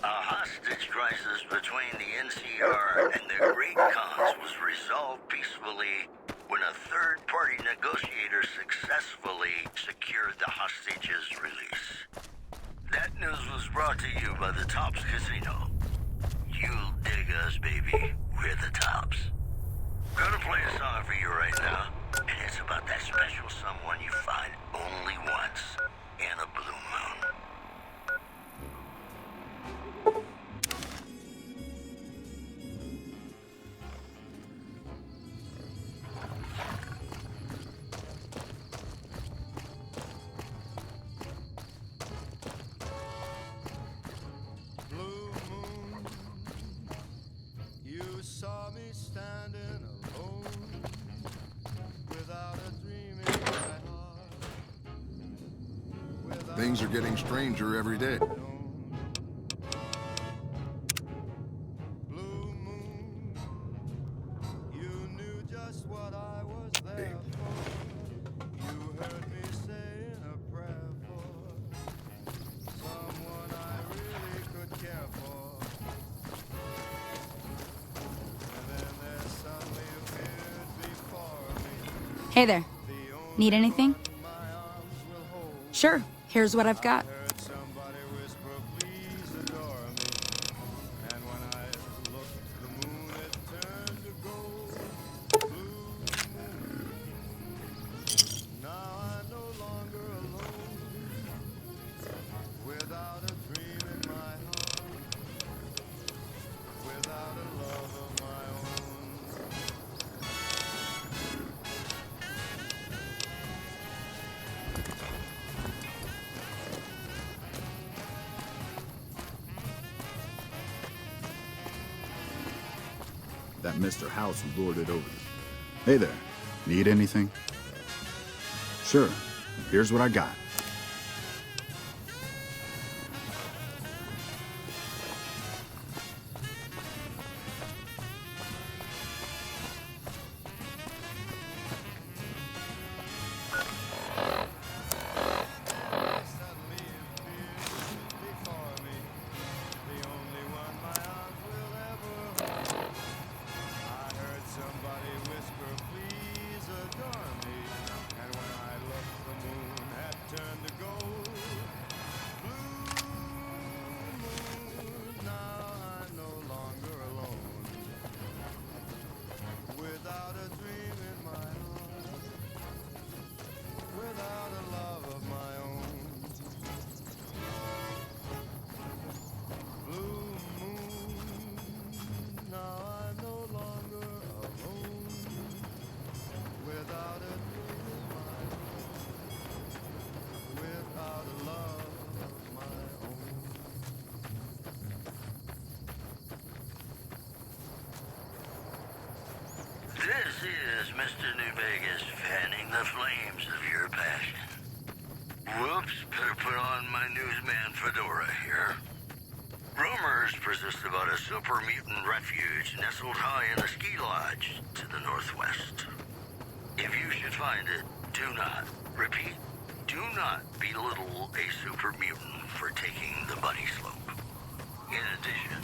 a hostage crisis between the NCR and the Great Khans was resolved peacefully when a third-party negotiator successfully secured the hostage's release. That news was brought to you by the Tops Casino. You'll dig us, baby. We're the Tops. Gonna play a song for you right now, and it's about that special someone you find only once in a blue moon. You saw me standing alone, without a dream in my heart. Things are getting stranger every day. Blue moon, you knew just what I was there for. You heard me saying a prayer for someone I really could care for. Hey there. Need anything? Sure. Here's what I've got. That Mr. House who lorded over you. Hey there. Need anything? Sure. Here's what I got. Turn my newsman Fedora here. Rumors persist about a super mutant refuge nestled high in the ski lodge to the northwest. If you should find it, do not, repeat, do not belittle a super mutant for taking the bunny slope. In addition,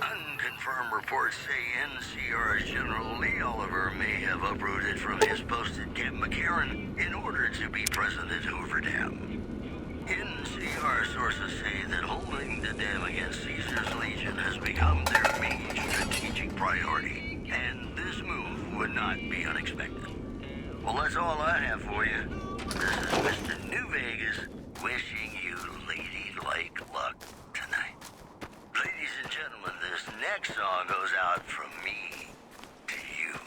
unconfirmed reports say NCR's General Lee Oliver may have uprooted from his post at Camp McCarran in order to be present at Hoover Dam. NCR sources say that holding the dam against Caesar's Legion has become their main strategic priority, and this move would not be unexpected. Well, that's all I have for you. This is Mr. New Vegas, wishing you ladylike luck tonight. Ladies and gentlemen, this next song goes out from me to you.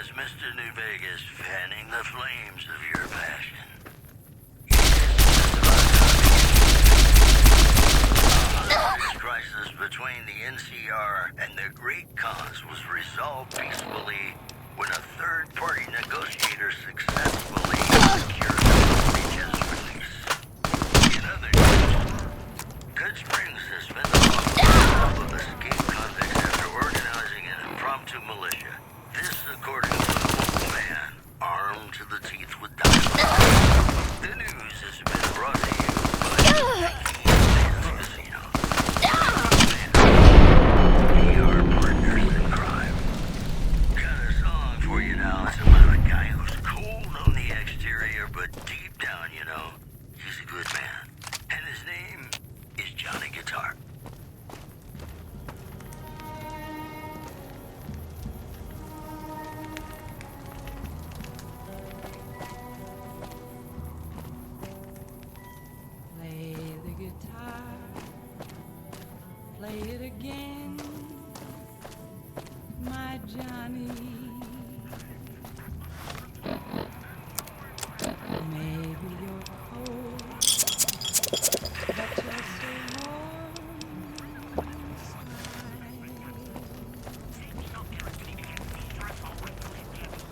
is Mr. New Vegas, fanning the flames of your passion. This crisis between the NCR and the Great Khans was resolved peacefully when a third-party negotiator successfully secured Hostage's release. In other news, Good Springs has been the hub of escaped convicts after organizing an impromptu militia. This, according to the local man, armed to the teeth with dynamite. The news has been brought to you by Nexus Casino. We are partners in crime. Got a song for you now. It's about a guy who's cold on the exterior, but deep down, you know, he's a good man. And his name is Johnny Guitar. Play the guitar, play it again, my Johnny. Maybe you're cold, but you're so warm inside.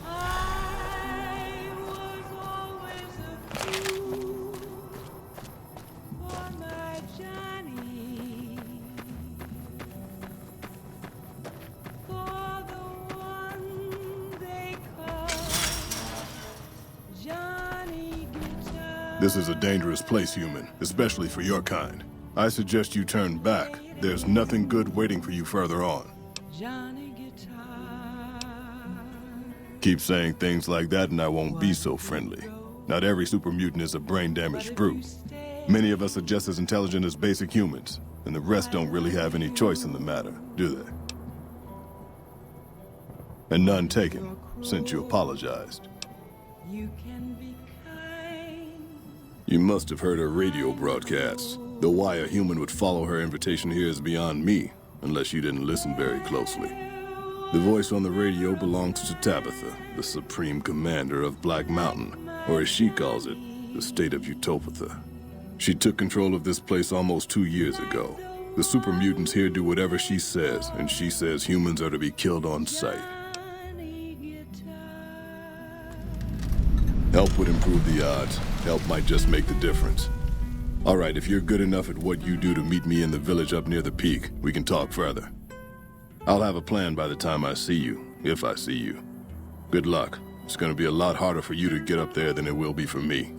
I was always a fool for my Johnny, for the one they call Johnny Guitar. This is a dangerous place, human, especially for your kind. I suggest you turn back. There's nothing good waiting for you further on. Johnny Guitar. Keep saying things like that and I won't be so friendly. Not every super mutant is a brain-damaged brute. Many of us are just as intelligent as basic humans, and the rest don't really have any choice in the matter, do they? And none taken, since you apologized. You can be kind. You must have heard her radio broadcasts. Though why a human would follow her invitation here is beyond me, unless you didn't listen very closely. The voice on the radio belongs to Tabitha, the supreme commander of Black Mountain, or as she calls it, the state of Utopatha. She took control of this place almost 2 years ago. The super mutants here do whatever she says, and she says humans are to be killed on sight. Help would improve the odds. Help might just make the difference. All right, if you're good enough at what you do to meet me in the village up near the peak, we can talk further. I'll have a plan by the time I see you, if I see you. Good luck. It's gonna be a lot harder for you to get up there than it will be for me.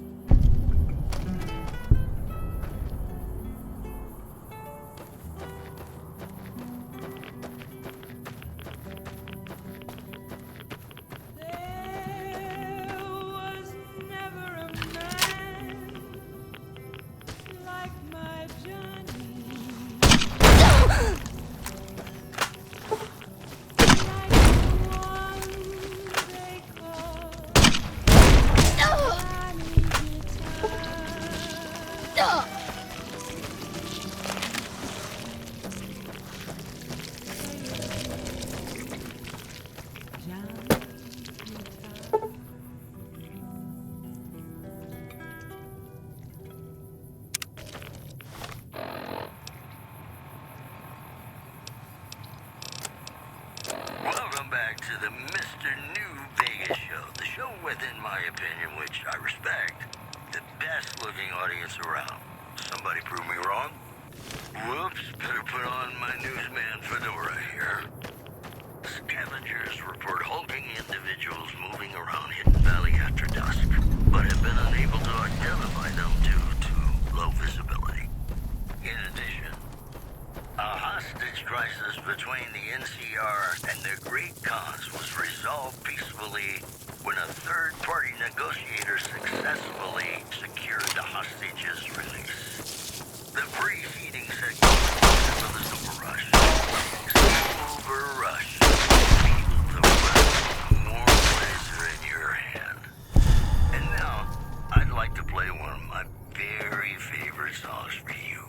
Welcome back to the Mr. New Vegas show. The show with, in my opinion, which I respect, the best-looking audience around. Somebody prove me wrong? Whoops, better put on my newsman fedora here. Scavengers report hulking individuals moving around Hidden Valley after dusk, but have been unable to identify them due to low visibility. In addition, a hostage crisis between the NCR and the Great Khans was resolved peacefully when a third-party negotiator successfully secured the hostage's release. The preceding segment for the Super Rush. Super Rush. Feel the rush. Warm laser in your hand. And now, I'd like to play one of my very favorite songs for you.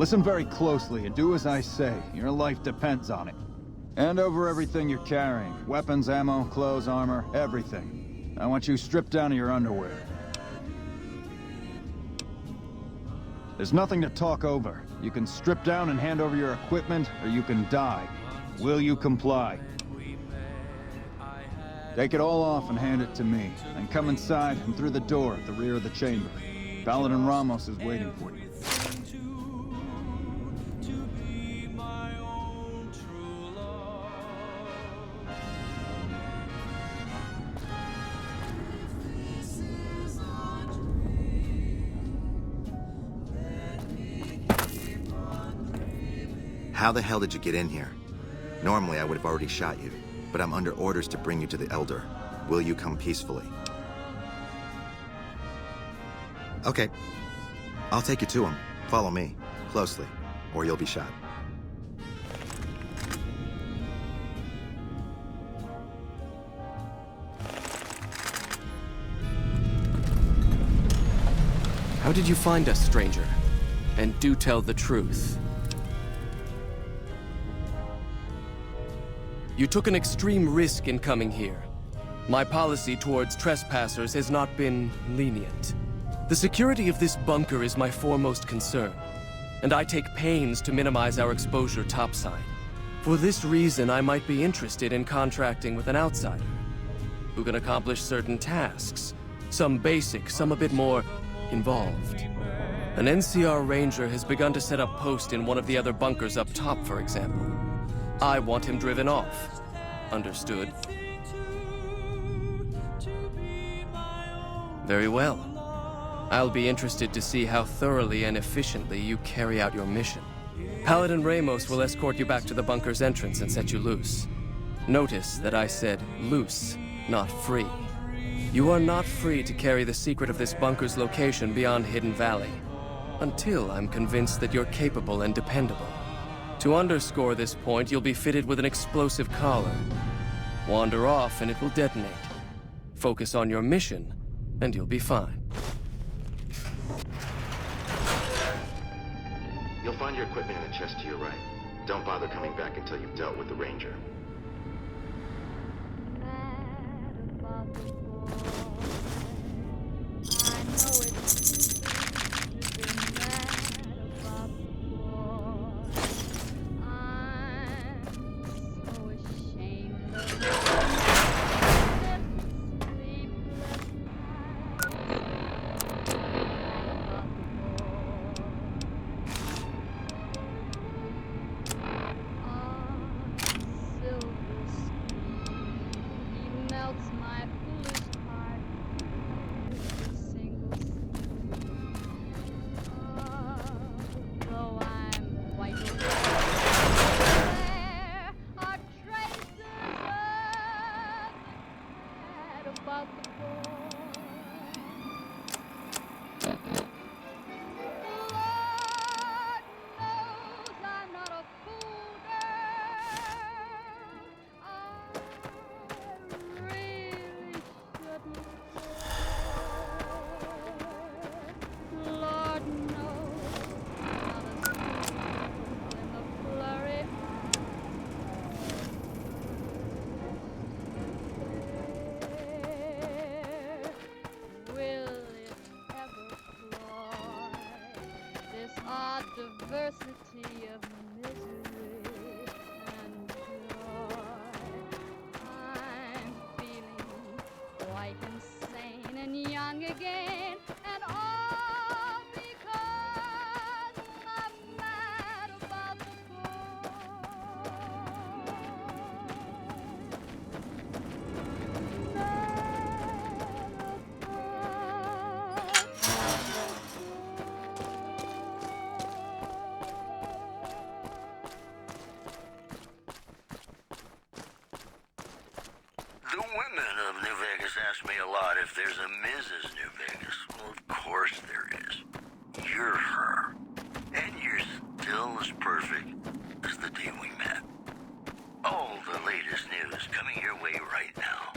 Listen very closely and do as I say. Your life depends on it. Hand over everything you're carrying. Weapons, ammo, clothes, armor, everything. I want you stripped down to your underwear. There's nothing to talk over. You can strip down and hand over your equipment, or you can die. Will you comply? Take it all off and hand it to me. Then come inside and through the door at the rear of the chamber. Paladin Ramos is waiting for you. How the hell did you get in here? Normally, I would have already shot you, but I'm under orders to bring you to the Elder. Will you come peacefully? Okay. I'll take you to him. Follow me, closely, or you'll be shot. How did you find us, stranger? And do tell the truth. You took an extreme risk in coming here. My policy towards trespassers has not been lenient. The security of this bunker is my foremost concern, and I take pains to minimize our exposure topside. For this reason, I might be interested in contracting with an outsider who can accomplish certain tasks, some basic, some a bit more involved. An NCR ranger has begun to set up post in one of the other bunkers up top, for example. I want him driven off. Understood? Very well. I'll be interested to see how thoroughly and efficiently you carry out your mission. Paladin Ramos will escort you back to the bunker's entrance and set you loose. Notice that I said loose, not free. You are not free to carry the secret of this bunker's location beyond Hidden Valley, until I'm convinced that you're capable and dependable. To underscore this point, you'll be fitted with an explosive collar. Wander off and it will detonate. Focus on your mission, and you'll be fine. You'll find your equipment in the chest to your right. Don't bother coming back until you've dealt with the ranger. Diversity of misery and joy. I'm feeling quite insane and young again, and all because I'm mad about the The women of New Vegas ask me a lot if there's a Mrs. New Vegas. Well, of course there is. You're her. And you're still as perfect as the day we met. All the latest news coming your way right now.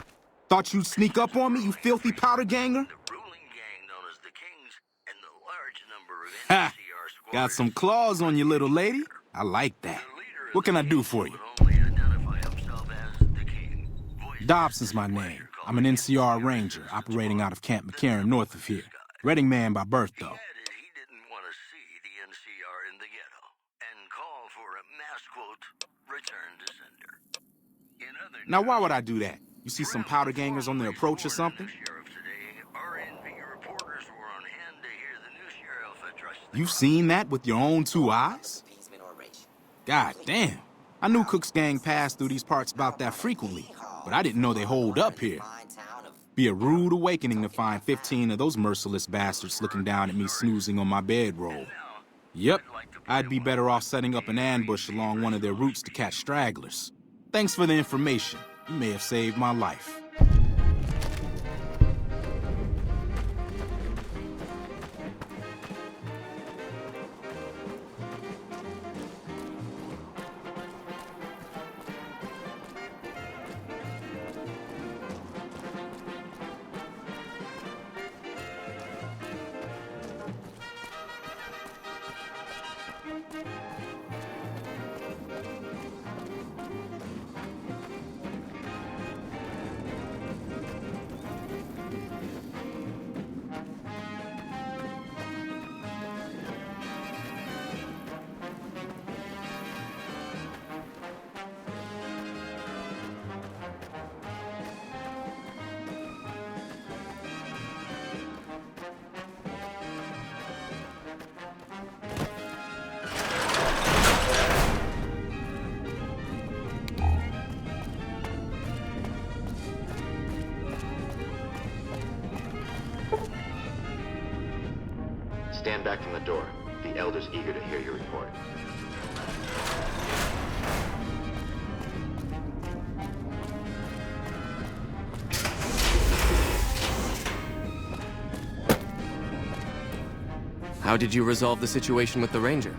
Thought you'd sneak up on me, you filthy powder ganger? The ruling gang known as the Kings and the large number of Ha! NCR Got some claws on you, little lady. I like that. What can I do for you? Dobson's my name. I'm an NCR ranger operating out of Camp McCarran north of here. Reading man by birth, though. Now, why would I do that? You see some powder gangers on the approach or something? You've seen that with your own two eyes? God damn. I knew Cook's gang passed through these parts about that frequently, but I didn't know they holed up here. Be a rude awakening to find 15 of those merciless bastards looking down at me snoozing on my bedroll. Yep, I'd be better off setting up an ambush along one of their routes to catch stragglers. Thanks for the information. You may have saved my life. Stand back from the door. The Elder's eager to hear your report. How did you resolve the situation with the Ranger?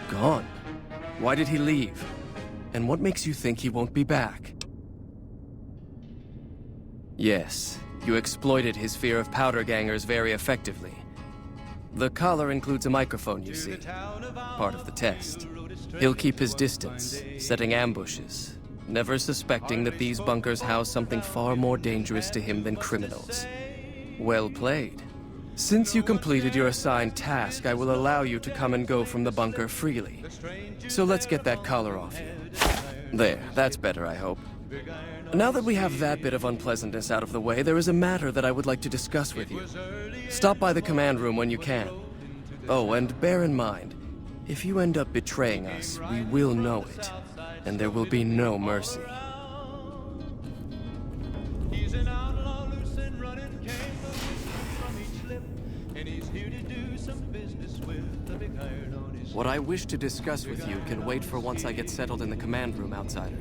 Gone. Why did he leave? And what makes you think he won't be back? Yes, you exploited his fear of powder gangers very effectively. The collar includes a microphone, you see. Part of the test. He'll keep his distance, setting ambushes, never suspecting that these bunkers house something far more dangerous to him than criminals. Well played. Since you completed your assigned task, I will allow you to come and go from the bunker freely. So let's get that collar off you. There, that's better, I hope. Now that we have that bit of unpleasantness out of the way, there is a matter that I would like to discuss with you. Stop by the command room when you can. Oh, and bear in mind, if you end up betraying us, we will know it, and there will be no mercy. He's an outlaw, loose and running, came from each lip, and he's here to do some business with the big iron on his. What I wish to discuss with you can wait for once I get settled in the command room, outsider.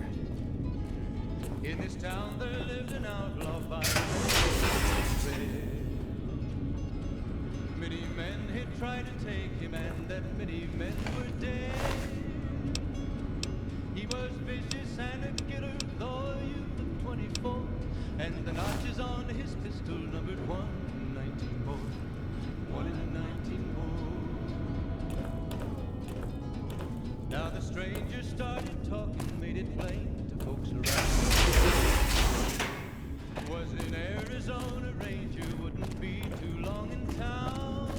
In this town there lived an outlaw by many men had tried to take him, and that many men were dead. He was vicious and a killer, though a youth of 24, and the notches on his pistol numbered 119 more. 1 in 19 more. Now the stranger started talking, made it plain to folks around. Was in Arizona, Ranger wouldn't be too long in town.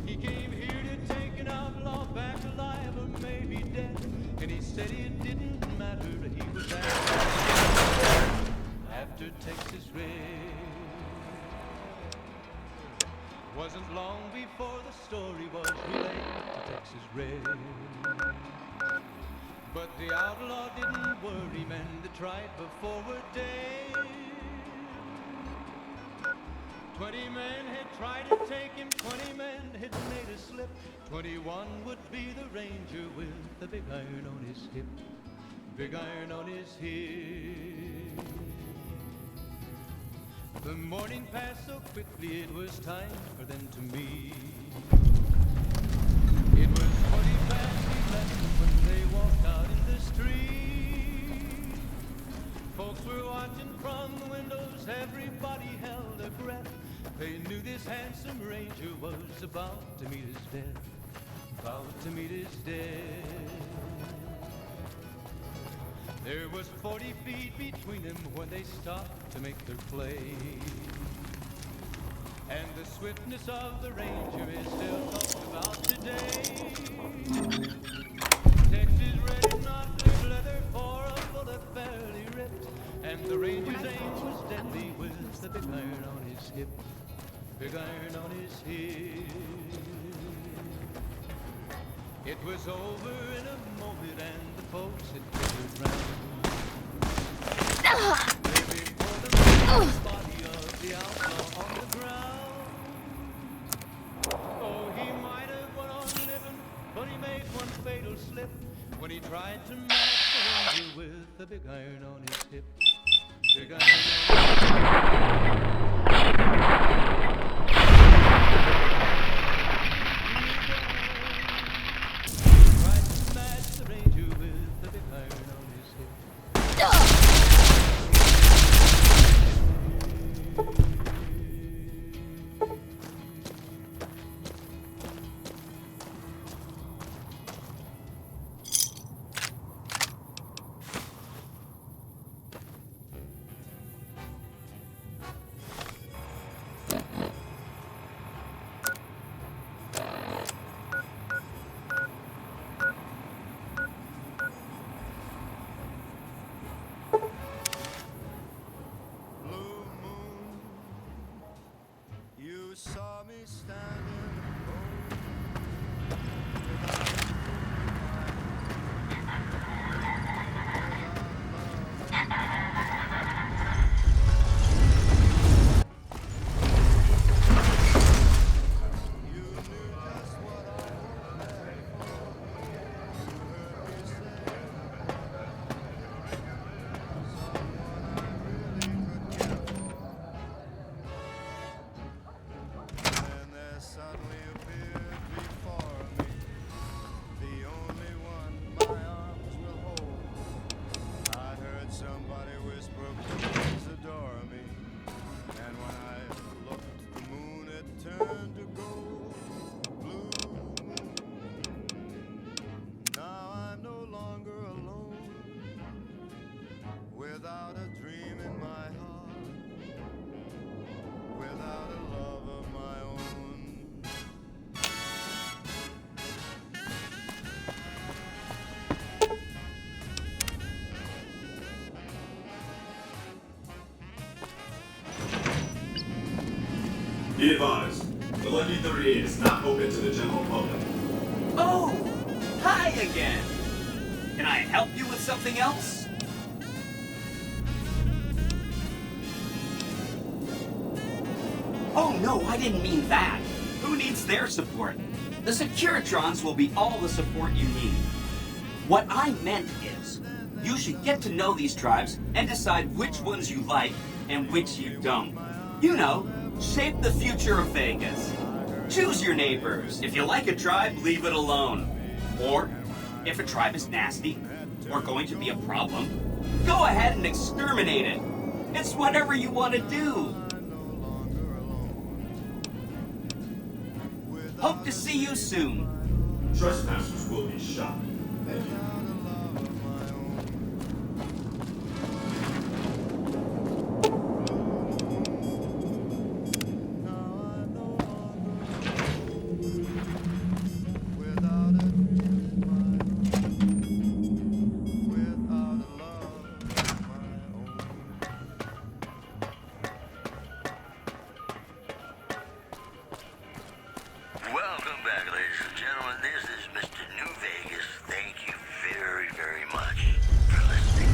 He came here to take an outlaw back alive or maybe dead, and he said it didn't matter, he was after Texas Red. Wasn't long before the story was relayed to Texas Red. But the outlaw didn't worry, men that tried before were dead. 20 men had tried to take him, 20 men had made a slip. 21 would be the Ranger with the big iron on his hip. Big iron on his hip. The morning passed so quickly, it was time for them to meet. It was 20 past 11 when they walked out in the street. Folks were watching from the windows, everybody held their breath. They knew this handsome Ranger was about to meet his death, about to meet his death. There was 40 feet between them when they stopped to make their play. And the swiftness of the Ranger is still talked about today. Texas red and not clear leather for a bullet fairly ripped. And the Ranger's aim was deadly with the big iron on his hip. Big iron on his hip. It was over in a moment and the folks had gathered round. There before them was the body of the outlaw on the ground. Oh, he might have went on living, but he made one fatal slip when he tried to match the Ranger with the big iron on his hip. Big iron on his saw me standing Be advised, the Lucky 38 is not open to the general public. Oh! Hi again! Can I help you with something else? Oh no, I didn't mean that. Who needs their support? The Securitrons will be all the support you need. What I meant is, you should get to know these tribes and decide which ones you like and which you don't. You know, shape the future of Vegas. Choose your neighbors. If you like a tribe, leave it alone. Or, if a tribe is nasty, or going to be a problem, go ahead and exterminate it. It's whatever you want to do. Hope to see you soon. Trespassers will be shot. Thank you. Welcome back, ladies and gentlemen. This is Mr. New Vegas. Thank you very, very much for listening.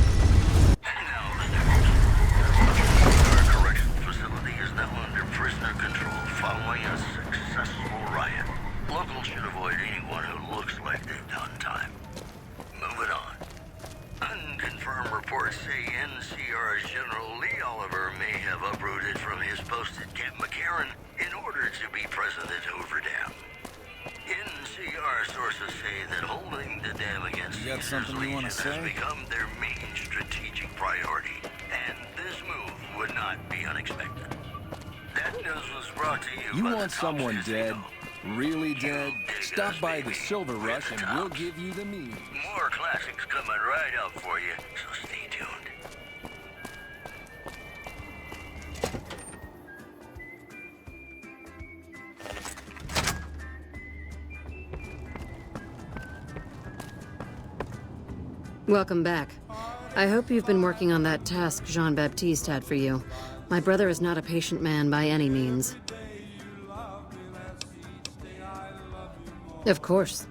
Now, our corrections facility is now under prisoner control following a successful riot. Locals should avoid anyone who looks like they've done time. Moving on. Unconfirmed reports say NCR's General Lee Oliver may have uprooted from his post at Camp McCarran in order to be present at Hoover Dam. NCR sources say that holding the dam against Caesar's Legion has become their main strategic priority, and this move would not be unexpected. That news was brought to you by want the someone Top dead? Really, Dad? Stop by the Silver Rush and we'll give you the means. More classics coming right up for you, so stay tuned. Welcome back. I hope you've been working on that task Jean-Baptiste had for you. My brother is not a patient man by any means. Of course.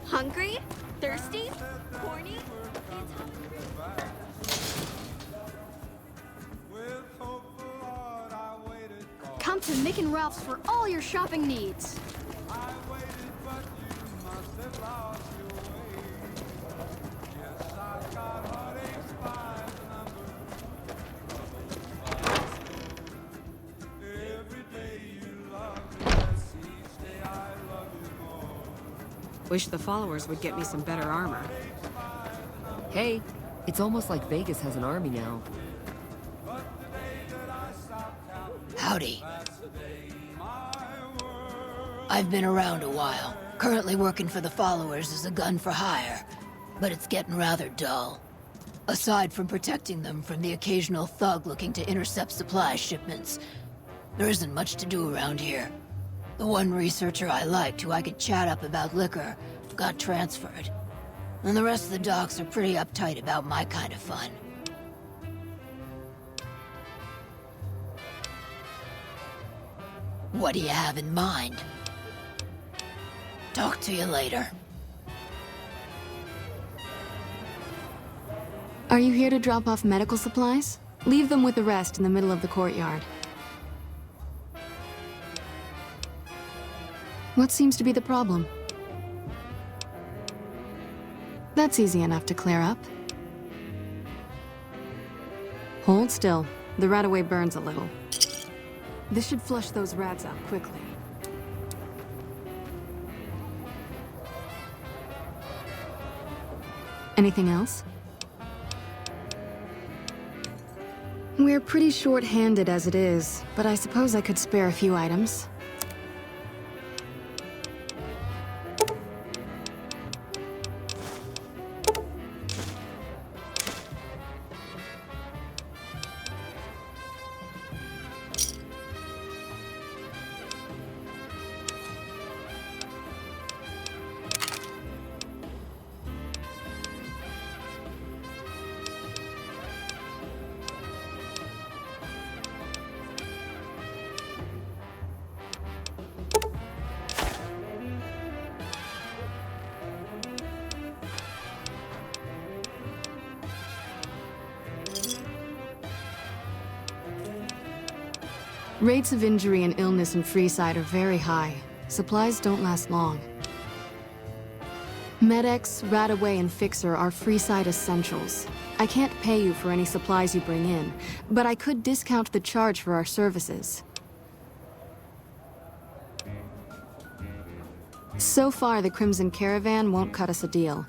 Hungry? Thirsty? Horny? Come to Mick and Ralph's for all your shopping needs. Wish the followers would get me some better armor. Hey, it's almost like Vegas has an army now. Howdy. I've been around a while. Currently working for the followers as a gun for hire, but it's getting rather dull. Aside from protecting them from the occasional thug looking to intercept supply shipments, there isn't much to do around here. The one researcher I liked, who I could chat up about liquor, got transferred. And the rest of the docs are pretty uptight about my kind of fun. What do you have in mind? Talk to you later. Are you here to drop off medical supplies? Leave them with the rest in the middle of the courtyard. What seems to be the problem? That's easy enough to clear up. Hold still. The Rataway burns a little. This should flush those rats out quickly. Anything else? We're pretty short-handed as it is, but I suppose I could spare a few items. Rates of injury and illness in Freeside are very high. Supplies don't last long. Med-X, Rataway, and Fixer are Freeside essentials. I can't pay you for any supplies you bring in, but I could discount the charge for our services. So far, the Crimson Caravan won't cut us a deal.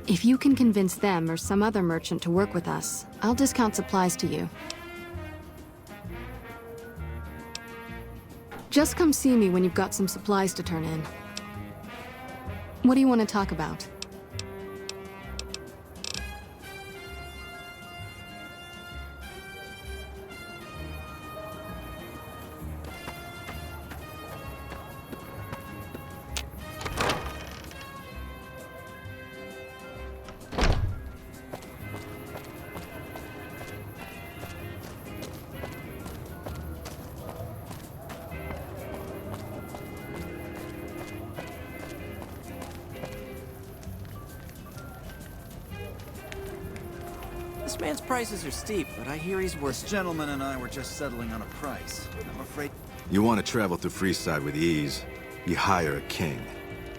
If you can convince them or some other merchant to work with us, I'll discount supplies to you. Just come see me when you've got some supplies to turn in. What do you want to talk about? This man's prices are steep, but I hear he's worth it. This gentleman and I were just settling on a price. I'm afraid... You want to travel through Freeside with ease, you hire a king.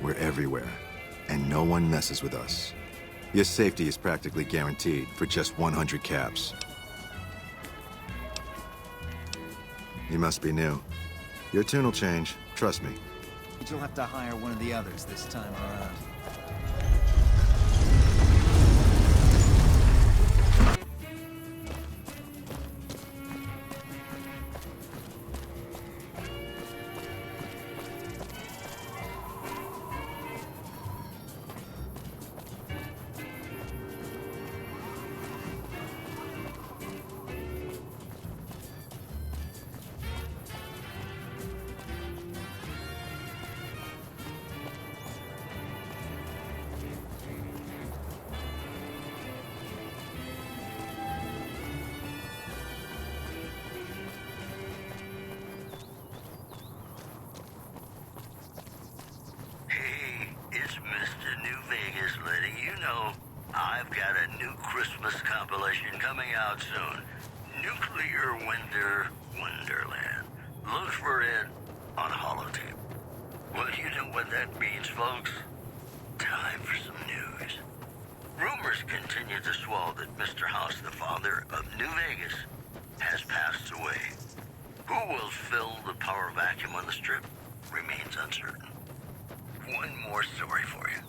We're everywhere, and no one messes with us. Your safety is practically guaranteed for just 100 caps. You must be new. Your tune will change, trust me. You'll have to hire one of the others this time around. I've got a new Christmas compilation coming out soon. Nuclear Winter Wonderland. Look for it on holotape. Well, you know what that means, folks. Time for some news. Rumors continue to swell that Mr. House, the father of New Vegas, has passed away. Who will fill the power vacuum on the Strip remains uncertain. One more story for you.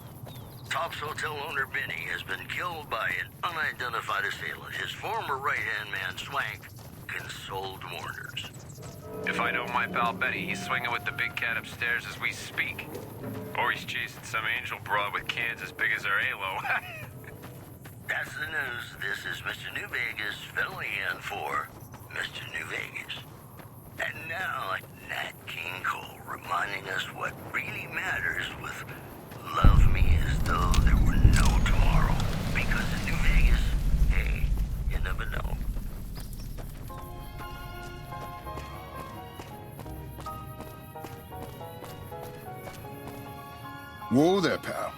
Top's hotel owner Benny has been killed by an unidentified assailant. His former right-hand man, Swank, consoled mourners. If I know my pal Benny, he's swinging with the big cat upstairs as we speak. Or he's chasing some angel broad with cans as big as our halo. That's the news. This is Mr. New Vegas filling in for Mr. New Vegas. And now, Nat King Cole reminding us what really matters with Love Me As Though There Were No Tomorrow. Because in New Vegas, hey, you never know. Whoa there, pal.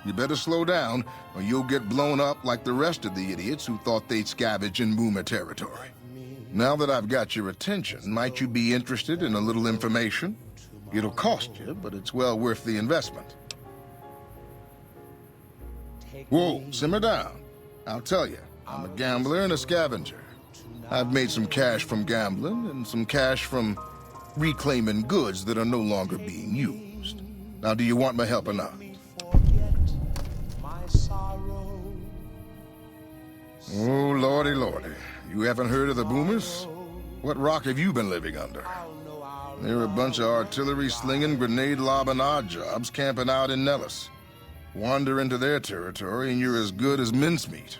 You better slow down, or you'll get blown up like the rest of the idiots who thought they'd scavenge in Boomer territory. Now that I've got your attention, might you be interested in a little information? It'll cost you, but it's well worth the investment. Whoa, simmer down. I'll tell you, I'm a gambler and a scavenger. I've made some cash from gambling and some cash from reclaiming goods that are no longer being used. Now, do you want my help or not? Oh, lordy, lordy. You haven't heard of the Boomers? What rock have you been living under? They're a bunch of artillery-slinging, grenade-lobbing odd jobs camping out in Nellis. Wander into their territory and you're as good as mincemeat.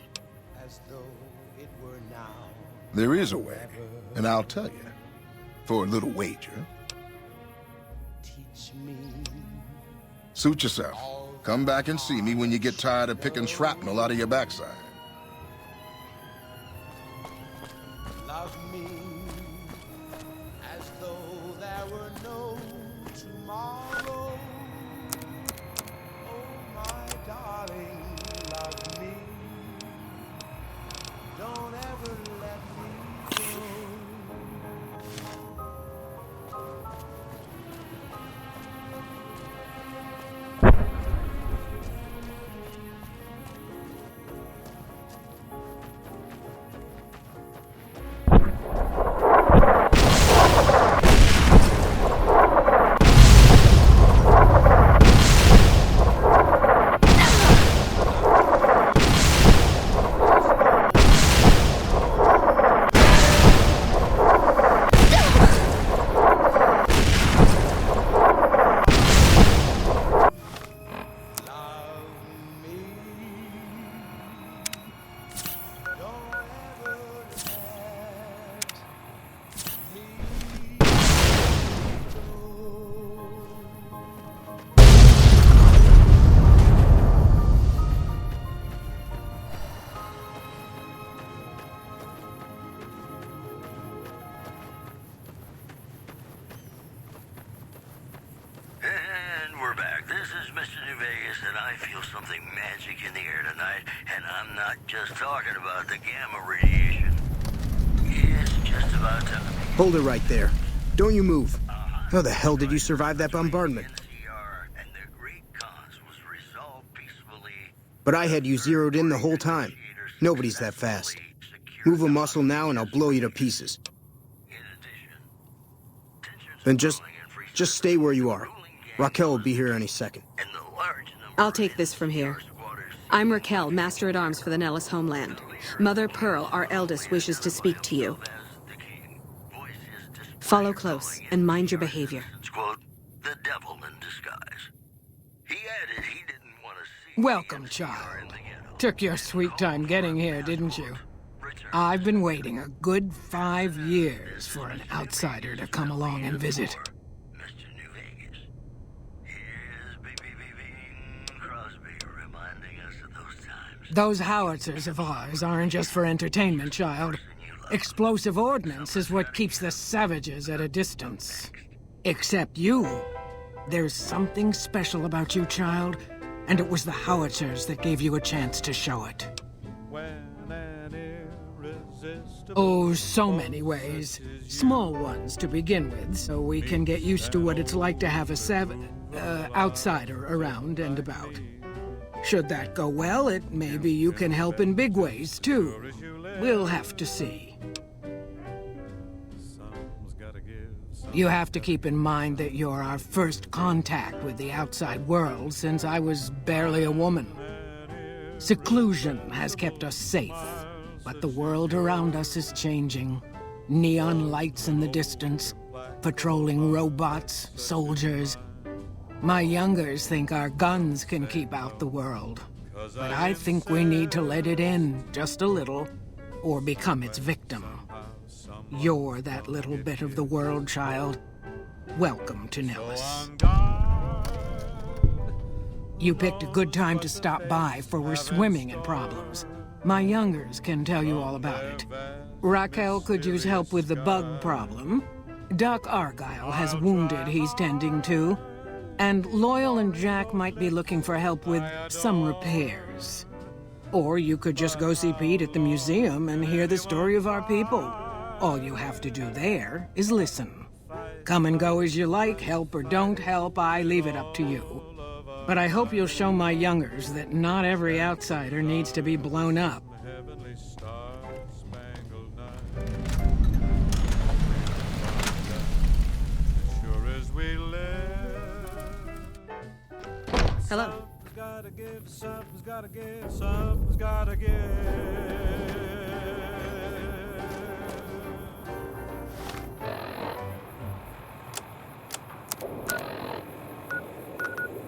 There is a way, and I'll tell you, for a little wager. Suit yourself. Come back and see me when you get tired of picking shrapnel out of your backside. Love me as though there were no tomorrow. Oh, my darling, love me. Don't ever let me go. I feel something magic in the air tonight, and I'm not just talking about the gamma radiation. It's just about to... Hold it right there. Don't you move. How the hell did you survive that bombardment? But I had you zeroed in the whole time. Nobody's that fast. Move a muscle now and I'll blow you to pieces. Then just stay where you are. Raquel will be here any second. I'll take this from here. I'm Raquel, Master-at-Arms for the Nellis homeland. Mother Pearl, our eldest, wishes to speak to you. Follow close and mind your behavior. Quote, the devil in disguise. He added he didn't want to see... Welcome, child. Took your sweet time getting here, didn't you? I've been waiting a good 5 years for an outsider to come along and visit. Those howitzers of ours aren't just for entertainment, child. Explosive ordnance is what keeps the savages at a distance. Except you. There's something special about you, child, and it was the howitzers that gave you a chance to show it. Oh, so many ways. Small ones to begin with, so we can get used to what it's like to have a outsider around and about. Should that go well, maybe you can help in big ways, too. We'll have to see. You have to keep in mind that you're our first contact with the outside world since I was barely a woman. Seclusion has kept us safe, but the world around us is changing. Neon lights in the distance, patrolling robots, soldiers. My youngers think our guns can keep out the world, but I think we need to let it in just a little, or become its victim. You're that little bit of the world, child. Welcome to Nellis. You picked a good time to stop by, for we're swimming in problems. My youngers can tell you all about it. Raquel could use help with the bug problem. Doc Argyle has wounded he's tending to. And Loyal and Jack might be looking for help with some repairs. Or you could just go see Pete at the museum and hear the story of our people. All you have to do there is listen. Come and go as you like, help or don't help, I leave it up to you. But I hope you'll show my youngers that not every outsider needs to be blown up. Hello. Gotta give, something's gotta give, something's gotta give.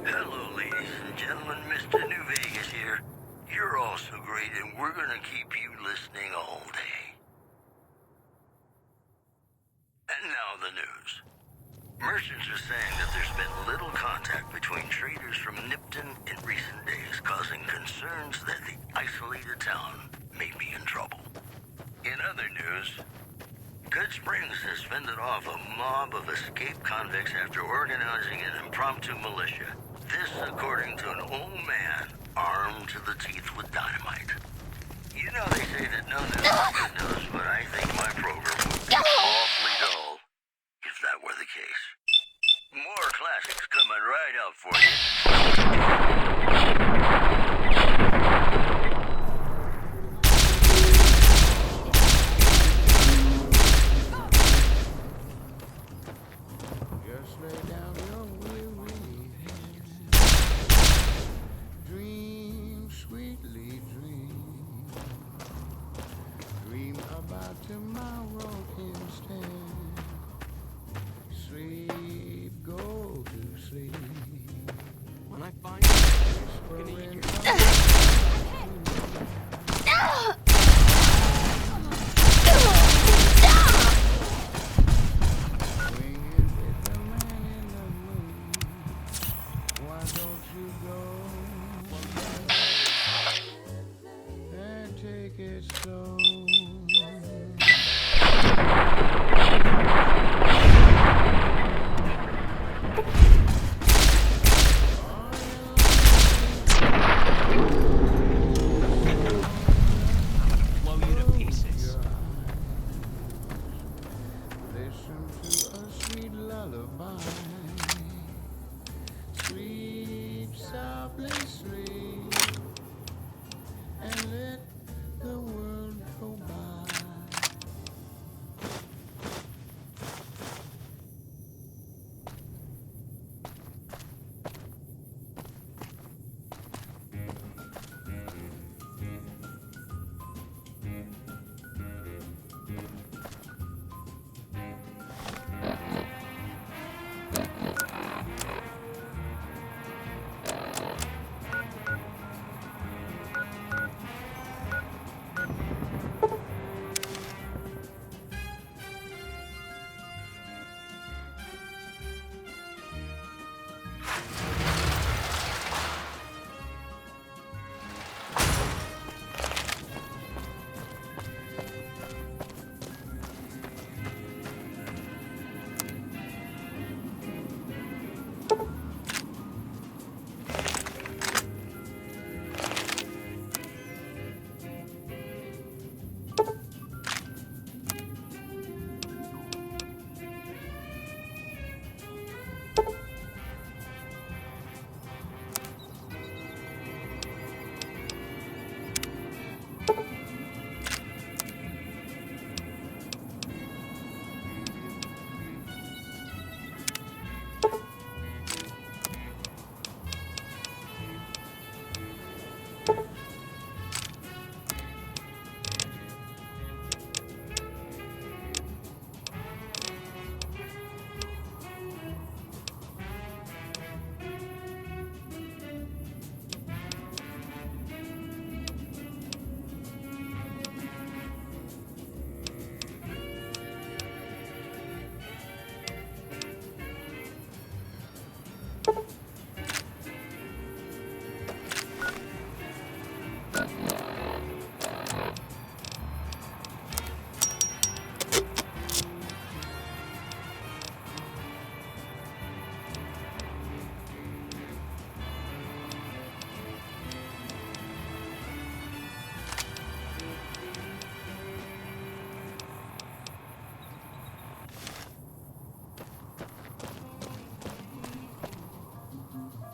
Hello, ladies and gentlemen. Mr. New Vegas here. You're all so great, and we're gonna keep you listening all day. And now the news. Merchants are saying that there's been little contact between traders from Nipton in recent days, causing concerns that the isolated town may be in trouble. In other news, Good Springs has fended off a mob of escaped convicts after organizing an impromptu militia. This according to an old man armed to the teeth with dynamite. You know they say that no news is good news, but I think my program would be awfully dull if that were the case. More classics coming right up for you. Just lay down your weary head. Dream, sweetly dream. Dream about tomorrow instead. Sleep, go to sleep. When I find you, I'm gonna eat your... Why don't you go and take it slow?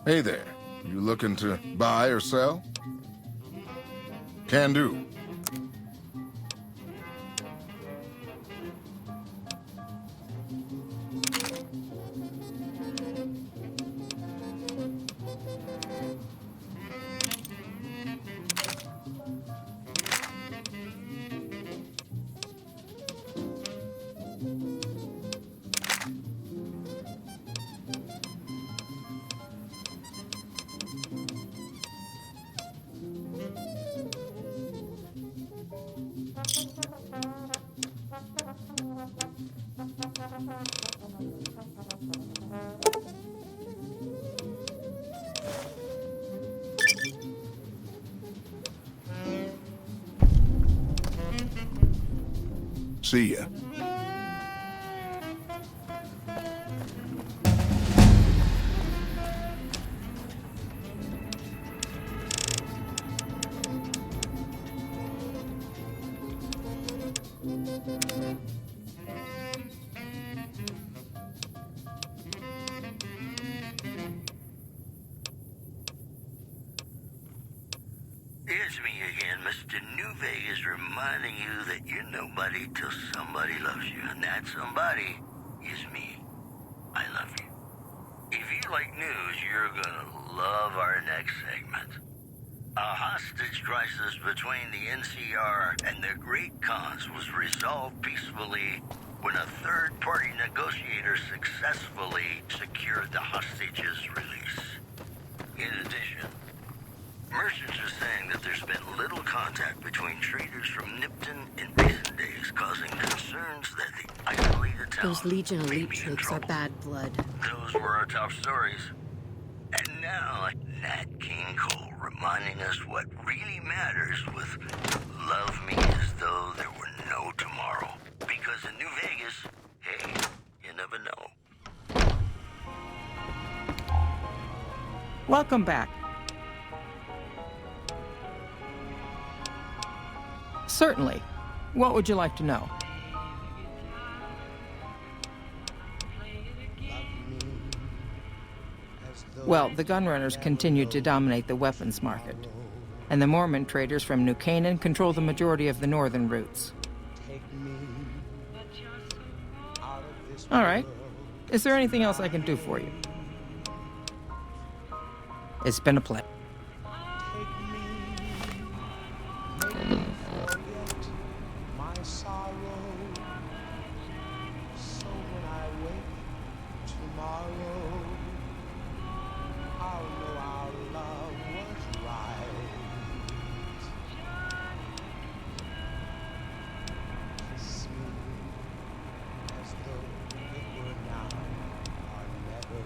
Hey there. You looking to buy or sell? Can do. See ya. It's me again, Mr. New Vegas, reminding you that you're nobody till somebody loves you, and that somebody is me. I love you. If you like news, you're gonna love our next segment. A hostage crisis between the NCR and the Great Khans was resolved peacefully when a third-party negotiator successfully secured the hostage's release. In addition, merchants are saying that there's been little contact between traders from Nipton in recent days, causing concerns that the isolated town Those Legion may elite be in troops are trouble. bad blood. Those were our top stories. And now, Nat King Cole reminding us what really matters with Love Me As Though There Were No Tomorrow. Because in New Vegas, hey, you never know. Welcome back. Certainly. What would you like to know? Well, the gunrunners continue to dominate the weapons market, and the Mormon traders from New Canaan control the majority of the northern routes. All right. Is there anything else I can do for you? It's been a pleasure. My sorrow, so when I wake tomorrow, I'll know our love was right. Kiss me as though it were now or never.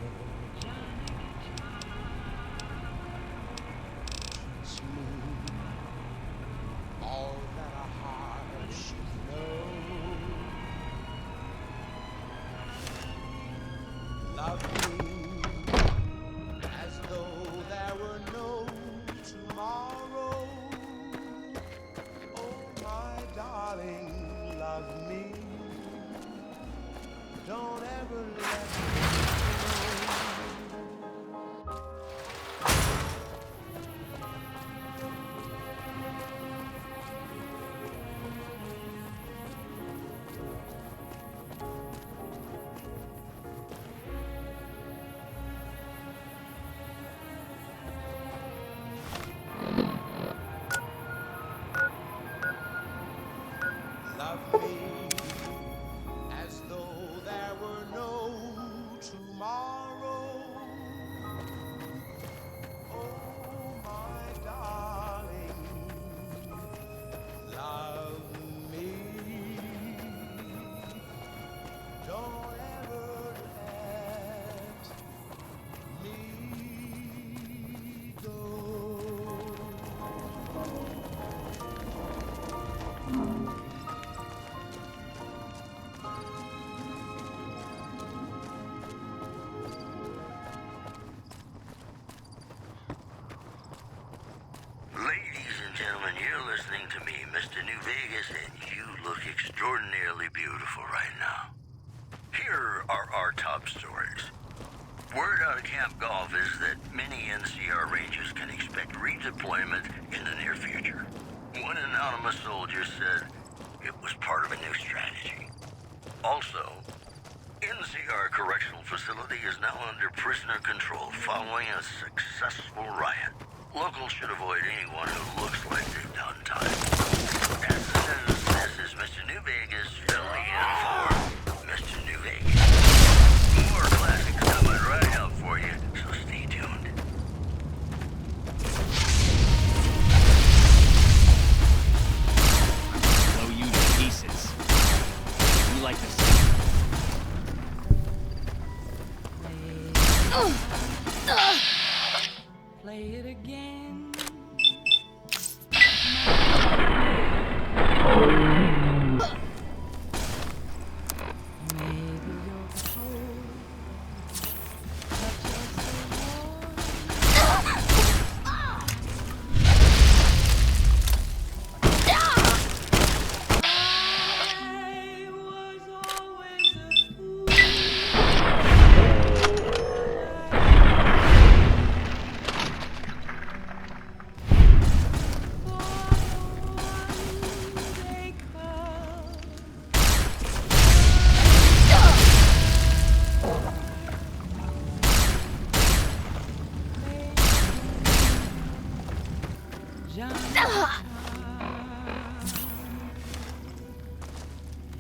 Teach me all that a heart should know. Love me as though there were no tomorrow. Oh, my darling, love me. Don't ever let me go. Love me as though there were no tomorrow. Oh, my darling, love me. Don't ever let me go. Ladies and gentlemen, you're listening to me, Mr. New Vegas, and you look extraordinarily beautiful right now. Here are our top stories. Word out of Camp Golf is that many a soldier said it was part of a new strategy. Also, NCR Correctional Facility is now under prisoner control following a successful riot. Locals should avoid anyone who looks like they've done time. That's the news. This is Mr. New Vegas filling in for Mr. New Vegas. More classics coming right up for you, so stay tuned. Blow you to pieces. You like this? Play it again. Maybe you're cold, but you're so warm. I was always a fool.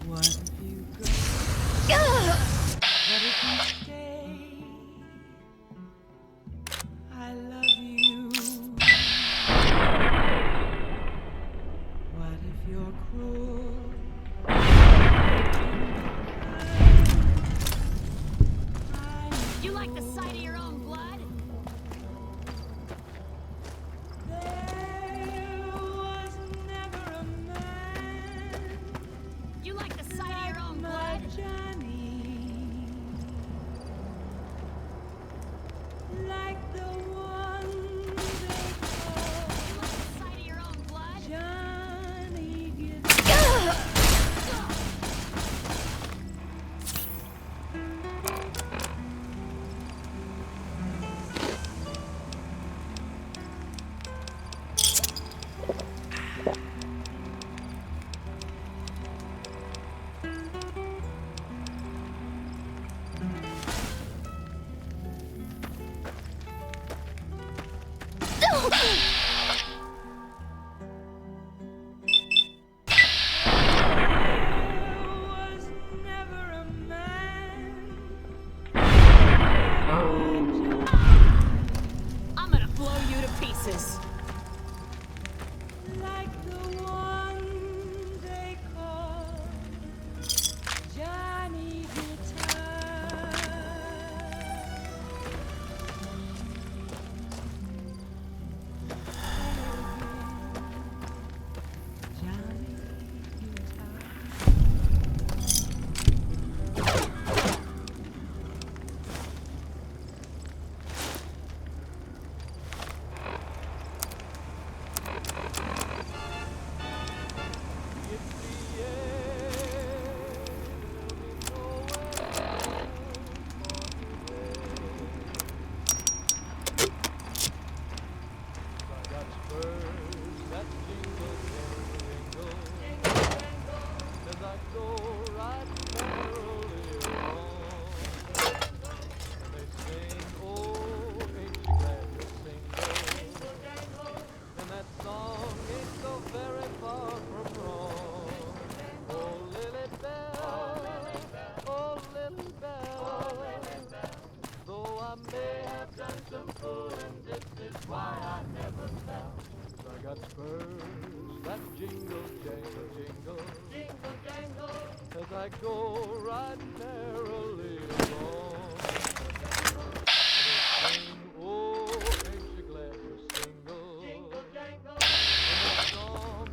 What if you go? What if you stay? I love you. What if you're cruel? You like the sight of your own blood? There was never a man. You like the sight of your own blood? Johnny, like the one they call. You like the sight of your own blood? Johnny was never a man. I'm gonna blow you to pieces. Like the one they call Johnny Guitar. Johnny Guitar. got spurs that jingle, jangle, jingle, jingle, jangle, as I go riding merrily along. They sing, oh, ain't you glad you're single? Jingle, jangle, and that song.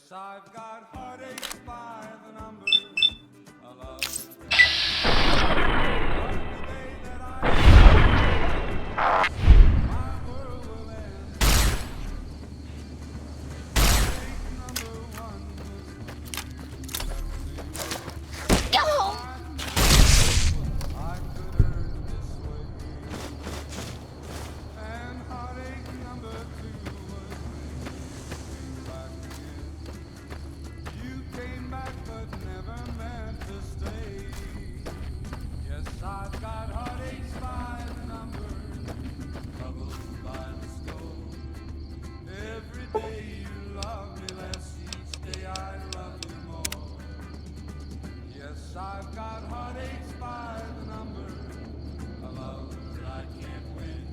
Yes, I've got heartaches by the number. A love my world will end. Heartache number one Go! I could earn this way. And heartache number two was back again. You came back but never meant to stay. Yes, I've got heartaches by the number, troubles by the score. Every day you love me less, each day I love you more. Yes, I've got heartaches by the number, a love that I can't win.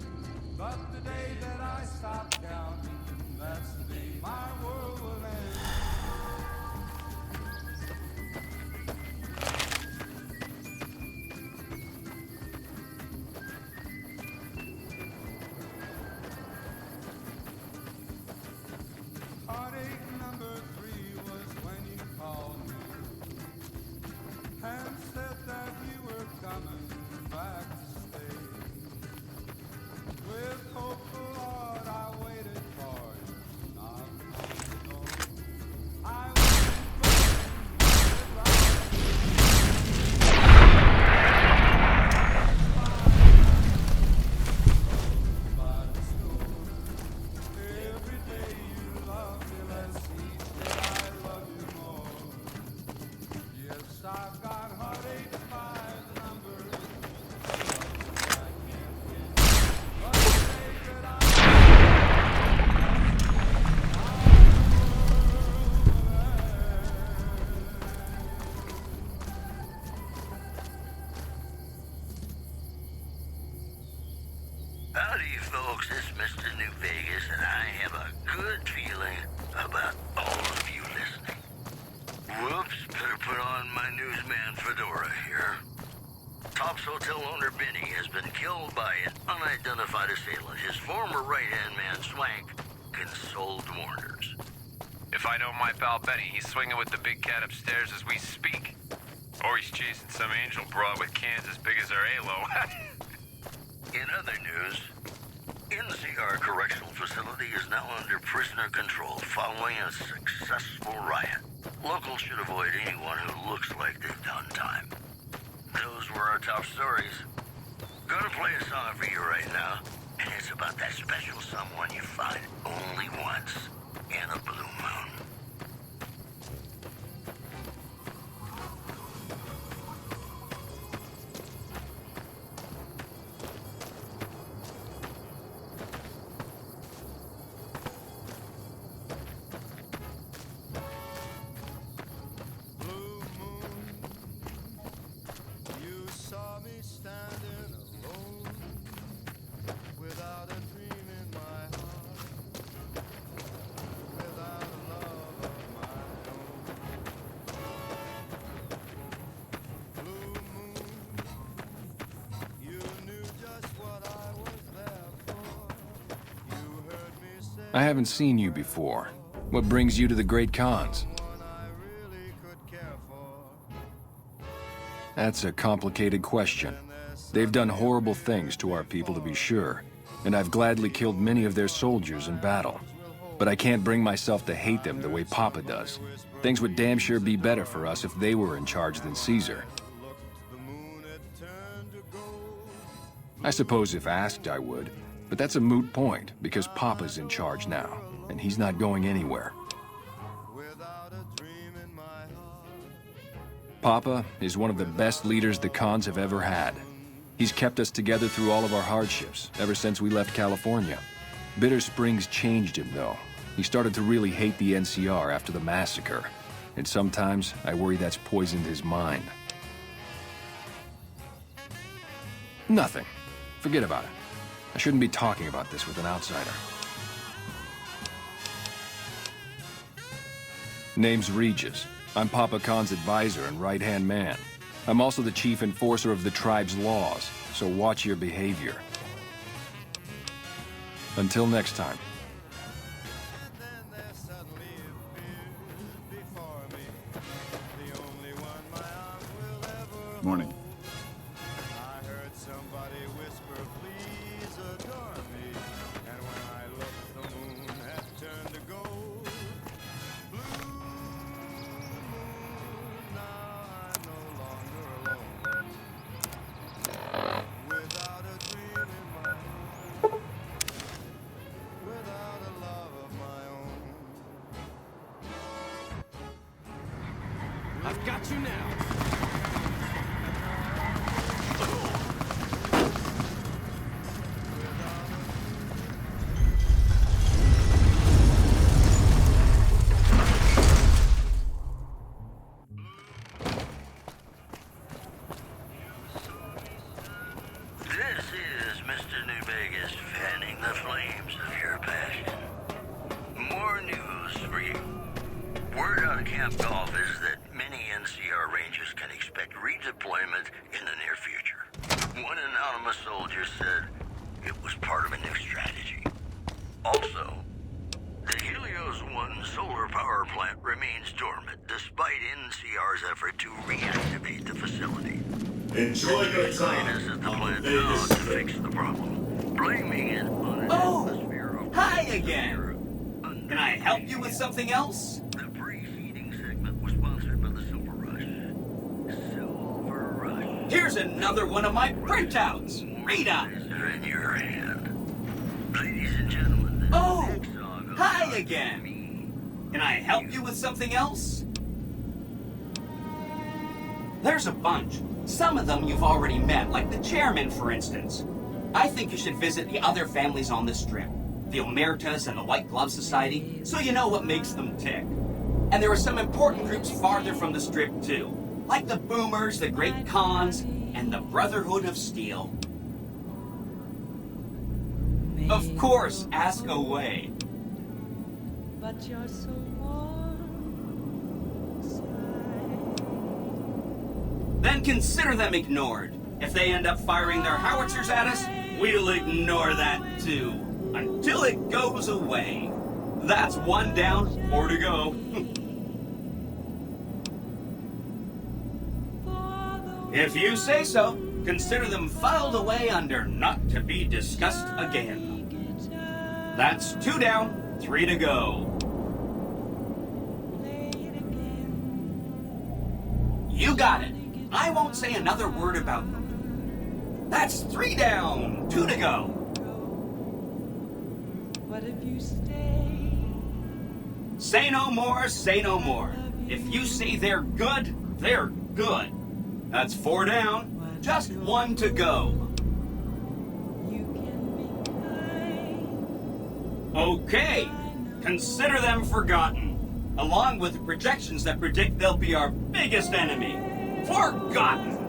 But the day that I stop counting, that's the day my world will end. Heartache number three was when you called me and said that you were coming back to stay. With hopeful heart I waited for you, knock on the door. I waited for you to by the store. Every day you love me less, each day I love you more. Yes, I've got heartaches by the number, I can't win. But the day that I Howdy, folks. It's Mr. New Vegas, and I have a good feeling about all of you listening. Whoops, better put on my newsman fedora here. Top's hotel owner Benny has been killed by an unidentified assailant. His former right-hand man, Swank, consoled mourners. If I know my pal Benny, he's swinging with the big cat upstairs as we speak. Or he's chasing some angel broad with cans as big as our halo. In other news, NCR Correctional Facility is now under prisoner control following a successful riot. Locals should avoid anyone who looks like they've done time. Those were our top stories. Gonna play a song for you right now, and it's about that special someone you find only once in a blue moon. Blue moon, you saw me standing alone, without a dream in my heart, without a love of my own. Blue moon, you knew just what I was there for. You heard me say I haven't seen you before. What brings you to the Great Khans? That's a complicated question. They've done horrible things to our people, to be sure, and I've gladly killed many of their soldiers in battle. But I can't bring myself to hate them the way Papa does. Things would damn sure be better for us if they were in charge than Caesar. I suppose if asked, I would, but that's a moot point, because Papa's in charge now, and he's not going anywhere. Papa is one of the best leaders the Khans have ever had. He's kept us together through all of our hardships, ever since we left California. Bitter Springs changed him, though. He started to really hate the NCR after the massacre, and sometimes I worry that's poisoned his mind. Nothing. Forget about it. I shouldn't be talking about this with an outsider. Name's Regis. I'm Papa Khan's advisor and right-hand man. I'm also the chief enforcer of the tribe's laws, so watch your behavior. Until next time. Morning. I heard somebody whisper, please adore me. And when I looked, the moon had turned to gold. Blue moon, now I'm no longer alone. Without a dream in my heart, without a love of my own. I've got you now. This is Mr. New Vegas fanning the flames of your passion. More news for you. Word out of Camp Golf is that many NCR Rangers can expect redeployment in the near future. One anonymous soldier said it was part of a new strategy. Also, the Helios 1 solar power plant remains dormant despite NCR's effort to reactivate the facility. Enjoy your time Scientists at the on plant the now Vegas to Strip. fix the problem, blaming it on an atmosphere of... Hi again. Can I help you with something else? The preceding segment was sponsored by the Silver Rush. Silver Rush. Here's another one of my printouts. Read up. In your hand. Ladies and gentlemen, Oh, hi again. Can I help you with something else? There's a bunch. Some of them you've already met, like the chairman, for instance. I think you should visit the other families on the Strip. The Omertas and the White Glove Society, so you know what makes them tick. And there are some important groups farther from the Strip, too. Like the Boomers, the Great Khans, and the Brotherhood of Steel. Of course, ask away. But you're so warm inside. Then consider them ignored. If they end up firing their howitzers at us, we'll ignore that too. Until it goes away. That's 1 down, 4 to go. If you say so, consider them filed away under not to be discussed again. That's 2 down, 3 to go. You got it. I won't say another word about them. That's 3 down, 2 to go. What if you stay? Say no more, say no more. If you say they're good, they're good. That's 4 down, just 1 to go. Okay, consider them forgotten, along with the projections that predict they'll be our biggest enemy. Forgotten!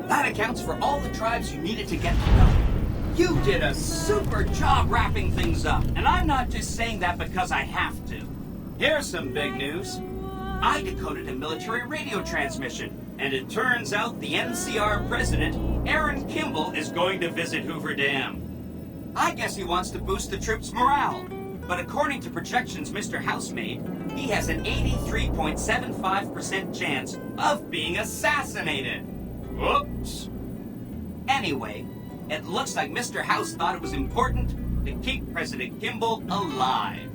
That accounts for all the tribes you needed to get to know. You did a super job wrapping things up, and I'm not just saying that because I have to. Here's some big news. I decoded a military radio transmission, and it turns out the NCR president, Aaron Kimball, is going to visit Hoover Dam. I guess he wants to boost the troops' morale. But according to projections Mr. House made, he has an 83.75% chance of being assassinated. Whoops. Anyway, it looks like Mr. House thought it was important to keep President Kimball alive.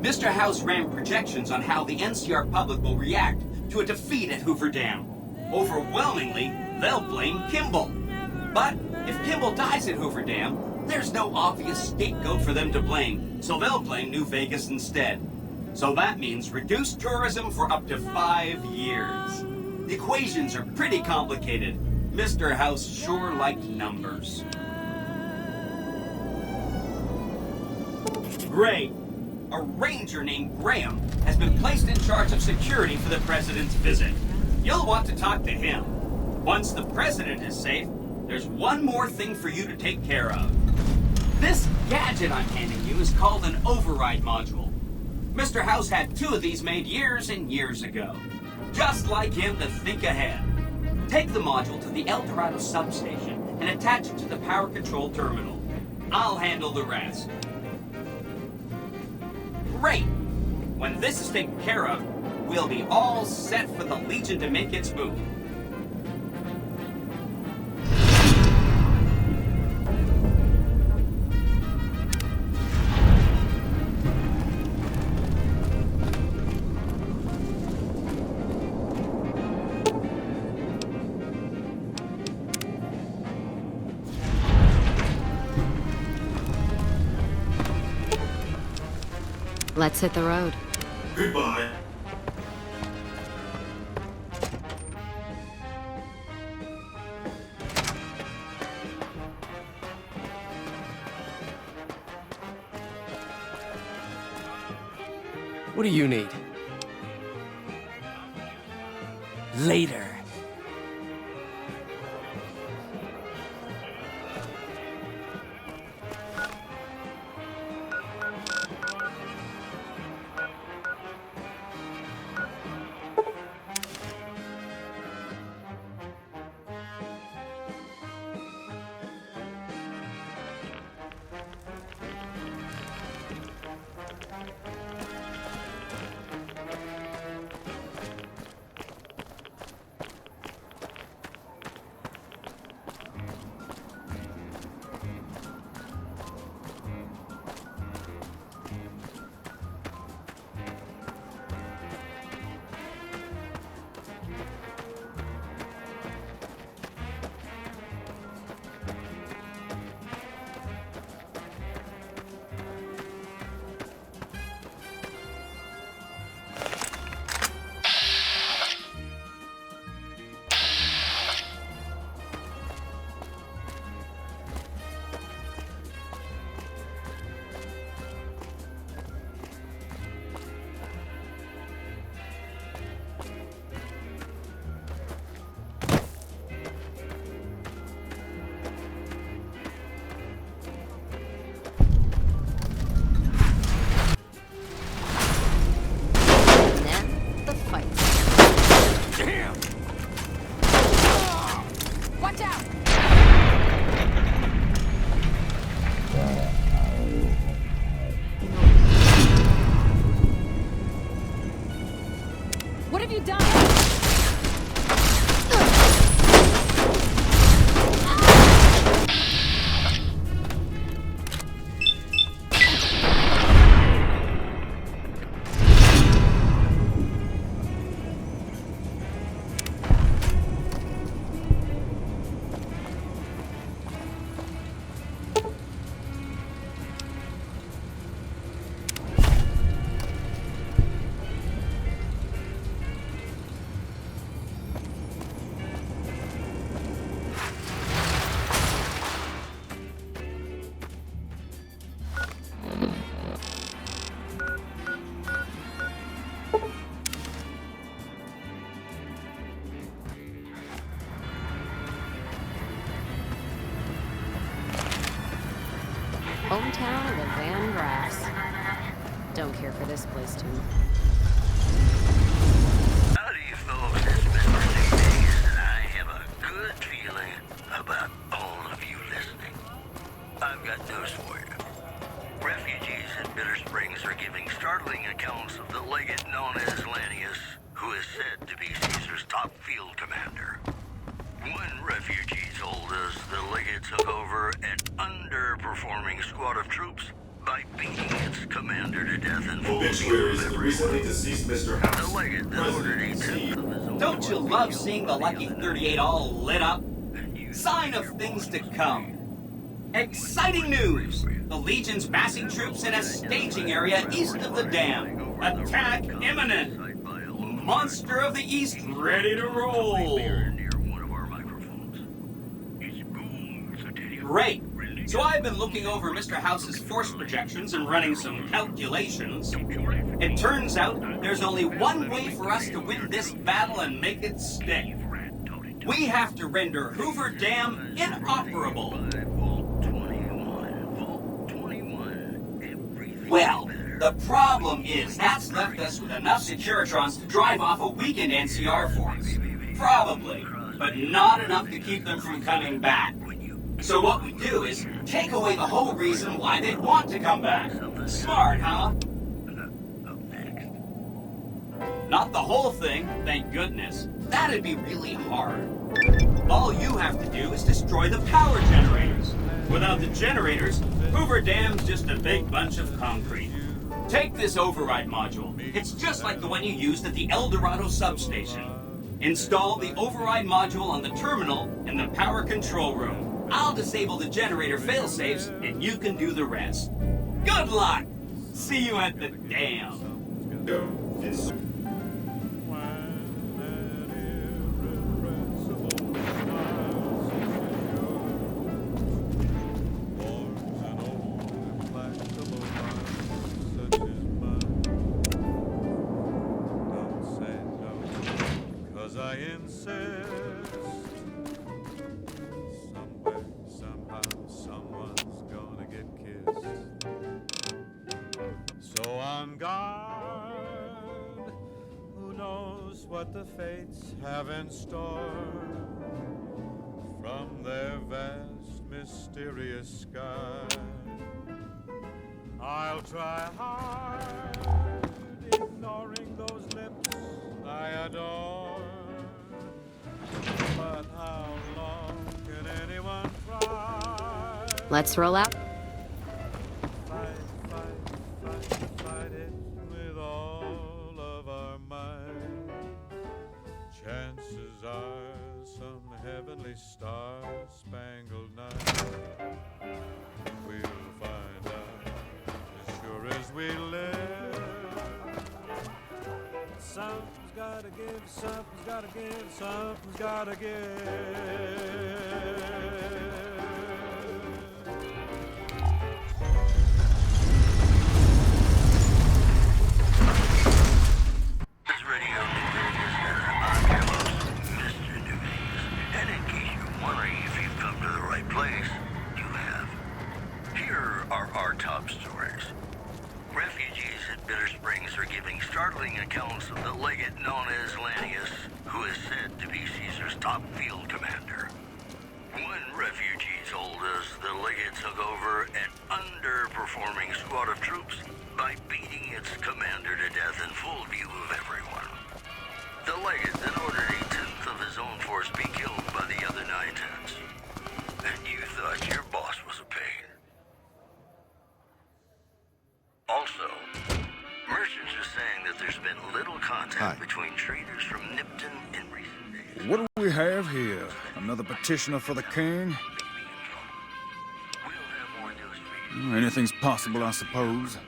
Mr. House ran projections on how the NCR public will react to a defeat at Hoover Dam. Overwhelmingly, they'll blame Kimball. But if Kimball dies at Hoover Dam, there's no obvious scapegoat for them to blame, so they'll blame New Vegas instead. So that means reduced tourism for up to 5 years. The equations are pretty complicated. Mr. House sure liked numbers. Great. A ranger named Graham has been placed in charge of security for the president's visit. You'll want to talk to him. Once the president is safe, there's one more thing for you to take care of. This gadget I'm handing you is called an override module. Mr. House had 2 of these made years and years ago. Just like him to think ahead. Take the module to the El Dorado substation and attach it to the power control terminal. I'll handle the rest. Great! When this is taken care of, we'll be all set for the Legion to make its move. Let's hit the road. Goodbye. What do you need? Later. What have you done? Hometown of the Van Grass. Don't care for this place too. Howdy, folks. It's Mr. Vegas, and I have a good feeling about all of you listening. I've got news for you. Refugees in Bitter Springs are giving startling accounts of the legate known as Lanius, who is said to be Caesar's top field commander. One refugee told us the legate took over an underperforming squad of troops by beating its commander to death and Obituaries of the recently deceased Mr. House. The legate then ordered a tenth of his own. Don't you love seeing the Lucky 38 all lit up? Sign of things to come. Exciting news! The Legion's massing troops in a staging area east of the dam. Attack imminent! Monster of the East ready to roll! Great! So I've been looking over Mr. House's force projections and running some calculations. It turns out there's only one way for us to win this battle and make it stick. We have to render Hoover Dam inoperable. Well, the problem is that's left us with enough Securitrons to drive off a weakened NCR force. Probably, but not enough to keep them from coming back. So what we do is take away the whole reason why they'd want to come back. Smart, huh? Not the whole thing, thank goodness. That'd be really hard. All you have to do is destroy the power generators. Without the generators, Hoover Dam's just a big bunch of concrete. Take this override module. It's just like the one you used at the El Dorado substation. Install the override module on the terminal in the power control room. I'll disable the generator failsafes, and you can do the rest. Good luck! See you at the dam. I insist. Somewhere, somehow, someone's gonna get kissed. So on guard, who knows what the fates have in store from their vast, mysterious sky. I'll try hard, ignoring those lips I adore. But how long can anyone try? Let's roll out. Fight it with all of our might. Chances are some heavenly star-spangled night we'll find out as sure as we live. Something's gotta give, something's gotta give, something's gotta give. This radio New Vegas, I'm your host, Mr. New Vegas. And in case you're wondering if you've come to the right place, you have. Here are our top stories. Refugees at Bitter Springs are giving startling accounts of the legate known as Lanius, who is said to be Caesar's top field commander. One refugee told us the legate took over an underperforming squad of troops by beating its commander to death in full view of everyone. The legate then ordered a tenth of his own force be killed by the other 9/10. And you thought your boss was a pain. Also, merchants are saying that there's been little contact between traders from Nipton in recent days. What do we have here? Another petitioner for the king? Anything's possible, I suppose.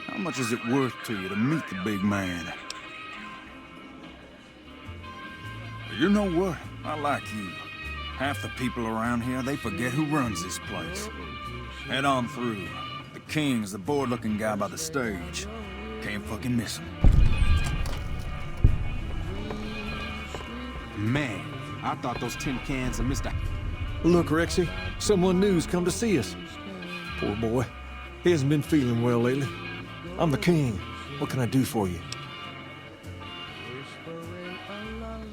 How much is it worth to you to meet the big man? You know what? I like you. Half the people around here, they forget who runs this place. Head on through. The king's the bored-looking guy by the stage. Can't fucking miss him. Man, I thought those tin cans of Mr. Look, Rexy, someone new's come to see us. Poor boy. He hasn't been feeling well lately. I'm the king. What can I do for you?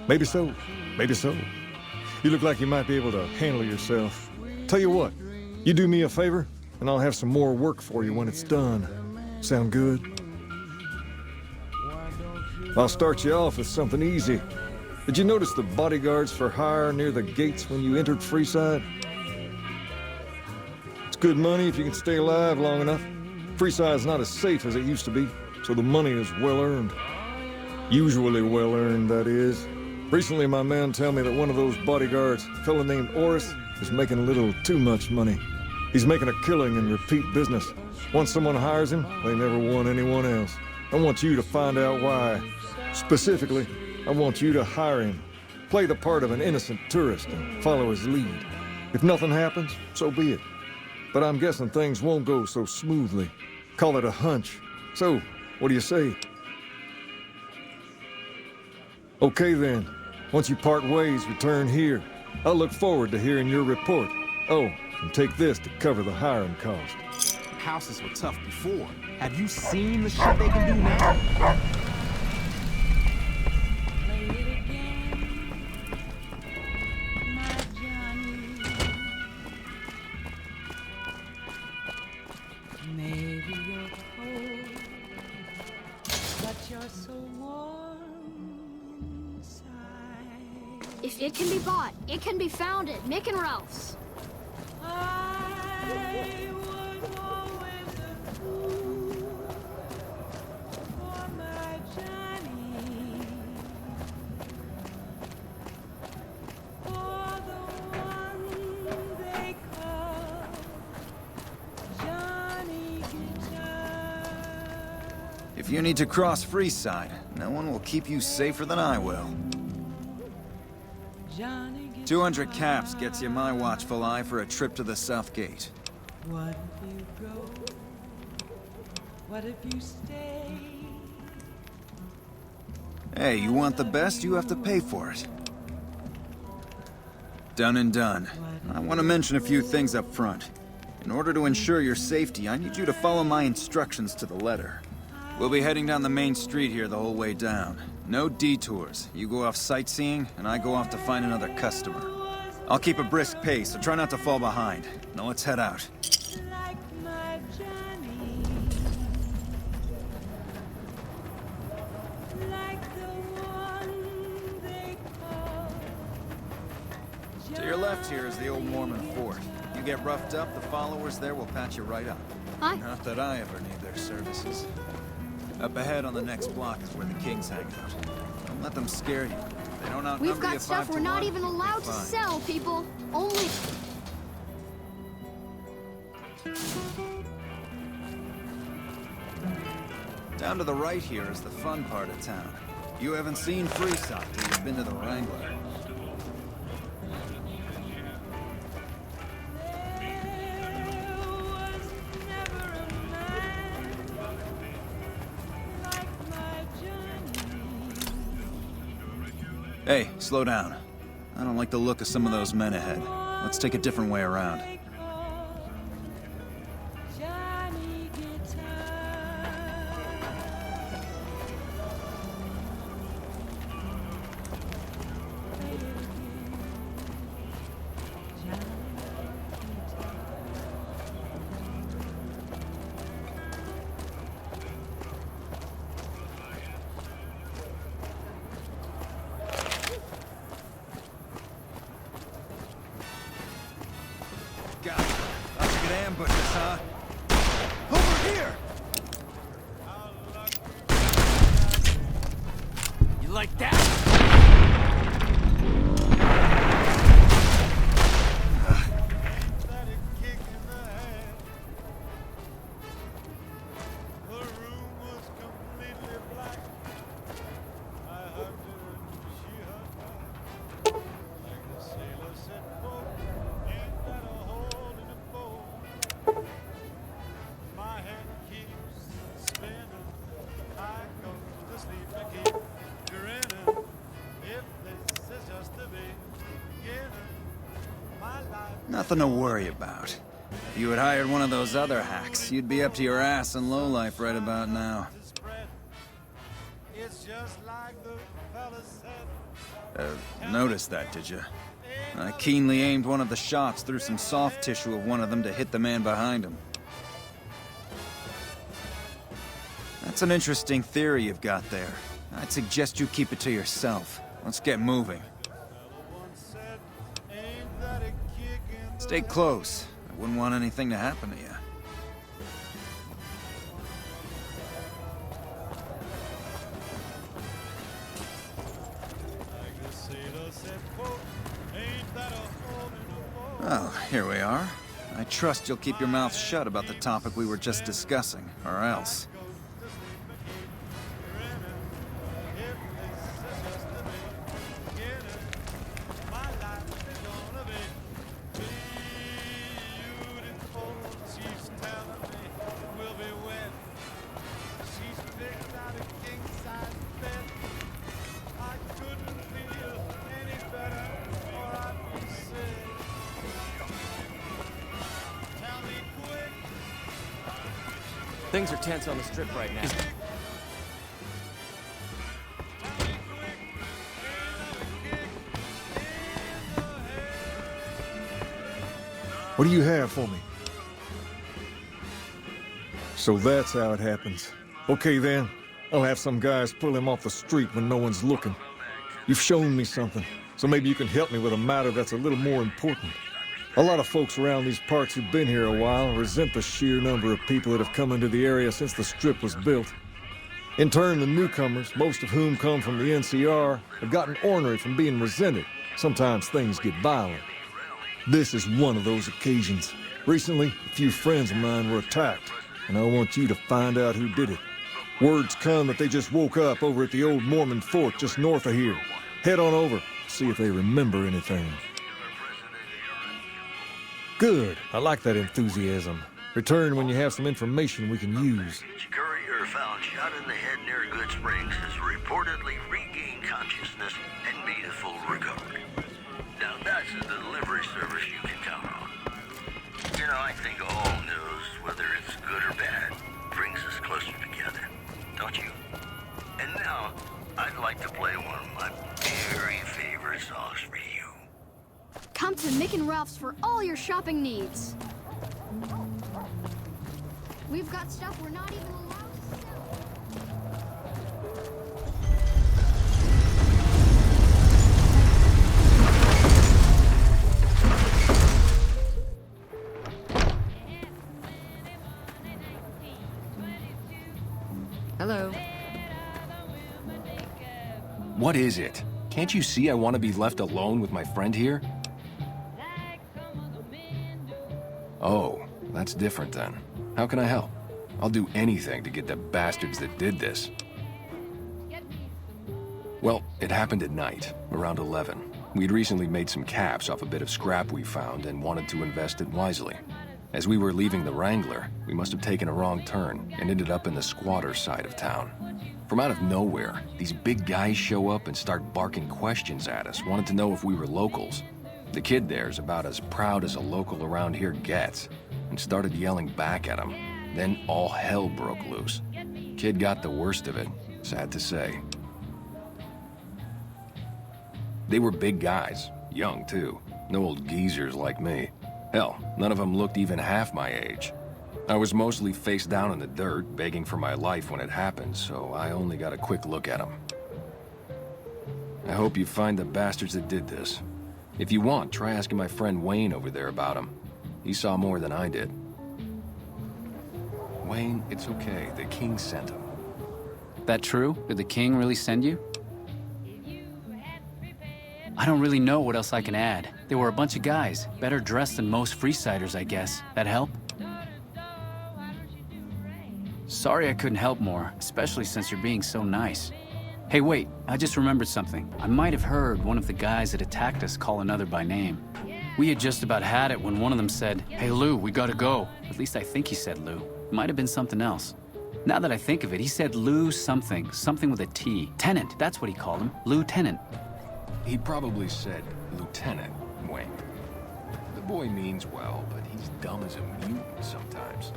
Maybe so. Maybe so. You look like you might be able to handle yourself. Tell you what, you do me a favor, and I'll have some more work for you when it's done. Sound good? I'll start you off with something easy. Did you notice the bodyguards for hire near the gates when you entered Freeside? It's good money if you can stay alive long enough. Freeside's not as safe as it used to be, so the money is well earned. Usually well earned, that is. Recently, my man told me that one of those bodyguards, a fellow named Oris, is making a little too much money. He's making a killing in repeat business. Once someone hires him, they never want anyone else. I want you to find out why. Specifically, I want you to hire him. Play the part of an innocent tourist and follow his lead. If nothing happens, so be it. But I'm guessing things won't go so smoothly. Call it a hunch. So, what do you say? Okay then. Once you part ways, return here. I'll look forward to hearing your report. Oh, and take this to cover the hiring cost. Houses were tough before. Have you seen the shit they can do now? Maybe you're cold, but you're so warm. If it can be bought, it can be found at Mick and Ralph's. If you need to cross Freeside, no one will keep you safer than I will. 200 caps gets you my watchful eye for a trip to the South Gate. What if you go? What if you stay? Hey, you want the best, you have to pay for it. Done and done. I want to mention a few things up front. In order to ensure your safety, I need you to follow my instructions to the letter. We'll be heading down the main street here the whole way down. No detours. You go off sightseeing, and I go off to find another customer. I'll keep a brisk pace, so try not to fall behind. Now let's head out. To your left here is the old Mormon fort. You get roughed up, the followers there will patch you right up. Hi. Not that I ever need their services. Up ahead on the next block is where the kings hang out. Don't let them scare you. They don't outnumber We've got you stuff 5 to we're not 1, even allowed to fine. sell, people. Only... Down to the right here is the fun part of town. You haven't seen Freeside till you've been to the Wrangler. Hey, slow down. I don't like the look of some of those men ahead. Let's take a different way around. God, thought you could ambush us, huh? Over here! You like that? Nothing to worry about. If you had hired one of those other hacks, you'd be up to your ass in lowlife right about now. Noticed that, did you? I keenly aimed one of the shots through some soft tissue of one of them to hit the man behind him. That's an interesting theory you've got there. I'd suggest you keep it to yourself. Let's get moving. Stay close. I wouldn't want anything to happen to you. Oh, here we are. I trust you'll keep your mouth shut about the topic we were just discussing, or else. Things are tense on the strip right now. What do you have for me? So that's how it happens. Okay then, I'll have some guys pull him off the street when no one's looking. You've shown me something. so maybe you can help me with a matter that's a little more important. A lot of folks around these parts who've been here a while resent the sheer number of people that have come into the area since the Strip was built. In turn, the newcomers, most of whom come from the NCR, have gotten ornery from being resented. Sometimes things get violent. This is one of those occasions. Recently, a few friends of mine were attacked, and I want you to find out who did it. Word's come that they just woke up over at the old Mormon fort just north of here. Head on over, see if they remember anything. Good. I like that enthusiasm. Return when you have some information we can use. Courier found shot in the head near Good Springs has reportedly regained consciousness and made a full recovery. Now that's a delivery service you can count on. You know, I think all news, whether it's good or bad, brings us closer together. Don't you? And now, I'd like to play one of my very favorite songs for you. Come to Mick and Ralph's for all your shopping needs. We've got stuff we're not even allowed to sell. Hello. What is it? Can't you see I want to be left alone with my friend here? Oh, that's different then. How can I help? I'll do anything to get the bastards that did this. Well, it happened at night, around 11. We'd recently made some caps off a bit of scrap we found and wanted to invest it wisely. As we were leaving the Wrangler, we must have taken a wrong turn and ended up in the squatter side of town. From out of nowhere, these big guys show up and start barking questions at us, wanted to know if we were locals. The kid there's about as proud as a local around here gets, and started yelling back at him. Then all hell broke loose. Kid got the worst of it, sad to say. They were big guys, young too, no old geezers like me. Hell, none of them looked even half my age. I was mostly face down in the dirt, begging for my life when it happened, so I only got a quick look at them. I hope you find the bastards that did this. If you want, try asking my friend Wayne over there about him. He saw more than I did. Wayne, it's okay. The king sent him. That true? Did the king really send you? I don't really know what else I can add. They were a bunch of guys, better dressed than most Freesiders, I guess. That help? Sorry I couldn't help more, especially since you're being so nice. Hey, wait, I just remembered something. I might have heard one of the guys that attacked us call another by name. We had just about had it when one of them said, "Hey Lou, we gotta go." At least I think he said Lou. Might have been something else. Now that I think of it, he said Lou something, something with a T. Tenant, that's what he called him. Lieutenant. He probably said Lieutenant Wayne. The boy means well, but he's dumb as a mutant sometimes.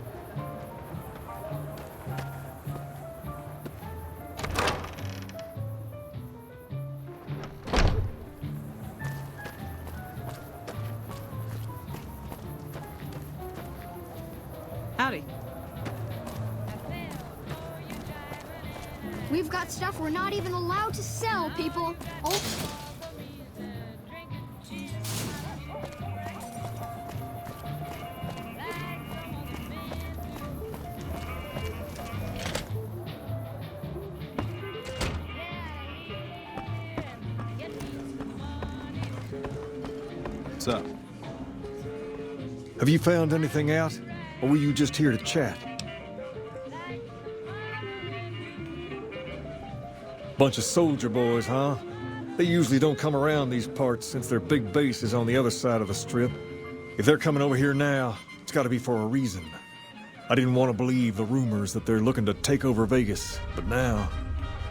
Howdy. We've got stuff we're not even allowed to sell, people. Oh. What's up? Have you found anything out? Or were you just here to chat? Bunch of soldier boys, huh? They usually don't come around these parts since their big base is on the other side of the Strip. If they're coming over here now, it's gotta be for a reason. I didn't want to believe the rumors that they're looking to take over Vegas, but now,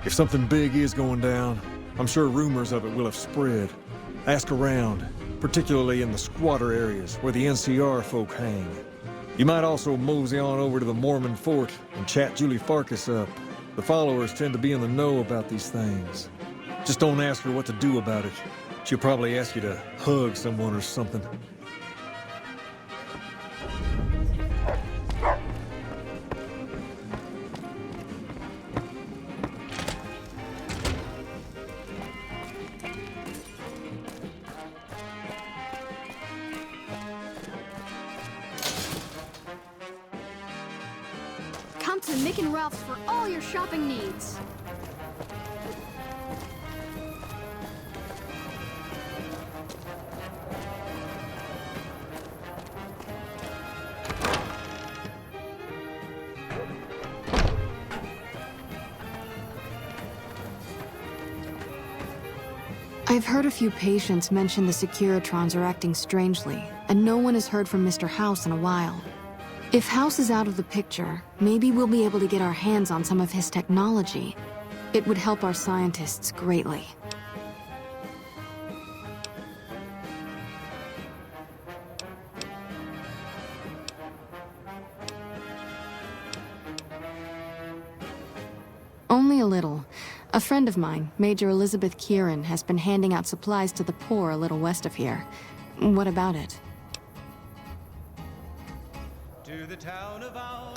if something big is going down, I'm sure rumors of it will have spread. Ask around, particularly in the squatter areas where the NCR folk hang. You might also mosey on over to the Mormon fort and chat Julie Farkas up. The followers tend to be in the know about these things. Just don't ask her what to do about it. She'll probably ask you to hug someone or something. down to Mick and Ralph's for all your shopping needs. I've heard a few patients mention the Securitrons are acting strangely, and no one has heard from Mr. House in a while. If House is out of the picture, maybe we'll be able to get our hands on some of his technology. It would help our scientists greatly. Only a little. A friend of mine, Major Elizabeth Kieran, has been handing out supplies to the poor a little west of here. What about it?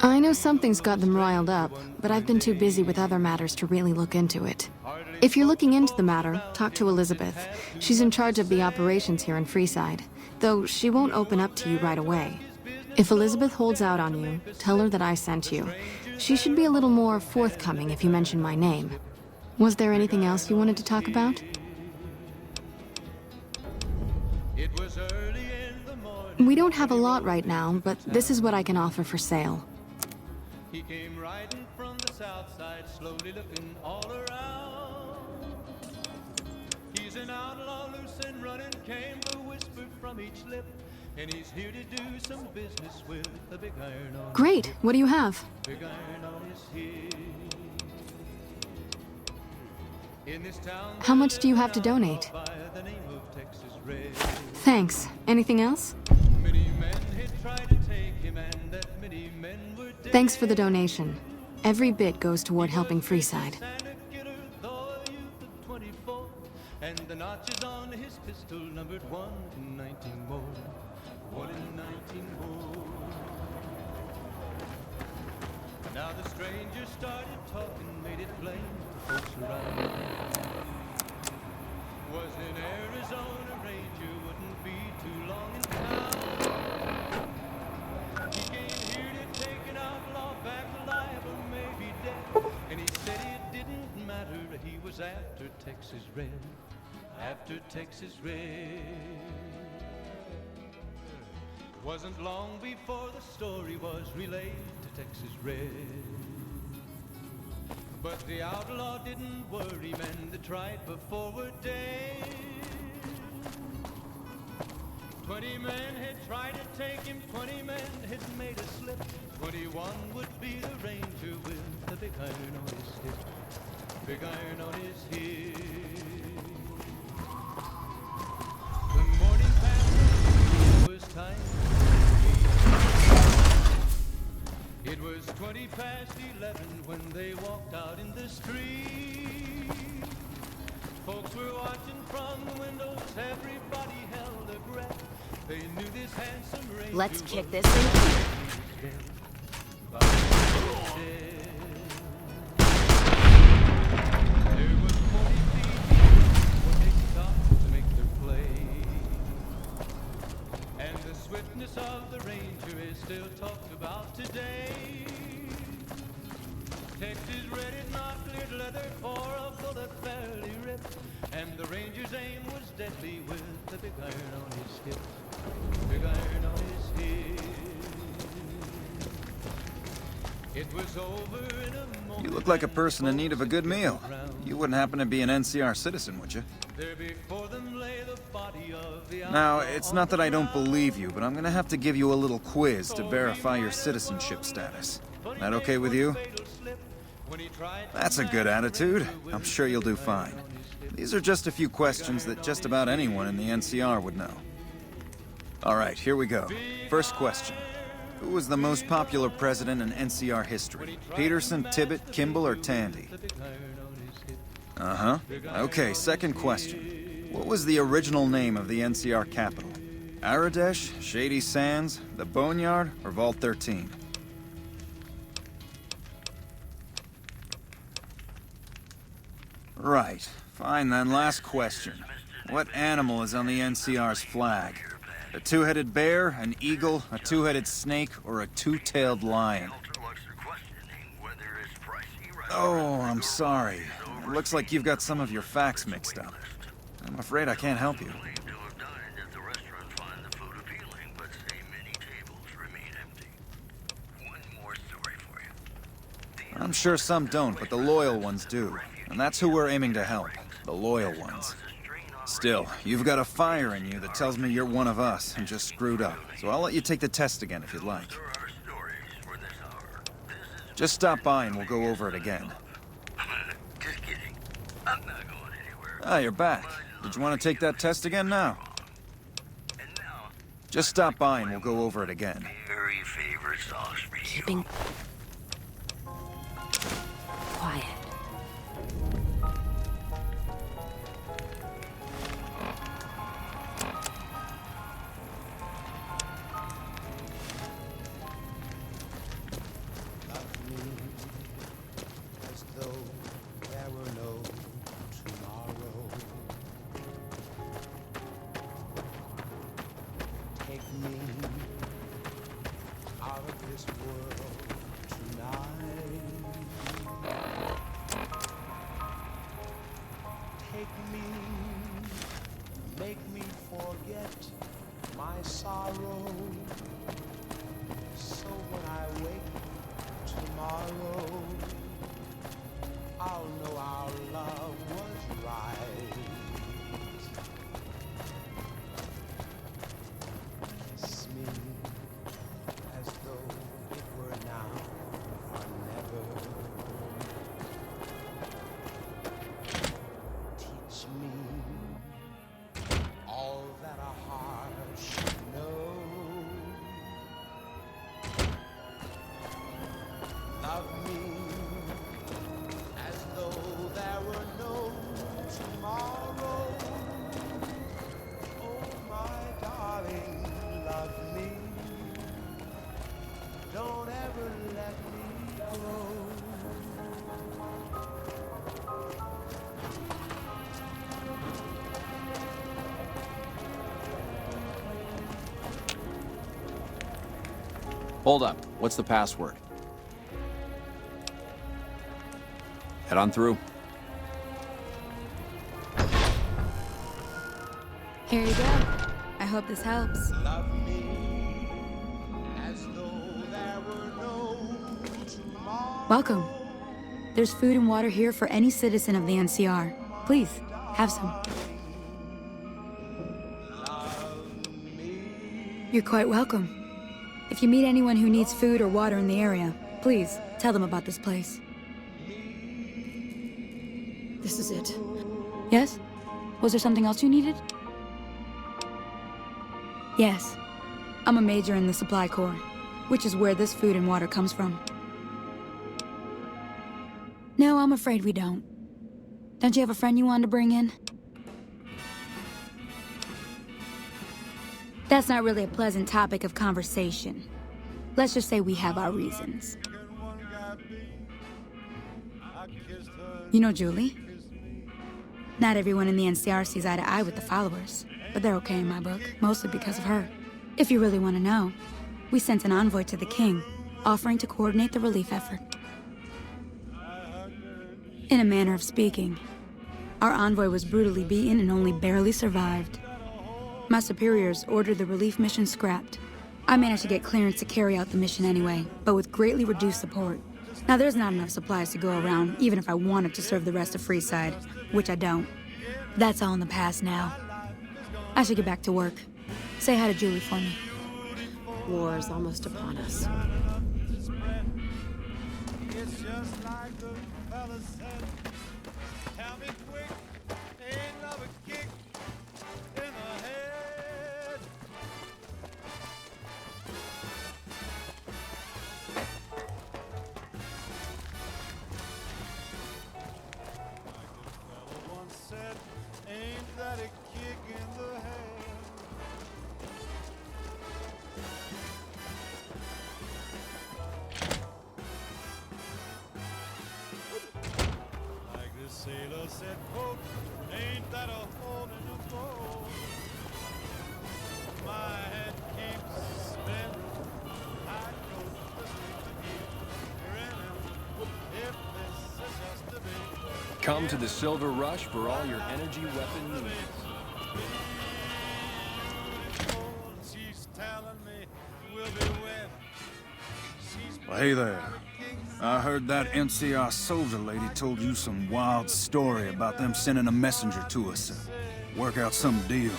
I know something's got them riled up, but I've been too busy with other matters to really look into it. If you're looking into the matter, talk to Elizabeth. She's in charge of the operations here in Freeside, though she won't open up to you right away. If Elizabeth holds out on you, tell her that I sent you. She should be a little more forthcoming if you mention my name. Was there anything else you wanted to talk about? We don't have a lot right now, but this is what I can offer for sale. He came riding from the south side, slowly looking all around. He's an outlaw, loose and running, came the whisper from each lip. And he's here to do some business with a big iron on. Great. What do you have? Big iron on his hip. In this town, How much do you have to donate? by the name of Texas Red. Thanks. Anything else? Many men had tried to take him, and that many men were dead. Thanks for the donation. Every bit goes toward helping Freeside. And the notches on his pistol numbered 1 in 19 more. 1 in 19 more. Now the stranger started talking, made it plain to folks around. Was in Arizona, Ranger wouldn't be too long in town. He came here to take an outlaw back alive or maybe dead. And he said it didn't matter, he was after Texas Red. After Texas Red. Wasn't long before the story was relayed to Texas Red. But the outlaw didn't worry, men that tried before were dead. 20 men had tried to take him, 20 men had made a slip. 21 would be the ranger with the big iron on his hip. Big iron on his hip. The morning passed, it was time. It was 20 past 11 when they walked out in the street. Folks were watching from the windows, everybody held their breath. They knew this handsome ranger. Let's kick this in. There was 40 feet when they stopped to make their play. And the swiftness of the ranger is still talked about today. Texas Red had not cleared leather for a bullet fairly ripped. And the ranger's aim was deadly with the big iron on his hip. Big iron on his hip. It was over in a moment. You look like a person in need of a good meal. You wouldn't happen to be an NCR citizen, would you? There before them lay the body of the Now, it's not that I don't believe you, but I'm gonna have to give you a little quiz to verify your citizenship status. That okay with you? That's a good attitude. I'm sure you'll do fine. These are just a few questions that just about anyone in the NCR would know. All right, here we go. First question. Who was the most popular president in NCR history? Peterson, Tibbet, Kimball, or Tandy? Uh-huh. Okay, second question. What was the original name of the NCR capital? Aradesh, Shady Sands, the Boneyard, or Vault 13? Right. Fine then, last question. What animal is on the NCR's flag? A two-headed bear, an eagle, a two-headed snake, or a two-tailed lion? Oh, I'm sorry. It looks like you've got some of your facts mixed up. I'm afraid I can't help you. I'm sure some don't, but the loyal ones do. And that's who we're aiming to help. The loyal ones. Still, you've got a fire in you that tells me you're one of us and just screwed up. So I'll let you take the test again if you'd like. Just stop by and we'll go over it again. Just kidding. I'm not going anywhere. Ah, you're back. Did you want to take that test again now? Just stop by and we'll go over it again. Very favorite songs for you. Keeping quiet. As though there were no tomorrow. Take me out of this world tonight. Take me, make me forget my sorrow. So when I wake tomorrow, I'll know our love was right. Kiss me as though it were now or never. Teach me all that a heart should know. Love me as though there were no tomorrow. Oh, my darling, love me. Don't ever let me go. Hold up. What's the password? Head on through. Here you go. I hope this helps. Love me as though there were no tomorrow. Welcome. There's food and water here for any citizen of the NCR. Please, have some. You're quite welcome. If you meet anyone who needs food or water in the area, please tell them about this place. This is it. Yes? Was there something else you needed? Yes. I'm a major in the Supply Corps, which is where this food and water comes from. No, I'm afraid we don't. Don't you have a friend you wanted to bring in? That's not really a pleasant topic of conversation. Let's just say we have our reasons. You know Julie? Not everyone in the NCR sees eye to eye with the followers, but they're okay in my book, mostly because of her. If you really want to know, we sent an envoy to the king, offering to coordinate the relief effort. In a manner of speaking, our envoy was brutally beaten and only barely survived. My superiors ordered the relief mission scrapped. I managed to get clearance to carry out the mission anyway, but with greatly reduced support. Now there's not enough supplies to go around, even if I wanted to serve the rest of Freeside, which I don't. That's all in the past now. I should get back to work. Say hi to Julie for me. War is almost upon us. It's just like the fella said. Tell me quick, ain't love a kick in the head. Like the fella once said, ain't that a kick in the head? Like the sailor said, quote, ain't that a hole in the boat? My head keeps spinning, I go twisting, keep grinning. If they Come to the Silver Rush for all your energy weapon needs. She's telling me we'll be wed. Well, hey there. I heard that NCR soldier lady told you some wild story about them sending a messenger to us to work out some deal.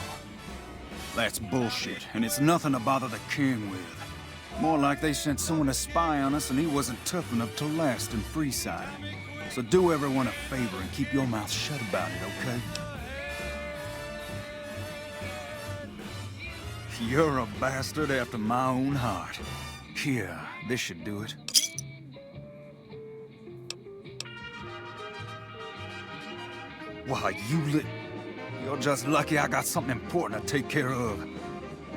That's bullshit, and it's nothing to bother the king with. More like they sent someone to spy on us and he wasn't tough enough to last in Freeside. So do everyone a favor and keep your mouth shut about it, okay? You're a bastard after my own heart. Here, this should do it. Why, You're just lucky I got something important to take care of.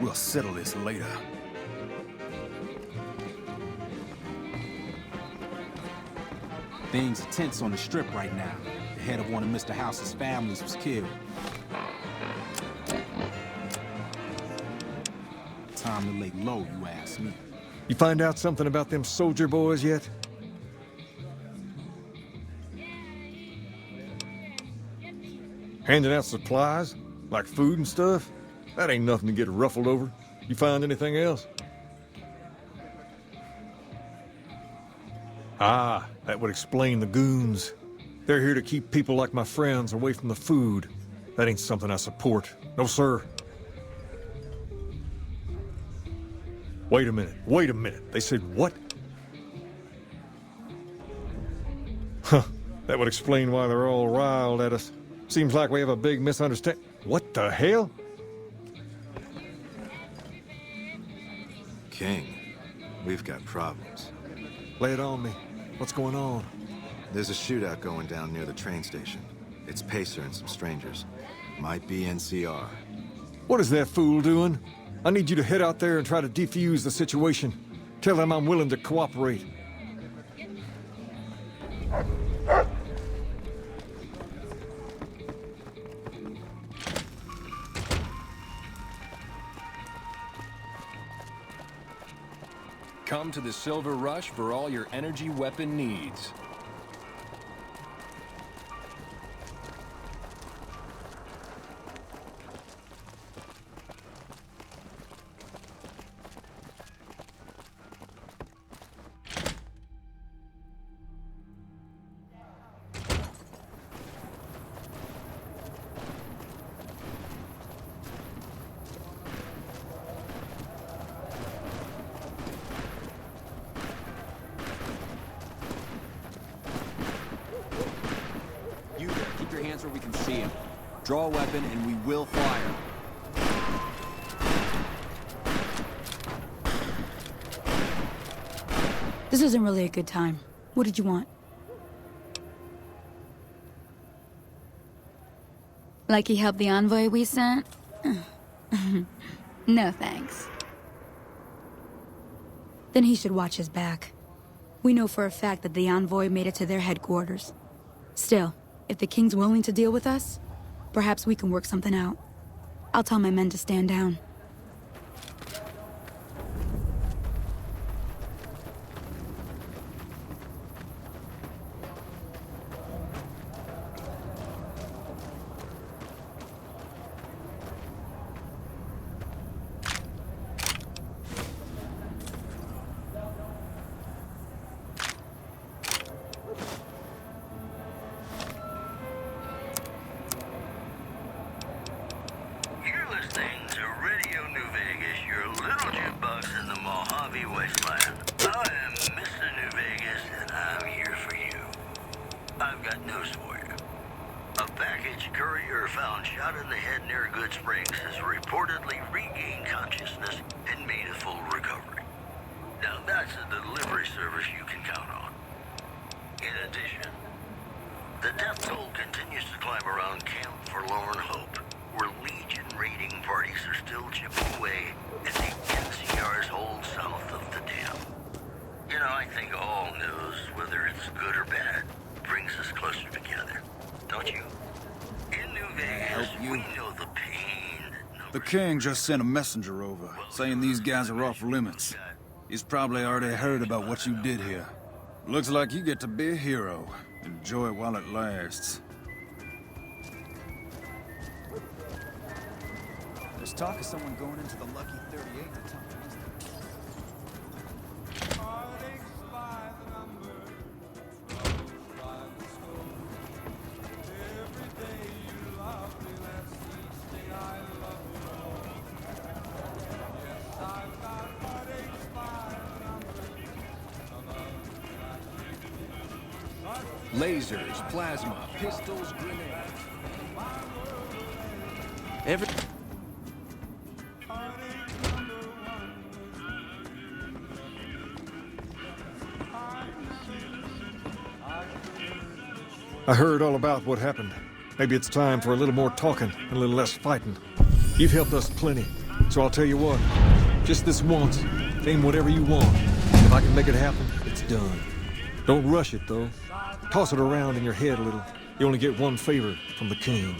We'll settle this later. Things are tense on the strip right now. The head of one of Mr. House's families was killed. Time to lay low, you ask me. You find out something about them soldier boys yet? Handing out supplies? Like food and stuff? That ain't nothing to get ruffled over. You find anything else? Ah, that would explain the goons. They're here to keep people like my friends away from the food. That ain't something I support. No, sir. Wait a minute. They said what? Huh, that would explain why they're all riled at us. Seems like we have a big misunderstanding. What the hell? King, we've got problems. Lay it on me. What's going on? There's a shootout going down near the train station. It's Pacer and some strangers. Might be NCR. What is that fool doing? I need you to head out there and try to defuse the situation. Tell them I'm willing to cooperate. Come to the Silver Rush for all your energy weapon needs. Where we can see him. Draw a weapon and we will fire. This isn't really a good time. What did you want? Like he helped the envoy we sent? No thanks. Then he should watch his back. We know for a fact that the envoy made it to their headquarters. Still, if the king's willing to deal with us, perhaps we can work something out. I'll tell my men to stand down. Listening to Radio New Vegas, your little jukebox in the Mojave wasteland. I am Mr. New Vegas, and I'm here for you. I've got news for you. A package courier found shot in the head near Good Springs has reportedly regained consciousness and made a full recovery. Now that's a delivery service you can count on. In addition, the death toll continues to climb around Camp Forlorn Hope, where Legion raiding parties are still chipping away at the NCR's hold south of the dam. You know, I think all news, whether it's good or bad, brings us closer together. Don't you? In New Vegas, we know the pain. The king just sent a messenger over, saying these guys are off limits. He's probably already heard about what you did here. Looks like you get to be a hero. Enjoy it while it lasts. There's talk of someone going into the Lucky 38 at the top of this. Lasers, plasma, pistols, grenades. I heard all about what happened. Maybe it's time for a little more talking and a little less fighting. You've helped us plenty, so I'll tell you what. Just this once, aim whatever you want. And if I can make it happen, it's done. Don't rush it, though. Toss it around in your head a little. You only get one favor from the king.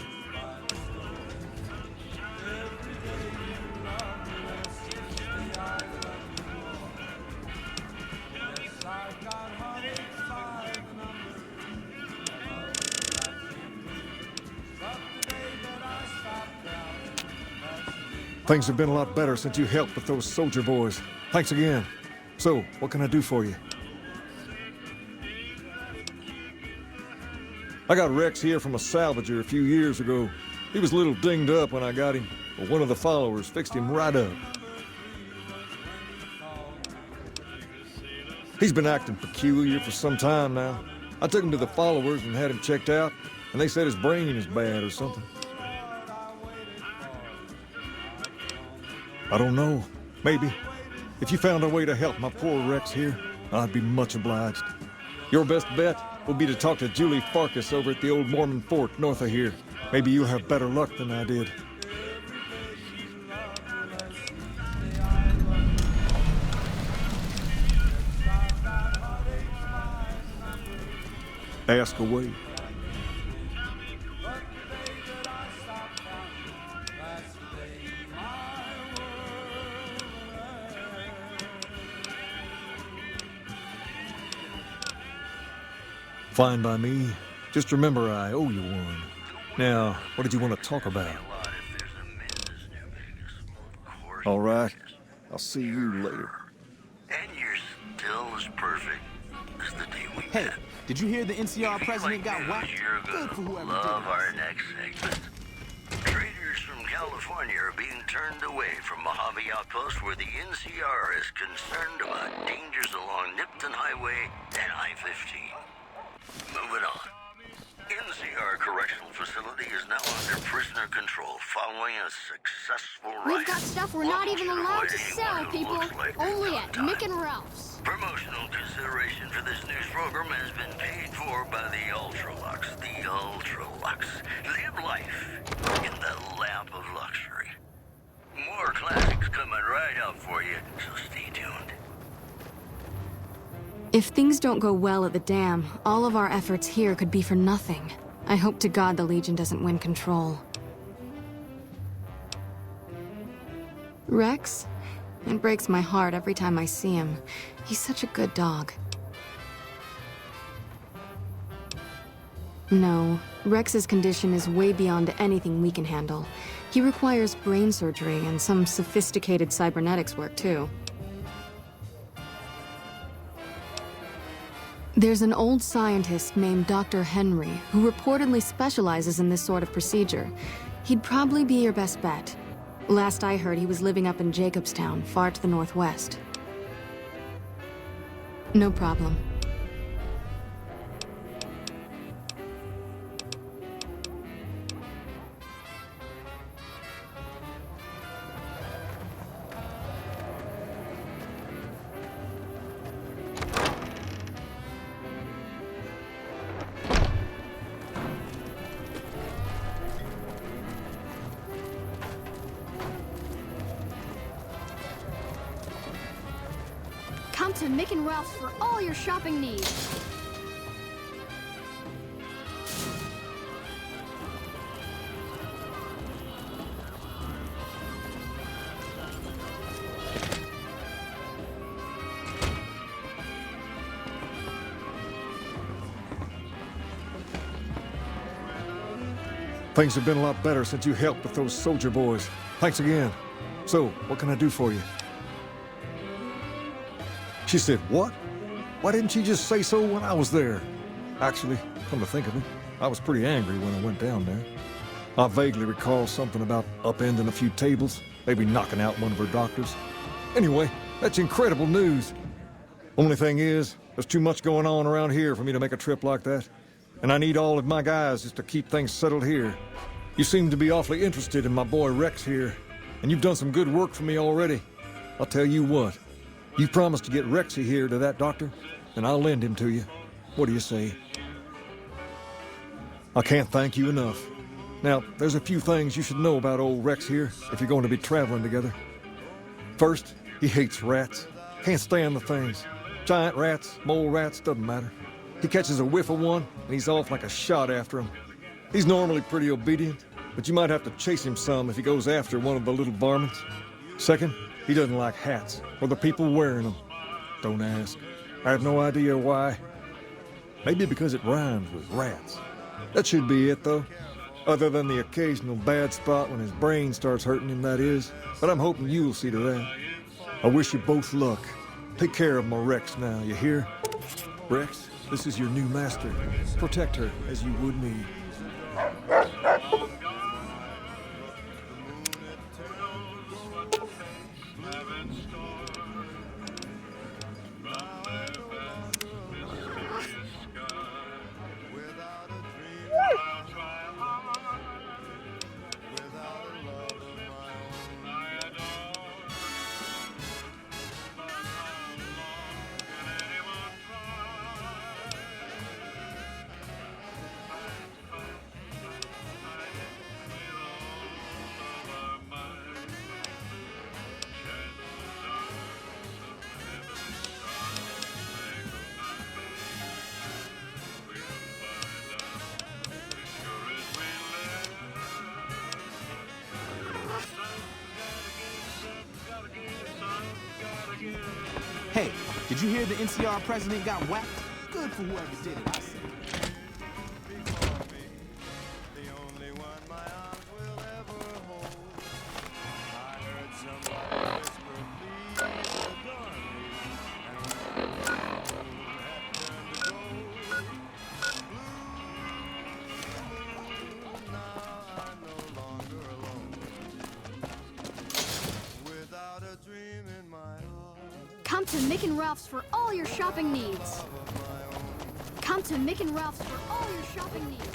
Things have been a lot better since you helped with those soldier boys. Thanks again. So, what can I do for you? I got Rex here from a salvager a few years ago. He was a little dinged up when I got him, but one of the followers fixed him right up. He's been acting peculiar for some time now. I took him to the followers and had him checked out, and they said his brain is bad or something. I don't know. Maybe. If you found a way to help my poor Rex here, I'd be much obliged. Your best bet would be to talk to Julie Farkas over at the old Mormon fort north of here. Maybe you'll have better luck than I did. Ask away. Fine by me. Just remember I owe you one. Now, what did you want to talk about? All right. I'll see you later. And you're still as perfect as the day we Hey, met. did you hear the NCR president got whacked? You're Good for gonna whoever love did our next segment. Traders from California are being turned away from Mojave Outpost where the NCR is concerned about dangers along Nipton Highway and I-15. Moving on. NCR Correctional Facility is now under prisoner control following a successful riot. We've got stuff we're not even allowed to sell, people. Only at Nick and Ralph's. Promotional consideration for this news program has been paid for by the Ultralux. The Ultralux. Live life in the lap of luxury. More classics coming right up for you, so stay tuned. If things don't go well at the dam, all of our efforts here could be for nothing. I hope to God the Legion doesn't win control. Rex? It breaks my heart every time I see him. He's such a good dog. No, Rex's condition is way beyond anything we can handle. He requires brain surgery and some sophisticated cybernetics work, too. There's an old scientist named Dr. Henry who reportedly specializes in this sort of procedure. He'd probably be your best bet. Last I heard, he was living up in Jacobstown, far to the northwest. No problem. Come to Mick and Ralph's for all your shopping needs. Things have been a lot better since you helped with those soldier boys. Thanks again. So, what can I do for you? She said, what? Why didn't she just say so when I was there? Actually, come to think of it, I was pretty angry when I went down there. I vaguely recall something about upending a few tables, maybe knocking out one of her doctors. Anyway, that's incredible news. Only thing is, there's too much going on around here for me to make a trip like that. And I need all of my guys just to keep things settled here. You seem to be awfully interested in my boy Rex here, and you've done some good work for me already. I'll tell you what, you promised to get Rexy here to that doctor, and I'll lend him to you. What do you say? I can't thank you enough. Now, there's a few things you should know about old Rex here if you're going to be traveling together. First, he hates rats. Can't stand the things. Giant rats, mole rats, doesn't matter. He catches a whiff of one, and he's off like a shot after him. He's normally pretty obedient, but you might have to chase him some if he goes after one of the little varmints. Second, he doesn't like hats, or the people wearing them. Don't ask. I have no idea why. Maybe because it rhymes with rats. That should be it, though. Other than the occasional bad spot when his brain starts hurting him, that is. But I'm hoping you'll see to that. I wish you both luck. Take care of my Rex now, you hear? Rex, this is your new master. Protect her as you would me. Hey, did you hear the NCR president got whacked? Good for whoever did it, I say. Come to Mick and Ralph's for all your shopping needs. Come to Mick and Ralph's for all your shopping needs.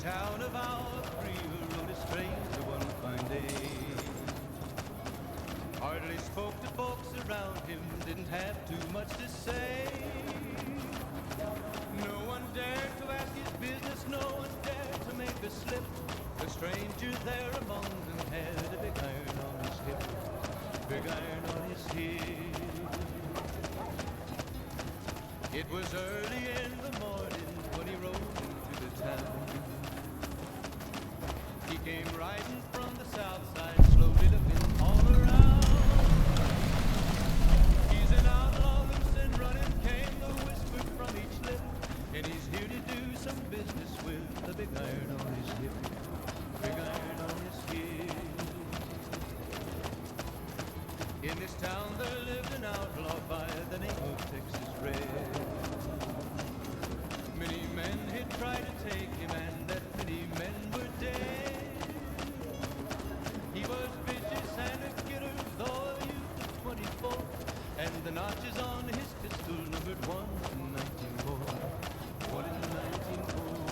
Town of our free rode a stranger one fine day. Hardly spoke to folks around him, didn't have too much to say. No one dared to ask his business, no one dared to make a slip. The stranger there among them had a big iron on his hip, big iron on his hip. It was early in the morning when he rode into the town. He came riding from the south side, slowly looking all around. He's an outlaw loose and running, came the whisper from each lip. And he's here to do some business with the big iron on his hip, big iron on his hip. In this town there lived an outlaw by the name of Texas Red. Many men had tried to take him, and that many men were dead. He was vicious and a killer, though a youth of 24, and the notches on his pistol numbered 1 in 19 more, 1 in 19 more.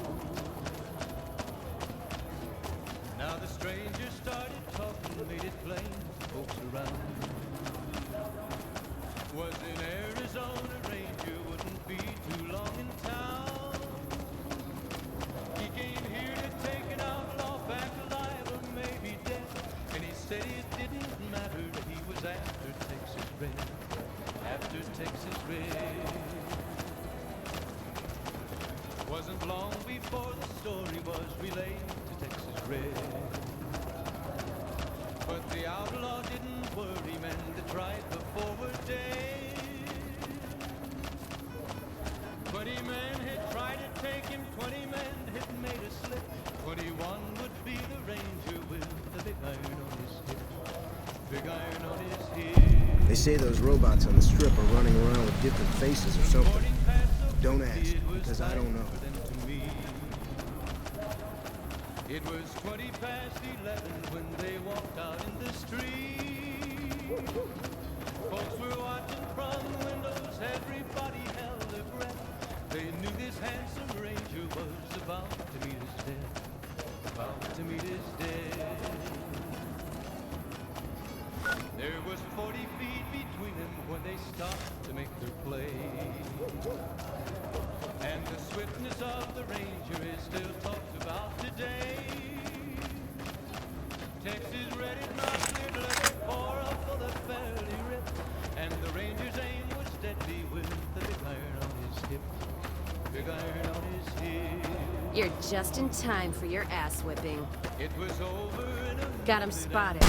Now the stranger started talking, made it plain to folks around. Wasn't long before the story was relayed to Texas Red. But the outlaw didn't worry, men that tried the forward day. 20 men had tried to take him, 20 men had made a slip. 21 would be the ranger with the big iron on his hip. Big iron on his hip. They say those robots on the strip are running around with different faces or something. Don't ask, because I don't know. It was 20 past 11 when they walked out in the street. Folks were watching from the windows, everybody held their breath. They knew this handsome ranger was about to meet his death. About to meet his death. There was 40 feet between them when they stopped to make their play. And the swiftness of the ranger is still talked about today. Texas Red is not cleared, looking for a bullet fairly ripped. And the ranger's aim was deadly with the big iron on his hip. Big iron on his hip. You're just in time for your ass whipping. It was over in a Got him spotted.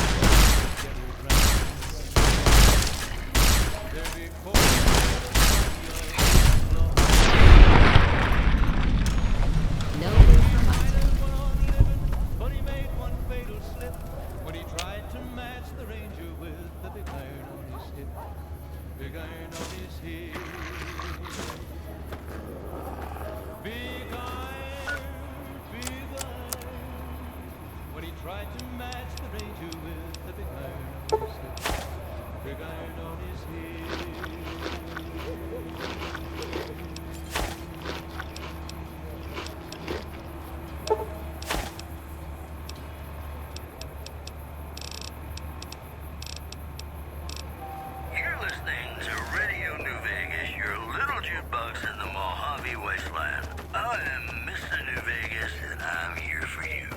No room for but he made one fatal slip when he tried to match the ranger with the big iron on his hip. Big iron on his hip. Big iron, big iron. When he tried to match the ranger with the big iron on his hip. Big iron on his hip. You're listening to Radio New Vegas, your little jukebox in the Mojave wasteland. I am Mr. New Vegas, and I'm here for you.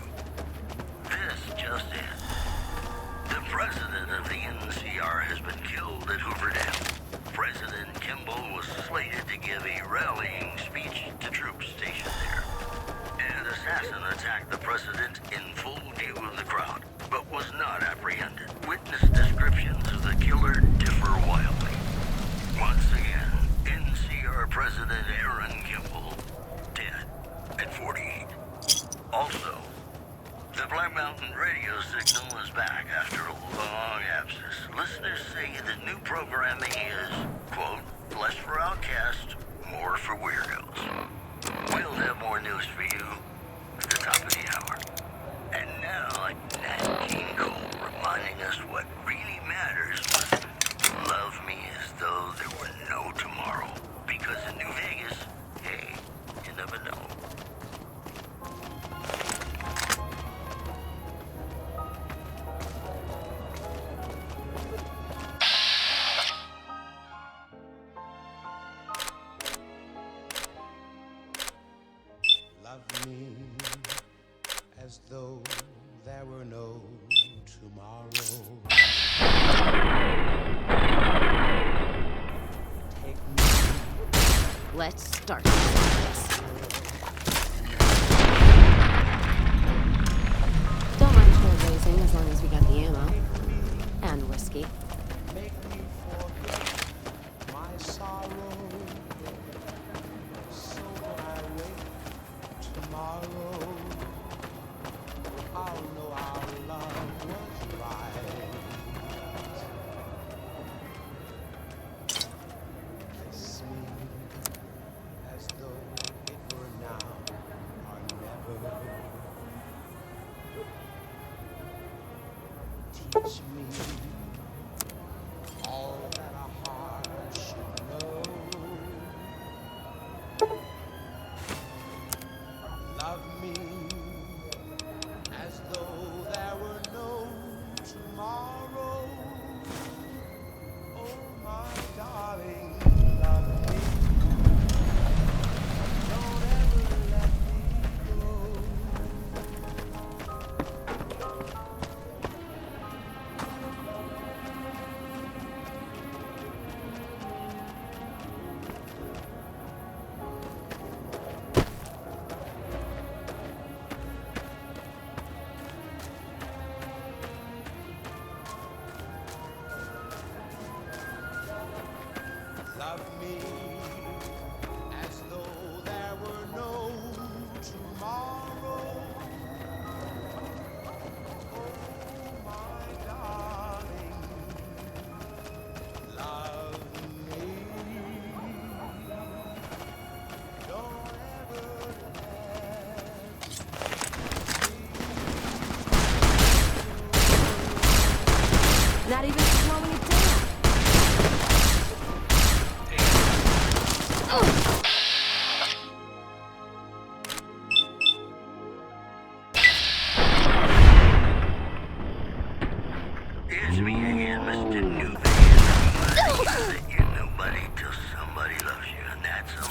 This just in. The president of the NCR has been killed at Hoover Dam. President Kimball was slated to give a rallying speech to troops stationed there. An assassin attacked the president in full view of the crowd, but was not apprehended. Witness descriptions of the killer differ wildly. Once again, NCR President Aaron Kimball, dead at 48. Also, the Black Mountain radio signal is back after a long absence. Listeners say the new programming is, quote, less for outcasts, more for weirdos. We'll have more news for you at the top of the hour. And now, Nat King Cole reminding us what really matters was love me as though there were no tomorrow. Because in New Vegas, hey, you never know. Love me as though there were no tomorrow. Take me. Let's start this. Don't mind trailblazing as long as we got the ammo. And whiskey. Make me forget my sorrow. So when I wake tomorrow, I'll know our love was right. Kiss me as though it were now or never. Teach me all that a heart should know. Love me as though there were no tomorrow. Oh, my darling, love me. Don't ever let me go.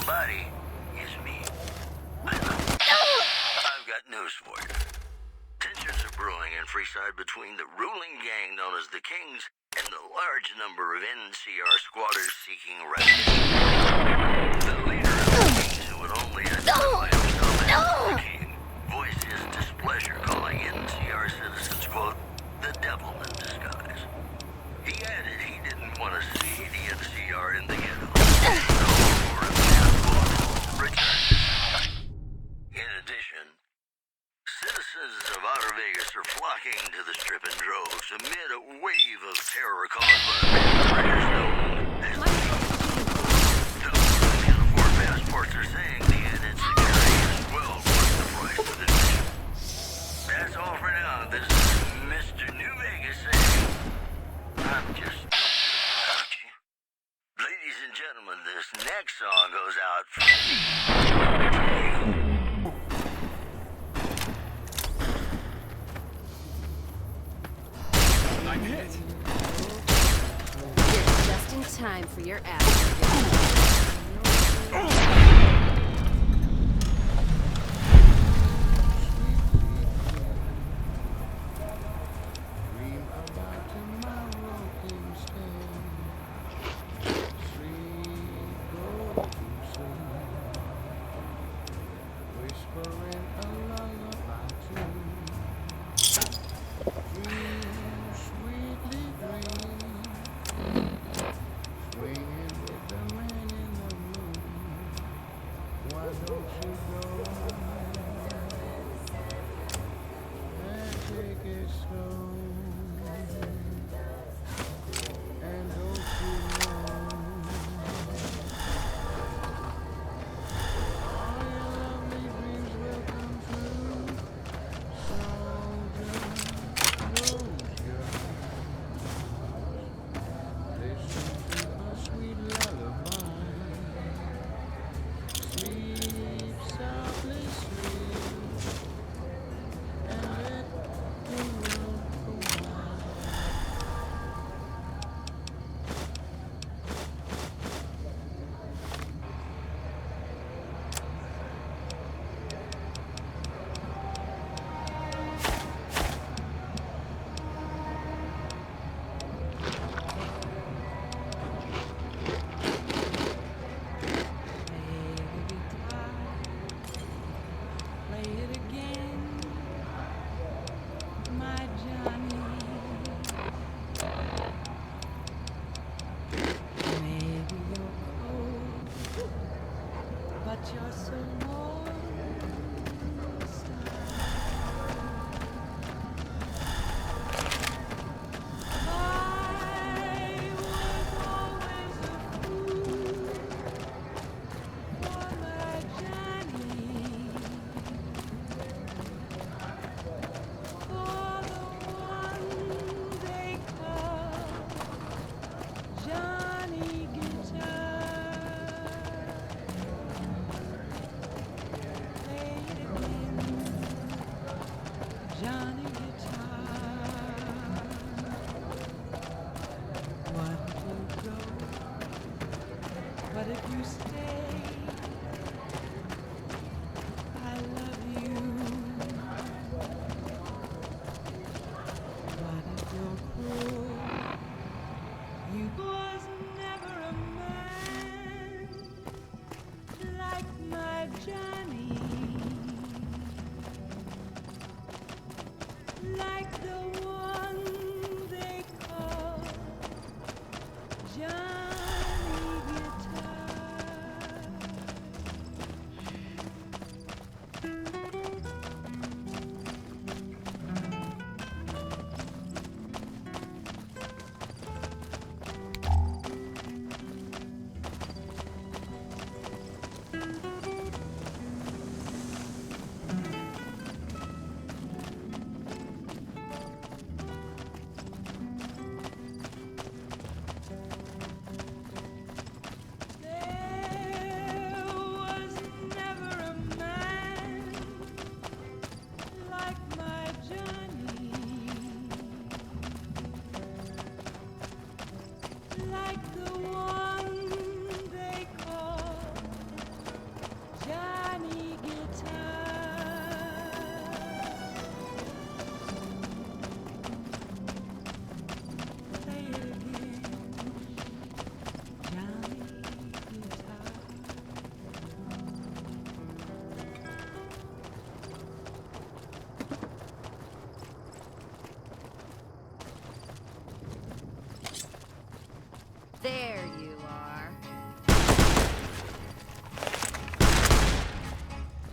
somebody is me. I've got news for you. Tensions are brewing in Freeside between the ruling gang known as the Kings and the large number of NCR squatters seeking refuge. The leader of the Kings, who would only identify himself as the King, voiced his displeasure, calling NCR citizens, quote, the devil in disguise. He added he didn't want to see the NCR in the ghetto. In addition, citizens of Outer Vegas are flocking to the Strip in droves amid a wave of terror caused by perpetrators known as the Those who can afford passports are saying the added security is well worth the price of admission. That's all for now. This is Mr. New Vegas saying, I'm just about you. Ladies and gentlemen, this next song goes out for I'm hit. You're just in time for your ass.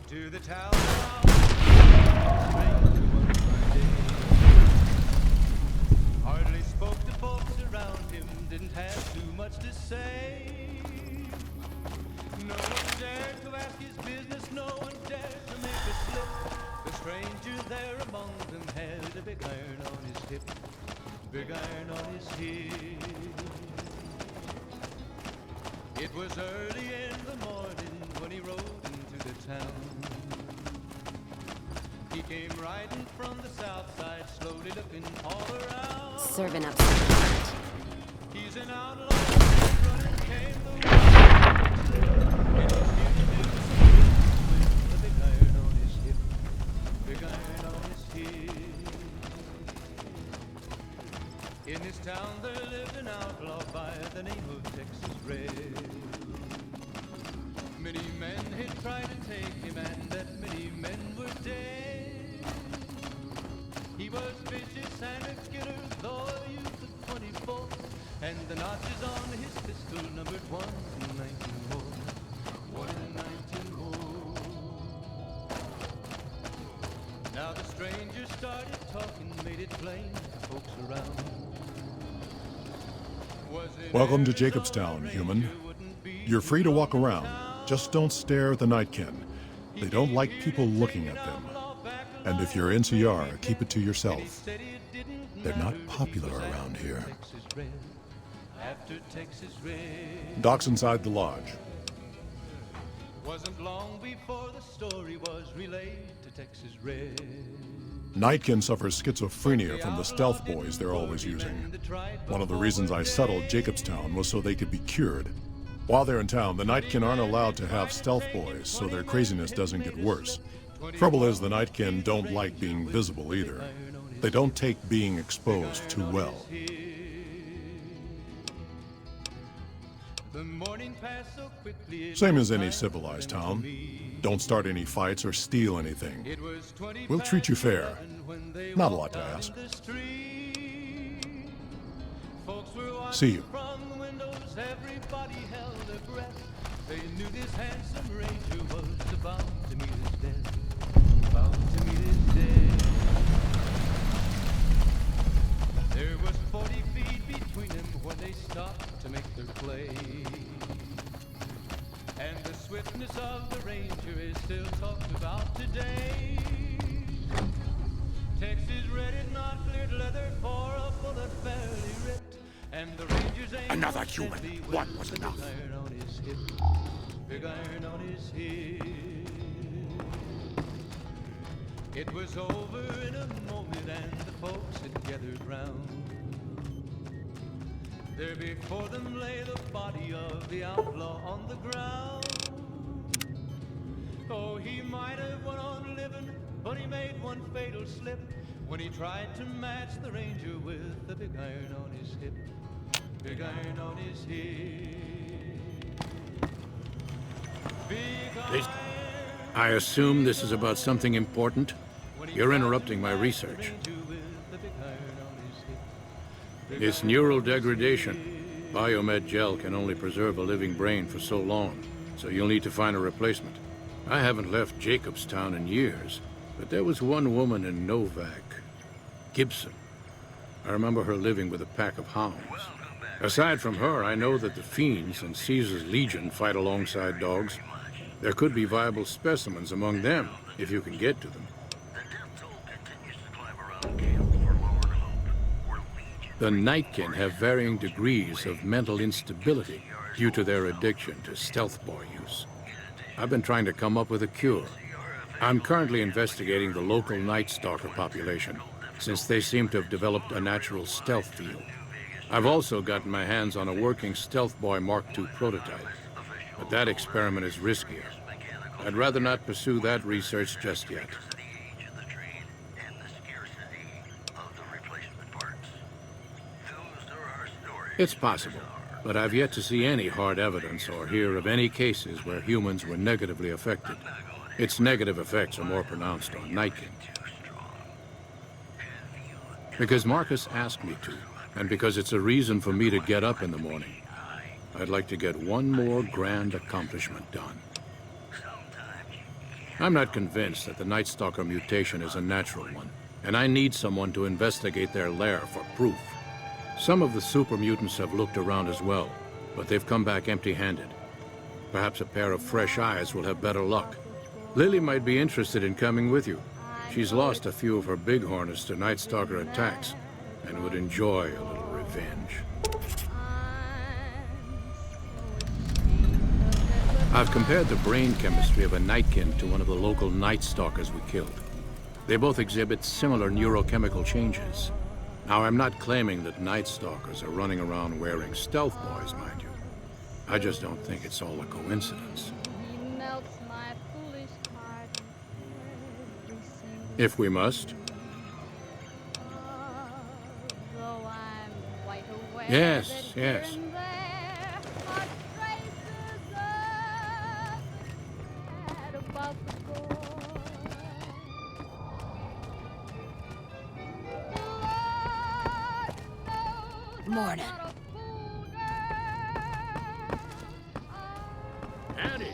to the town of stranger one day. Hardly spoke to folks around him, didn't have too much to say. No one dared to ask his business, no one dared to make a slip. The stranger there among them had a big iron on his hip, big iron on his hip. It was early in the morning when he rode into the town. He came riding from the south side, slowly looking all around. Serving up. He's an outlaw, running came the wind. It was here to do with a big iron on his hip, big iron on his hip. In this town there lived an outlaw by the name of Texas Red. Many men had tried to take him, and that many men were dead. He was vicious and a killer, though a youth of 24, and the notches on his pistol numbered 1 and 19 more, 1 and 19 more. Now the stranger started talking, made it plain to folks around. Welcome to Jacobstown, human. You're free to walk around. Just don't stare at the Nightkin. They don't like people looking at them. And if you're NCR, keep it to yourself. They're not popular around here. Doc's inside the lodge. Wasn't long before the story was relayed to Texas Red. Nightkin suffers schizophrenia from the stealth boys they're always using. One of the reasons I settled Jacobstown was so they could be cured. While they're in town, the Nightkin aren't allowed to have stealth boys, so their craziness doesn't get worse. Trouble is, the Nightkin don't like being visible either. They don't take being exposed too well. Same as any civilized town. Don't start any fights or steal anything. We'll treat you fair. Not a lot to ask. See you. Everybody held their breath. They knew this handsome ranger was about to meet his death. About to meet his death. There was 40 feet between them when they stopped to make their play. And the swiftness of the ranger is still talked about today. Texas Red is not cleared leather for a bullet fairly ripped. And the ranger's aim another human. One was enough. Big iron on his hip. Big iron on his hip. It was over in a moment, and the folks had gathered round. There before them lay the body of the outlaw on the ground. Oh, he might have went on living, but he made one fatal slip when he tried to match the ranger with the big iron on his hip. Big iron on his hip. I assume this is about something important? You're interrupting my research. It's neural degradation. Biomed gel can only preserve a living brain for so long, so you'll need to find a replacement. I haven't left Jacobstown in years, but there was one woman in Novak, Gibson. I remember her living with a pack of hounds. Aside from her, I know that the Fiends and Caesar's Legion fight alongside dogs. There could be viable specimens among them, if you can get to them. The Nightkin have varying degrees of mental instability due to their addiction to stealth boy use. I've been trying to come up with a cure. I'm currently investigating the local Night Stalker population, since they seem to have developed a natural stealth field. I've also gotten my hands on a working Stealth Boy Mark II prototype, but that experiment is riskier. I'd rather not pursue that research just yet. It's possible, but I've yet to see any hard evidence or hear of any cases where humans were negatively affected. Its negative effects are more pronounced on Nightkin. Because Marcus asked me to, and because it's a reason for me to get up in the morning. I'd like to get one more grand accomplishment done. I'm not convinced that the Night Stalker mutation is a natural one, and I need someone to investigate their lair for proof. Some of the super mutants have looked around as well, but they've come back empty-handed. Perhaps a pair of fresh eyes will have better luck. Lily might be interested in coming with you. She's lost a few of her bighorners to Night Stalker attacks, and would enjoy a little revenge. I've compared the brain chemistry of a Nightkin to one of the local Night Stalkers we killed. They both exhibit similar neurochemical changes. Now, I'm not claiming that Night Stalkers are running around wearing stealth boys, mind you. I just don't think it's all a coincidence. If we must. Yes, yes. Morning. Howdy.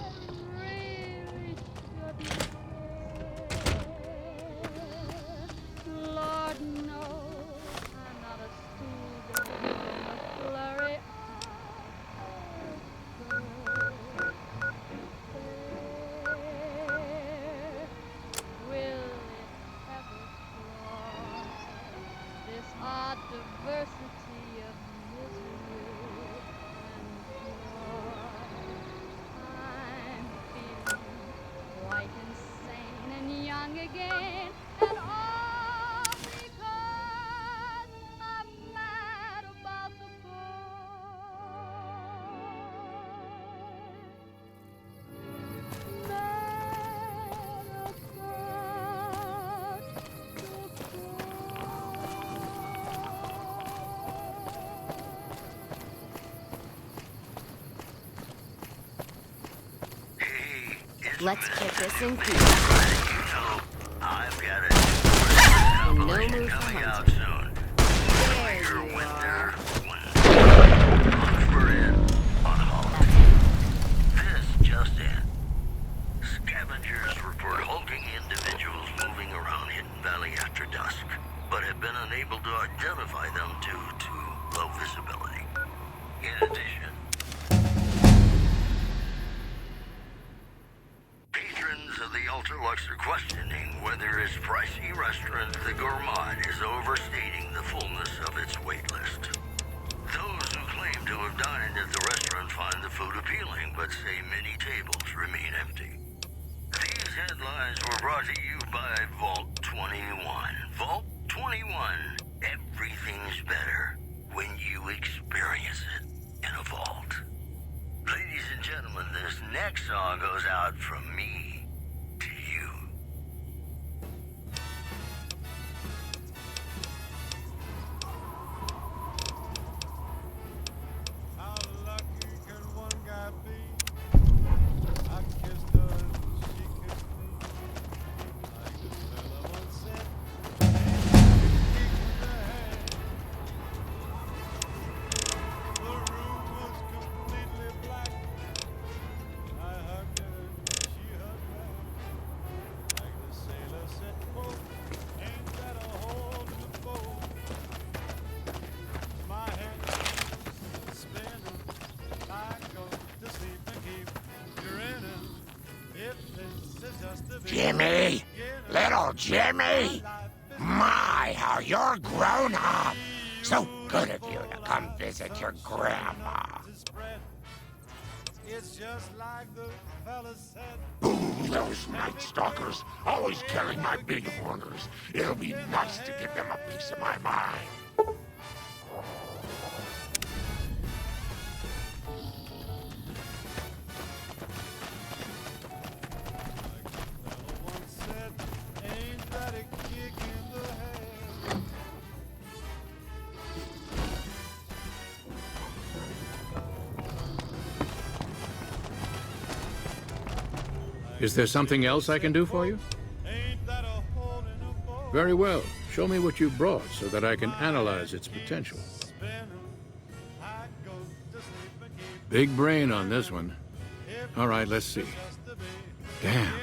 Lord knows I'm not a student in a flurry will it ever cross this odd diversity of misery and joy? I'm feeling quite insane and young again, and all because I'm mad about the Let's kick this in gear. I've got it. And no move for Coming out hunting. soon. There Your you winter are. for in on holiday. This just in. Scavengers report hulking individuals moving around Hidden Valley after dusk, but have been unable to identify them due to low visibility. In addition, patrons of the Ultralux are questioning whether its pricey restaurant, the Gourmand, is overstating the fullness of its wait list. Those who claim to have dined at the restaurant find the food appealing, but say many tables remain empty. These headlines were brought to you by Vault 21. Vault 21. Everything's better when you experience it in a vault. Ladies and gentlemen, this next song goes out from me to you. How lucky can one guy be? I kissed her and she kissed me. Like the fella once said, ain't that a kick in the head? The room was completely black. I hugged her and she hugged back. Like the sailor said, quote, ain't that a hole in the boat? My head is spinning. I go to sleep and keep grinning. If this is just the Jimmy! Little Jimmy! My, how you're grown up! So good of you to come visit your grandma. It's just like the fella said. Ooh, those Night Stalkers, always killing my bighorners. It'll be nice to give them a piece of my mind. Once said, ain't that a kick in the head? Is there something else I can do for you? Very well. Show me what you brought so that I can analyze its potential. Big brain on this one. All right, let's see. Damn,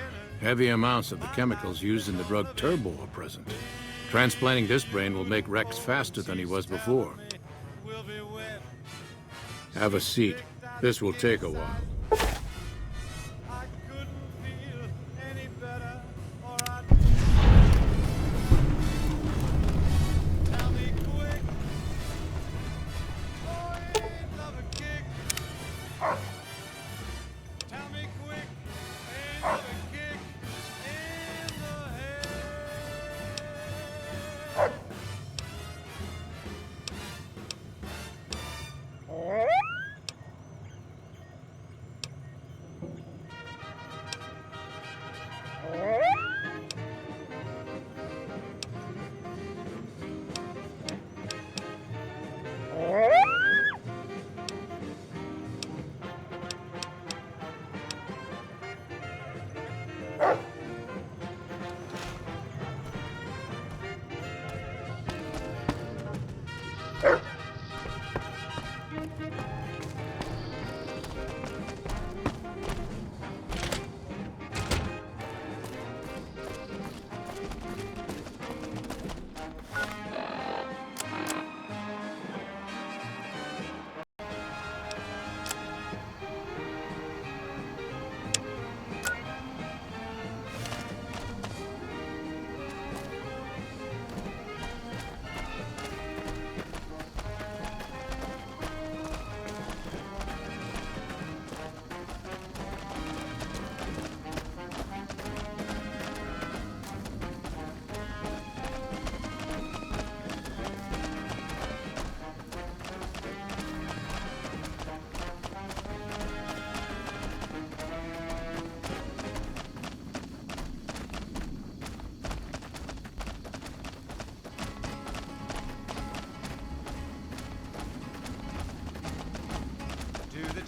Heavy amounts of the chemicals used in the drug Turbo are present. Transplanting this brain will make Rex faster than he was before. Have a seat. This will take a while.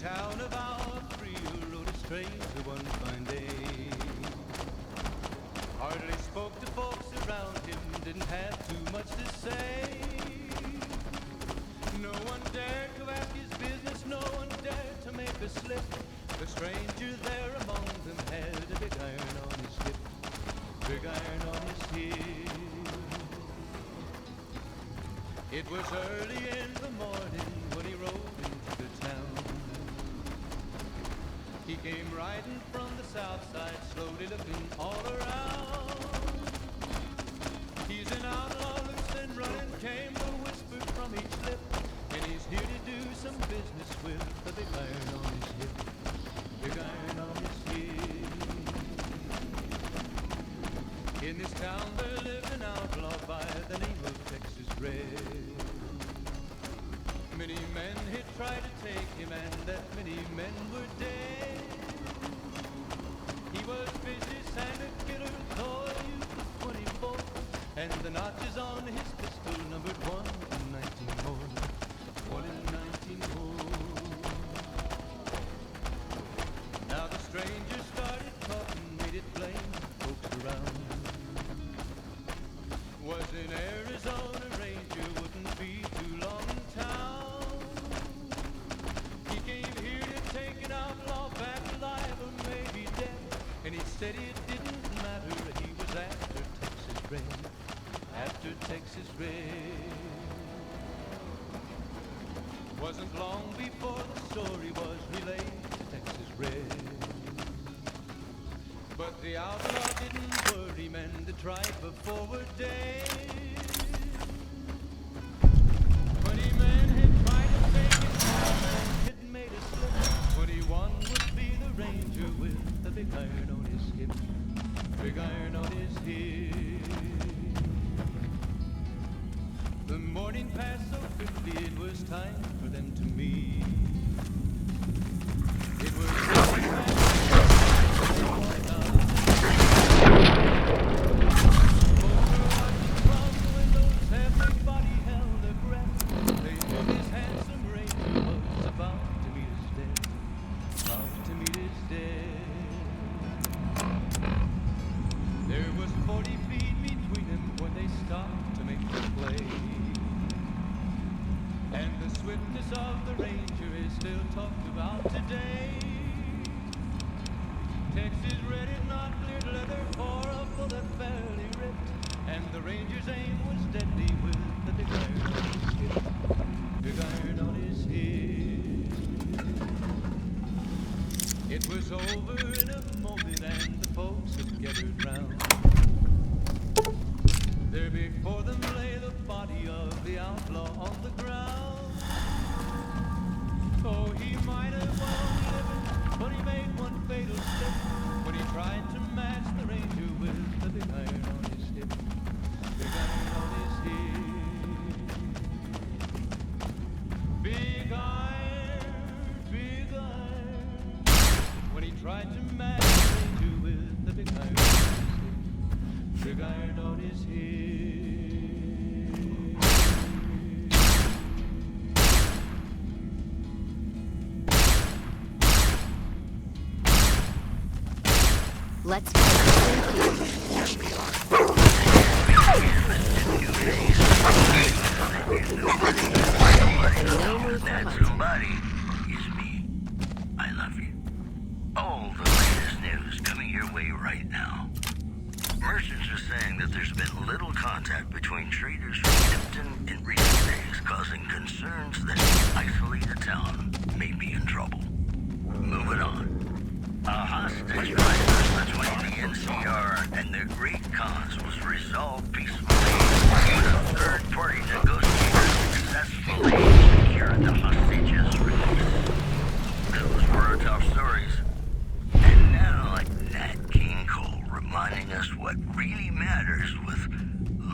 Town of our Thrill rode a stranger one fine day. Hardly spoke to folks around him, didn't have too much to say. No one dared to ask his business, no one dared to make a slip. The stranger there among them had a big iron on his hip, big iron on his hip. It was early in the morning when he rode into the town. He came riding from the south side, slowly looking all around. He's an outlaw, loose and running, came the whisper from each lip. And he's here to do some business with the big iron on his hip, big iron on his hip. In this town there lived an outlaw by the name of Texas Red. Many men had tried to take him, and that many men were dead. He was vicious and a killer, though a youth of 24, and the notches on his pistol numbered 1 in 19 more, 1 in 19 more. Now the stranger started talking, made it plain, folks around. Was an Arizona Ranger, wouldn't be too long in town. He came here to take an outlaw back alive or maybe dead. And he said it didn't matter, he was after Texas Red, after Texas Red. Wasn't long before the story was relayed to Texas Red. But the outlaw didn't worry, men to try for forward days. 20 men had tried to take it, 4 men had made a slip. 21 would be the ranger with the big iron on his hip, big iron on his hip. The morning passed so quickly, it was time for them to meet. It was everybody held their breath. They knew this handsome ranger was about to meet his death, about to meet his death. There was 40 feet between them when they stopped to make their play. And the swiftness of the ranger is still talked about today. Texas Red is not clear to let underground. There before them lay the body of the outlaw on the ground. Oh, he might have well lived, but he made one fatal slip when he tried to match the ranger with the big iron on his hip. Big iron on his hip. Big iron, when he tried to match the ranger with the big iron on his hip. Big iron on his hip. Let's go. That somebody is me. I love you. All the latest news coming your way right now. Merchants are saying that there's been little contact between traders from Tipton in recent days, causing concerns that an isolated town may be in trouble. Moving on. A hostage crisis between the NCR and the Great Khans was resolved peacefully when a third-party negotiator successfully secured the hostages' release. Those were tough stories. And now, Nat King Cole reminding us what really matters with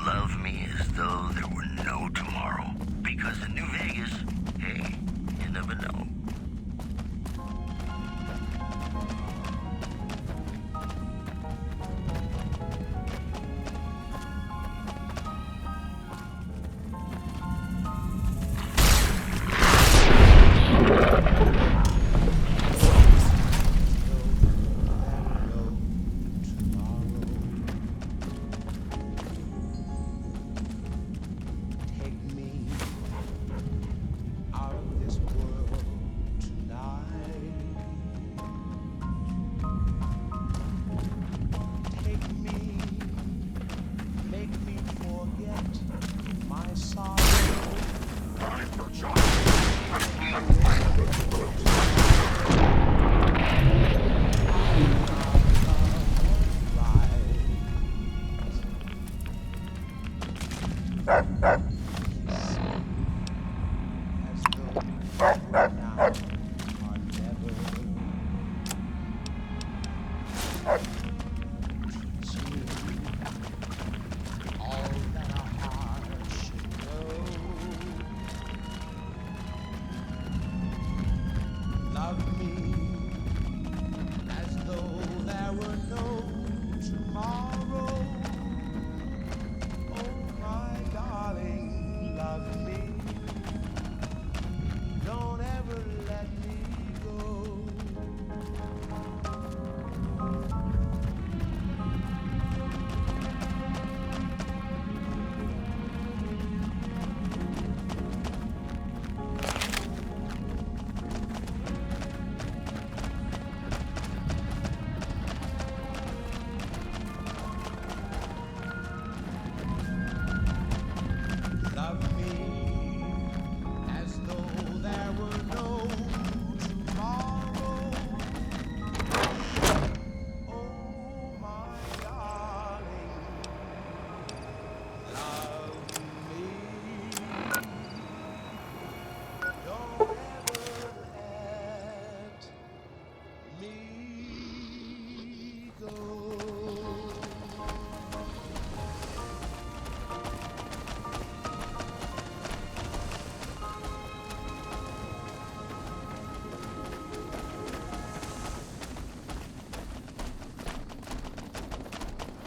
love me as though there were no tomorrow. Because in New Vegas, hey, you never know.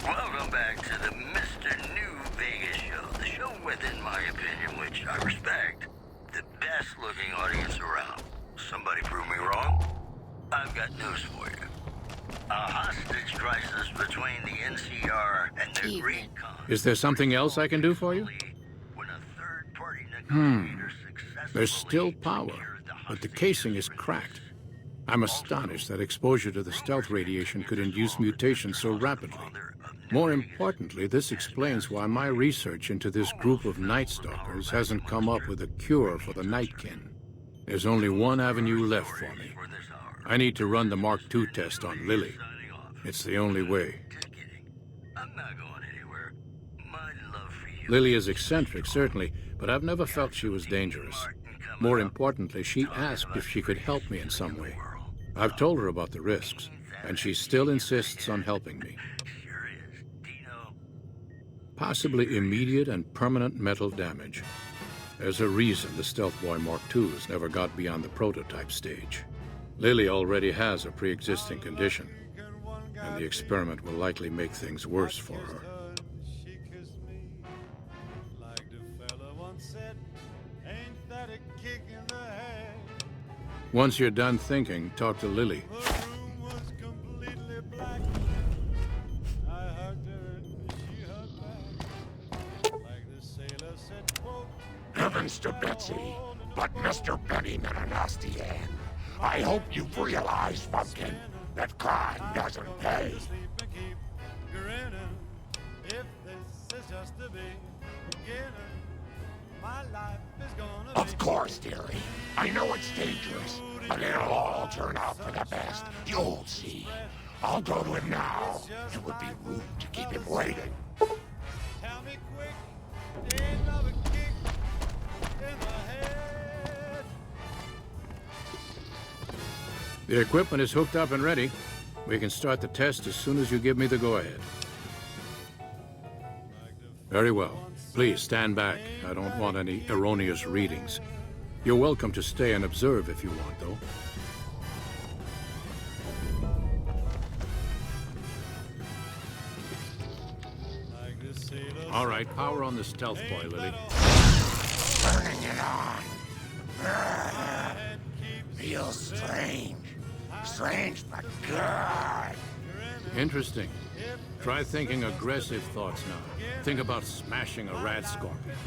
Welcome back to the Mr. New Vegas show. The show with, in my opinion, which I respect, the best-looking audience around. Somebody prove me wrong? I've got news for you. A hostage crisis between the NCR and the Great Khan. Is there something else I can do for you? There's still power, but the casing is cracked. I'm astonished that exposure to the stealth radiation could induce mutations so rapidly. More importantly, this explains why my research into this group of Night Stalkers hasn't come up with a cure for the Nightkin. There's only one avenue left for me. I need to run the Mark II test on Lily. It's the only way. I'm not going anywhere. My love for you... Lily is eccentric, certainly, but I've never felt she was dangerous. More importantly, she asked if she could help me in some way. I've told her about the risks, and she still insists on helping me. Possibly immediate and permanent metal damage. There's a reason the Stealth Boy Mark IIs never got beyond the prototype stage. Lily already has a pre-existing condition, and the experiment will likely make things worse for her. Once you're done thinking, talk to Lily. Heavens to Betsy, but Mr. Benny Menanastian, I hope you've realized, Pumpkin, that crime doesn't pay. Of course, dearie. I know it's dangerous, but it'll all turn out for the best. You'll see. I'll go to him now. It would be rude to keep him waiting. The equipment is hooked up and ready. We can start the test as soon as you give me the go-ahead. Very well. Please stand back. I don't want any erroneous readings. You're welcome to stay and observe if you want, though. All right, power on the Stealth Boy, Lily. Turning it on. Feels strange. Strange, but good. Interesting. Try thinking aggressive thoughts now. Think about smashing a rat scorpion.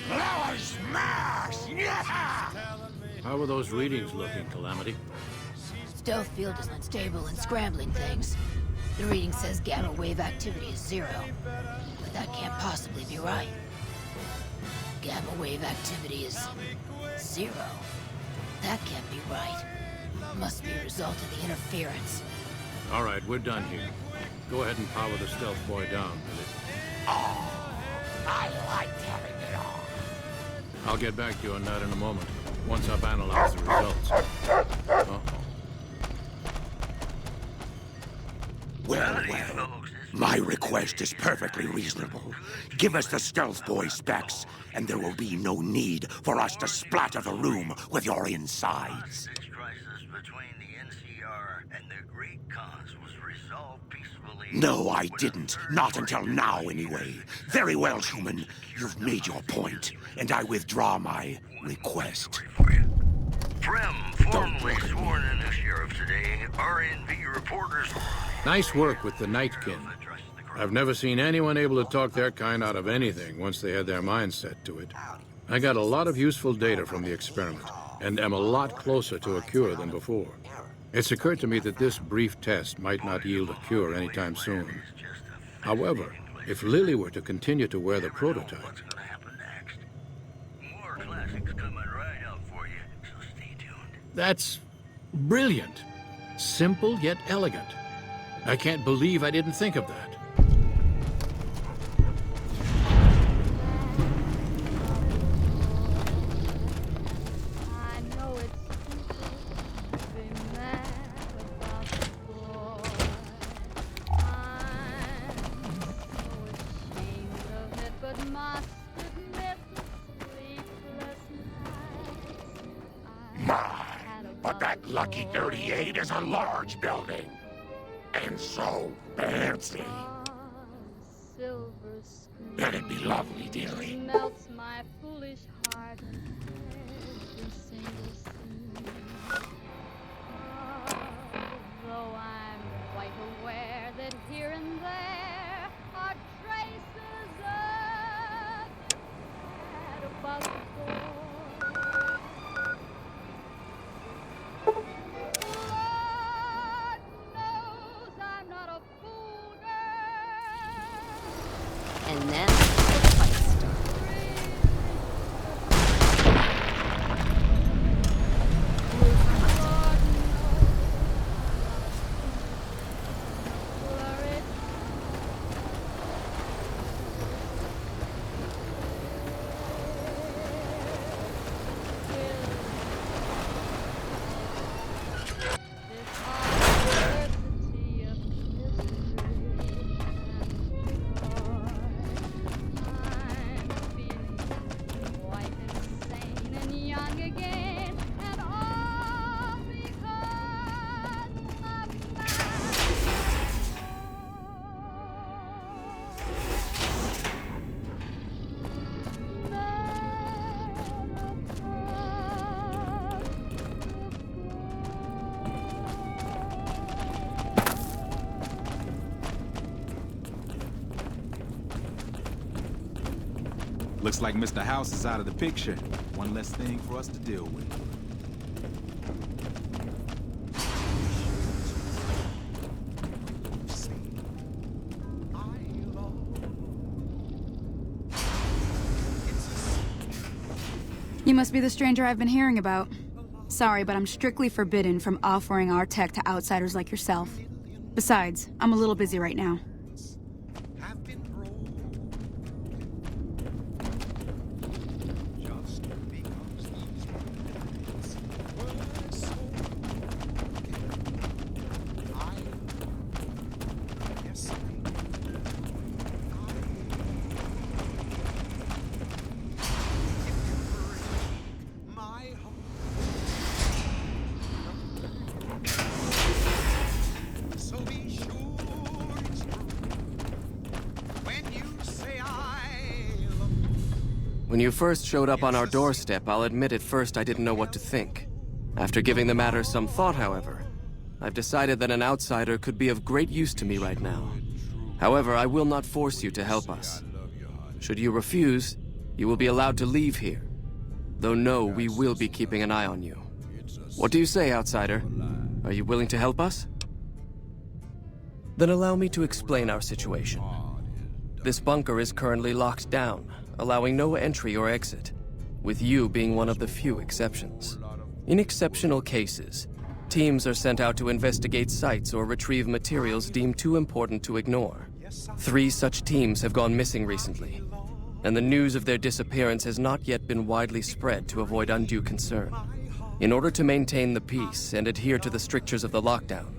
Lily smash! Yeah! How are those readings looking, Calamity? Stealth field is unstable and scrambling things. The reading says gamma wave activity is 0. But that can't possibly be right. Gamma wave activity is 0. That can't be right. Must be a result of the interference. All right, we're done here. Go ahead and power the Stealth Boy down, Lily. Oh, I liked having it on. I'll get back to you on that in a moment, once I've analyzed the results. Uh-oh. Well, my request is perfectly reasonable. Give us the Stealth Boy specs, and there will be no need for us to splatter the room with your insides. This crisis between the NCR and the Great Khans was resolved peacefully. No, I didn't. Not until now, anyway. Very well, human. You've made your point, and I withdraw my request. Prem, formally sworn in as sheriff today. RNV reporters... Nice work with the Nightkin. I've never seen anyone able to talk their kind out of anything once they had their mind set to it. I got a lot of useful data from the experiment, and am a lot closer to a cure than before. It's occurred to me that this brief test might not yield a cure anytime soon. However, if Lily were to continue to wear the prototype... More classics coming right up for you, so stay tuned. That's brilliant. Simple yet elegant. I can't believe I didn't think of that. But that Lucky 38 is a large building. And so fancy. That'd be lovely, dearie. Melts my foolish heart every single scene. Though I'm quite aware that here and there are traces of that about the door. And then the fight started. Looks like Mr. House is out of the picture. One less thing for us to deal with. You must be the stranger I've been hearing about. Sorry, but I'm strictly forbidden from offering our tech to outsiders like yourself. Besides, I'm a little busy right now. When you first showed up on our doorstep, I'll admit at first I didn't know what to think. After giving the matter some thought, however, I've decided that an outsider could be of great use to me right now. However, I will not force you to help us. Should you refuse, you will be allowed to leave here. Though no, we will be keeping an eye on you. What do you say, outsider? Are you willing to help us? Then allow me to explain our situation. This bunker is currently locked down, allowing no entry or exit, with you being one of the few exceptions. In exceptional cases, teams are sent out to investigate sites or retrieve materials deemed too important to ignore. 3 such teams have gone missing recently, and the news of their disappearance has not yet been widely spread to avoid undue concern. In order to maintain the peace and adhere to the strictures of the lockdown,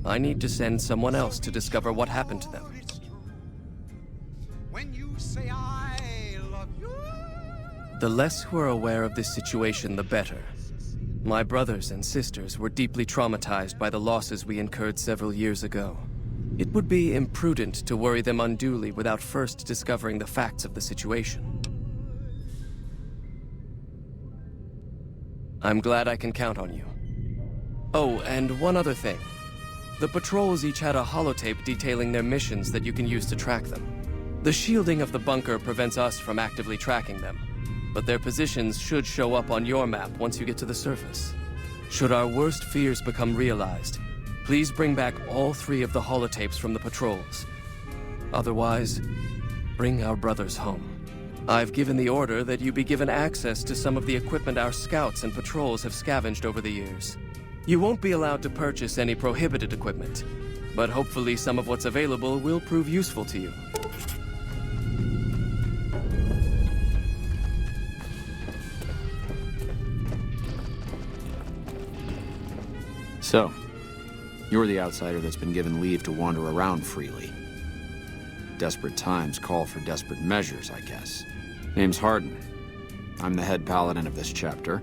I need to send someone else to discover what happened to them. The less who are aware of this situation, the better. My brothers and sisters were deeply traumatized by the losses we incurred several years ago. It would be imprudent to worry them unduly without first discovering the facts of the situation. I'm glad I can count on you. Oh, and one other thing. The patrols each had a holotape detailing their missions that you can use to track them. The shielding of the bunker prevents us from actively tracking them, but their positions should show up on your map once you get to the surface. Should our worst fears become realized, please bring back all 3 of the holotapes from the patrols. Otherwise, bring our brothers home. I've given the order that you be given access to some of the equipment our scouts and patrols have scavenged over the years. You won't be allowed to purchase any prohibited equipment, but hopefully some of what's available will prove useful to you. So, you're the outsider that's been given leave to wander around freely. Desperate times call for desperate measures, I guess. Name's Hardin. I'm the head paladin of this chapter,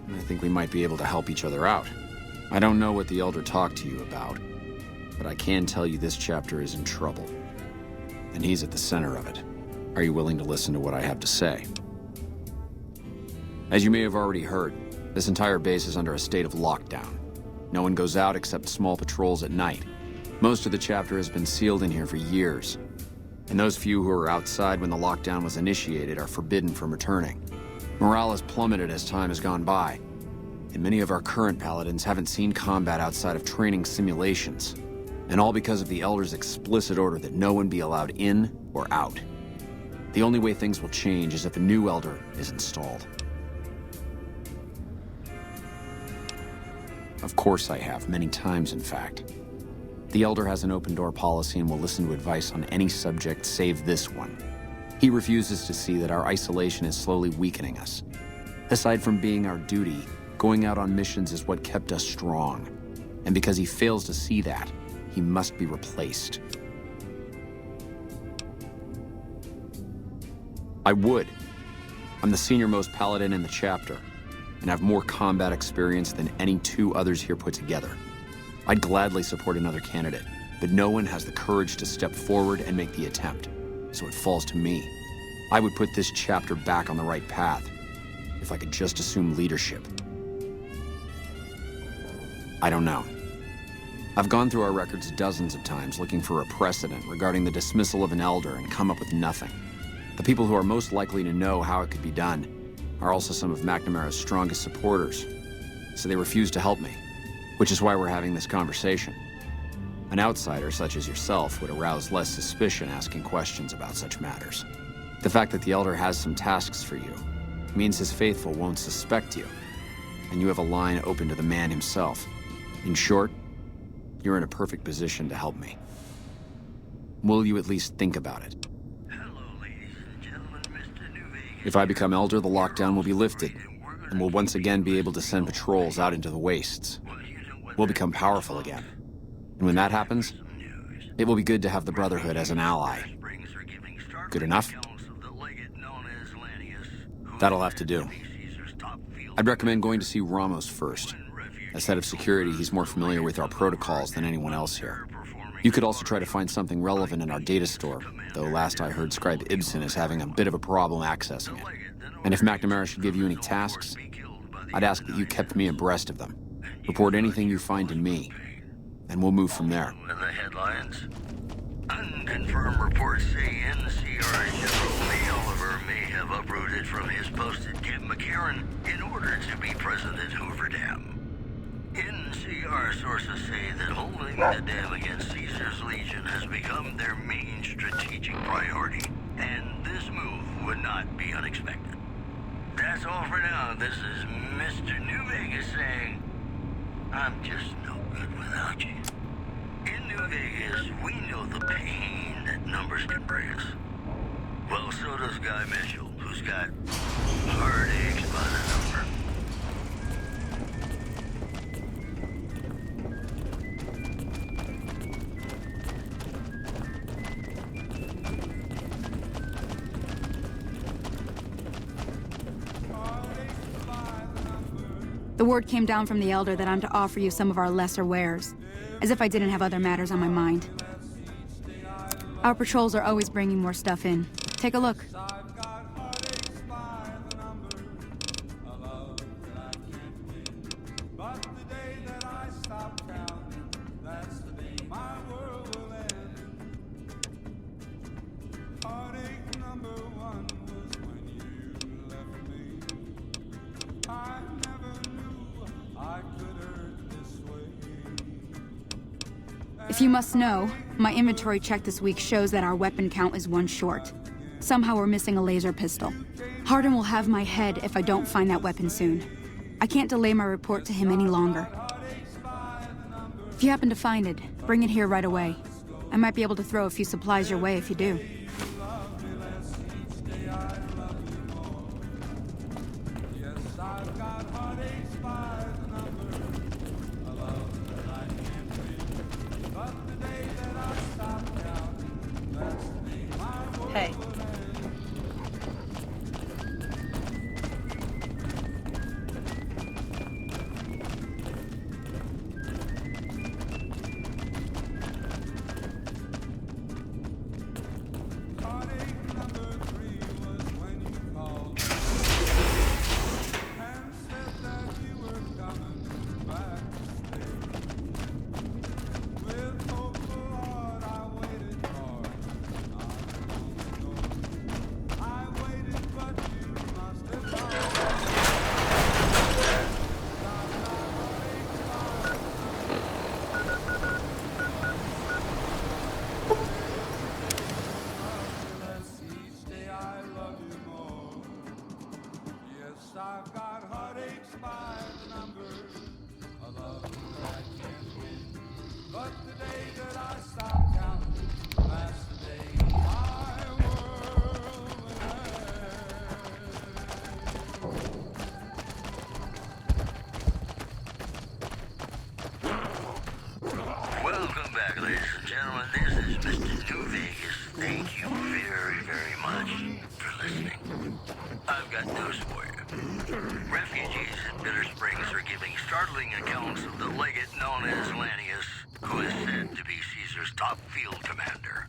and I think we might be able to help each other out. I don't know what the Elder talked to you about, but I can tell you this chapter is in trouble. And he's at the center of it. Are you willing to listen to what I have to say? As you may have already heard, this entire base is under a state of lockdown. No one goes out except small patrols at night. Most of the chapter has been sealed in here for years. And those few who were outside when the lockdown was initiated are forbidden from returning. Morale has plummeted as time has gone by. And many of our current paladins haven't seen combat outside of training simulations. And all because of the Elder's explicit order that no one be allowed in or out. The only way things will change is if a new Elder is installed. Of course I have, many times in fact. The Elder has an open-door policy and will listen to advice on any subject save this one. He refuses to see that our isolation is slowly weakening us. Aside from being our duty, going out on missions is what kept us strong. And because he fails to see that, he must be replaced. I would. I'm the senior-most paladin in the chapter, and have more combat experience than any 2 others here put together. I'd gladly support another candidate, but no one has the courage to step forward and make the attempt, so it falls to me. I would put this chapter back on the right path, if I could just assume leadership. I don't know. I've gone through our records dozens of times looking for a precedent regarding the dismissal of an Elder and come up with nothing. The people who are most likely to know how it could be done are also some of McNamara's strongest supporters, so they refuse to help me, which is why we're having this conversation. An outsider such as yourself would arouse less suspicion asking questions about such matters. The fact that the Elder has some tasks for you means his faithful won't suspect you, and you have a line open to the man himself. In short, you're in a perfect position to help me. Will you at least think about it? If I become Elder, the lockdown will be lifted, and we'll once again be able to send patrols out into the wastes. We'll become powerful again. And when that happens, it will be good to have the Brotherhood as an ally. Good enough? That'll have to do. I'd recommend going to see Ramos first. As head of security, he's more familiar with our protocols than anyone else here. You could also try to find something relevant in our data store, though last I heard Scribe Ibsen is having a bit of a problem accessing it. And if McNamara should give you any tasks, I'd ask that you kept me abreast of them. Report anything you find to me, and we'll move from there. In the headlines, unconfirmed reports say NCR General Lee Oliver may have uprooted from his post at Camp McCarran in order to be present at Hoover Dam. NCR sources say that holding the dam against Caesar's Legion has become their main strategic priority, and this move would not be unexpected. That's all for now. This is Mr. New Vegas saying, I'm just no good without you. In New Vegas, we know the pain that numbers can bring us. Well, so does Guy Mitchell, who's got heartaches by the number. The word came down from the Elder that I'm to offer you some of our lesser wares, as if I didn't have other matters on my mind. Our patrols are always bringing more stuff in. Take a look. If you must know, my inventory check this week shows that our weapon count is 1 short. Somehow we're missing a laser pistol. Hardin will have my head if I don't find that weapon soon. I can't delay my report to him any longer. If you happen to find it, bring it here right away. I might be able to throw a few supplies your way if you do. Hey. I've got heartaches by the number, a love that I can't win. But the day that I stop counting, that's the day my world will end. Welcome back, ladies and gentlemen. This is Mr. New Vegas. Thank you very, very much for listening. I've got news for you. Refugees in Bitter Springs are giving startling accounts of the legate known as Lanius, who is said to be Caesar's top field commander.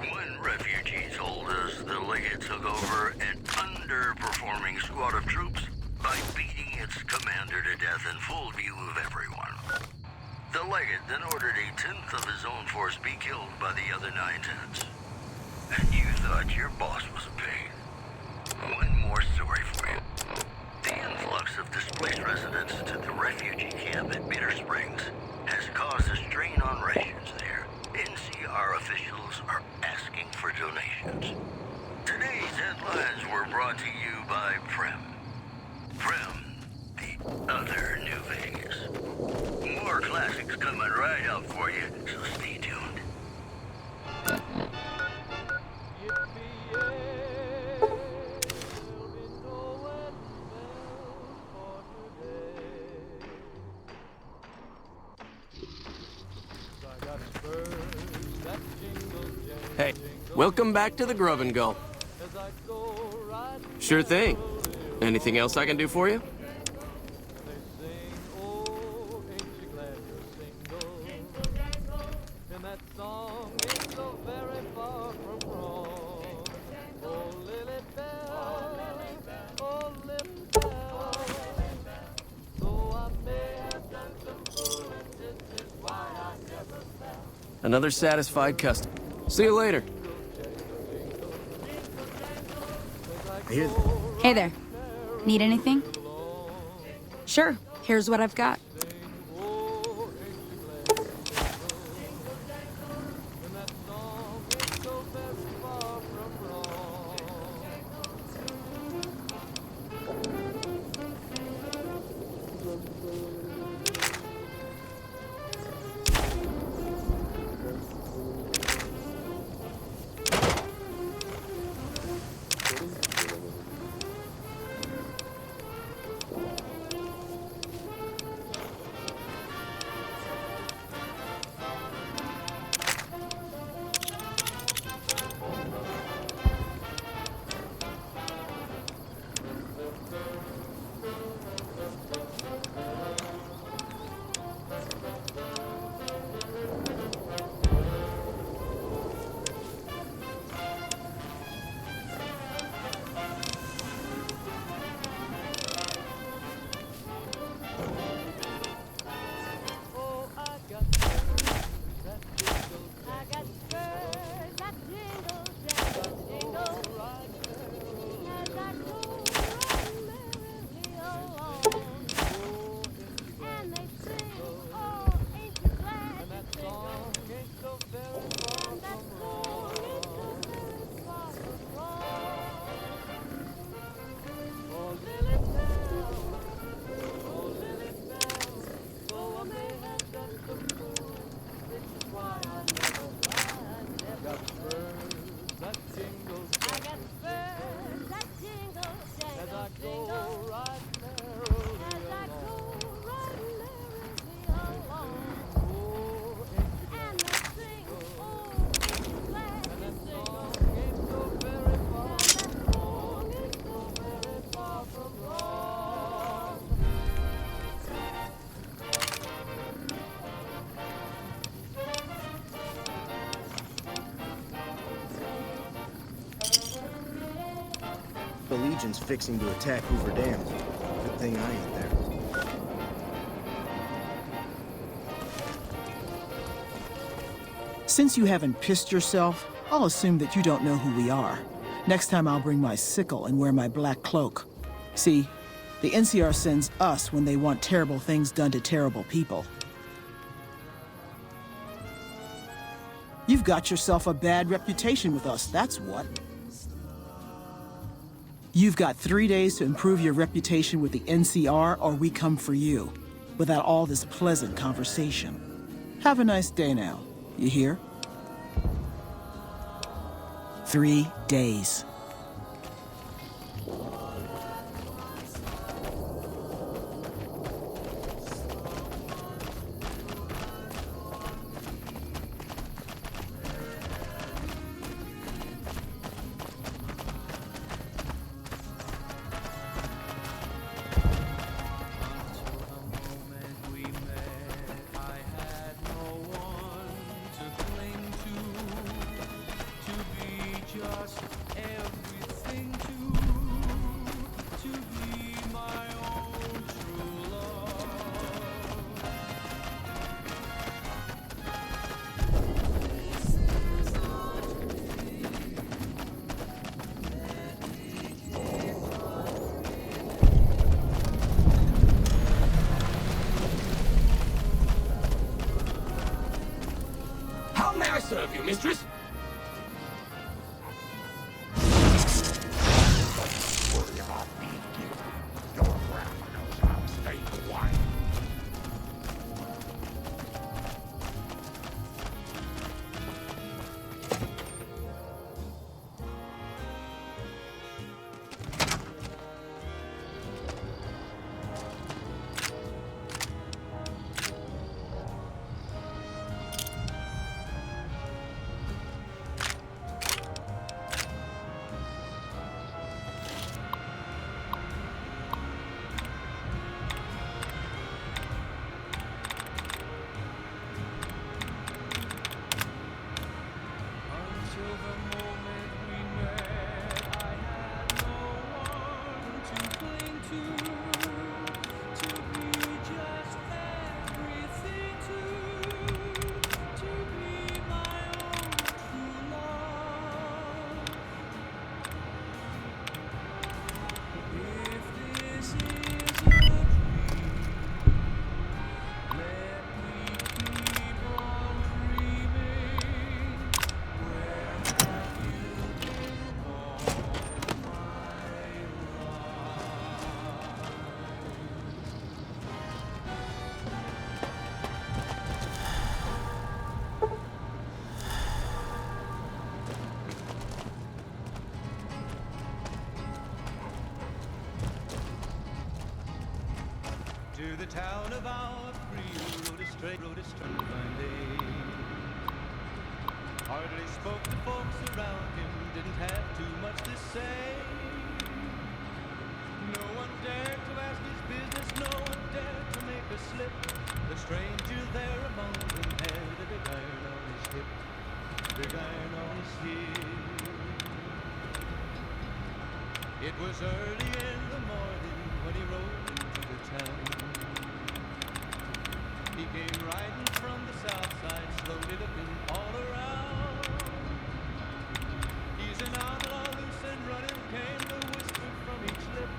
One refugee told us the legate took over an underperforming squad of troops by beating its commander to death in full view of everyone. The legate then ordered a tenth of his own force be killed by the other 9/10. and you thought your boss was a pain. One more story for you. The influx of displaced residents to the refugee camp at Bitter Springs has caused a strain on rations there. NCR officials are asking for donations. Today's headlines were brought to you by Prem. Prem, the other New Vegas. More classics coming right up for you, so stay tuned. Hey, welcome back to the Grub and Go. Sure thing. Anything else I can do for you? Another satisfied customer. See you later. Hey there. Need anything? Sure. Here's what I've got. The Legion's fixing to attack Hoover Dam. Good thing I ain't there. Since you haven't pissed yourself, I'll assume that you don't know who we are. Next time I'll bring my sickle and wear my black cloak. See, the NCR sends us when they want terrible things done to terrible people. You've got yourself a bad reputation with us, that's what. You've got 3 days to improve your reputation with the NCR, or we come for you, without all this pleasant conversation. Have a nice day now, you hear? 3 days. I serve you, mistress? Worry about me, kid. Your grandma knows how to stay quiet. To the town of our free, rode a straight fine day. Hardly spoke to folks around him, didn't have too much to say. No one dared to ask his business, no one dared to make a slip. The stranger there among them had a big iron on his hip, big iron on his hip. It was early in the morning when he rode into the town. He came riding from the south side, slowly looking all around. He's an outlaw, loose and running, came the whisper from each lip.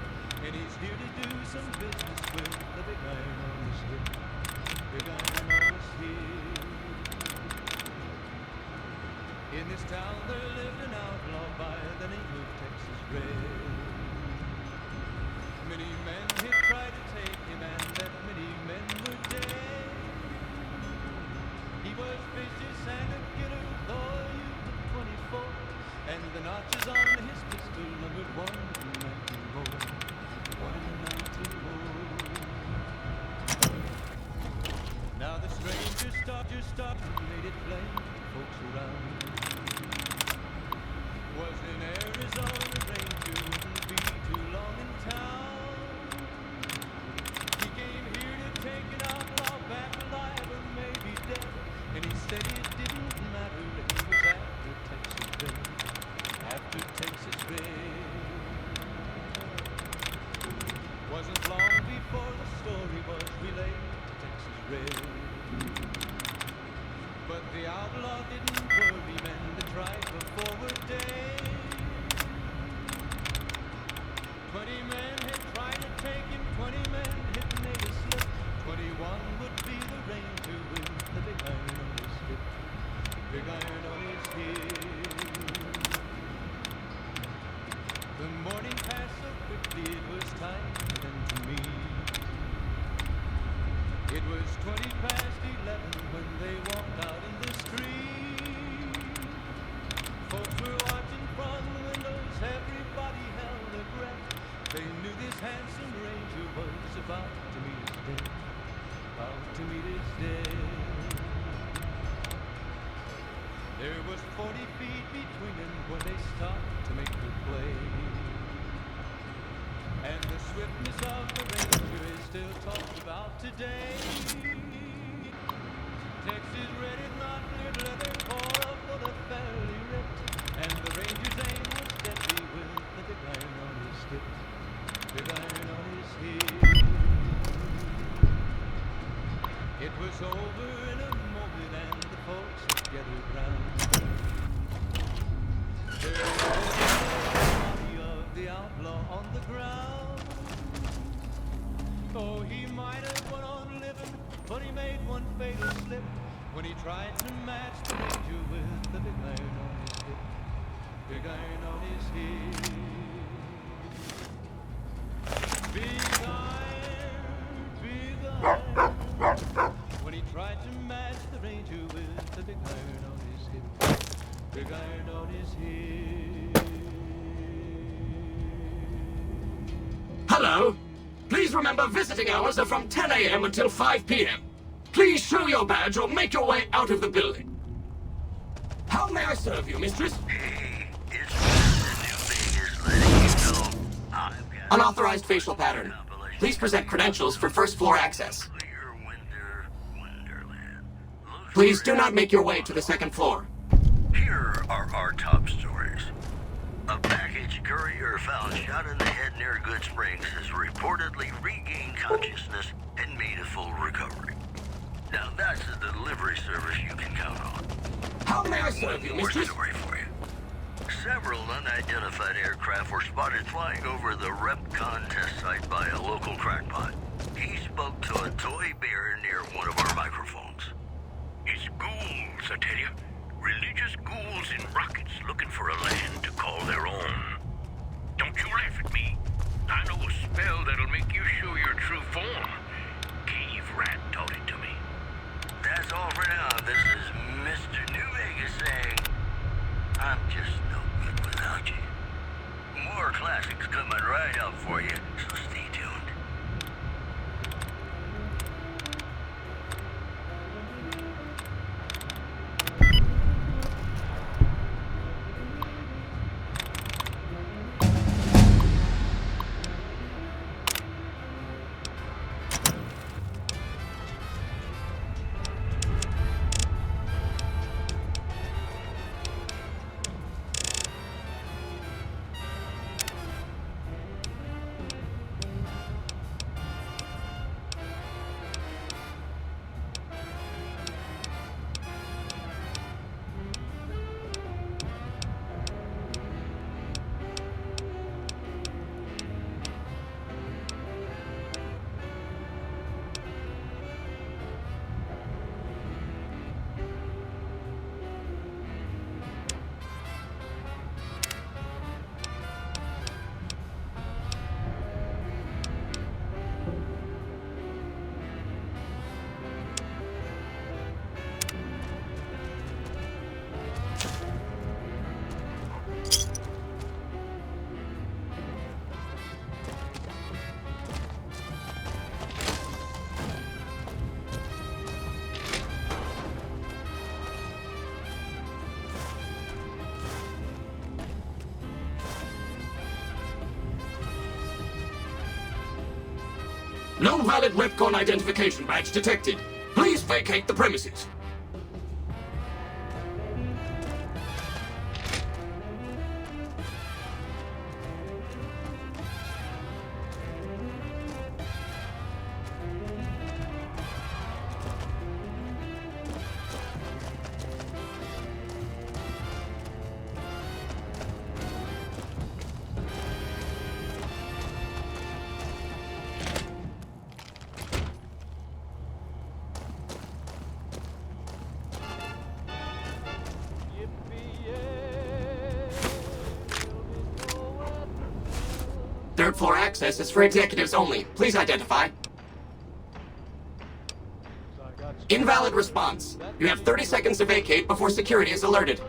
And he's here to do some business with the big iron on his hip, big iron on his hip. In this town there lived an outlaw by the name of Texas Red. Many men had tried to take him, and that many men were dead. He was vicious and a killer, though a youth of 24, and the notches on his pistol numbered 119 more, 119 more. Now the stranger stopped and made it plain to folks around. Was in Arizona, ranger wouldn't be too long in town. He came here to take an outlaw back alive or maybe dead, and he said it didn't matter, he was after Texas Red, after Texas Red. Wasn't long before the story was relayed to Texas Red. But the outlaw didn't worry, men to try for forward day. 20 men had tried to take him, 20 men had made a slip. 21 would be the ranger with the big iron on his hip, big iron on his hip. The morning passed so quickly, it was time for them to meet. It was 20 past 11 when they walked out in the street. Folks were watching from the windows, everybody held their breath. They knew this handsome ranger was about to meet his death, about to meet his death. There was 40 feet between them when they stopped to make their play. And the swiftness of the ranger is still talked about today. Texas Red is not clear leather or a bullet fairly ripped, and the ranger's aim was deadly with the big iron on his hip, big iron on his hip. It was over in a moment, and the folks had gathered round. There was the body of the outlaw on the ground. Oh, he might have went on living, but he made one fatal slip when he tried to match the ranger with the big iron on his hip. Big iron on his hip. Big iron, when he tried to match the ranger with the big iron on his hip. Big iron on his hip. Hello. Please remember visiting hours are from 10 a.m. until 5 p.m. Please show your badge or make your way out of the building. How may I serve you, mistress? Unauthorized facial pattern. Please present credentials for first floor access. Please do not make your way to the second floor. Here are our top stories. A package courier found shot in the head near Good Springs has reportedly regained consciousness and made a full recovery. Now that's a delivery service you can count on. How may I serve you, mistress? Story for you. Several unidentified aircraft were spotted flying over the RepCon test site by a local crackpot. He spoke to a toy bear near one of our microphones. It's ghouls, I tell you. Religious ghouls in rockets looking for a land to call their own. Don't you laugh at me. I know a spell that'll make you show your true form. Cave Rat taught it to me. That's all for now. This is Mr. New Vegas saying, I'm just no good without you. More classics coming right up for you, so stay tuned. No valid RepCon identification badge detected. Please vacate the premises. Third floor access is for executives only. Please identify. Invalid response. You have 30 seconds to vacate before security is alerted.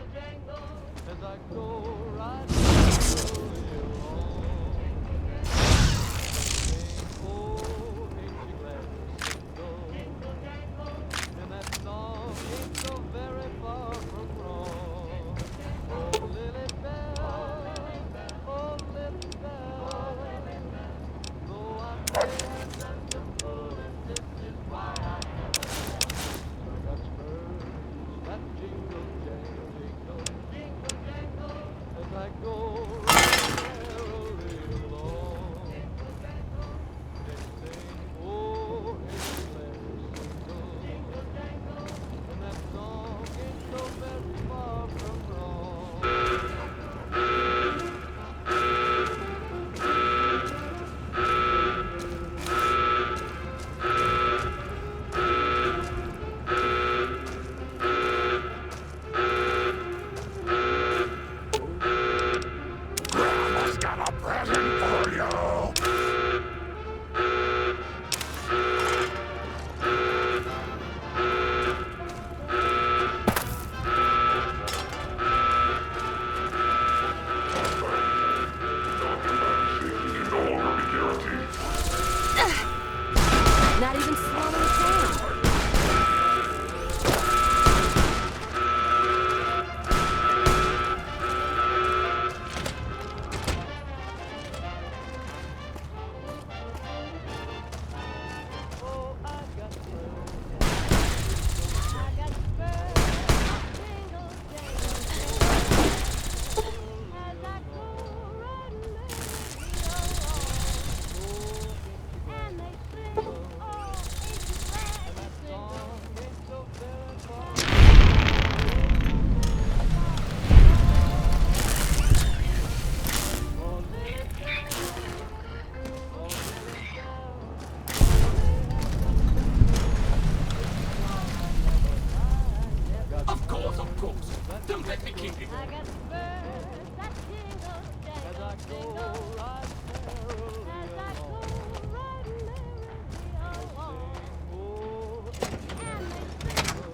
course. Don't let me keep you.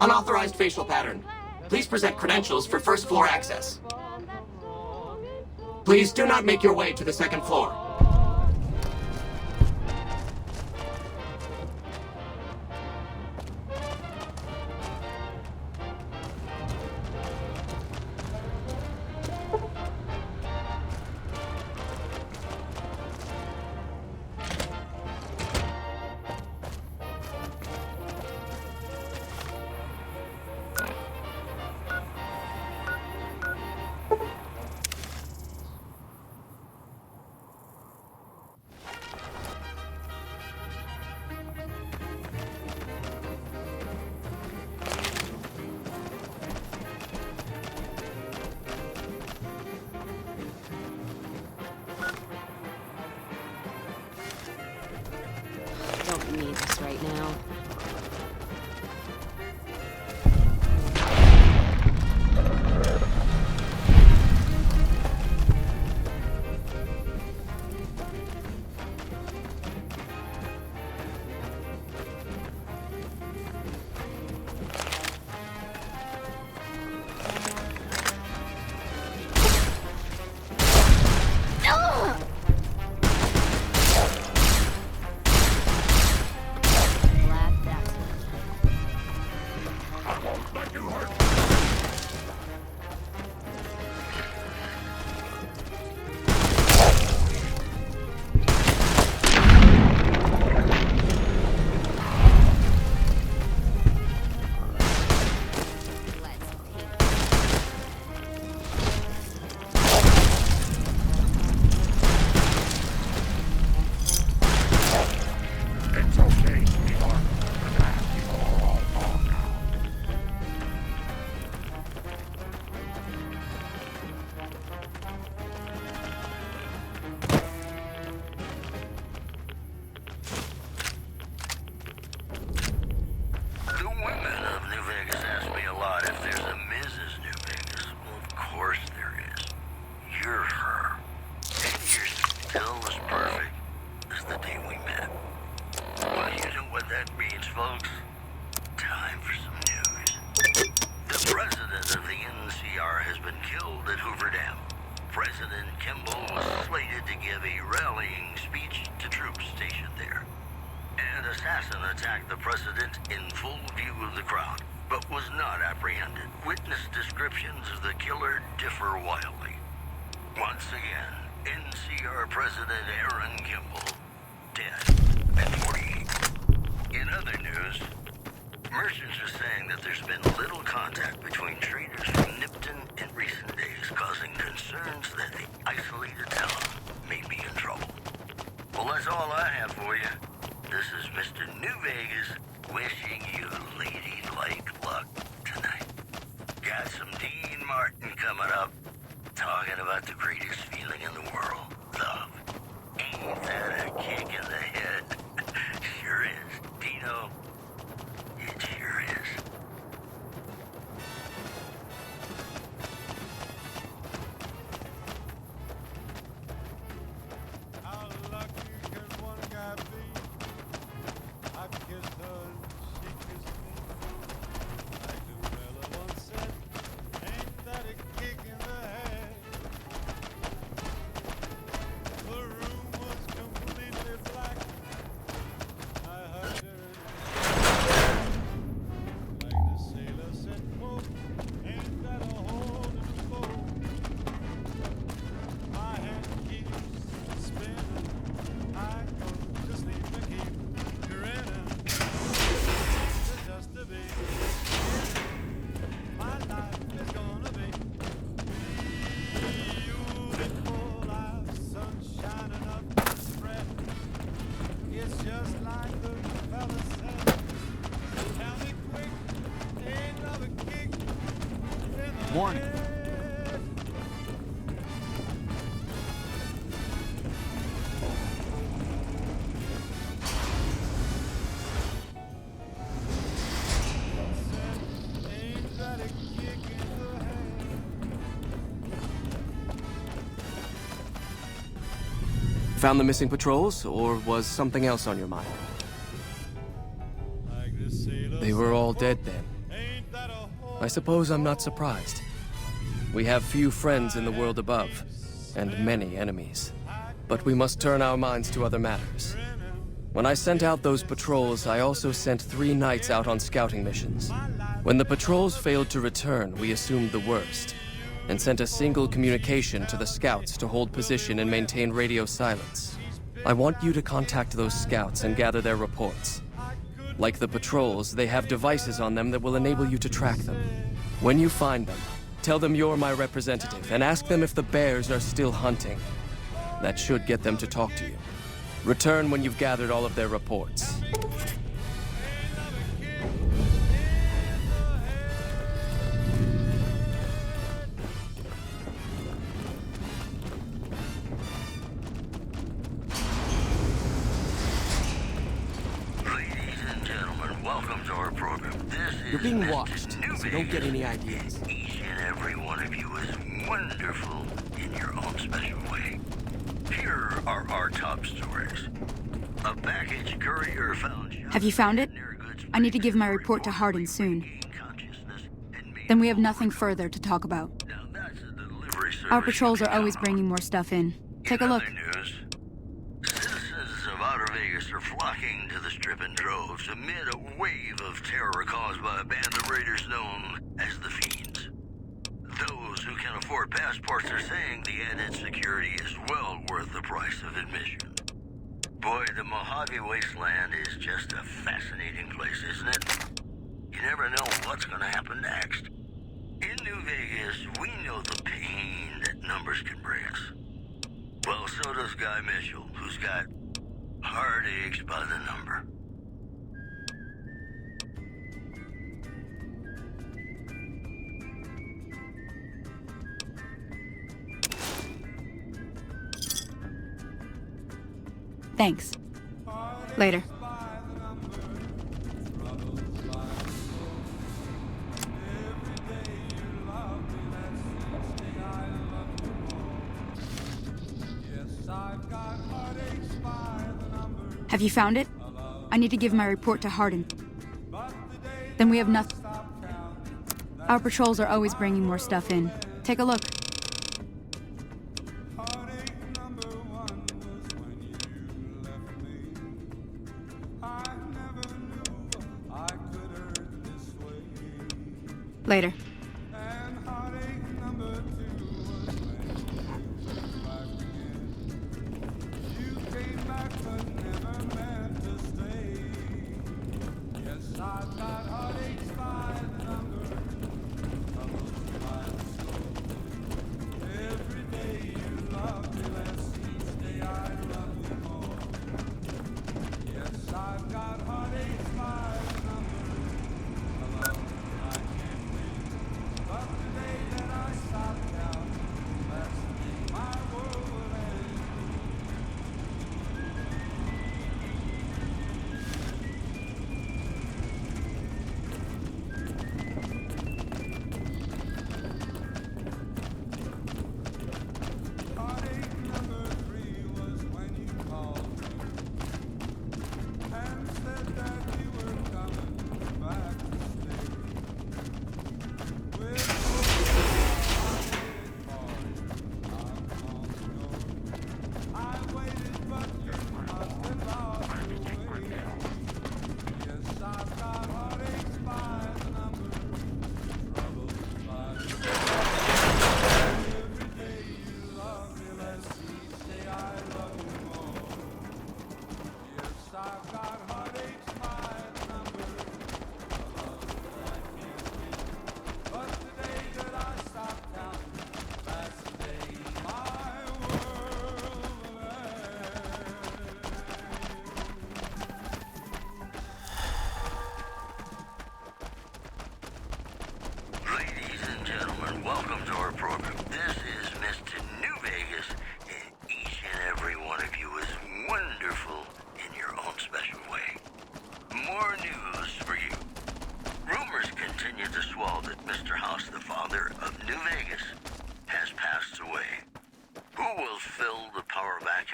Unauthorized facial pattern. Please present credentials for first floor access. Please do not make your way to the second floor. Don't need this right now. Found the missing patrols, or was something else on your mind? They were all dead then. I suppose I'm not surprised. We have few friends in the world above, and many enemies. But we must turn our minds to other matters. When I sent out those patrols, I also sent 3 knights out on scouting missions. When the patrols failed to return, we assumed the worst, and sent a single communication to the scouts to hold position and maintain radio silence. I want you to contact those scouts and gather their reports. Like the patrols, they have devices on them that will enable you to track them. When you find them, tell them you're my representative and ask them if the bears are still hunting. That should get them to talk to you. Return when you've gathered all of their reports. You're being watched, so don't get any ideas. Each and every one of you is wonderful in your own special way. Here are our top stories. A package courier found... Have you found it? I need to give my report to Hardin soon. Then we have nothing further to talk about. Our patrols are always bringing more stuff in. Take a look. Citizens of Outer Vegas are flocking to the Strip in droves amid a wave of terror caused by a band of raiders known as the Fiends. Those who can afford passports are saying the added security is well worth the price of admission. Boy, the Mojave wasteland is just a fascinating place, isn't it? You never know what's going to happen next. In New Vegas, we know the pain that numbers can bring us. Well, so does Guy Mitchell, who's got heartaches by the number. Thanks. Later. Have you found it? I need to give my report to Hardin. Then we have nothing. Our patrols are always bringing more stuff in. Take a look. Later.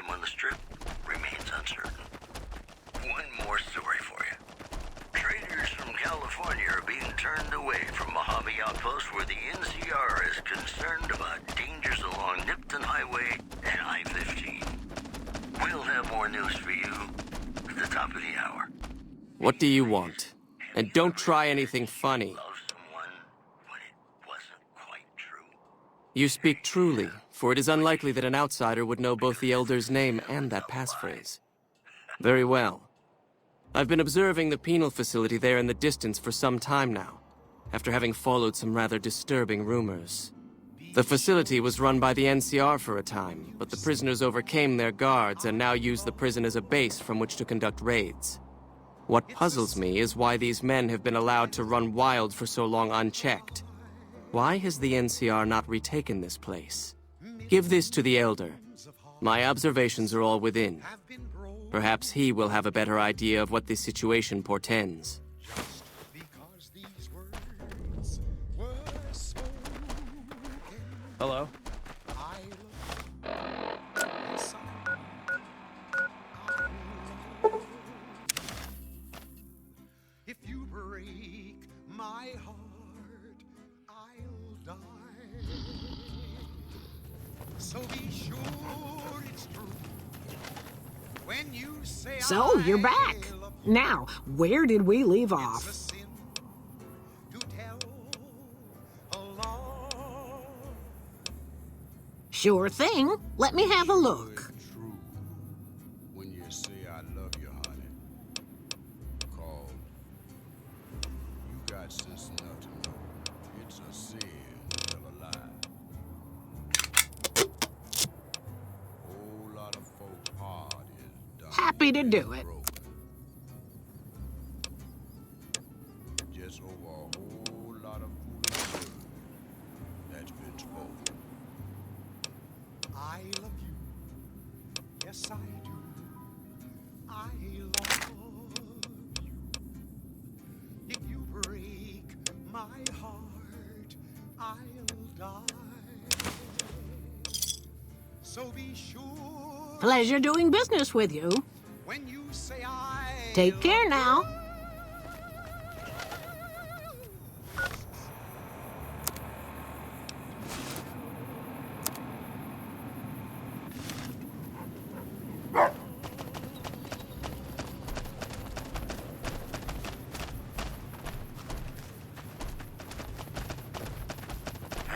him on the Strip remains uncertain. One more story for you. Traders from California are being turned away from Mojave Outpost where the NCR is concerned about dangers along Nipton Highway and I-15. We'll have more news for you at the top of the hour. What do you want? And don't try anything funny. You speak truly, for it is unlikely that an outsider would know both the Elder's name and that passphrase. Very well. I've been observing the penal facility there in the distance for some time now, after having followed some rather disturbing rumors. The facility was run by the NCR for a time, but the prisoners overcame their guards and now use the prison as a base from which to conduct raids. What puzzles me is why these men have been allowed to run wild for so long unchecked. Why has the NCR not retaken this place? Give this to the Elder. My observations are all within. Perhaps he will have a better idea of what this situation portends. Hello? If you break my heart, I'll die. So be sure it's true. When you say So, you're back. Now, where did we leave off? Sure thing. Let me have a look. When you say I love you, honey, cause you got sense enough to know it's a sin to tell a lie. Whole lot of folks' heart is done. Happy to do it. Just over a whole lot of foolish words that's been spoken. I love you. Yes, I do. I love you. If you break my heart, I'll die. So be sure. Pleasure doing business with you. When you say I Take care now.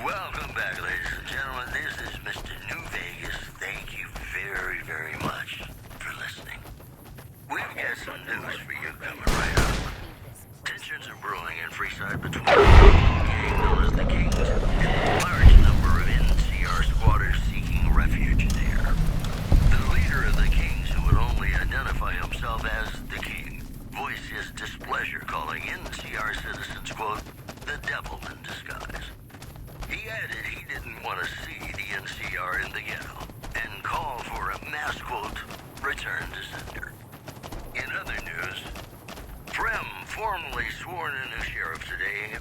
Welcome back, ladies and gentlemen. This is Mr. New Vegas. Thank you very, very much for listening. We've got some news for you coming right up. Tensions are brewing in Freeside between the gang known as the Kings and a large number of NCR squatters seeking refuge there. The leader of the Kings, who would only identify himself as the King, voiced his displeasure, calling NCR citizens, quote, the devil in disguise. He added he didn't want to see the NCR in the ghetto and called for a mass, quote, return to sender. In other news, Prem formally sworn in as sheriff today,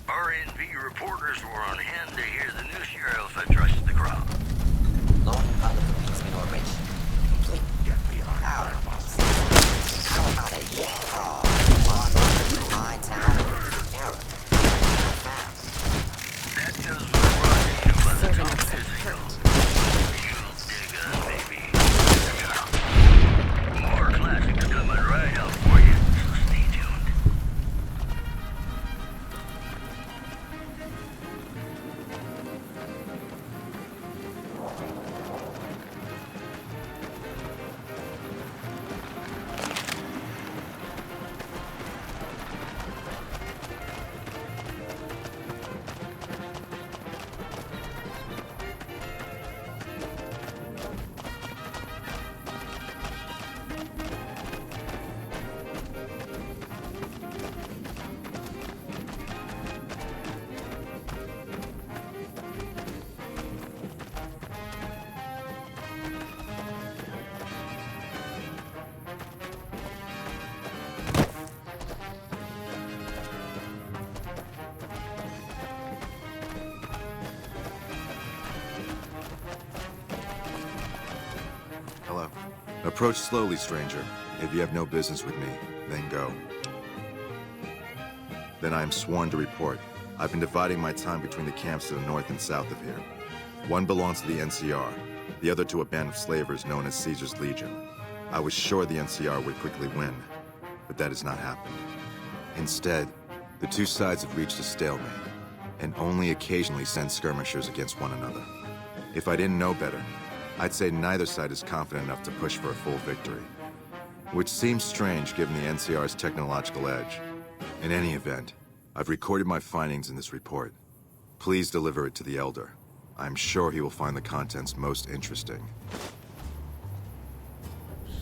Approach slowly, stranger. If you have no business with me, then go. Then I am sworn to report. I've been dividing my time between the camps to the north and south of here. One belongs to the NCR, the other to a band of slavers known as Caesar's Legion. I was sure the NCR would quickly win, but that has not happened. Instead, the two sides have reached a stalemate, and only occasionally send skirmishers against one another. If I didn't know better, I'd say neither side is confident enough to push for a full victory. Which seems strange given the NCR's technological edge. In any event, I've recorded my findings in this report. Please deliver it to the Elder. I'm sure he will find the contents most interesting.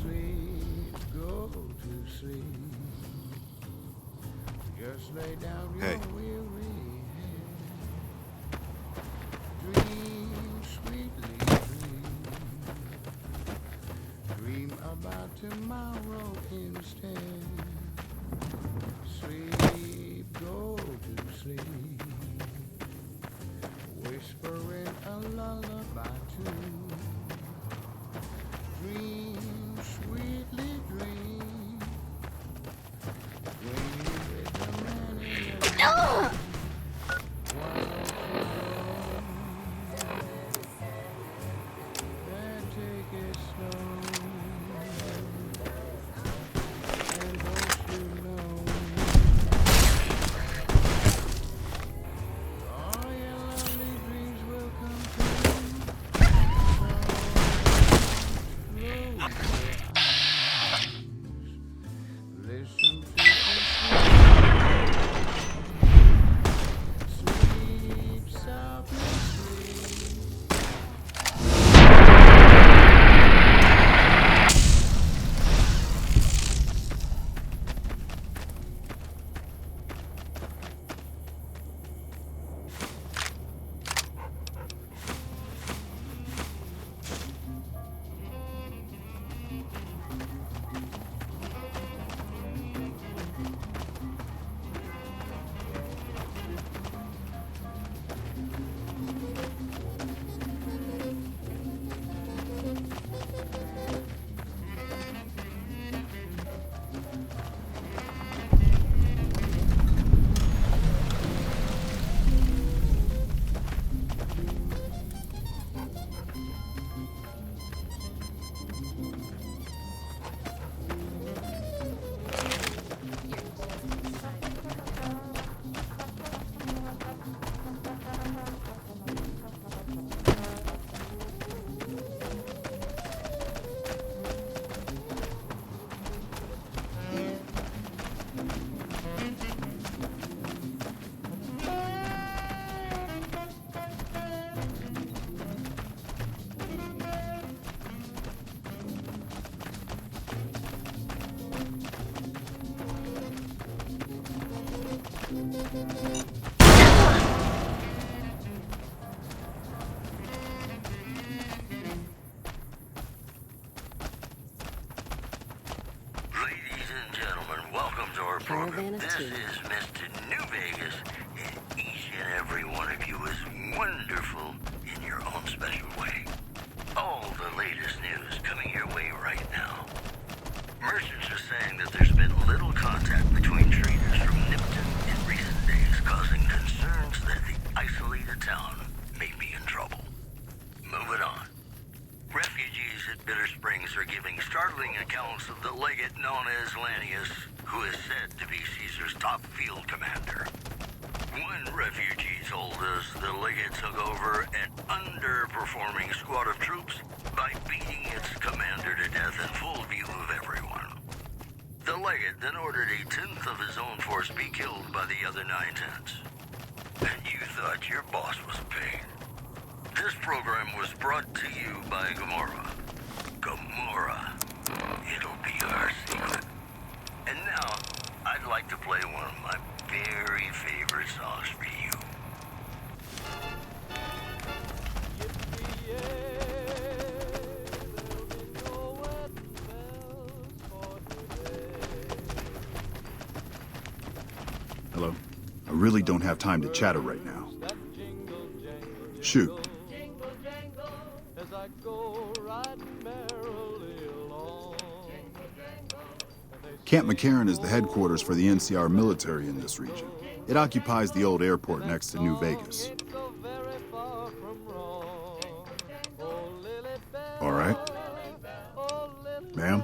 Sleep, go to sleep. Just lay down your Hey. weary head. Dream sweetly, dream about tomorrow instead. Sleep, go to sleep. Whispering a lullaby too. Dream sweetly, dream. Dream with the man in your dream. Then take it slow. And don't you know, all your lovely dreams will come true. So close your eyes. Listen to the sleep softly, sleep. Ladies and gentlemen, welcome to our program. This is Mr. New Vegas, and each and every one of you is wonderful in your own special way. All the latest news coming your way right now. Merchants are saying that there's been little contact between traders from Nipton in recent days, causing concerns that the isolated town may be in trouble. Moving on. Refugees at Bitter Springs are giving startling accounts of the legate known as Lanius, who is said to be Caesar's top field commander. One refugee told us the legate took over an underperforming squad of troops by beating its commander to death in full view of everyone. The legate then ordered a tenth of his own force be killed by the other 9/10. And you thought your boss was a pain. This program was brought to you by Gamora. Gamora. It'll be our secret. And now, I'd like to play one of my very favorite songs for you. Hello? I really don't have time to chatter right now. Shoot. As I go riding merrily along. Camp McCarran is the headquarters for the NCR military in this region. It occupies the old airport next to New Vegas. All right. Ma'am?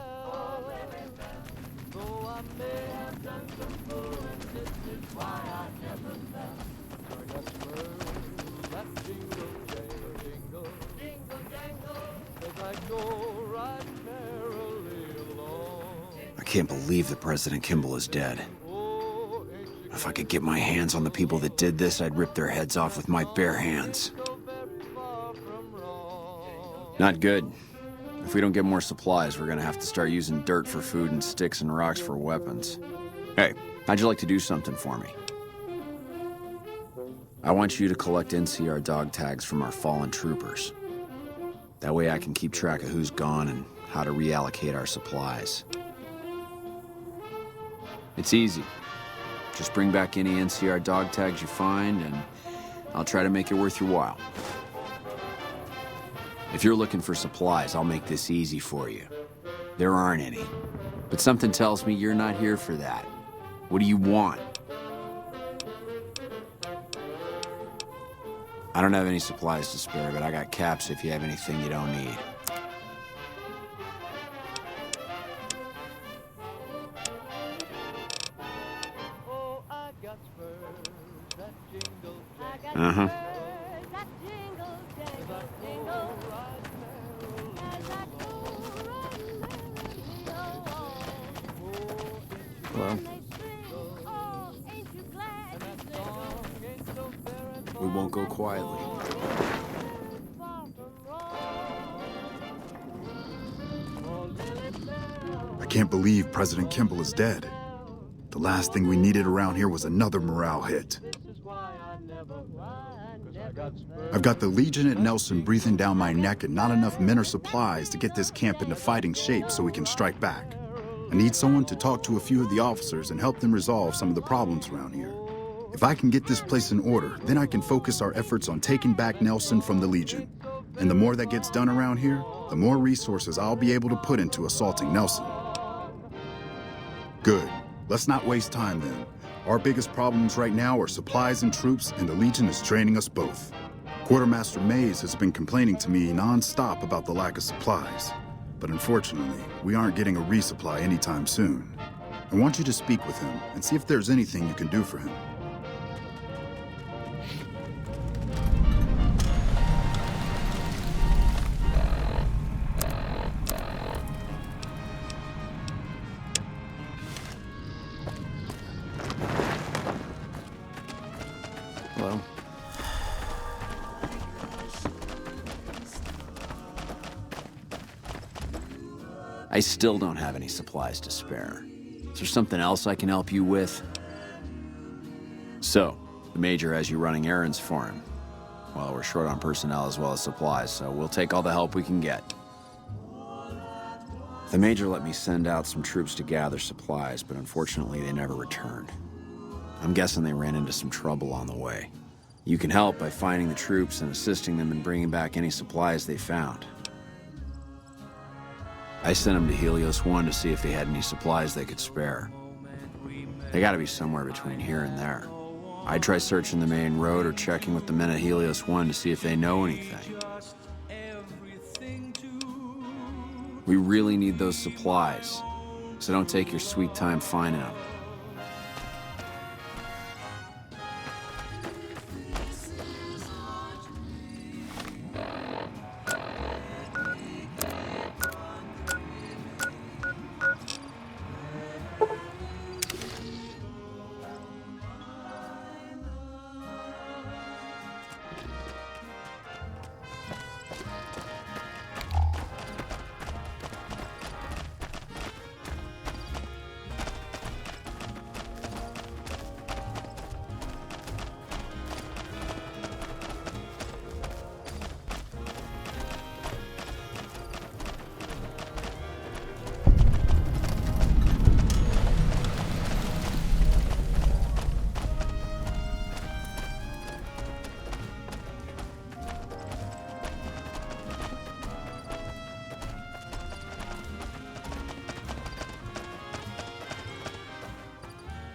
I can't believe that President Kimball is dead. If I could get my hands on the people that did this, I'd rip their heads off with my bare hands. Not good. If we don't get more supplies, we're gonna have to start using dirt for food and sticks and rocks for weapons. Hey, how'd you like to do something for me? I want you to collect NCR dog tags from our fallen troopers. That way I can keep track of who's gone and how to reallocate our supplies. It's easy. Just bring back any NCR dog tags you find, and I'll try to make it worth your while. If you're looking for supplies, I'll make this easy for you. There aren't any. But something tells me you're not here for that. What do you want? I don't have any supplies to spare, but I got caps if you have anything you don't need. Uh-huh. Well, we won't go quietly. I can't believe President Kimball is dead. The last thing we needed around here was another morale hit. I've got the Legion at Nelson breathing down my neck and not enough men or supplies to get this camp into fighting shape so we can strike back. I need someone to talk to a few of the officers and help them resolve some of the problems around here. If I can get this place in order, then I can focus our efforts on taking back Nelson from the Legion. And the more that gets done around here, the more resources I'll be able to put into assaulting Nelson. Good. Let's not waste time then. Our biggest problems right now are supplies and troops, and the Legion is training us both. Quartermaster Mays has been complaining to me non-stop about the lack of supplies. But unfortunately, we aren't getting a resupply anytime soon. I want you to speak with him and see if there's anything you can do for him. Hello? I still don't have any supplies to spare. Is there something else I can help you with? So, the Major has you running errands for him. Well, we're short on personnel as well as supplies, so we'll take all the help we can get. The Major let me send out some troops to gather supplies, but unfortunately they never returned. I'm guessing they ran into some trouble on the way. You can help by finding the troops and assisting them in bringing back any supplies they found. I sent them to Helios 1 to see if they had any supplies they could spare. They gotta be somewhere between here and there. I'd try searching the main road or checking with the men at Helios 1 to see if they know anything. We really need those supplies, so don't take your sweet time finding them.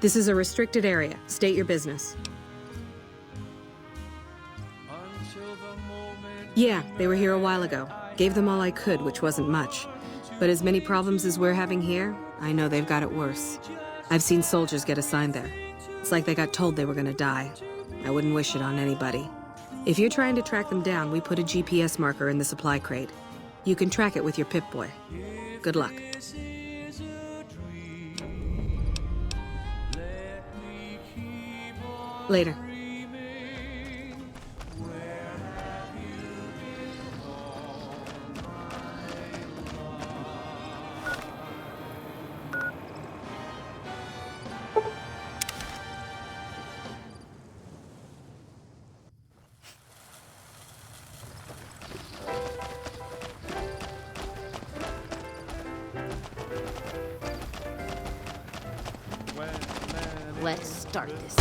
This is a restricted area. State your business. Yeah, they were here a while ago. Gave them all I could, which wasn't much. But as many problems as we're having here, I know they've got it worse. I've seen soldiers get assigned there. It's like they got told they were gonna die. I wouldn't wish it on anybody. If you're trying to track them down, we put a GPS marker in the supply crate. You can track it with your Pip-Boy. Good luck. Later. Let's start this.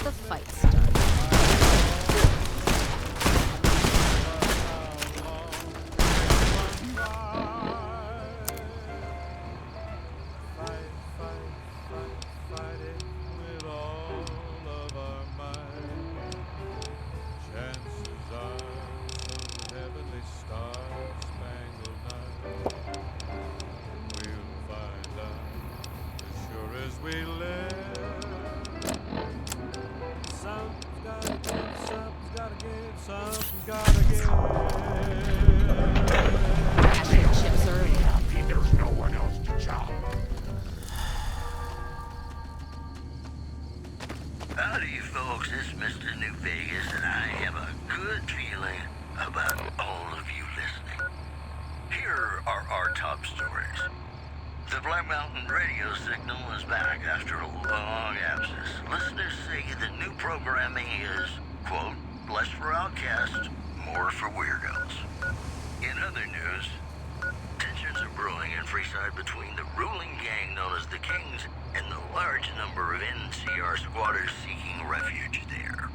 The fight starts. Howdy, folks. It's Mr. New Vegas, and I have a good feeling about all of you listening. Here are our top stories. The Black Mountain radio signal is back after a long absence. Listeners say the new programming is, quote, less for outcasts, more for weirdos. In other news, tensions are brewing in Freeside between the ruling gang known as the Kings and the large number of NCR squatters seeking refuge there.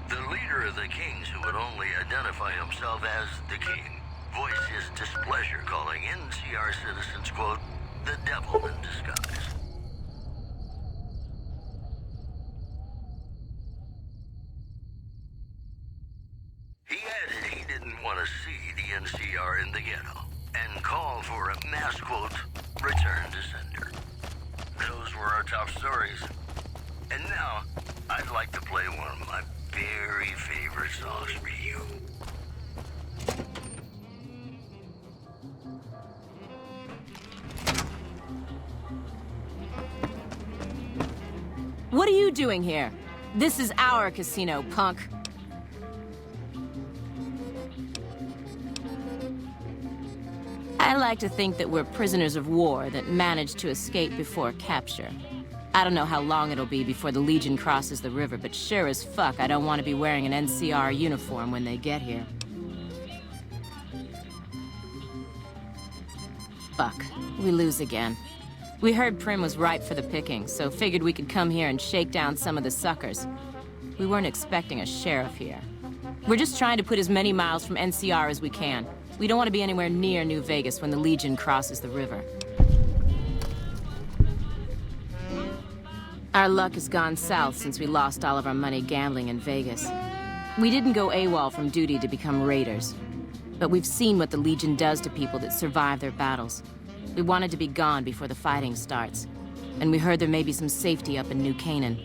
The leader of the Kings, who would only identify himself as the King, voiced his displeasure, calling NCR citizens, quote, the devil in disguise. He added he didn't want to see the NCR in the ghetto and called for a mass, quote, return to sender. Those were our top stories. And now, I'd like to play one of my very favorite songs for you. What are you doing here? This is our casino, punk. I like to think that we're prisoners of war that managed to escape before capture. I don't know how long it'll be before the Legion crosses the river, but sure as fuck I don't want to be wearing an NCR uniform when they get here. Fuck, we lose again. We heard Prim was ripe for the picking, so figured we could come here and shake down some of the suckers. We weren't expecting a sheriff here. We're just trying to put as many miles from NCR as we can. We don't want to be anywhere near New Vegas when the Legion crosses the river. Our luck has gone south since we lost all of our money gambling in Vegas. We didn't go AWOL from duty to become raiders. But we've seen what the Legion does to people that survive their battles. We wanted to be gone before the fighting starts. And we heard there may be some safety up in New Canaan.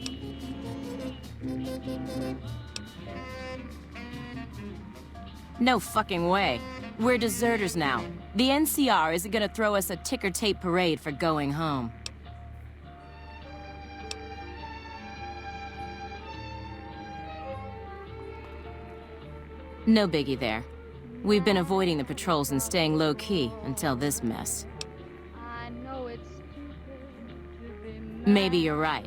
No fucking way. We're deserters now. The NCR isn't gonna throw us a ticker tape parade for going home. No biggie there. We've been avoiding the patrols and staying low-key until this mess. Maybe you're right.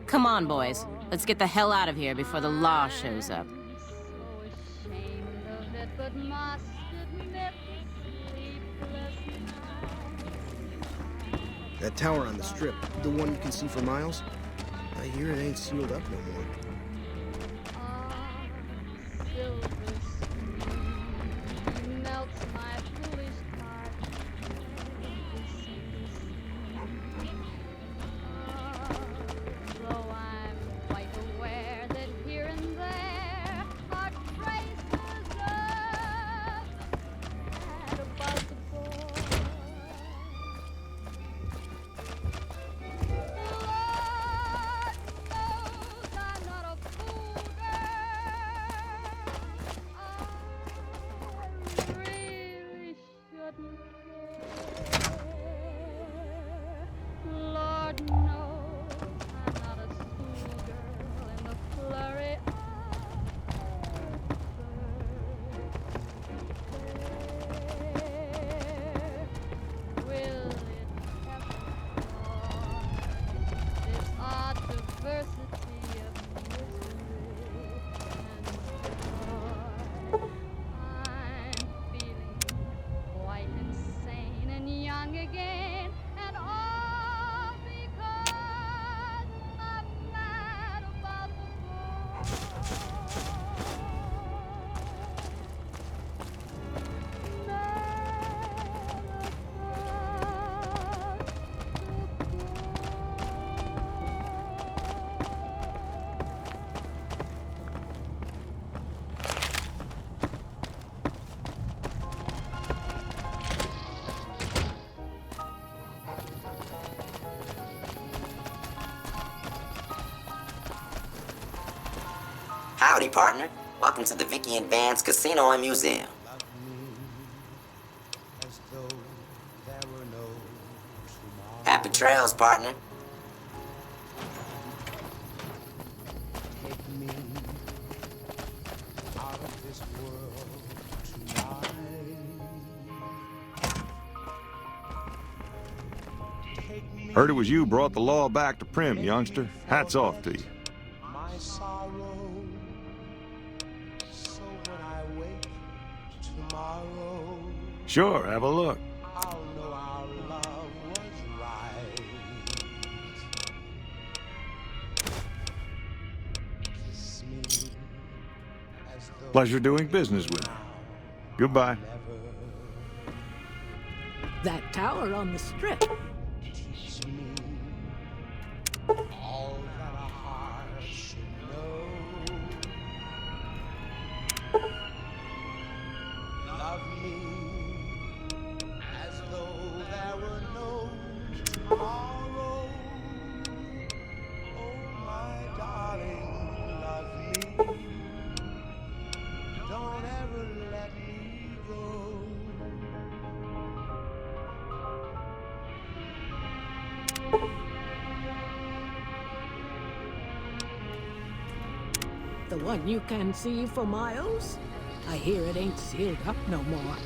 Come on, boys. Let's get the hell out of here before the law shows up. That tower on the strip, the one you can see for miles? I hear it ain't sealed up no more. Howdy, partner. Welcome to the Vicky and Vance Casino and Museum. Happy trails, partner. Heard it was you brought the law back to Prim, youngster. Hats off to you. Sure, have a look. Pleasure doing business with you. Goodbye. That tower on the strip. The one you can see for miles? I hear it ain't sealed up no more.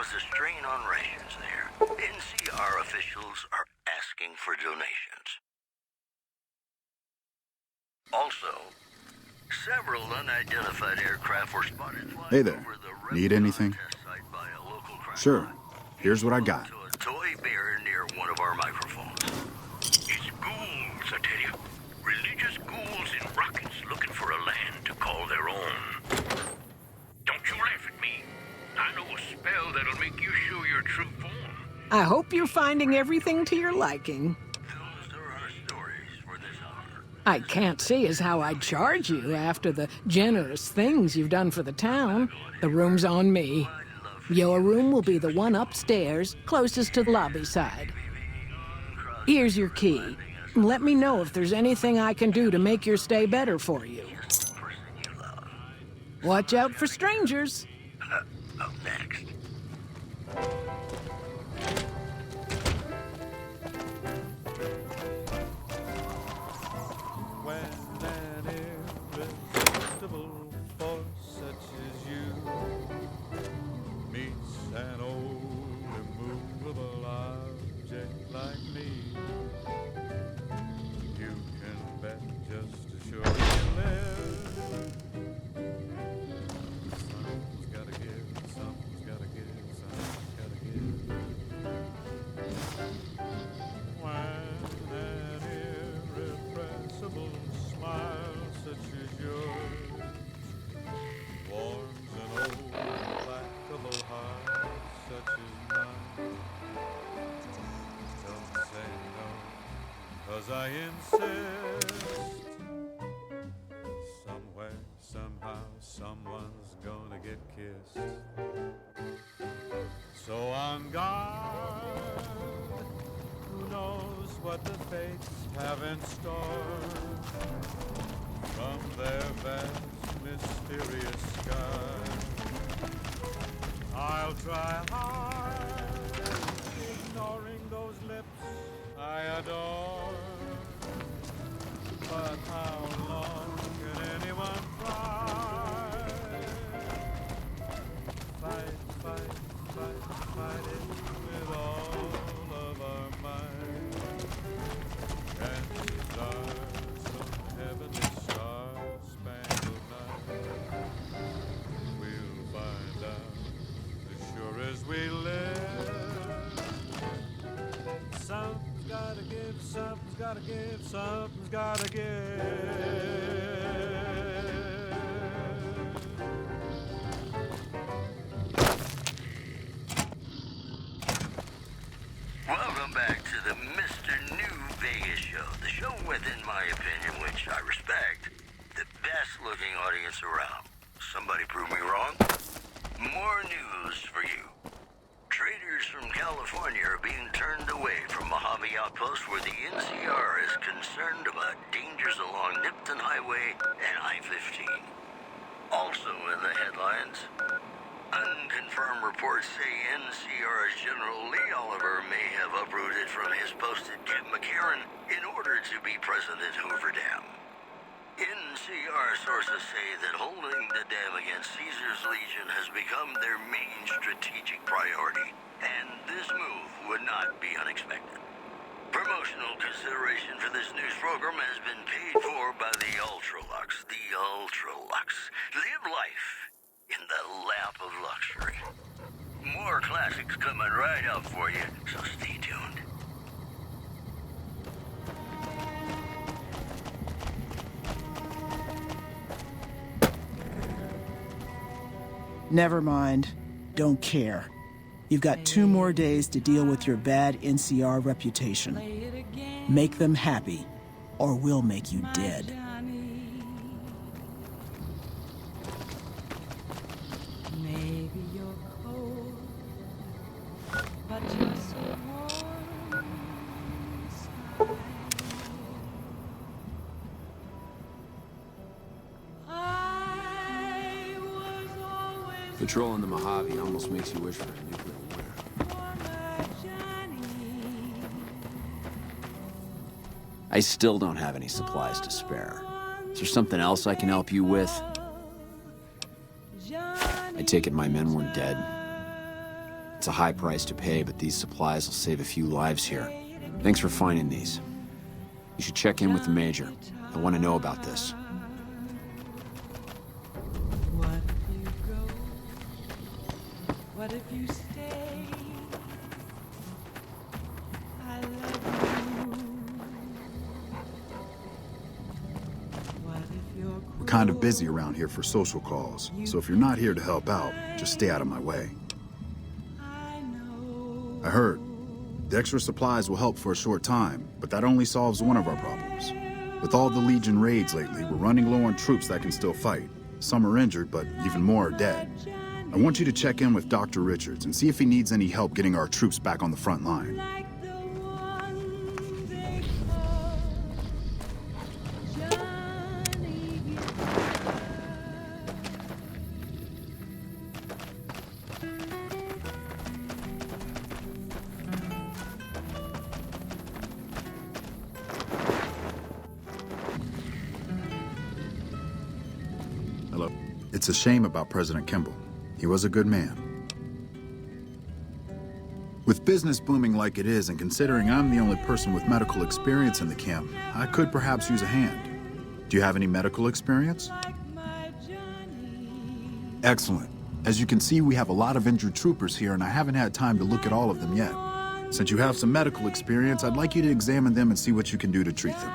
caused a strain on rations there. NCR officials are asking for donations. Also, several unidentified aircraft were spotted flying Hey there. over the Need anything? test site by a local crime Sure. Here's what I got. to a toy bear near one of our microphones. It's ghouls, I tell you. Religious ghouls in rockets looking for a land to call their own. Don't you laugh at me. I know a spell that'll make you show your true form. I hope you're finding everything to your liking. Those are our stories for this hour. I can't see as how I'd charge you after the generous things you've done for the town. The room's on me. Your room will be the one upstairs, closest to the lobby side. Here's your key. Let me know if there's anything I can do to make your stay better for you. Watch out for strangers. Up next. When an irresistible force such as you meets an old immovable object like me, you can bet just as sure you live. Something's gotta give, something's gotta give, something's gotta give. When an irrepressible smile such as yours warms an old implacable heart such as mine, don't say no, 'cause I insist. Somewhere, somehow, someone's gonna get kissed. So on guard, who knows what the fates have in store from their vast, mysterious sky. I'll try hard, ignoring those lips I adore. But how long can anyone try? Fight, fight, fight, fight it with all of our might. Chances are some heavenly star-spangled night we'll find out as sure as we live. Something's gotta give, something's gotta give, something's gotta give. Welcome back to the Mr. New Vegas show. The show with, in my opinion, which I respect, the best looking audience around. Somebody prove me wrong? More news for you. Traders from California are being turned away from Mojave Outpost where the NCR is concerned about dangers along Nipton Highway and I-15. Also in the headlines, unconfirmed reports say NCR's General Lee Oliver may have uprooted from his post at Camp McCarran in order to be present at Hoover Dam. NCR sources say that holding the dam against Caesar's Legion has become their main strategic priority, and this move would not be unexpected. Promotional consideration for this news program has been paid for by the Ultralux. The Ultralux. Live life in the lap of luxury. More classics coming right up for you, so stay tuned. Never mind. Don't care. You've got 2 more days to deal with your bad NCR reputation. Make them happy, or we'll make you dead. Maybe you're cold, but just warm inside. I was always Patrolling the Mojave almost makes you wish for a nuclear winter. I still don't have any supplies to spare. Is there something else I can help you with? I take it my men weren't dead. It's a high price to pay, but these supplies will save a few lives here. Thanks for finding these. You should check in with the Major. I want to know about this. What if you go? What if you stay? I love you. What if you're We're kind of busy around here for social calls, so if you're not here to help out, just stay out of my way. I heard. The extra supplies will help for a short time, but that only solves one of our problems. With all the Legion raids lately, we're running low on troops that can still fight. Some are injured, but even more are dead. I want you to check in with Dr. Richards and see if he needs any help getting our troops back on the front line. Hello. It's a shame about President Kimball. He was a good man. With business booming like it is, and considering I'm the only person with medical experience in the camp, I could perhaps use a hand. Do you have any medical experience? Excellent. As you can see, we have a lot of injured troopers here, and I haven't had time to look at all of them yet. Since you have some medical experience, I'd like you to examine them and see what you can do to treat them.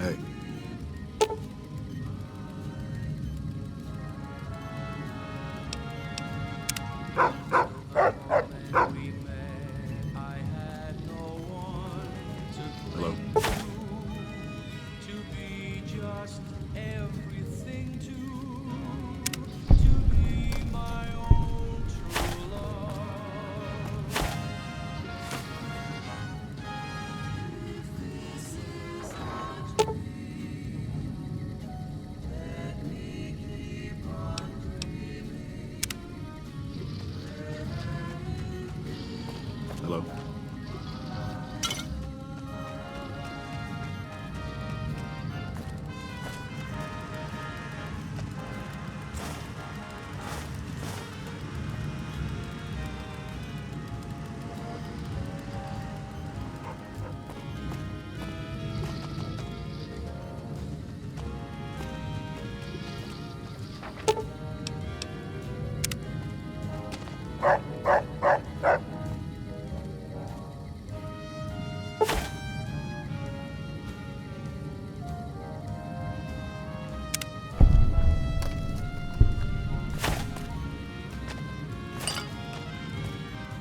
Hey. Hello. To be just everything to be my own true love. If this is a dream, let me keep on dreaming. Hello.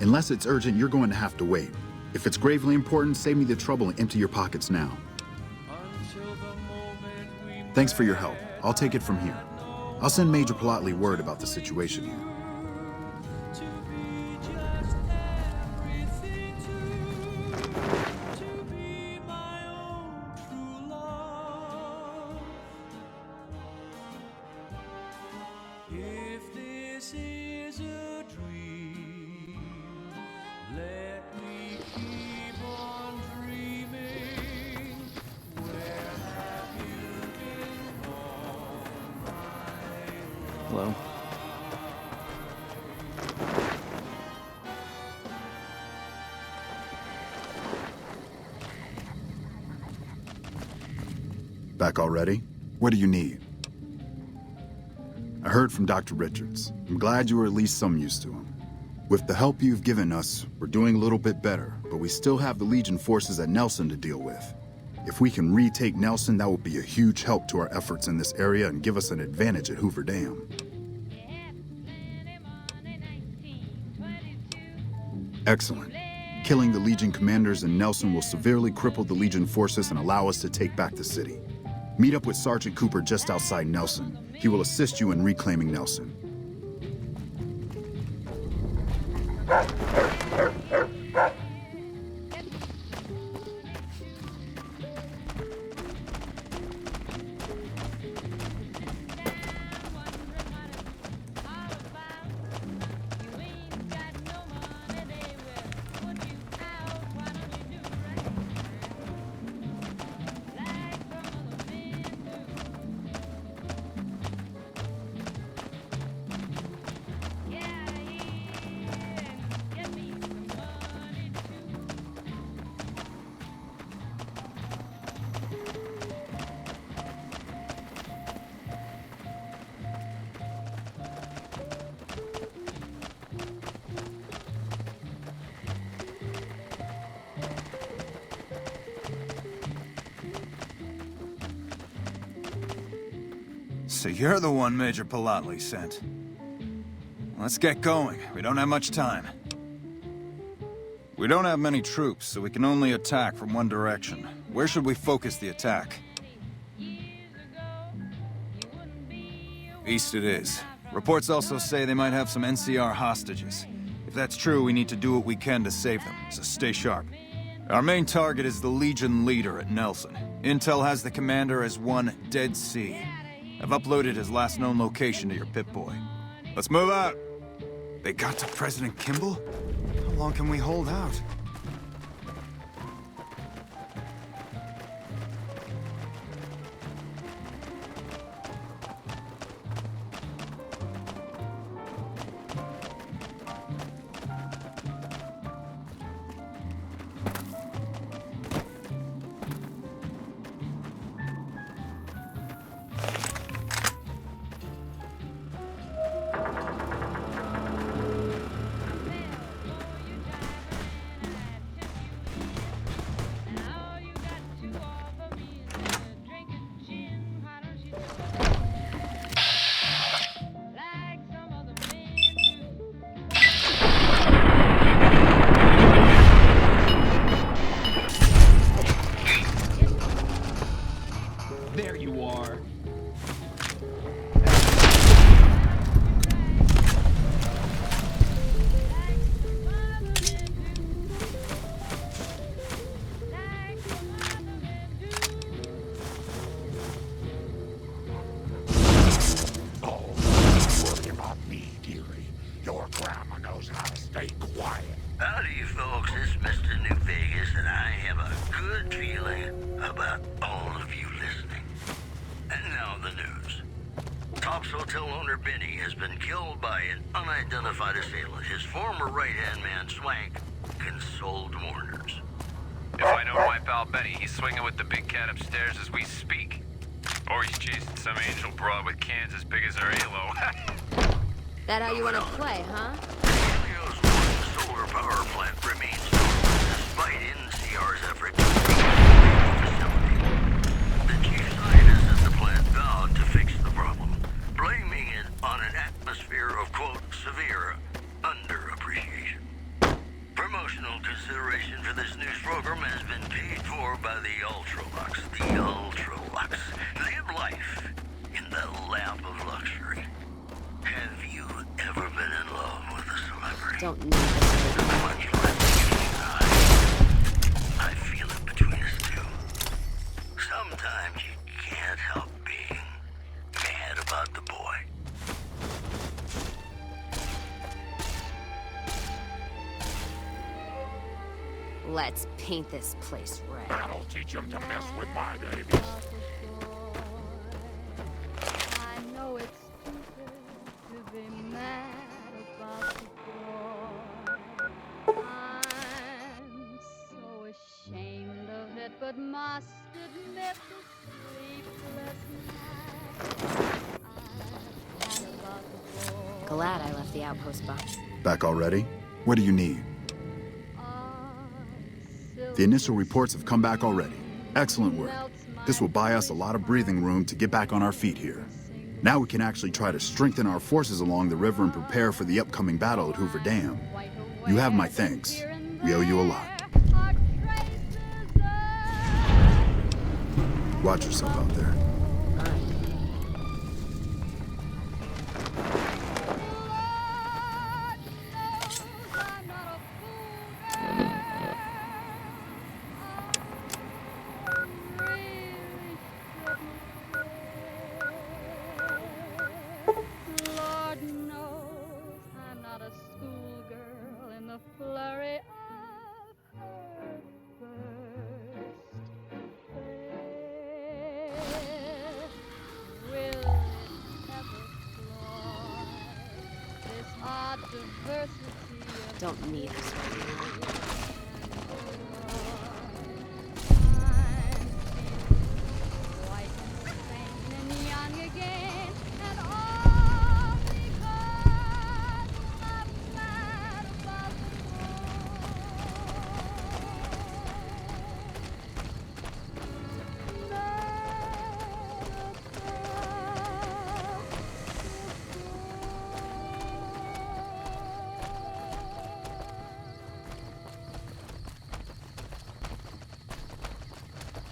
Unless it's urgent, you're going to have to wait. If it's gravely important, save me the trouble and empty your pockets now. Thanks for your help. I'll take it from here. I'll send Major Plotley word about the situation here. If this is a dream, let me keep on dreaming. Where have you been all my life? Hello. Back already? What do you need? I heard from Dr. Richards. I'm glad you were at least some use to him. With the help you've given us, we're doing a little bit better, but we still have the Legion forces at Nelson to deal with. If we can retake Nelson, that will be a huge help to our efforts in this area and give us an advantage at Hoover Dam. Excellent. Killing the Legion commanders in Nelson will severely cripple the Legion forces and allow us to take back the city. Meet up with Sergeant Cooper just outside Nelson. He will assist you in reclaiming Nelson. So you're the one Major Palatli sent. Let's get going. We don't have much time. We don't have many troops, so we can only attack from one direction. Where should we focus the attack? East it is. Reports also say they might have some NCR hostages. If that's true, we need to do what we can to save them, so stay sharp. Our main target is the Legion leader at Nelson. Intel has the commander as one Dead Sea. I've uploaded his last known location to your Pip-Boy. Let's move out! They got to President Kimball? How long can we hold out? There you are. Worry about me, dearie. Your grandma knows how to stay quiet. Howdy, folks. It's Mr. New Vegas, and I have a good feeling about all of you listening. And now the news. Top's hotel owner Benny has been killed by an unidentified assailant. His former right-hand man, Swank, consoled mourners. If I know my pal Benny, he's swinging with the big cat upstairs as we speak. Or he's chasing some angel broad with cans as big as her halo. That how you want to play, huh? Helio's one solar power plant remains despite NCR's effort to the facility. The chief scientist at the plant vowed to fix the problem, blaming it on an atmosphere of, quote, severe underappreciation. Promotional consideration for this news program has been paid for by the Ultralux. The Ultralux. Live life in the lap of luxury. Have you ever been in love with a celebrity? Don't need this. Much like I feel it between us two. Sometimes you can't help being mad about the boy. Let's paint this place red. That'll teach him to mess with my babies. I know it's stupid to be mad about the boy. I'm so ashamed of it, but must admit the sleepless nights I've had Glad I left the outpost box. Back already? What do you need? The initial reports have come back already. Excellent work. This will buy us a lot of breathing room to get back on our feet here. Now we can actually try to strengthen our forces along the river and prepare for the upcoming battle at Hoover Dam. You have my thanks. We owe you a lot. Watch yourself out there. Lord knows I'm not a schoolgirl in the flurry of her first kiss. Will it ever fly this odd diversity of Don't need this right now. white and sane and young again, and all because I'm mad about the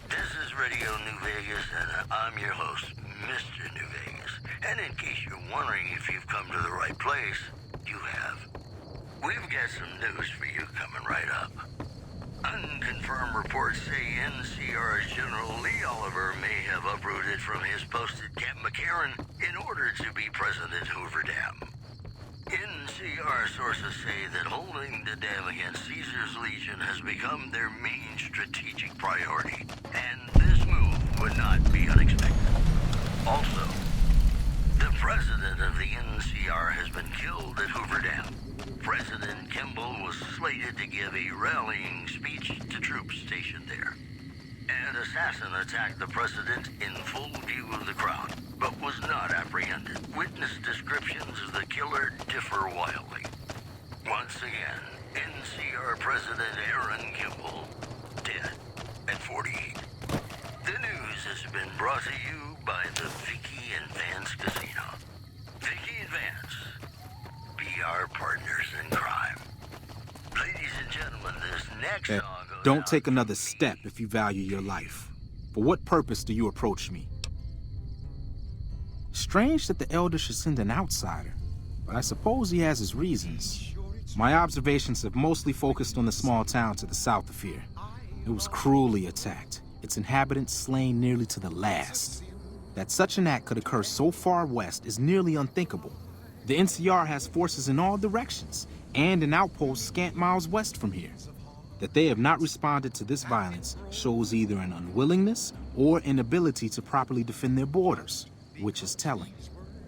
This is Radio New Vegas, and I'm your host, Mr. New Vegas. And in case you're wondering if you've come to the right place, you have. We've got some news for you coming right up. Unconfirmed reports say NCR's General Lee Oliver may have uprooted from his post at Camp McCarran in order to be present at Hoover Dam. NCR sources say that holding the dam against Caesar's Legion has become their main strategic priority, and this move would not be unexpected. Also, the president of the NCR has been killed at Hoover Dam. President Kimball was slated to give a rallying speech to troops stationed there. An assassin attacked the president in full view of the crowd, but was not apprehended. Witness descriptions of the killer differ wildly. Once again, NCR President Aaron Kimball, dead at 48. The news has been brought to you by the Vicky and Vance Casino. Vicky and Vance, be our partners in crime. Ladies and gentlemen, this next song goes Don't out take another step if you value your life. For what purpose do you approach me? Strange that the Elder should send an outsider, but I suppose he has his reasons. My observations have mostly focused on the small town to the south of here. It was cruelly attacked, its inhabitants slain nearly to the last. That such an act could occur so far west is nearly unthinkable. The NCR has forces in all directions, and an outpost scant miles west from here. That they have not responded to this violence shows either an unwillingness or inability to properly defend their borders, which is telling.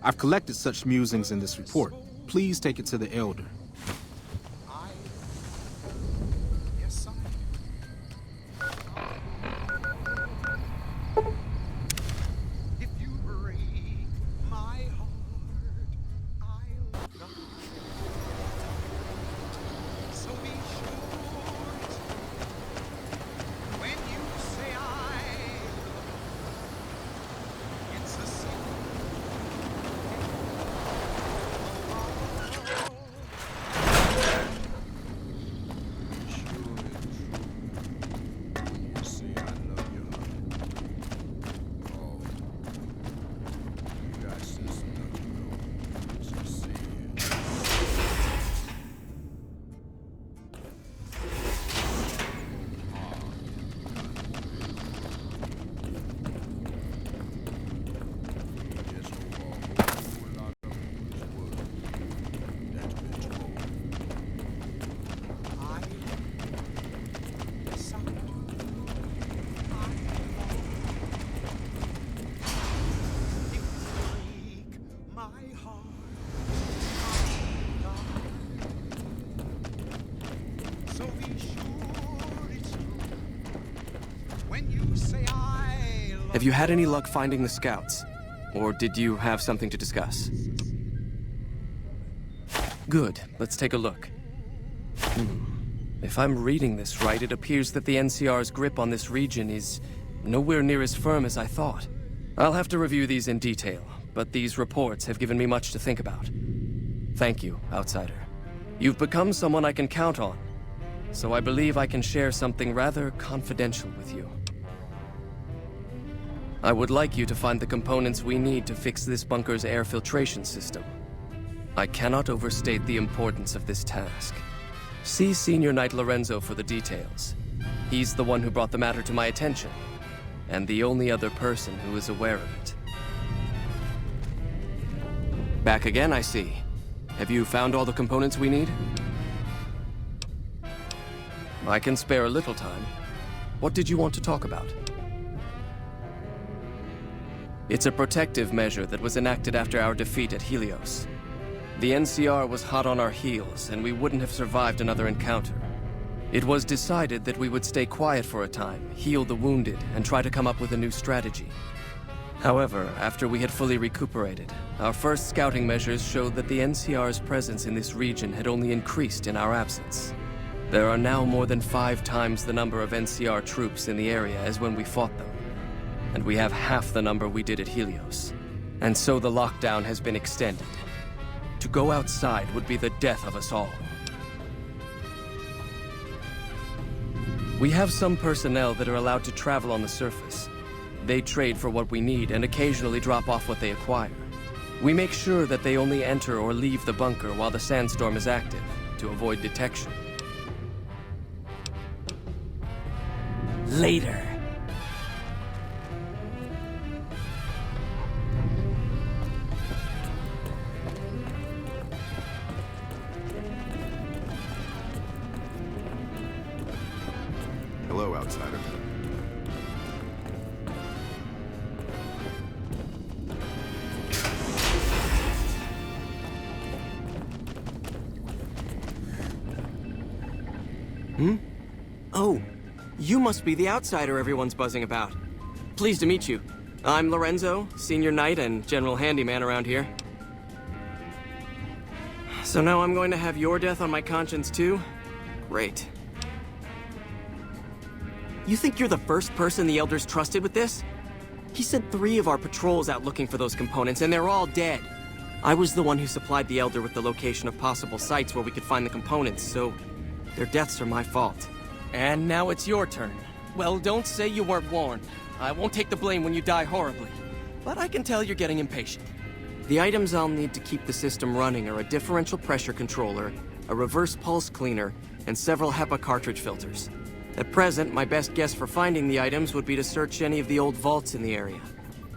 I've collected such musings in this report. Please take it to the Elder. Have you had any luck finding the scouts? Or did you have something to discuss? Good. Let's take a look. If I'm reading this right, it appears that the NCR's grip on this region is nowhere near as firm as I thought. I'll have to review these in detail, but these reports have given me much to think about. Thank you, Outsider. You've become someone I can count on, so I believe I can share something rather confidential with you. I would like you to find the components we need to fix this bunker's air filtration system. I cannot overstate the importance of this task. See Senior Knight Lorenzo for the details. He's the one who brought the matter to my attention, and the only other person who is aware of it. Back again, I see. Have you found all the components we need? I can spare a little time. What did you want to talk about? It's a protective measure that was enacted after our defeat at Helios. The NCR was hot on our heels, and we wouldn't have survived another encounter. It was decided that we would stay quiet for a time, heal the wounded, and try to come up with a new strategy. However, after we had fully recuperated, our first scouting measures showed that the NCR's presence in this region had only increased in our absence. There are now more than 5 times the number of NCR troops in the area as when we fought them. And we have half the number we did at Helios. And so the lockdown has been extended. To go outside would be the death of us all. We have some personnel that are allowed to travel on the surface. They trade for what we need and occasionally drop off what they acquire. We make sure that they only enter or leave the bunker while the sandstorm is active, to avoid detection. Later. Hello, Outsider. Oh, you must be the Outsider everyone's buzzing about. Pleased to meet you. I'm Lorenzo, Senior Knight and General Handyman around here. So now I'm going to have your death on my conscience too? Great. You think you're the first person the Elders trusted with this? He sent 3 of our patrols out looking for those components, and they're all dead. I was the one who supplied the Elder with the location of possible sites where we could find the components, so their deaths are my fault. And now it's your turn. Well, don't say you weren't warned. I won't take the blame when you die horribly. But I can tell you're getting impatient. The items I'll need to keep the system running are a differential pressure controller, a reverse pulse cleaner, and several HEPA cartridge filters. At present, my best guess for finding the items would be to search any of the old vaults in the area.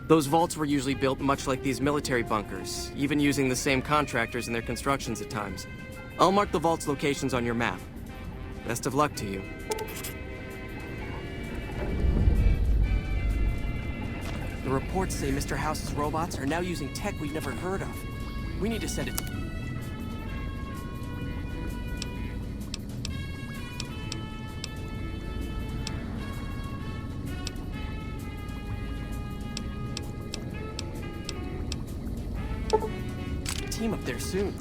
Those vaults were usually built much like these military bunkers, even using the same contractors in their constructions at times. I'll mark the vault's locations on your map. Best of luck to you. The reports say Mr. House's robots are now using tech we've never heard of. We need to send it. Team up there soon.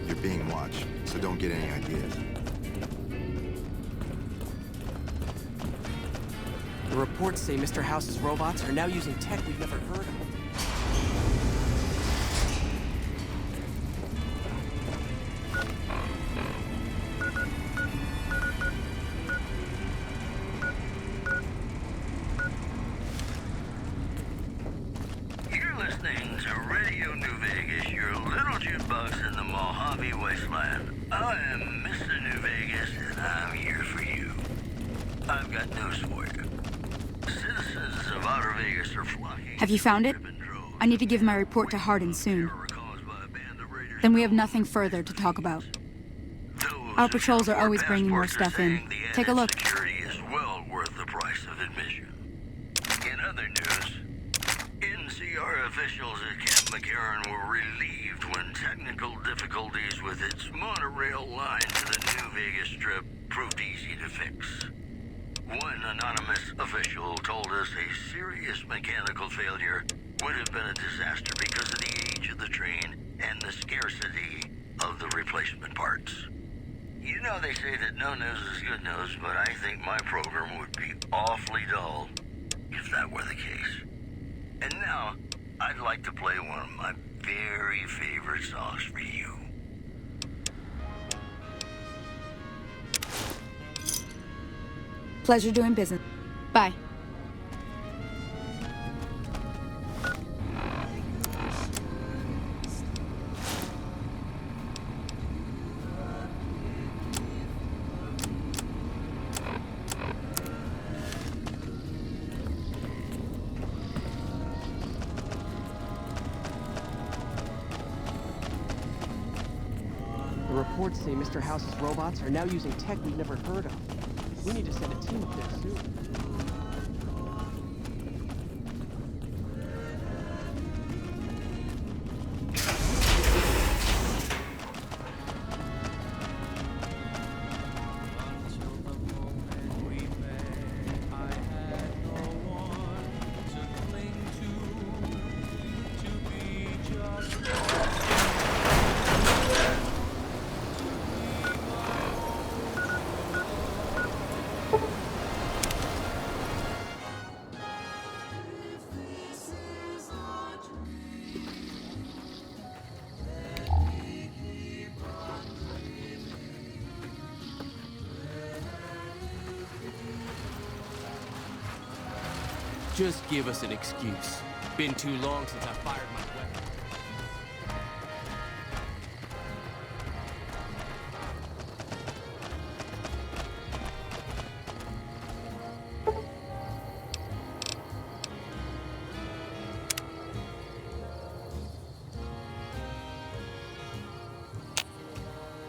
You're being watched, so don't get any ideas. The reports say Mr. House's robots are now using tech we've never heard of. You're listening to Radio New Vegas, your little jukebox in the Mojave wasteland. I am Mr. New Vegas, and I'm here for you. I've got news for you. Citizens of Outer Vegas are flocking. Have you found it? I need to give my report to Hardin soon. Then we have nothing further to talk about. Our patrols are always bringing more stuff in. Take a look. Security is well worth the price of admission. In other news, NCR have officials at Camp McCarran were relieved when technical difficulties with its monorail line to the New Vegas Strip proved easy to fix. One anonymous official told us a serious mechanical failure would have been a disaster because of the age of the train and the scarcity of the replacement parts. You know, they say that no news is good news, but I think my program would be awfully dull if that were the case. And now, I'd like to play one of my very favorite songs for you. Pleasure doing business. Bye. The reports say Mr. House's robots are now using tech we've never heard of. We need to send a team up there soon. Just give us an excuse. Been too long since I fired my weapon.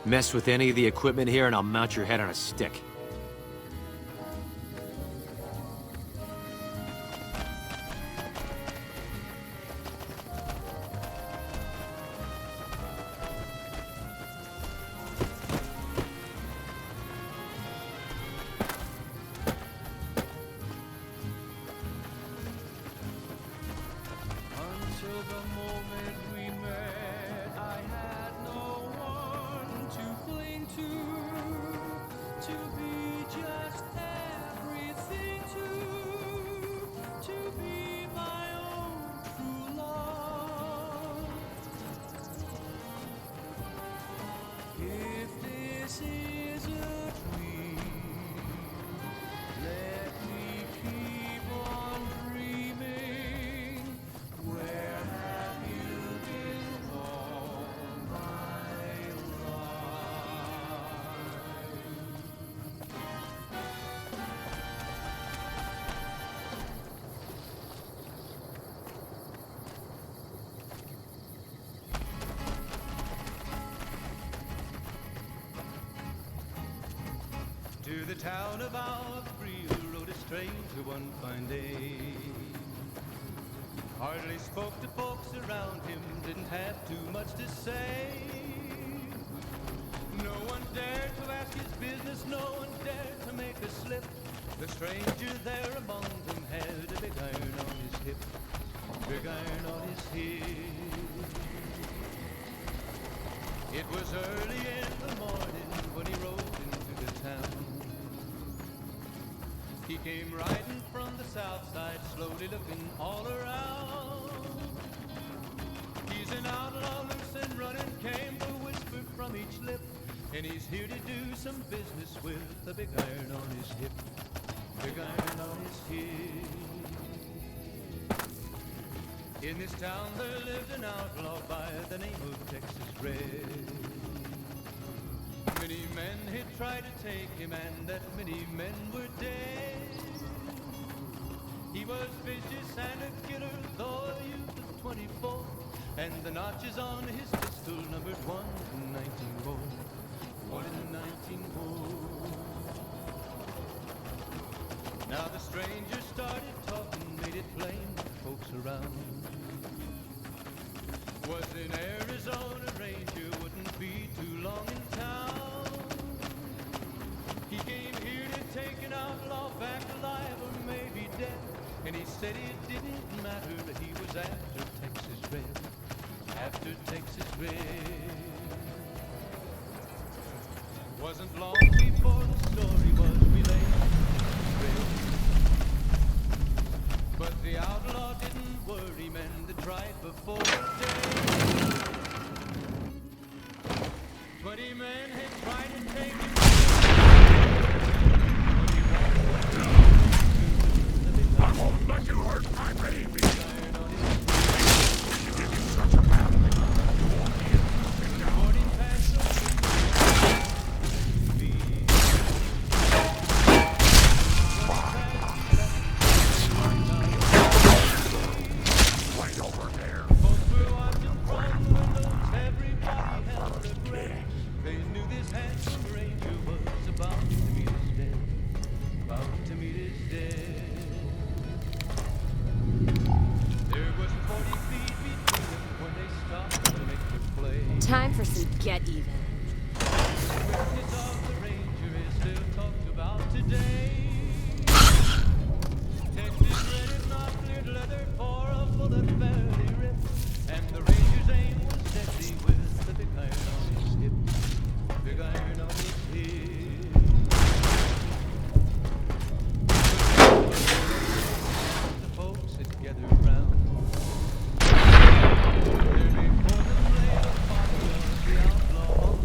Mess with any of the equipment here and I'll mount your head on a stick. Until the moment we met, I had no one to cling to be just everything to be my own true love. If this is a dream, let me keep on dreaming. Where have you been all my life? To the town of our free rode a stranger one fine day. Hardly spoke to folks around him, didn't have too much to say. No one dared to ask his business, no one dared to make a slip. The stranger there among them had a big iron on his hip, big iron on his hip. It was early in the morning when he rode into the town. He came riding from the south side, slowly looking all around. He's an outlaw, loose and running, came the whisper from each lip. And he's here to do some business with a big iron on his hip, big iron on his hip. In this town there lived an outlaw by the name of Texas Red. Many men had tried to take him, and that many men were dead. He was vicious and a killer, though a youth of 24, and the notches on his pistol numbered 1 in 19 more, 1 in 19 more. Now the stranger started talking, made it plain to folks around. Was in Arizona, Ranger wouldn't be too long in town. He came here to take an outlaw back alive or maybe dead. And he said it didn't matter, he was after Texas Red. After Texas Red. Wasn't long before the story was relayed. But the outlaw didn't worry men that tried before day. 20 men had tried to take him. I won't let you hurt my baby. You give you such a bad thing. You won't be able to spin down. Right over there. They knew this handsome ranger was about to meet his death. About to meet his death. There was 40 feet between them when they stopped to make their play. Time for some get even. The swiftness of the ranger is still talked about today. Texas red is not cleared leather for a bullet barely ripped. And the ranger's aim was deadly with the big iron on his hip. Big iron on his hip. The folks had gathered round. There before them lay the body of the outlaw on the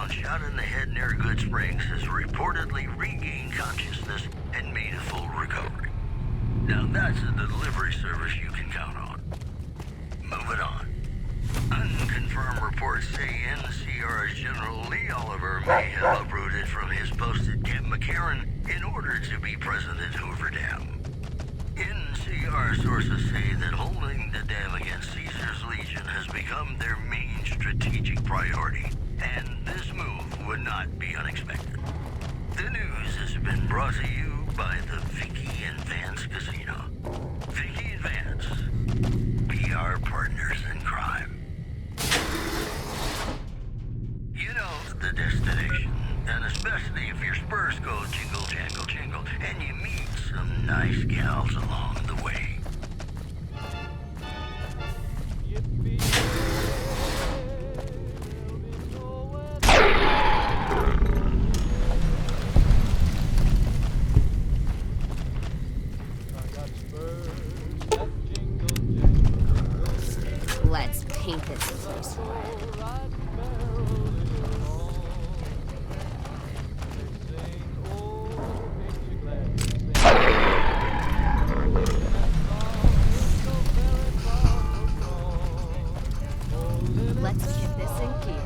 found shot in the head near Good Springs has reportedly regained consciousness and made a full recovery. Now that's a delivery service you can count on. Moving on. Unconfirmed reports say NCR's General Lee Oliver may have uprooted from his post at Camp McCarran in order to be present at Hoover Dam. NCR sources say that holding the dam against Caesar's Legion has become their main strategic priority, and this move would not be unexpected. The news has been brought to you by the Vicky and Vance Casino. Vicky and Vance, be our partners in crime. You know the destination, and especially if your spurs go jingle, jangle, jingle, and you meet some nice gals along the way. Let's paint this place red. Let's get this in gear.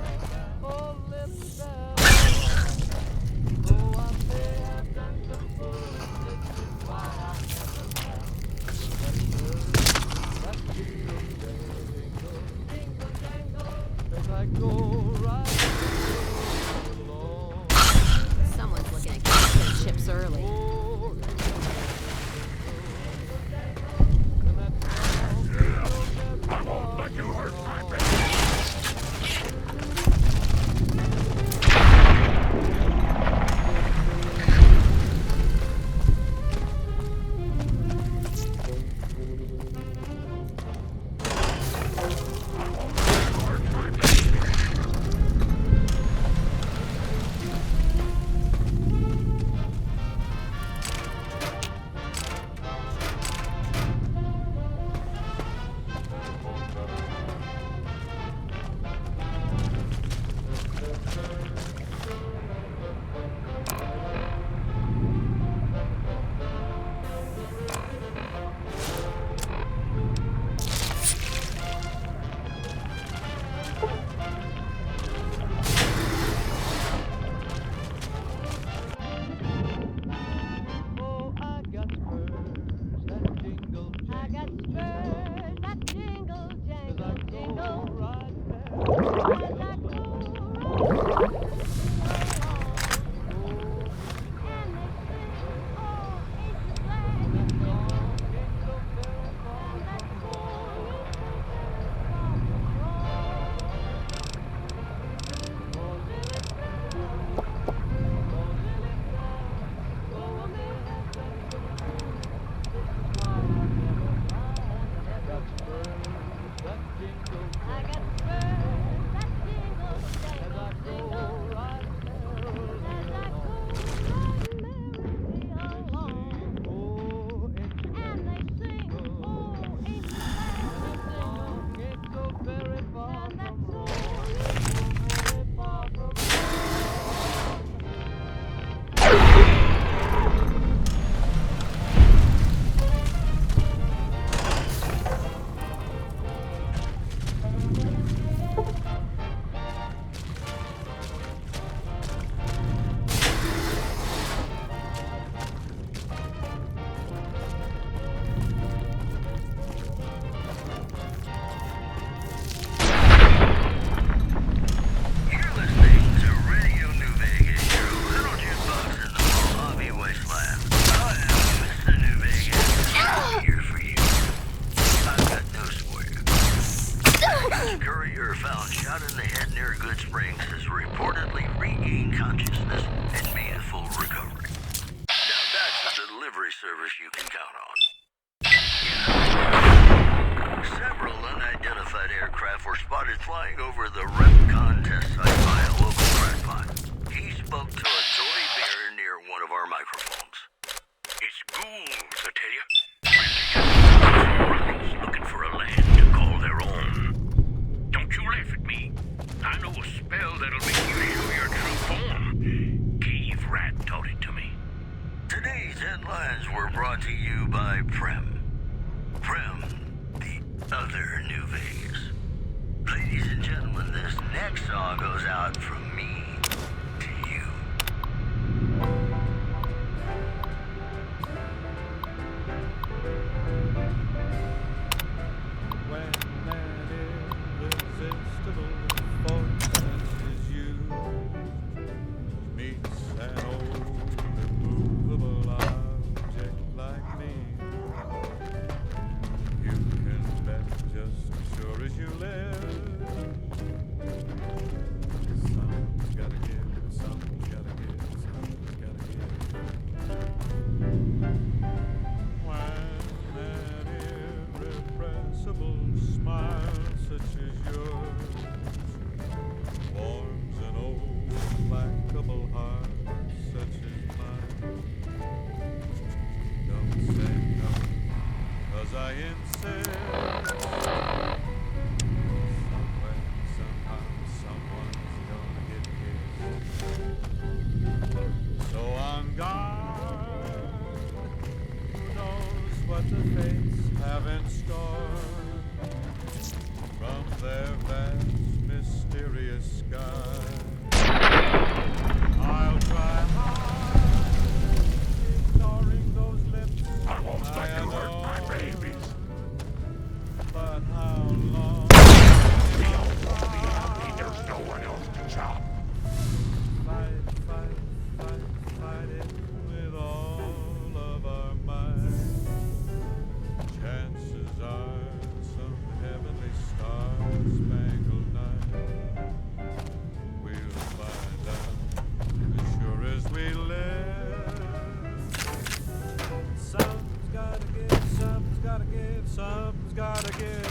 Someone's looking at getting their chips early. I won't let you hurt my baby. service you can count on. Several unidentified aircraft were spotted flying over the REPCON test site by a local crackpot. He spoke to a toy bear near one of our microphones. It's ghouls, I tell you. Looking for a land to call their own. Don't you laugh at me. I know a spell that'll make you show your other New Vegas. Ladies and gentlemen, this next song goes out from me to you. When that irresistible force touches you, meets an old immovable object like me, you can bet just as sure as you live, something's gotta give, something's gotta give, something's gotta give. When that irrepressible smile such as yours warms an old implacable heart such as mine, don't say no, 'cause I insist. Somewhere, somehow, someone's gonna get kissed. So on guard, who knows what the fates have in store from their vast, mysterious sky. I'll try hard, ignoring those lips. I won't let you hurt my babies. But how long? We all will be happy. There's no one else to chop. Fight, fight, fight, fight it with all of our might. Chances are some heavenly star-spangled night we'll find out as sure as we live. Something's gotta give, something's gotta give, something's gotta give.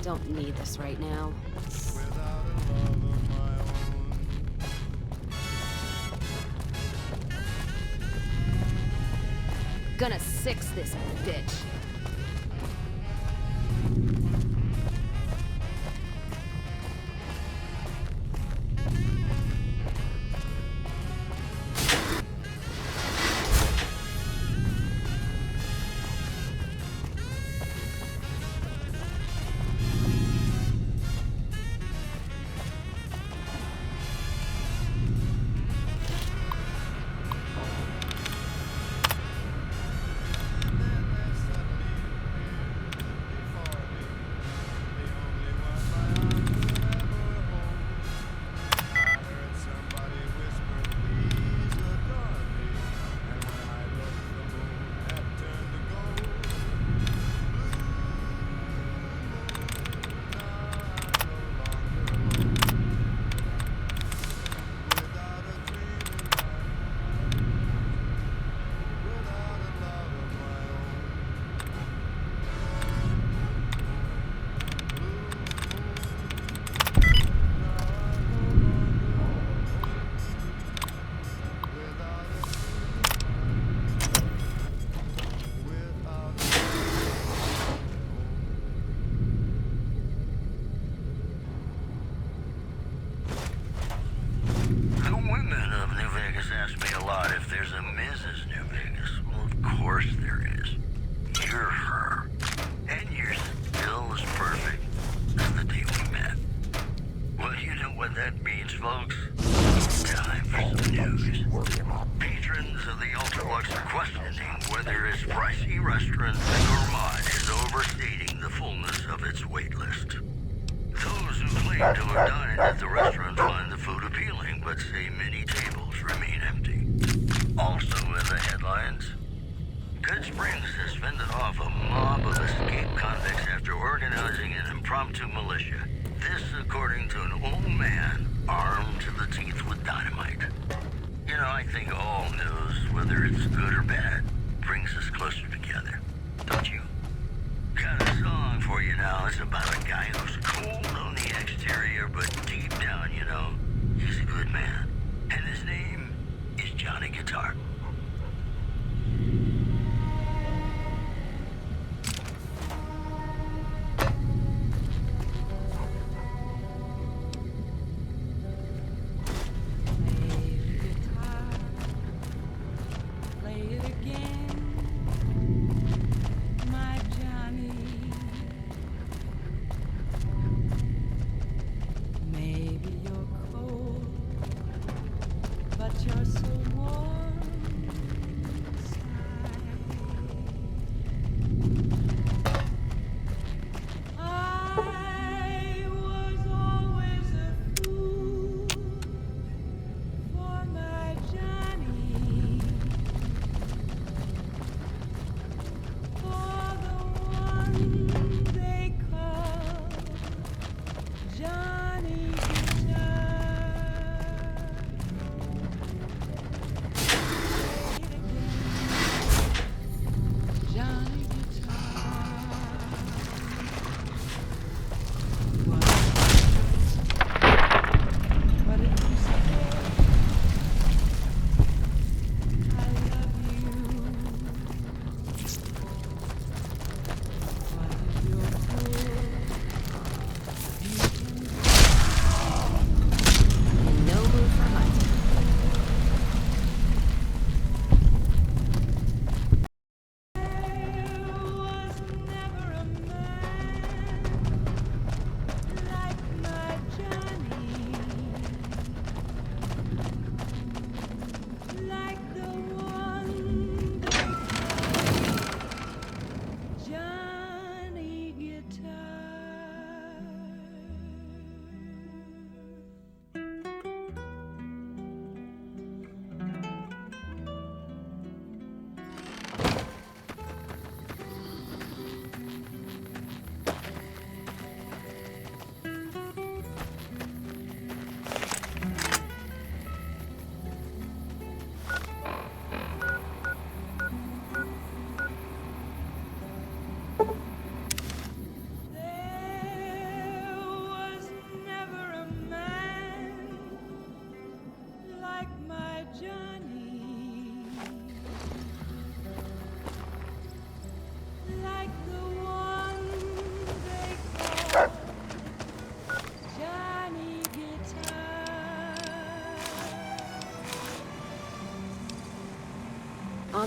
Don't need this right now. gonna six this bitch.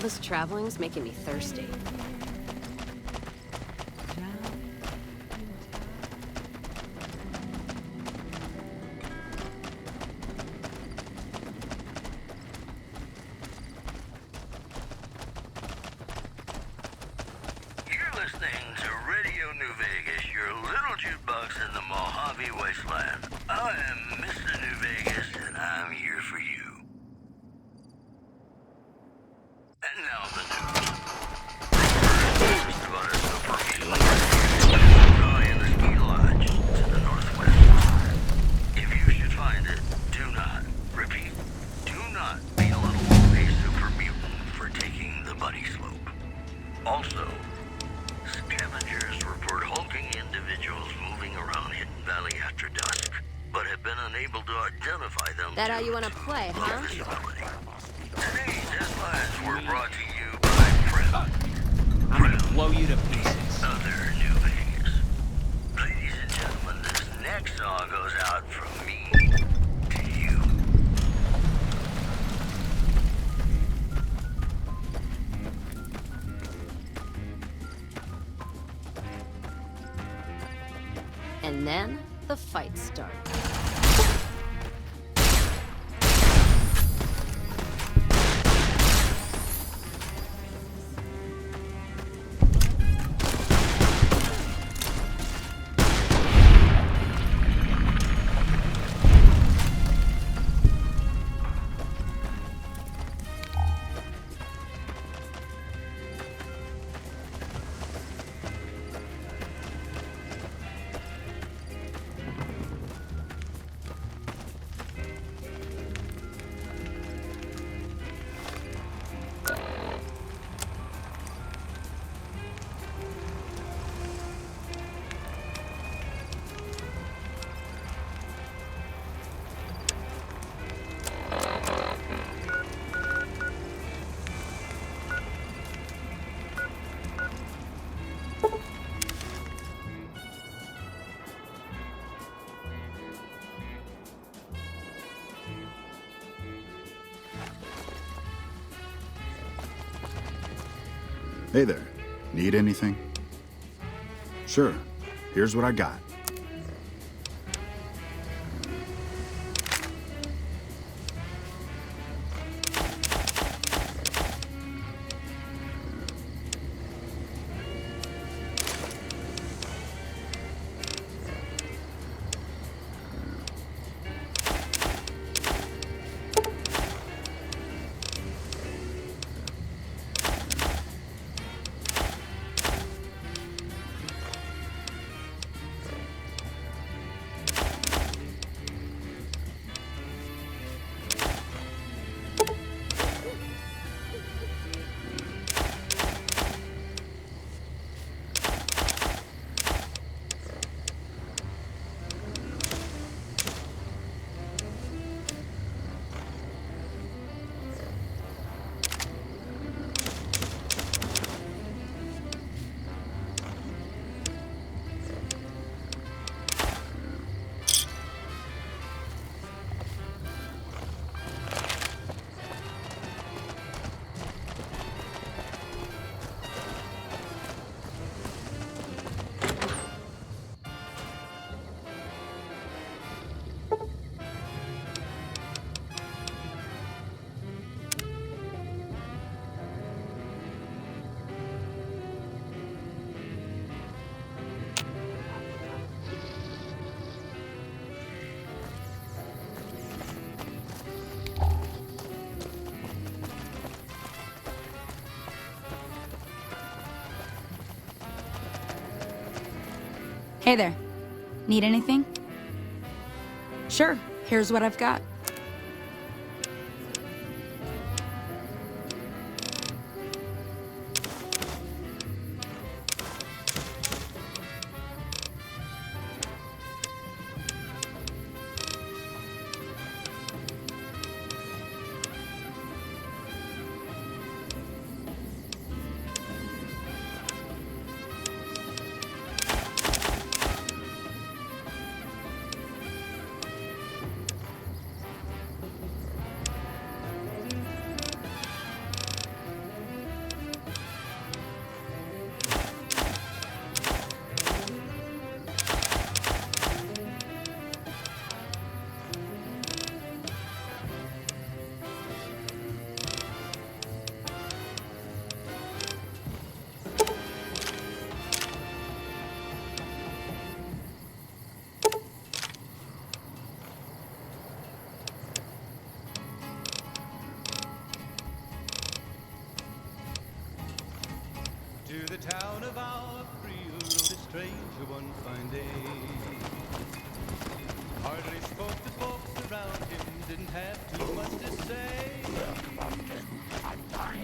this traveling's making me thirsty. You're listening to Radio New Vegas, your little jukebox in the Mojave wasteland. I am Mr. New Vegas, and I'm here for you. And now the news. First, about a super guy in the ski lodge to the northwest. If you should find it, do not, repeat, do not belittle a super mutant for taking the bunny slope. Also, scavengers report hulking individuals moving around Hidden Valley after dusk, but have been unable to identify them. That how you want to play, huh? Today's headlines were brought to you by Prim. I'm gonna blow you to pieces. Other New Vegas. Ladies and gentlemen, this next song goes out from me to you. And then the fight started. Hey there. Need anything? Sure. Here's what I got. Hey there. Need anything? Sure. Here's what I've got. Into the town of our Free rode a stranger one fine day. Hardly spoke to folks around him, didn't have too much to say.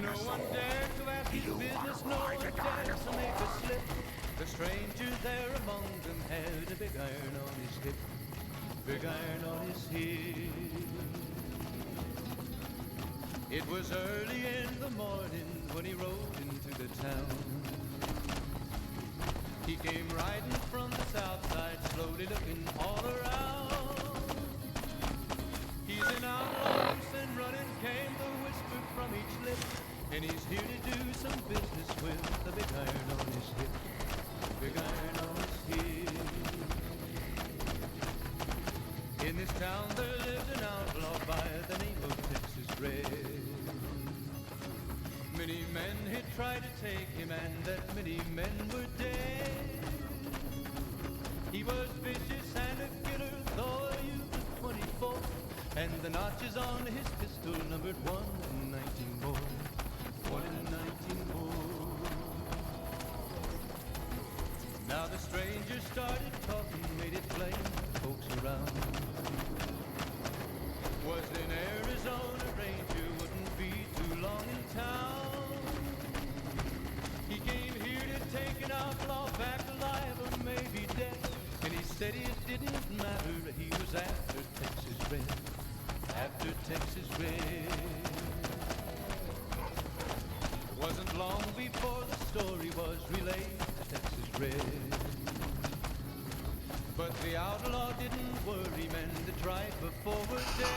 No one dared to ask his business, no one dared to make a slip. The stranger there among them had a big iron on his hip, big iron on his hip. It was early in the morning when he rode into the town. He came riding from the south side, slowly looking all around. He's an outlaw, and running came the whisper from each lip, and he's here to do some business with the big iron on his hip, big iron on his hip. In this town there lived an outlaw by the name of Texas Red. Many men had tried to take him, and that many men were dead. He was vicious and a killer, though a youth of 24, and the notches on his pistol numbered 1 in 19 more, 1 in 19 more. Now the stranger started talking, made it plain to folks around. Was in Arizona, ranger wouldn't be too long in town. He came here to take an outlaw back alive or maybe dead, and he said it didn't matter, he was after Texas Red, after Texas Red. Wasn't long before the story was relayed to Texas Red. But the outlaw didn't worry, men to try for forward days.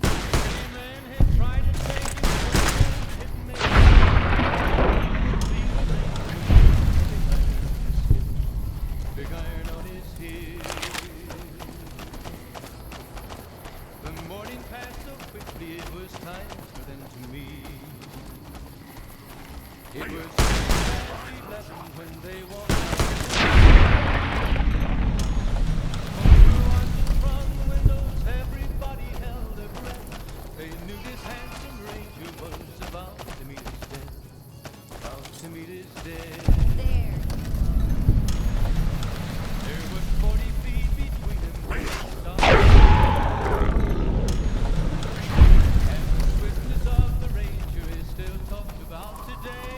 Many men had tried to take him, but it made big iron on his hip. The morning passed so quickly, it was time for them to meet. It was 11 when they walked out. From the windows, everybody held their breath. They knew this handsome ranger was about to meet his death, about to meet his death. There was 40 feet between them when they stopped. And the swiftness of the ranger is still talked about today.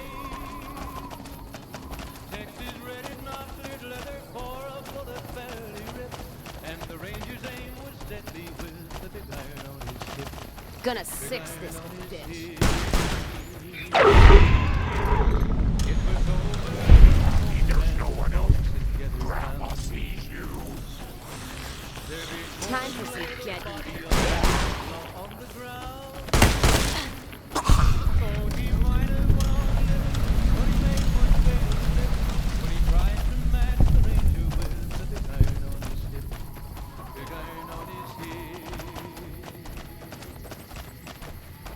Texas Red had not cleared leather for a bullet fairly ripped, and the ranger's aim was deadly with the big iron on his hip. Gonna six this bitch. It was over. There's no one else. Grandma sees you. Time for some get even. On the ground. Oh, he might have won, but he made one fatal slip when he tried to match the ranger with the big iron on his hip, big iron on his hip.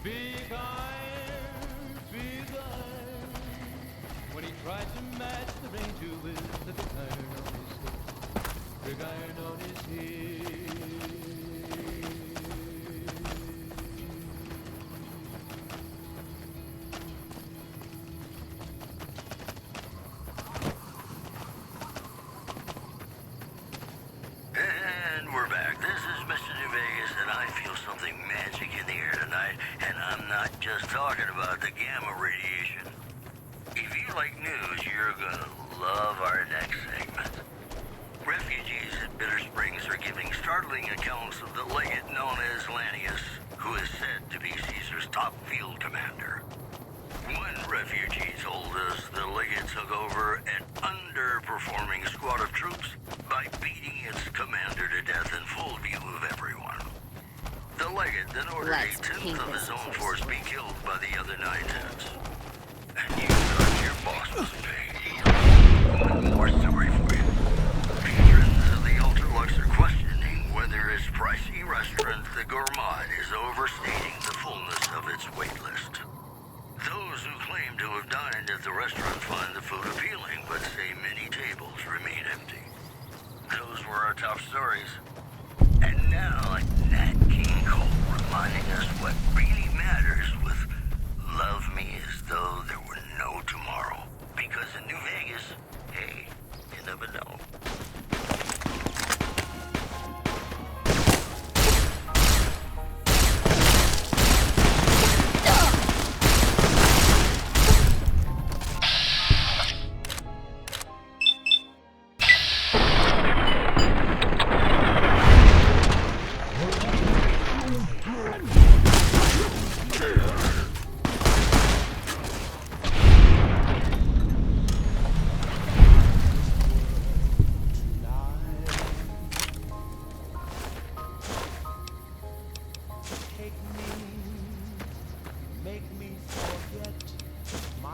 Big iron, big iron. When he tried to match the ranger with the big iron on his hip, big iron on his hip. And we're back. This is Mr. New Vegas, and I feel something magic in the air tonight, and I'm not just talking about the gamma radiation. If you like news, you're gonna love our next segment. Refugees at Bitter Springs are giving startling accounts of the legate known as Lanius, who is said to be Caesar's top field commander. One refugee told us the legate took over an underperforming squad of troops by beating its commander to death in full view of everyone. The legate then ordered a tenth of his own force be killed by the other 9/10. And you thought your boss was paid. One more story for you. Patrons of the Ultralux are questioning whether its pricey restaurant, the Gourmand, is overstating the fullness of its wait list. Those who claim to have dined at the restaurant find the food appealing, but say many tables remain empty. Those were our top stories. And now, Nat King Cole reminding us what really matters with Love Me Is the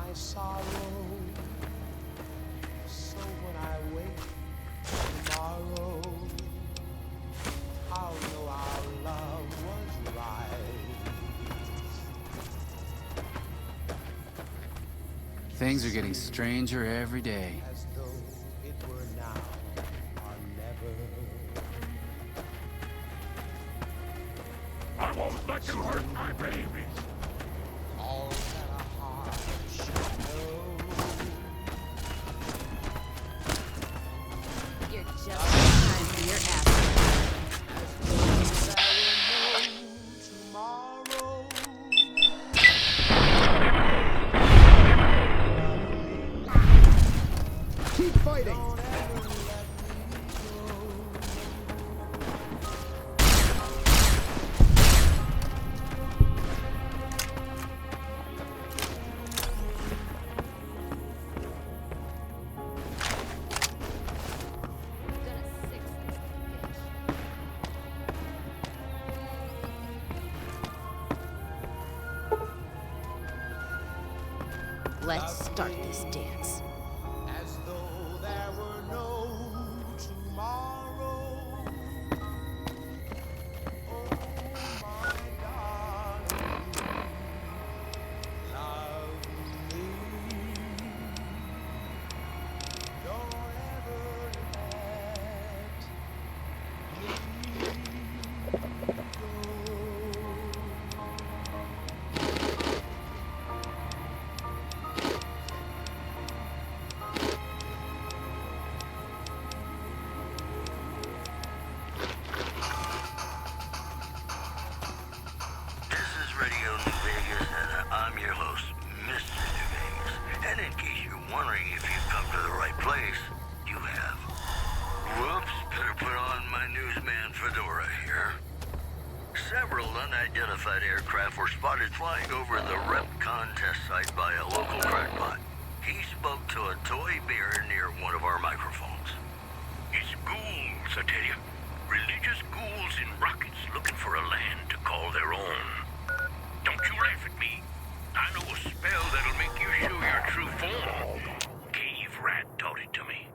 my sorrow. So when I wake tomorrow, I'll know our love was right. Things are getting stranger every day. As though it were now or never. I won't let you hurt my babies. All that a heart should know. You're just in time for your ass. Keep fighting! Let's start this dance. As though there were no tomorrow. Oh, my darling, love me. Don't ever let me This is Radio New Vegas, and I'm your host, Mr. New Vegas. And in case you're wondering if you've come to the right place, you have. Whoops, better put on my newsman fedora here. Several unidentified aircraft were spotted flying over the rep contest site by a local crackpot. He spoke to a toy bear near one of our microphones. It's ghouls, I tell you. Religious ghouls in rockets looking for a land to call their own. Don't you laugh at me. I know a spell that'll make you show your true form. Cave Rat taught it to me.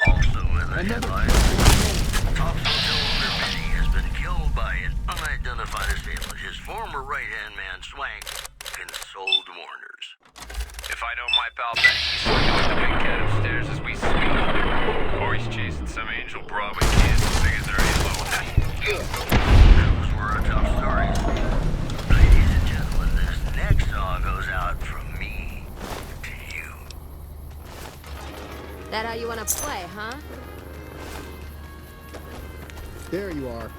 Also in the headlines, Top's hotel owner Benny has been killed by an unidentified assailant. His former right-hand man, Swank, consoled mourners. If I know my pal Benny, he's swinging with the big cat upstairs as we speak. Or he's chasing some angel broad with kids as big as their Those were our top stories. Ladies and gentlemen, this next song goes out from me to you. That how you want to play, huh? There you are.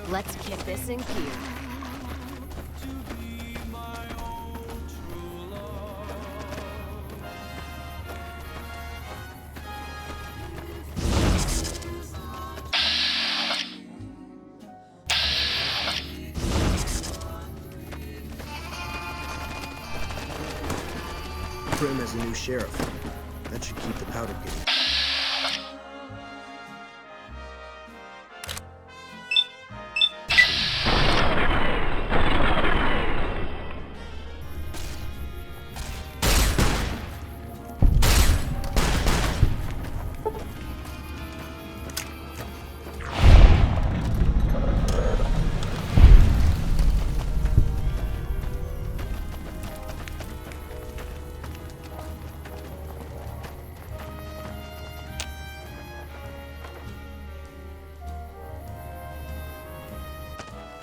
Let's get this in gear. Prim as a new sheriff. That should keep the powder getting.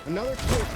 Another quick.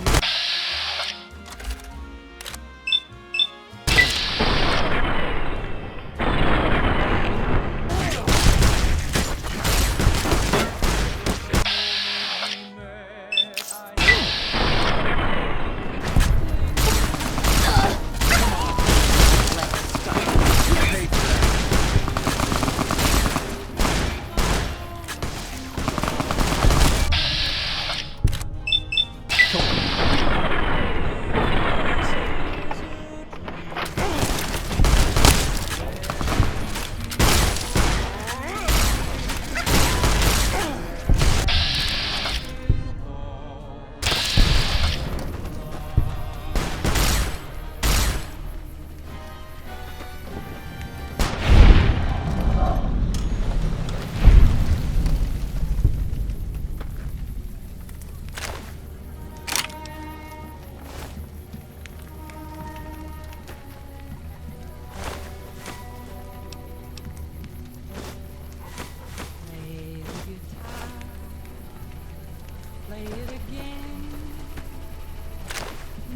Play it again,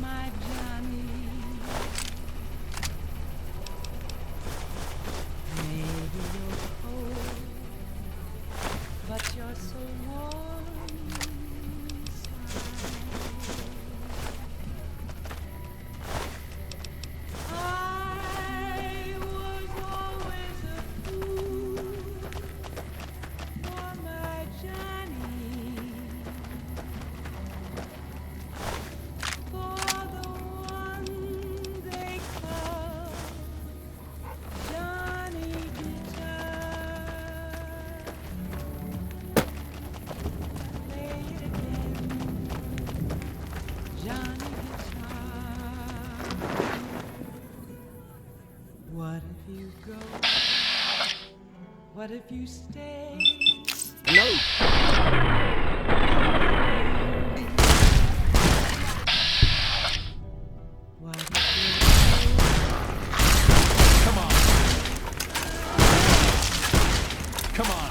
my Johnny. Maybe you're cold, but you're so warm inside. I was always a fool for my Johnny. For the one they call Johnny Guitar. Play it again, Johnny Guitar. What if you go? What if you stay? What if Come on. Come on.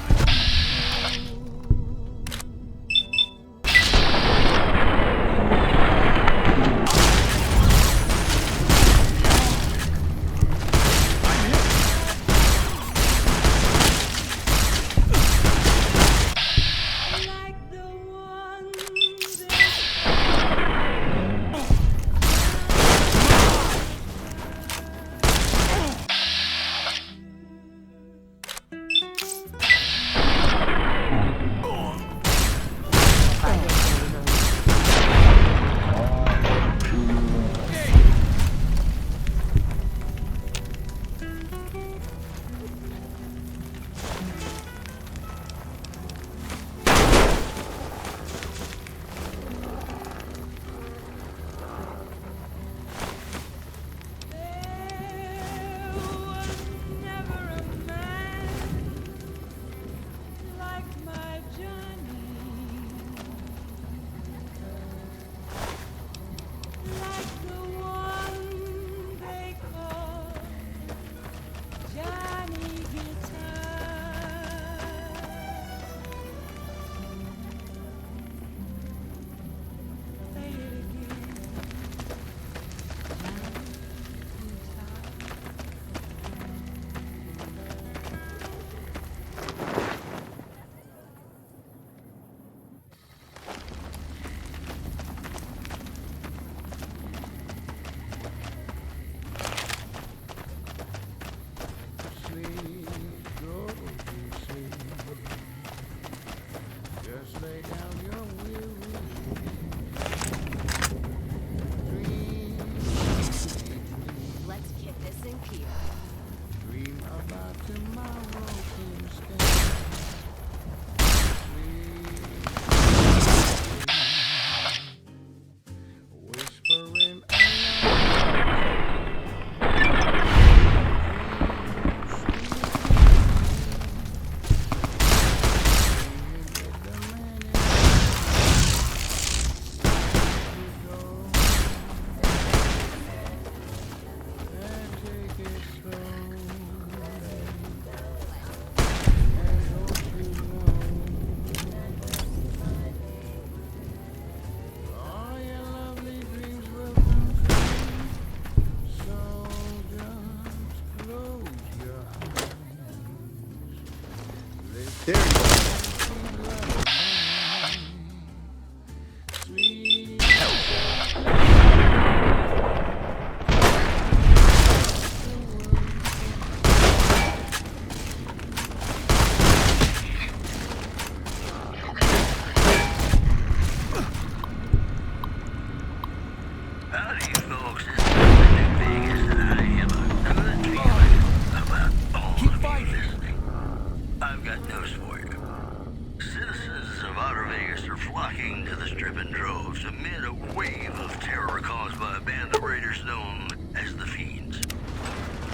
Vegas are flocking to the Strip in droves amid a wave of terror caused by a band of raiders known as the Fiends.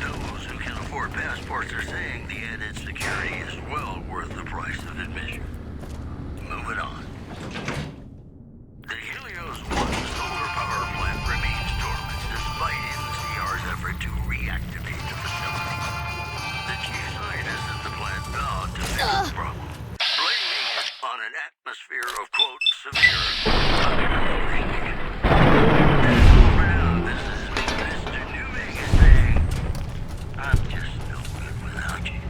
Those who can afford passports are saying the added security is well worth the price of admission. Moving on. The Helios 1 solar power plant remains dormant despite NCR's effort to reactivate the facility. The chief scientist at the plant vowed to fix the problem, blaming it on an atmosphere of, quote, severe understanding. For now, this is Mr. New Vegas saying, I'm just no good without you.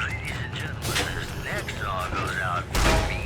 Ladies and gentlemen, this next song goes out for me.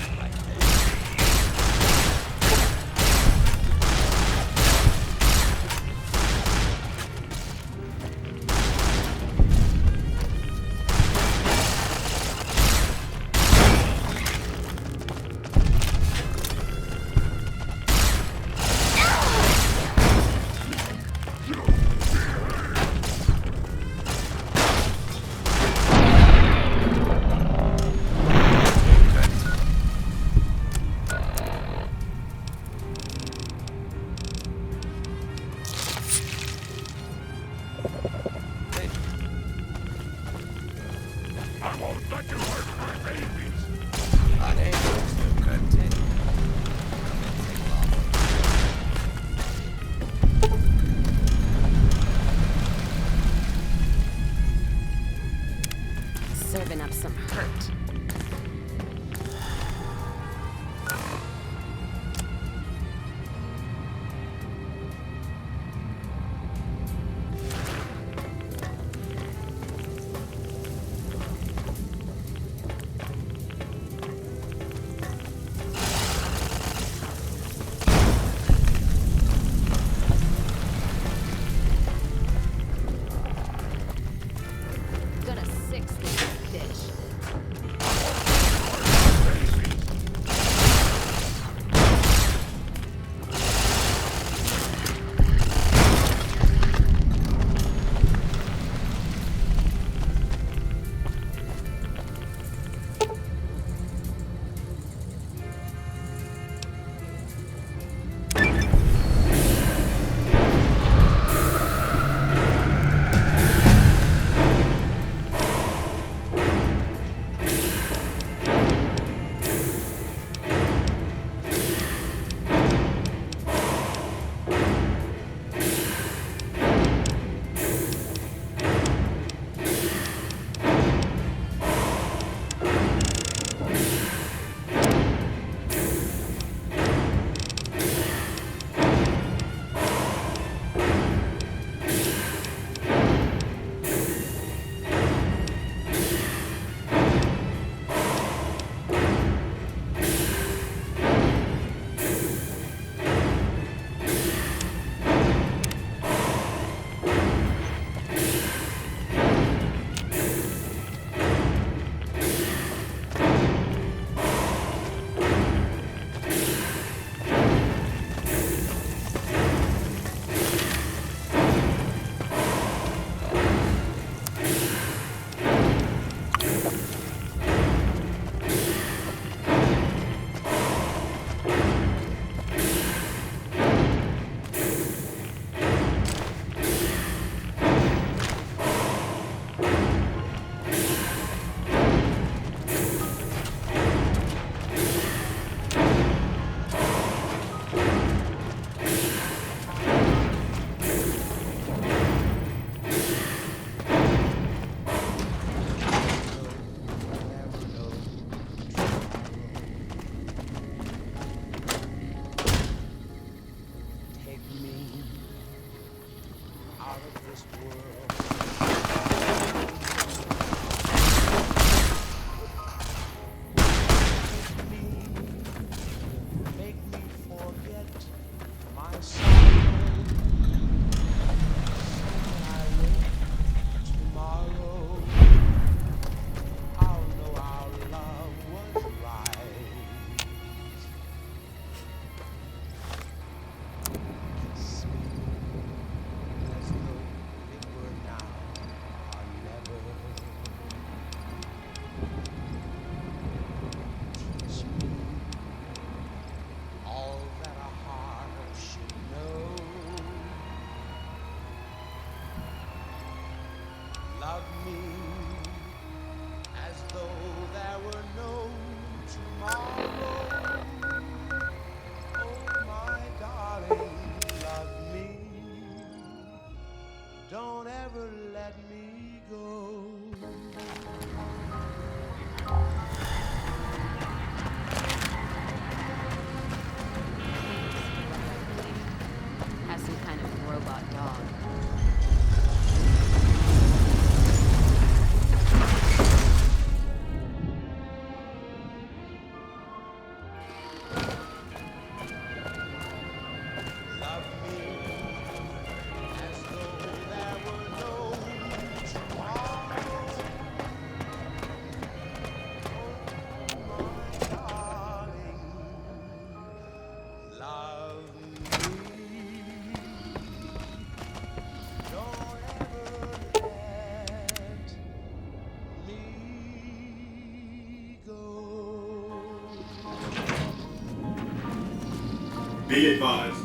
Be advised,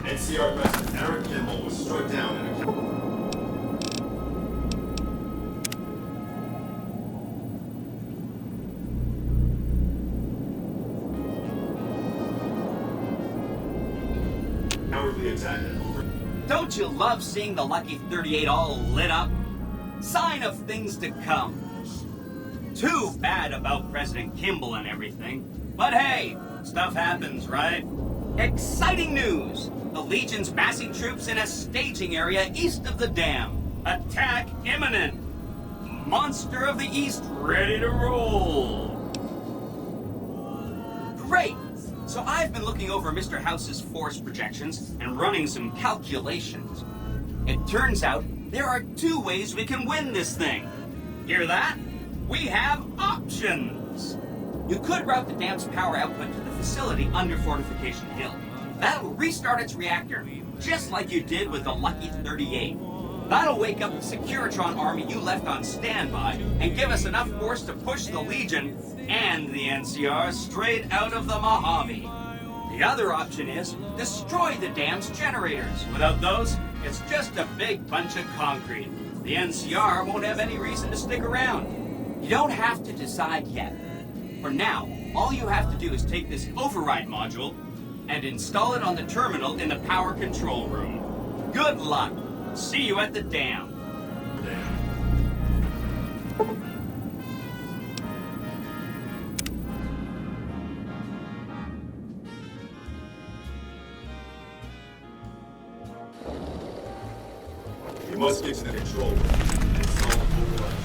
NCR President Eric Kimball was struck down in a... cowardly attack at over... Don't you love seeing the Lucky 38 all lit up? Sign of things to come. Too bad about President Kimball and everything. But hey, stuff happens, right? Exciting news! The Legion's massing troops in a staging area east of the dam. Attack imminent! Monster of the East ready to roll! Great! So I've been looking over Mr. House's force projections and running some calculations. It turns out there are 2 ways we can win this thing. Hear that? We have options! You could route the dam's power output to the facility under Fortification Hill. That'll restart its reactor, just like you did with the Lucky 38. That'll wake up the Securitron army you left on standby and give us enough force to push the Legion and the NCR straight out of the Mojave. The other option is destroy the dam's generators. Without those, it's just a big bunch of concrete. The NCR won't have any reason to stick around. You don't have to decide yet. For now, all you have to do is take this override module and install it on the terminal in the power control room. Good luck. See you at the dam. We must get to the control room and solve the override.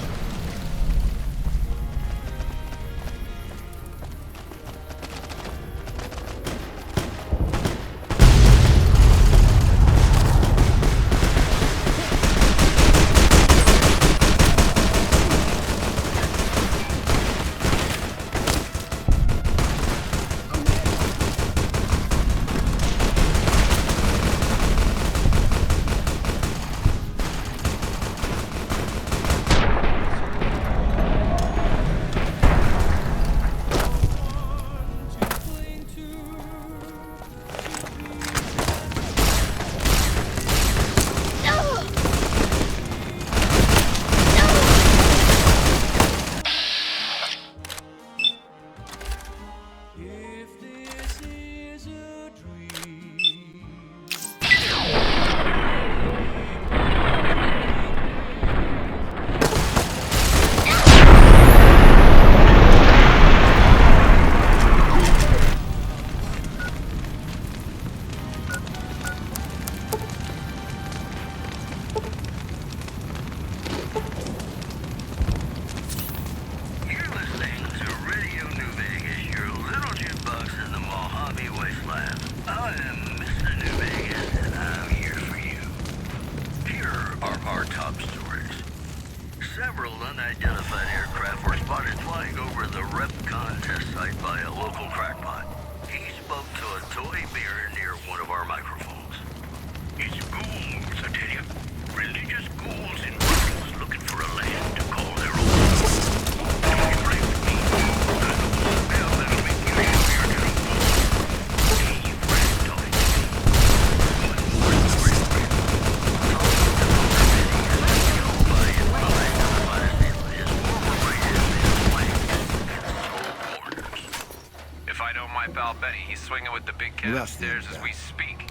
Upstairs as we speak.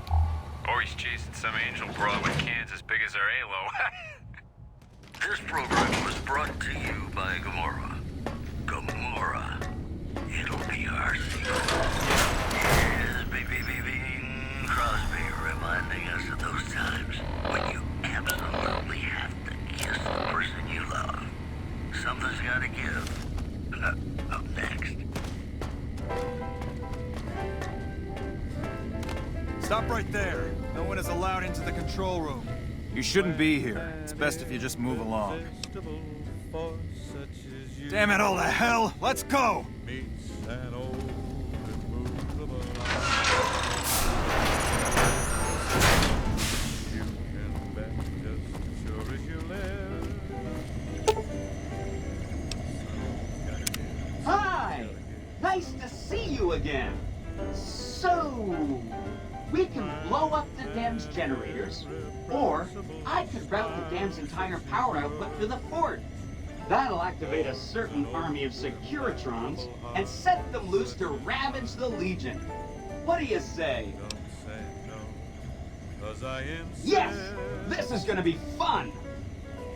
Or he's chasing some angel broad with cans as big as our halo. This program was brought to you by Gamora. Gamora. It'll be our secret. Yes, Bing Crosby reminding us of those times when you absolutely have to kiss the person you love. Something's gotta give. Up next. Stop right there. No one is allowed into the control room. You shouldn't be here. It's best if you just move along. Damn it all to hell! Let's go! Hi! Nice to see you again. So, we can blow up the dam's generators, or I could route the dam's entire power output to the fort. That'll activate a certain army of Securitrons and set them loose to ravage the Legion. What do you say? Yes! This is gonna be fun!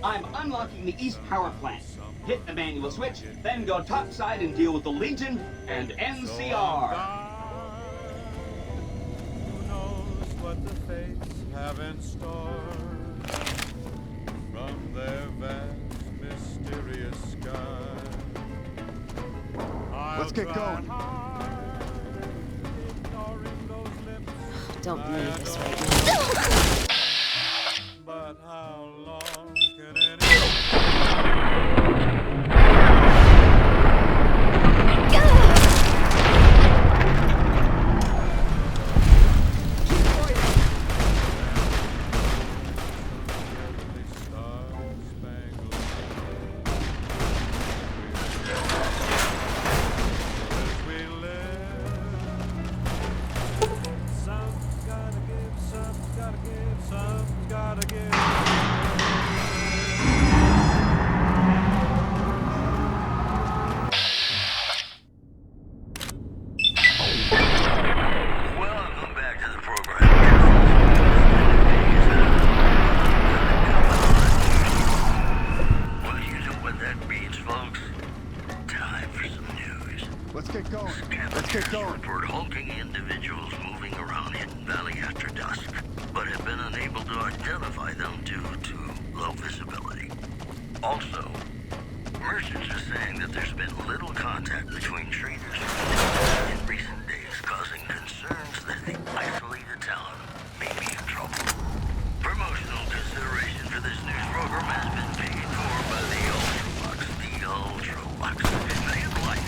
I'm unlocking the East Power Plant. Hit the manual switch, then go topside and deal with the Legion and NCR. Who knows what the fates have in store from their vast, mysterious sky. Let's get going. Don't believe this right now. But how long can report hulking individuals moving around Hidden Valley after dusk, but have been unable to identify them due to low visibility. Also, merchants are saying that there's been little contact between traders in recent days, causing concerns that the isolated town may be in trouble. Promotional consideration for this news program has been paid for by the Ultralux. The Ultralux. Man life.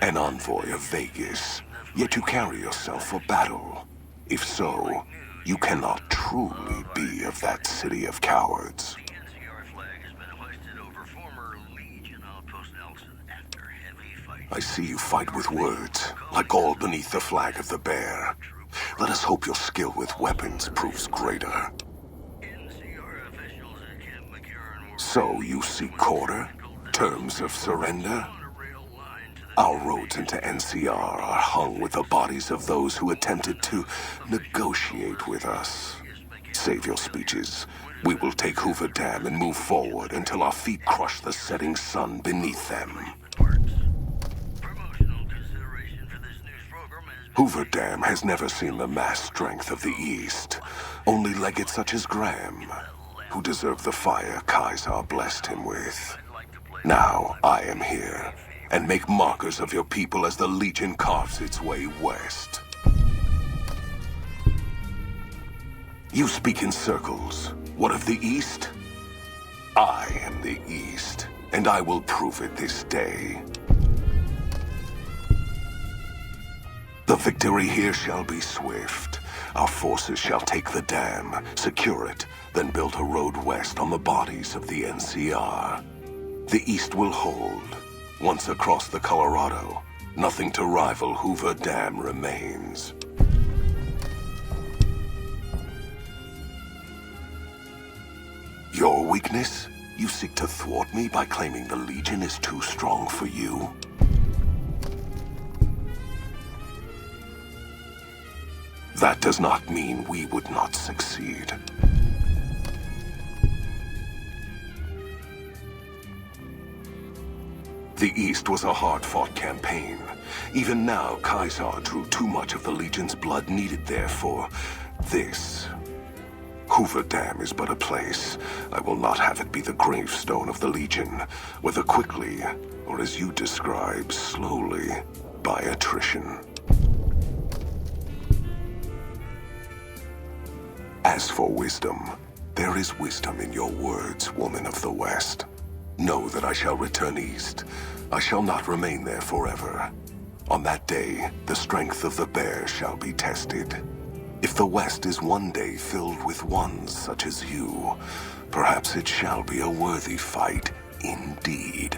An envoy of Vegas, yet you carry yourself for battle. If so, you cannot truly be of that city of cowards. I see you fight with words, like all beneath the flag of the bear. Let us hope your skill with weapons proves greater. So you seek quarter? Terms of surrender? Our roads into NCR are hung with the bodies of those who attempted to negotiate with us. Save your speeches. We will take Hoover Dam and move forward until our feet crush the setting sun beneath them. Hoover Dam has never seen the mass strength of the East. Only legates such as Graham, who deserve the fire Kaisar blessed him with. Now I am here, and make markers of your people as the Legion carves its way west. You speak in circles. What of the East? I am the East, and I will prove it this day. The victory here shall be swift. Our forces shall take the dam, secure it, then build a road west on the bodies of the NCR. The East will hold. Once across the Colorado, nothing to rival Hoover Dam remains. Your weakness? You seek to thwart me by claiming the Legion is too strong for you? That does not mean we would not succeed. The East was a hard-fought campaign. Even now, Kaisar drew too much of the Legion's blood needed there for this. Hoover Dam is but a place. I will not have it be the gravestone of the Legion, whether quickly, or as you describe, slowly, by attrition. As for wisdom, there is wisdom in your words, woman of the West. Know that I shall return east. I shall not remain there forever. On that day, the strength of the bear shall be tested. If the West is one day filled with ones such as you, perhaps it shall be a worthy fight indeed.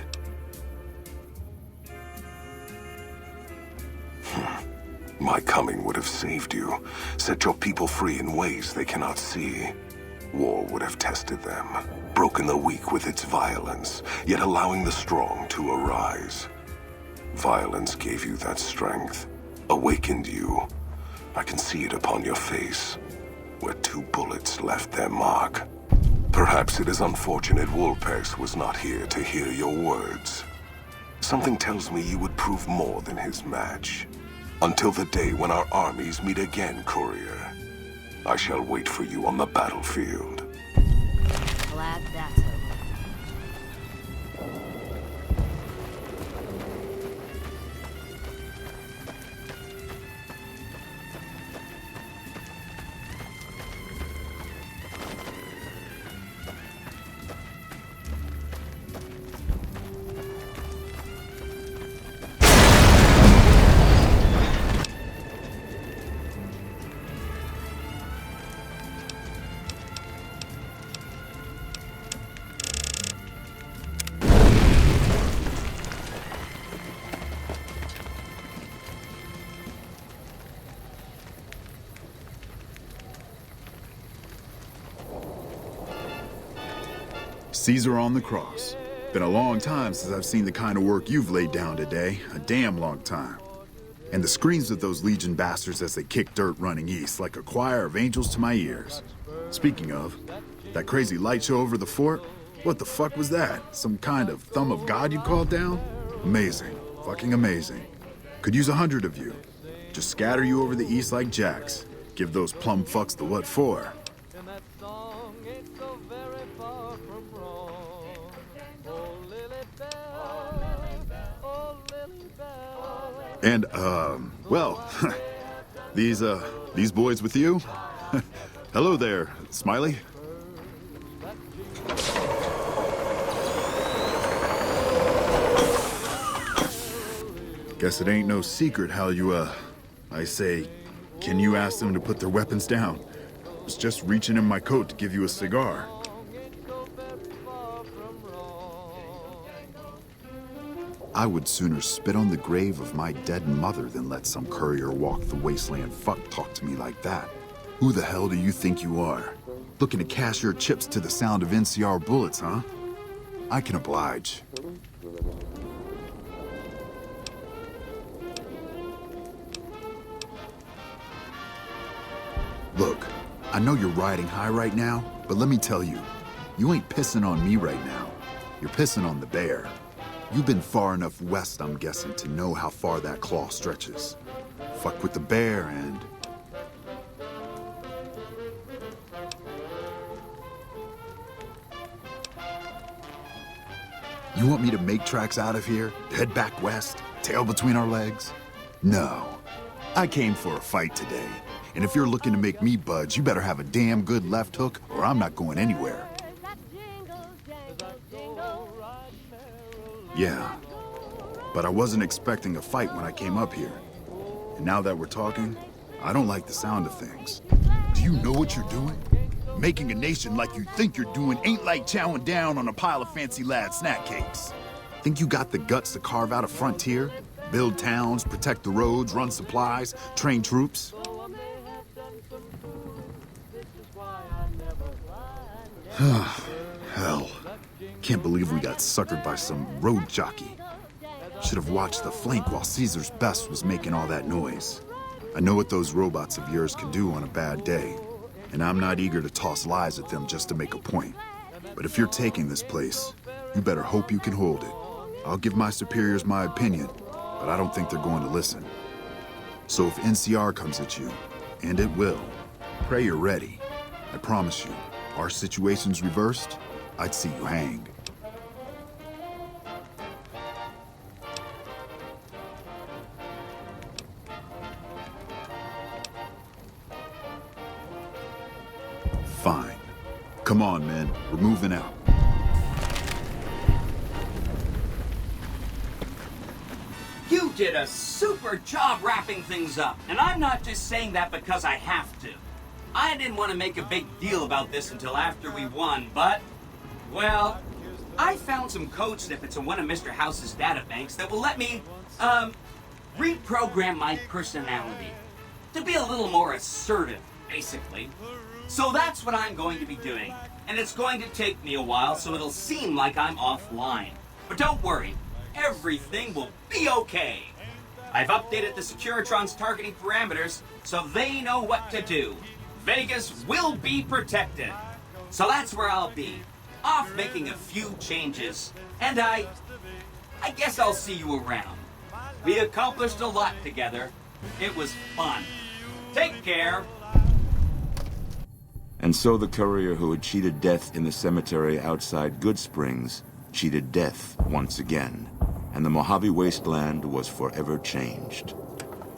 My coming would have saved you, set your people free in ways they cannot see. War would have tested them, broken the weak with its violence, yet allowing the strong to arise. Violence gave you that strength, awakened you. I can see it upon your face, where 2 bullets left their mark. Perhaps it is unfortunate Wolpex was not here to hear your words. Something tells me you would prove more than his match. Until the day when our armies meet again, Courier. I shall wait for you on the battlefield. Glad that's over. Caesar on the cross. Been a long time since I've seen the kind of work you've laid down today. A damn long time. And the screams of those Legion bastards as they kick dirt running east like a choir of angels to my ears. Speaking of, that crazy light show over the fort? What the fuck was that? Some kind of thumb of God you called down? Amazing. Fucking amazing. Could use 100 of you. Just scatter you over the east like jacks. Give those plum fucks the what for. And, well, these boys with you? Hello there, Smiley. Guess it ain't no secret how you, I say, can you ask them to put their weapons down? I was just reaching in my coat to give you a cigar. I would sooner spit on the grave of my dead mother than let some courier walk the wasteland fuck talk to me like that. Who the hell do you think you are? Looking to cash your chips to the sound of NCR bullets, huh? I can oblige. Look, I know you're riding high right now, but let me tell you, you ain't pissing on me right now. You're pissing on the bear. You've been far enough west, I'm guessing, to know how far that claw stretches. Fuck with the bear and... You want me to make tracks out of here? Head back west? Tail between our legs? No. I came for a fight today. And if you're looking to make me budge, you better have a damn good left hook, or I'm not going anywhere. Yeah. But I wasn't expecting a fight when I came up here. And now that we're talking, I don't like the sound of things. Do you know what you're doing? Making a nation like you think you're doing ain't like chowing down on a pile of fancy lad snack cakes. Think you got the guts to carve out a frontier? Build towns, protect the roads, run supplies, train troops? Hell. Can't believe we got suckered by some road jockey. Should have watched the flank while Caesar's best was making all that noise. I know what those robots of yours can do on a bad day, and I'm not eager to toss lies at them just to make a point. But if you're taking this place, you better hope you can hold it. I'll give my superiors my opinion, but I don't think they're going to listen. So if NCR comes at you, and it will, pray you're ready. I promise you, our situation's reversed, I'd see you hanged. Fine. Come on, men. We're moving out. You did a super job wrapping things up, and I'm not just saying that because I have to. I didn't want to make a big deal about this until after we won, but, well, I found some code snippets in one of Mr. House's databanks that will let me, reprogram my personality to be a little more assertive, basically. So that's what I'm going to be doing, and it's going to take me a while, so it'll seem like I'm offline. But don't worry, everything will be okay. I've updated the Securitron's targeting parameters, so they know what to do. Vegas will be protected. So that's where I'll be, off making a few changes. And I guess I'll see you around. We accomplished a lot together. It was fun. Take care. And so the courier who had cheated death in the cemetery outside Good Springs cheated death once again, and the Mojave wasteland was forever changed.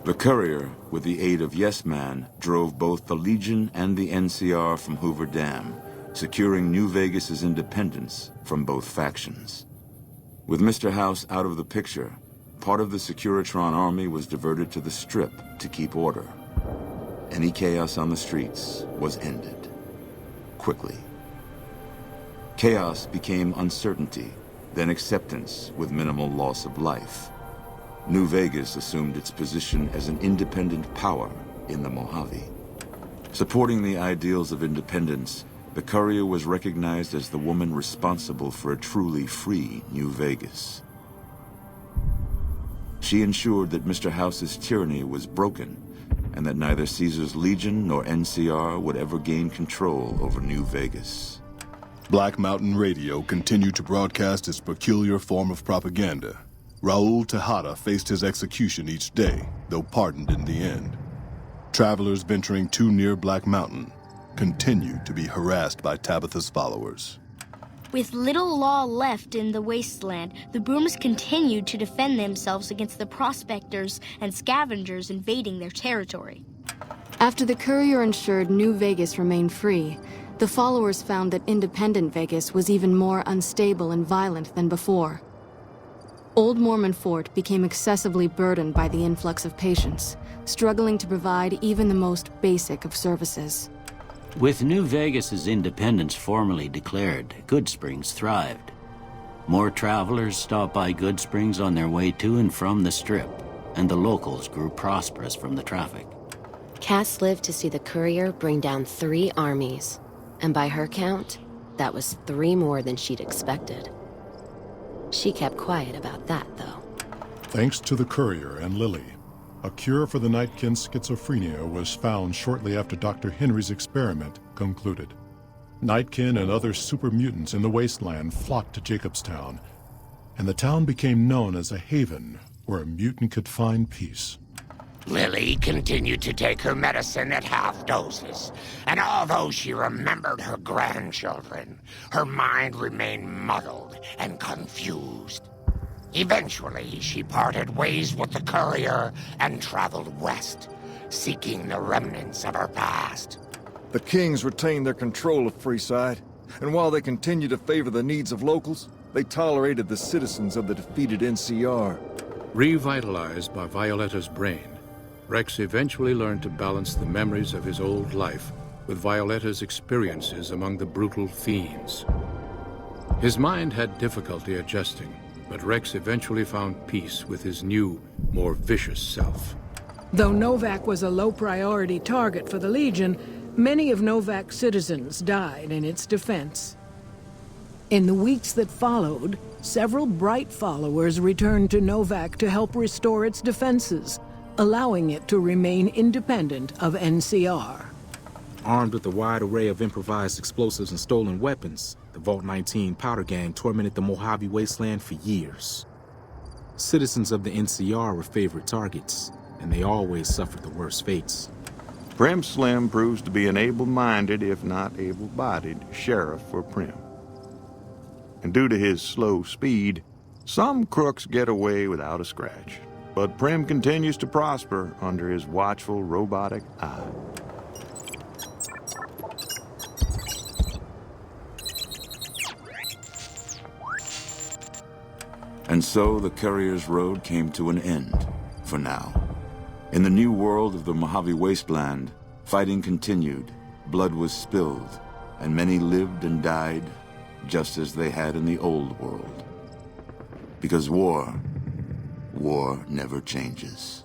The courier, with the aid of Yes Man, drove both the Legion and the NCR from Hoover Dam, securing New Vegas's independence from both factions. With Mr. House out of the picture, part of the Securitron army was diverted to the Strip to keep order. Any chaos on the streets was ended. Quickly. Chaos became uncertainty, then acceptance with minimal loss of life. New Vegas assumed its position as an independent power in the Mojave. Supporting the ideals of independence, the courier was recognized as the woman responsible for a truly free New Vegas. She ensured that Mr. House's tyranny was broken, and that neither Caesar's Legion nor NCR would ever gain control over New Vegas. Black Mountain Radio continued to broadcast its peculiar form of propaganda. Raul Tejada faced his execution each day, though pardoned in the end. Travelers venturing too near Black Mountain continued to be harassed by Tabitha's followers. With little law left in the wasteland, the Brooms continued to defend themselves against the prospectors and scavengers invading their territory. After the courier ensured New Vegas remained free, the followers found that independent Vegas was even more unstable and violent than before. Old Mormon Fort became excessively burdened by the influx of patients, struggling to provide even the most basic of services. With New Vegas's independence formally declared, Goodsprings thrived. More travelers stopped by Goodsprings on their way to and from the Strip, and the locals grew prosperous from the traffic. Cass lived to see the courier bring down 3 armies, and by her count, that was 3 more than she'd expected. She kept quiet about that, though. Thanks to the courier and Lily, a cure for the Nightkin's schizophrenia was found shortly after Dr. Henry's experiment concluded. Nightkin and other super mutants in the wasteland flocked to Jacobstown, and the town became known as a haven where a mutant could find peace. Lily continued to take her medicine at half doses, and although she remembered her grandchildren, her mind remained muddled and confused. Eventually, she parted ways with the courier and traveled west, seeking the remnants of her past. The Kings retained their control of Freeside, and while they continued to favor the needs of locals, they tolerated the citizens of the defeated NCR. Revitalized by Violetta's brain, Rex eventually learned to balance the memories of his old life with Violetta's experiences among the brutal fiends. His mind had difficulty adjusting, but Rex eventually found peace with his new, more vicious self. Though Novak was a low-priority target for the Legion, many of Novak's citizens died in its defense. In the weeks that followed, several Bright followers returned to Novak to help restore its defenses, allowing it to remain independent of NCR. Armed with a wide array of improvised explosives and stolen weapons, the Vault 19 Powder Gang tormented the Mojave wasteland for years. Citizens of the NCR were favorite targets, and they always suffered the worst fates. Prim Slim proves to be an able-minded, if not able-bodied, sheriff for Prim. And due to his slow speed, some crooks get away without a scratch. But Prim continues to prosper under his watchful, robotic eye. And so the Courier's Road came to an end, for now. In the new world of the Mojave Wasteland, fighting continued, blood was spilled, and many lived and died just as they had in the old world. Because war never changes.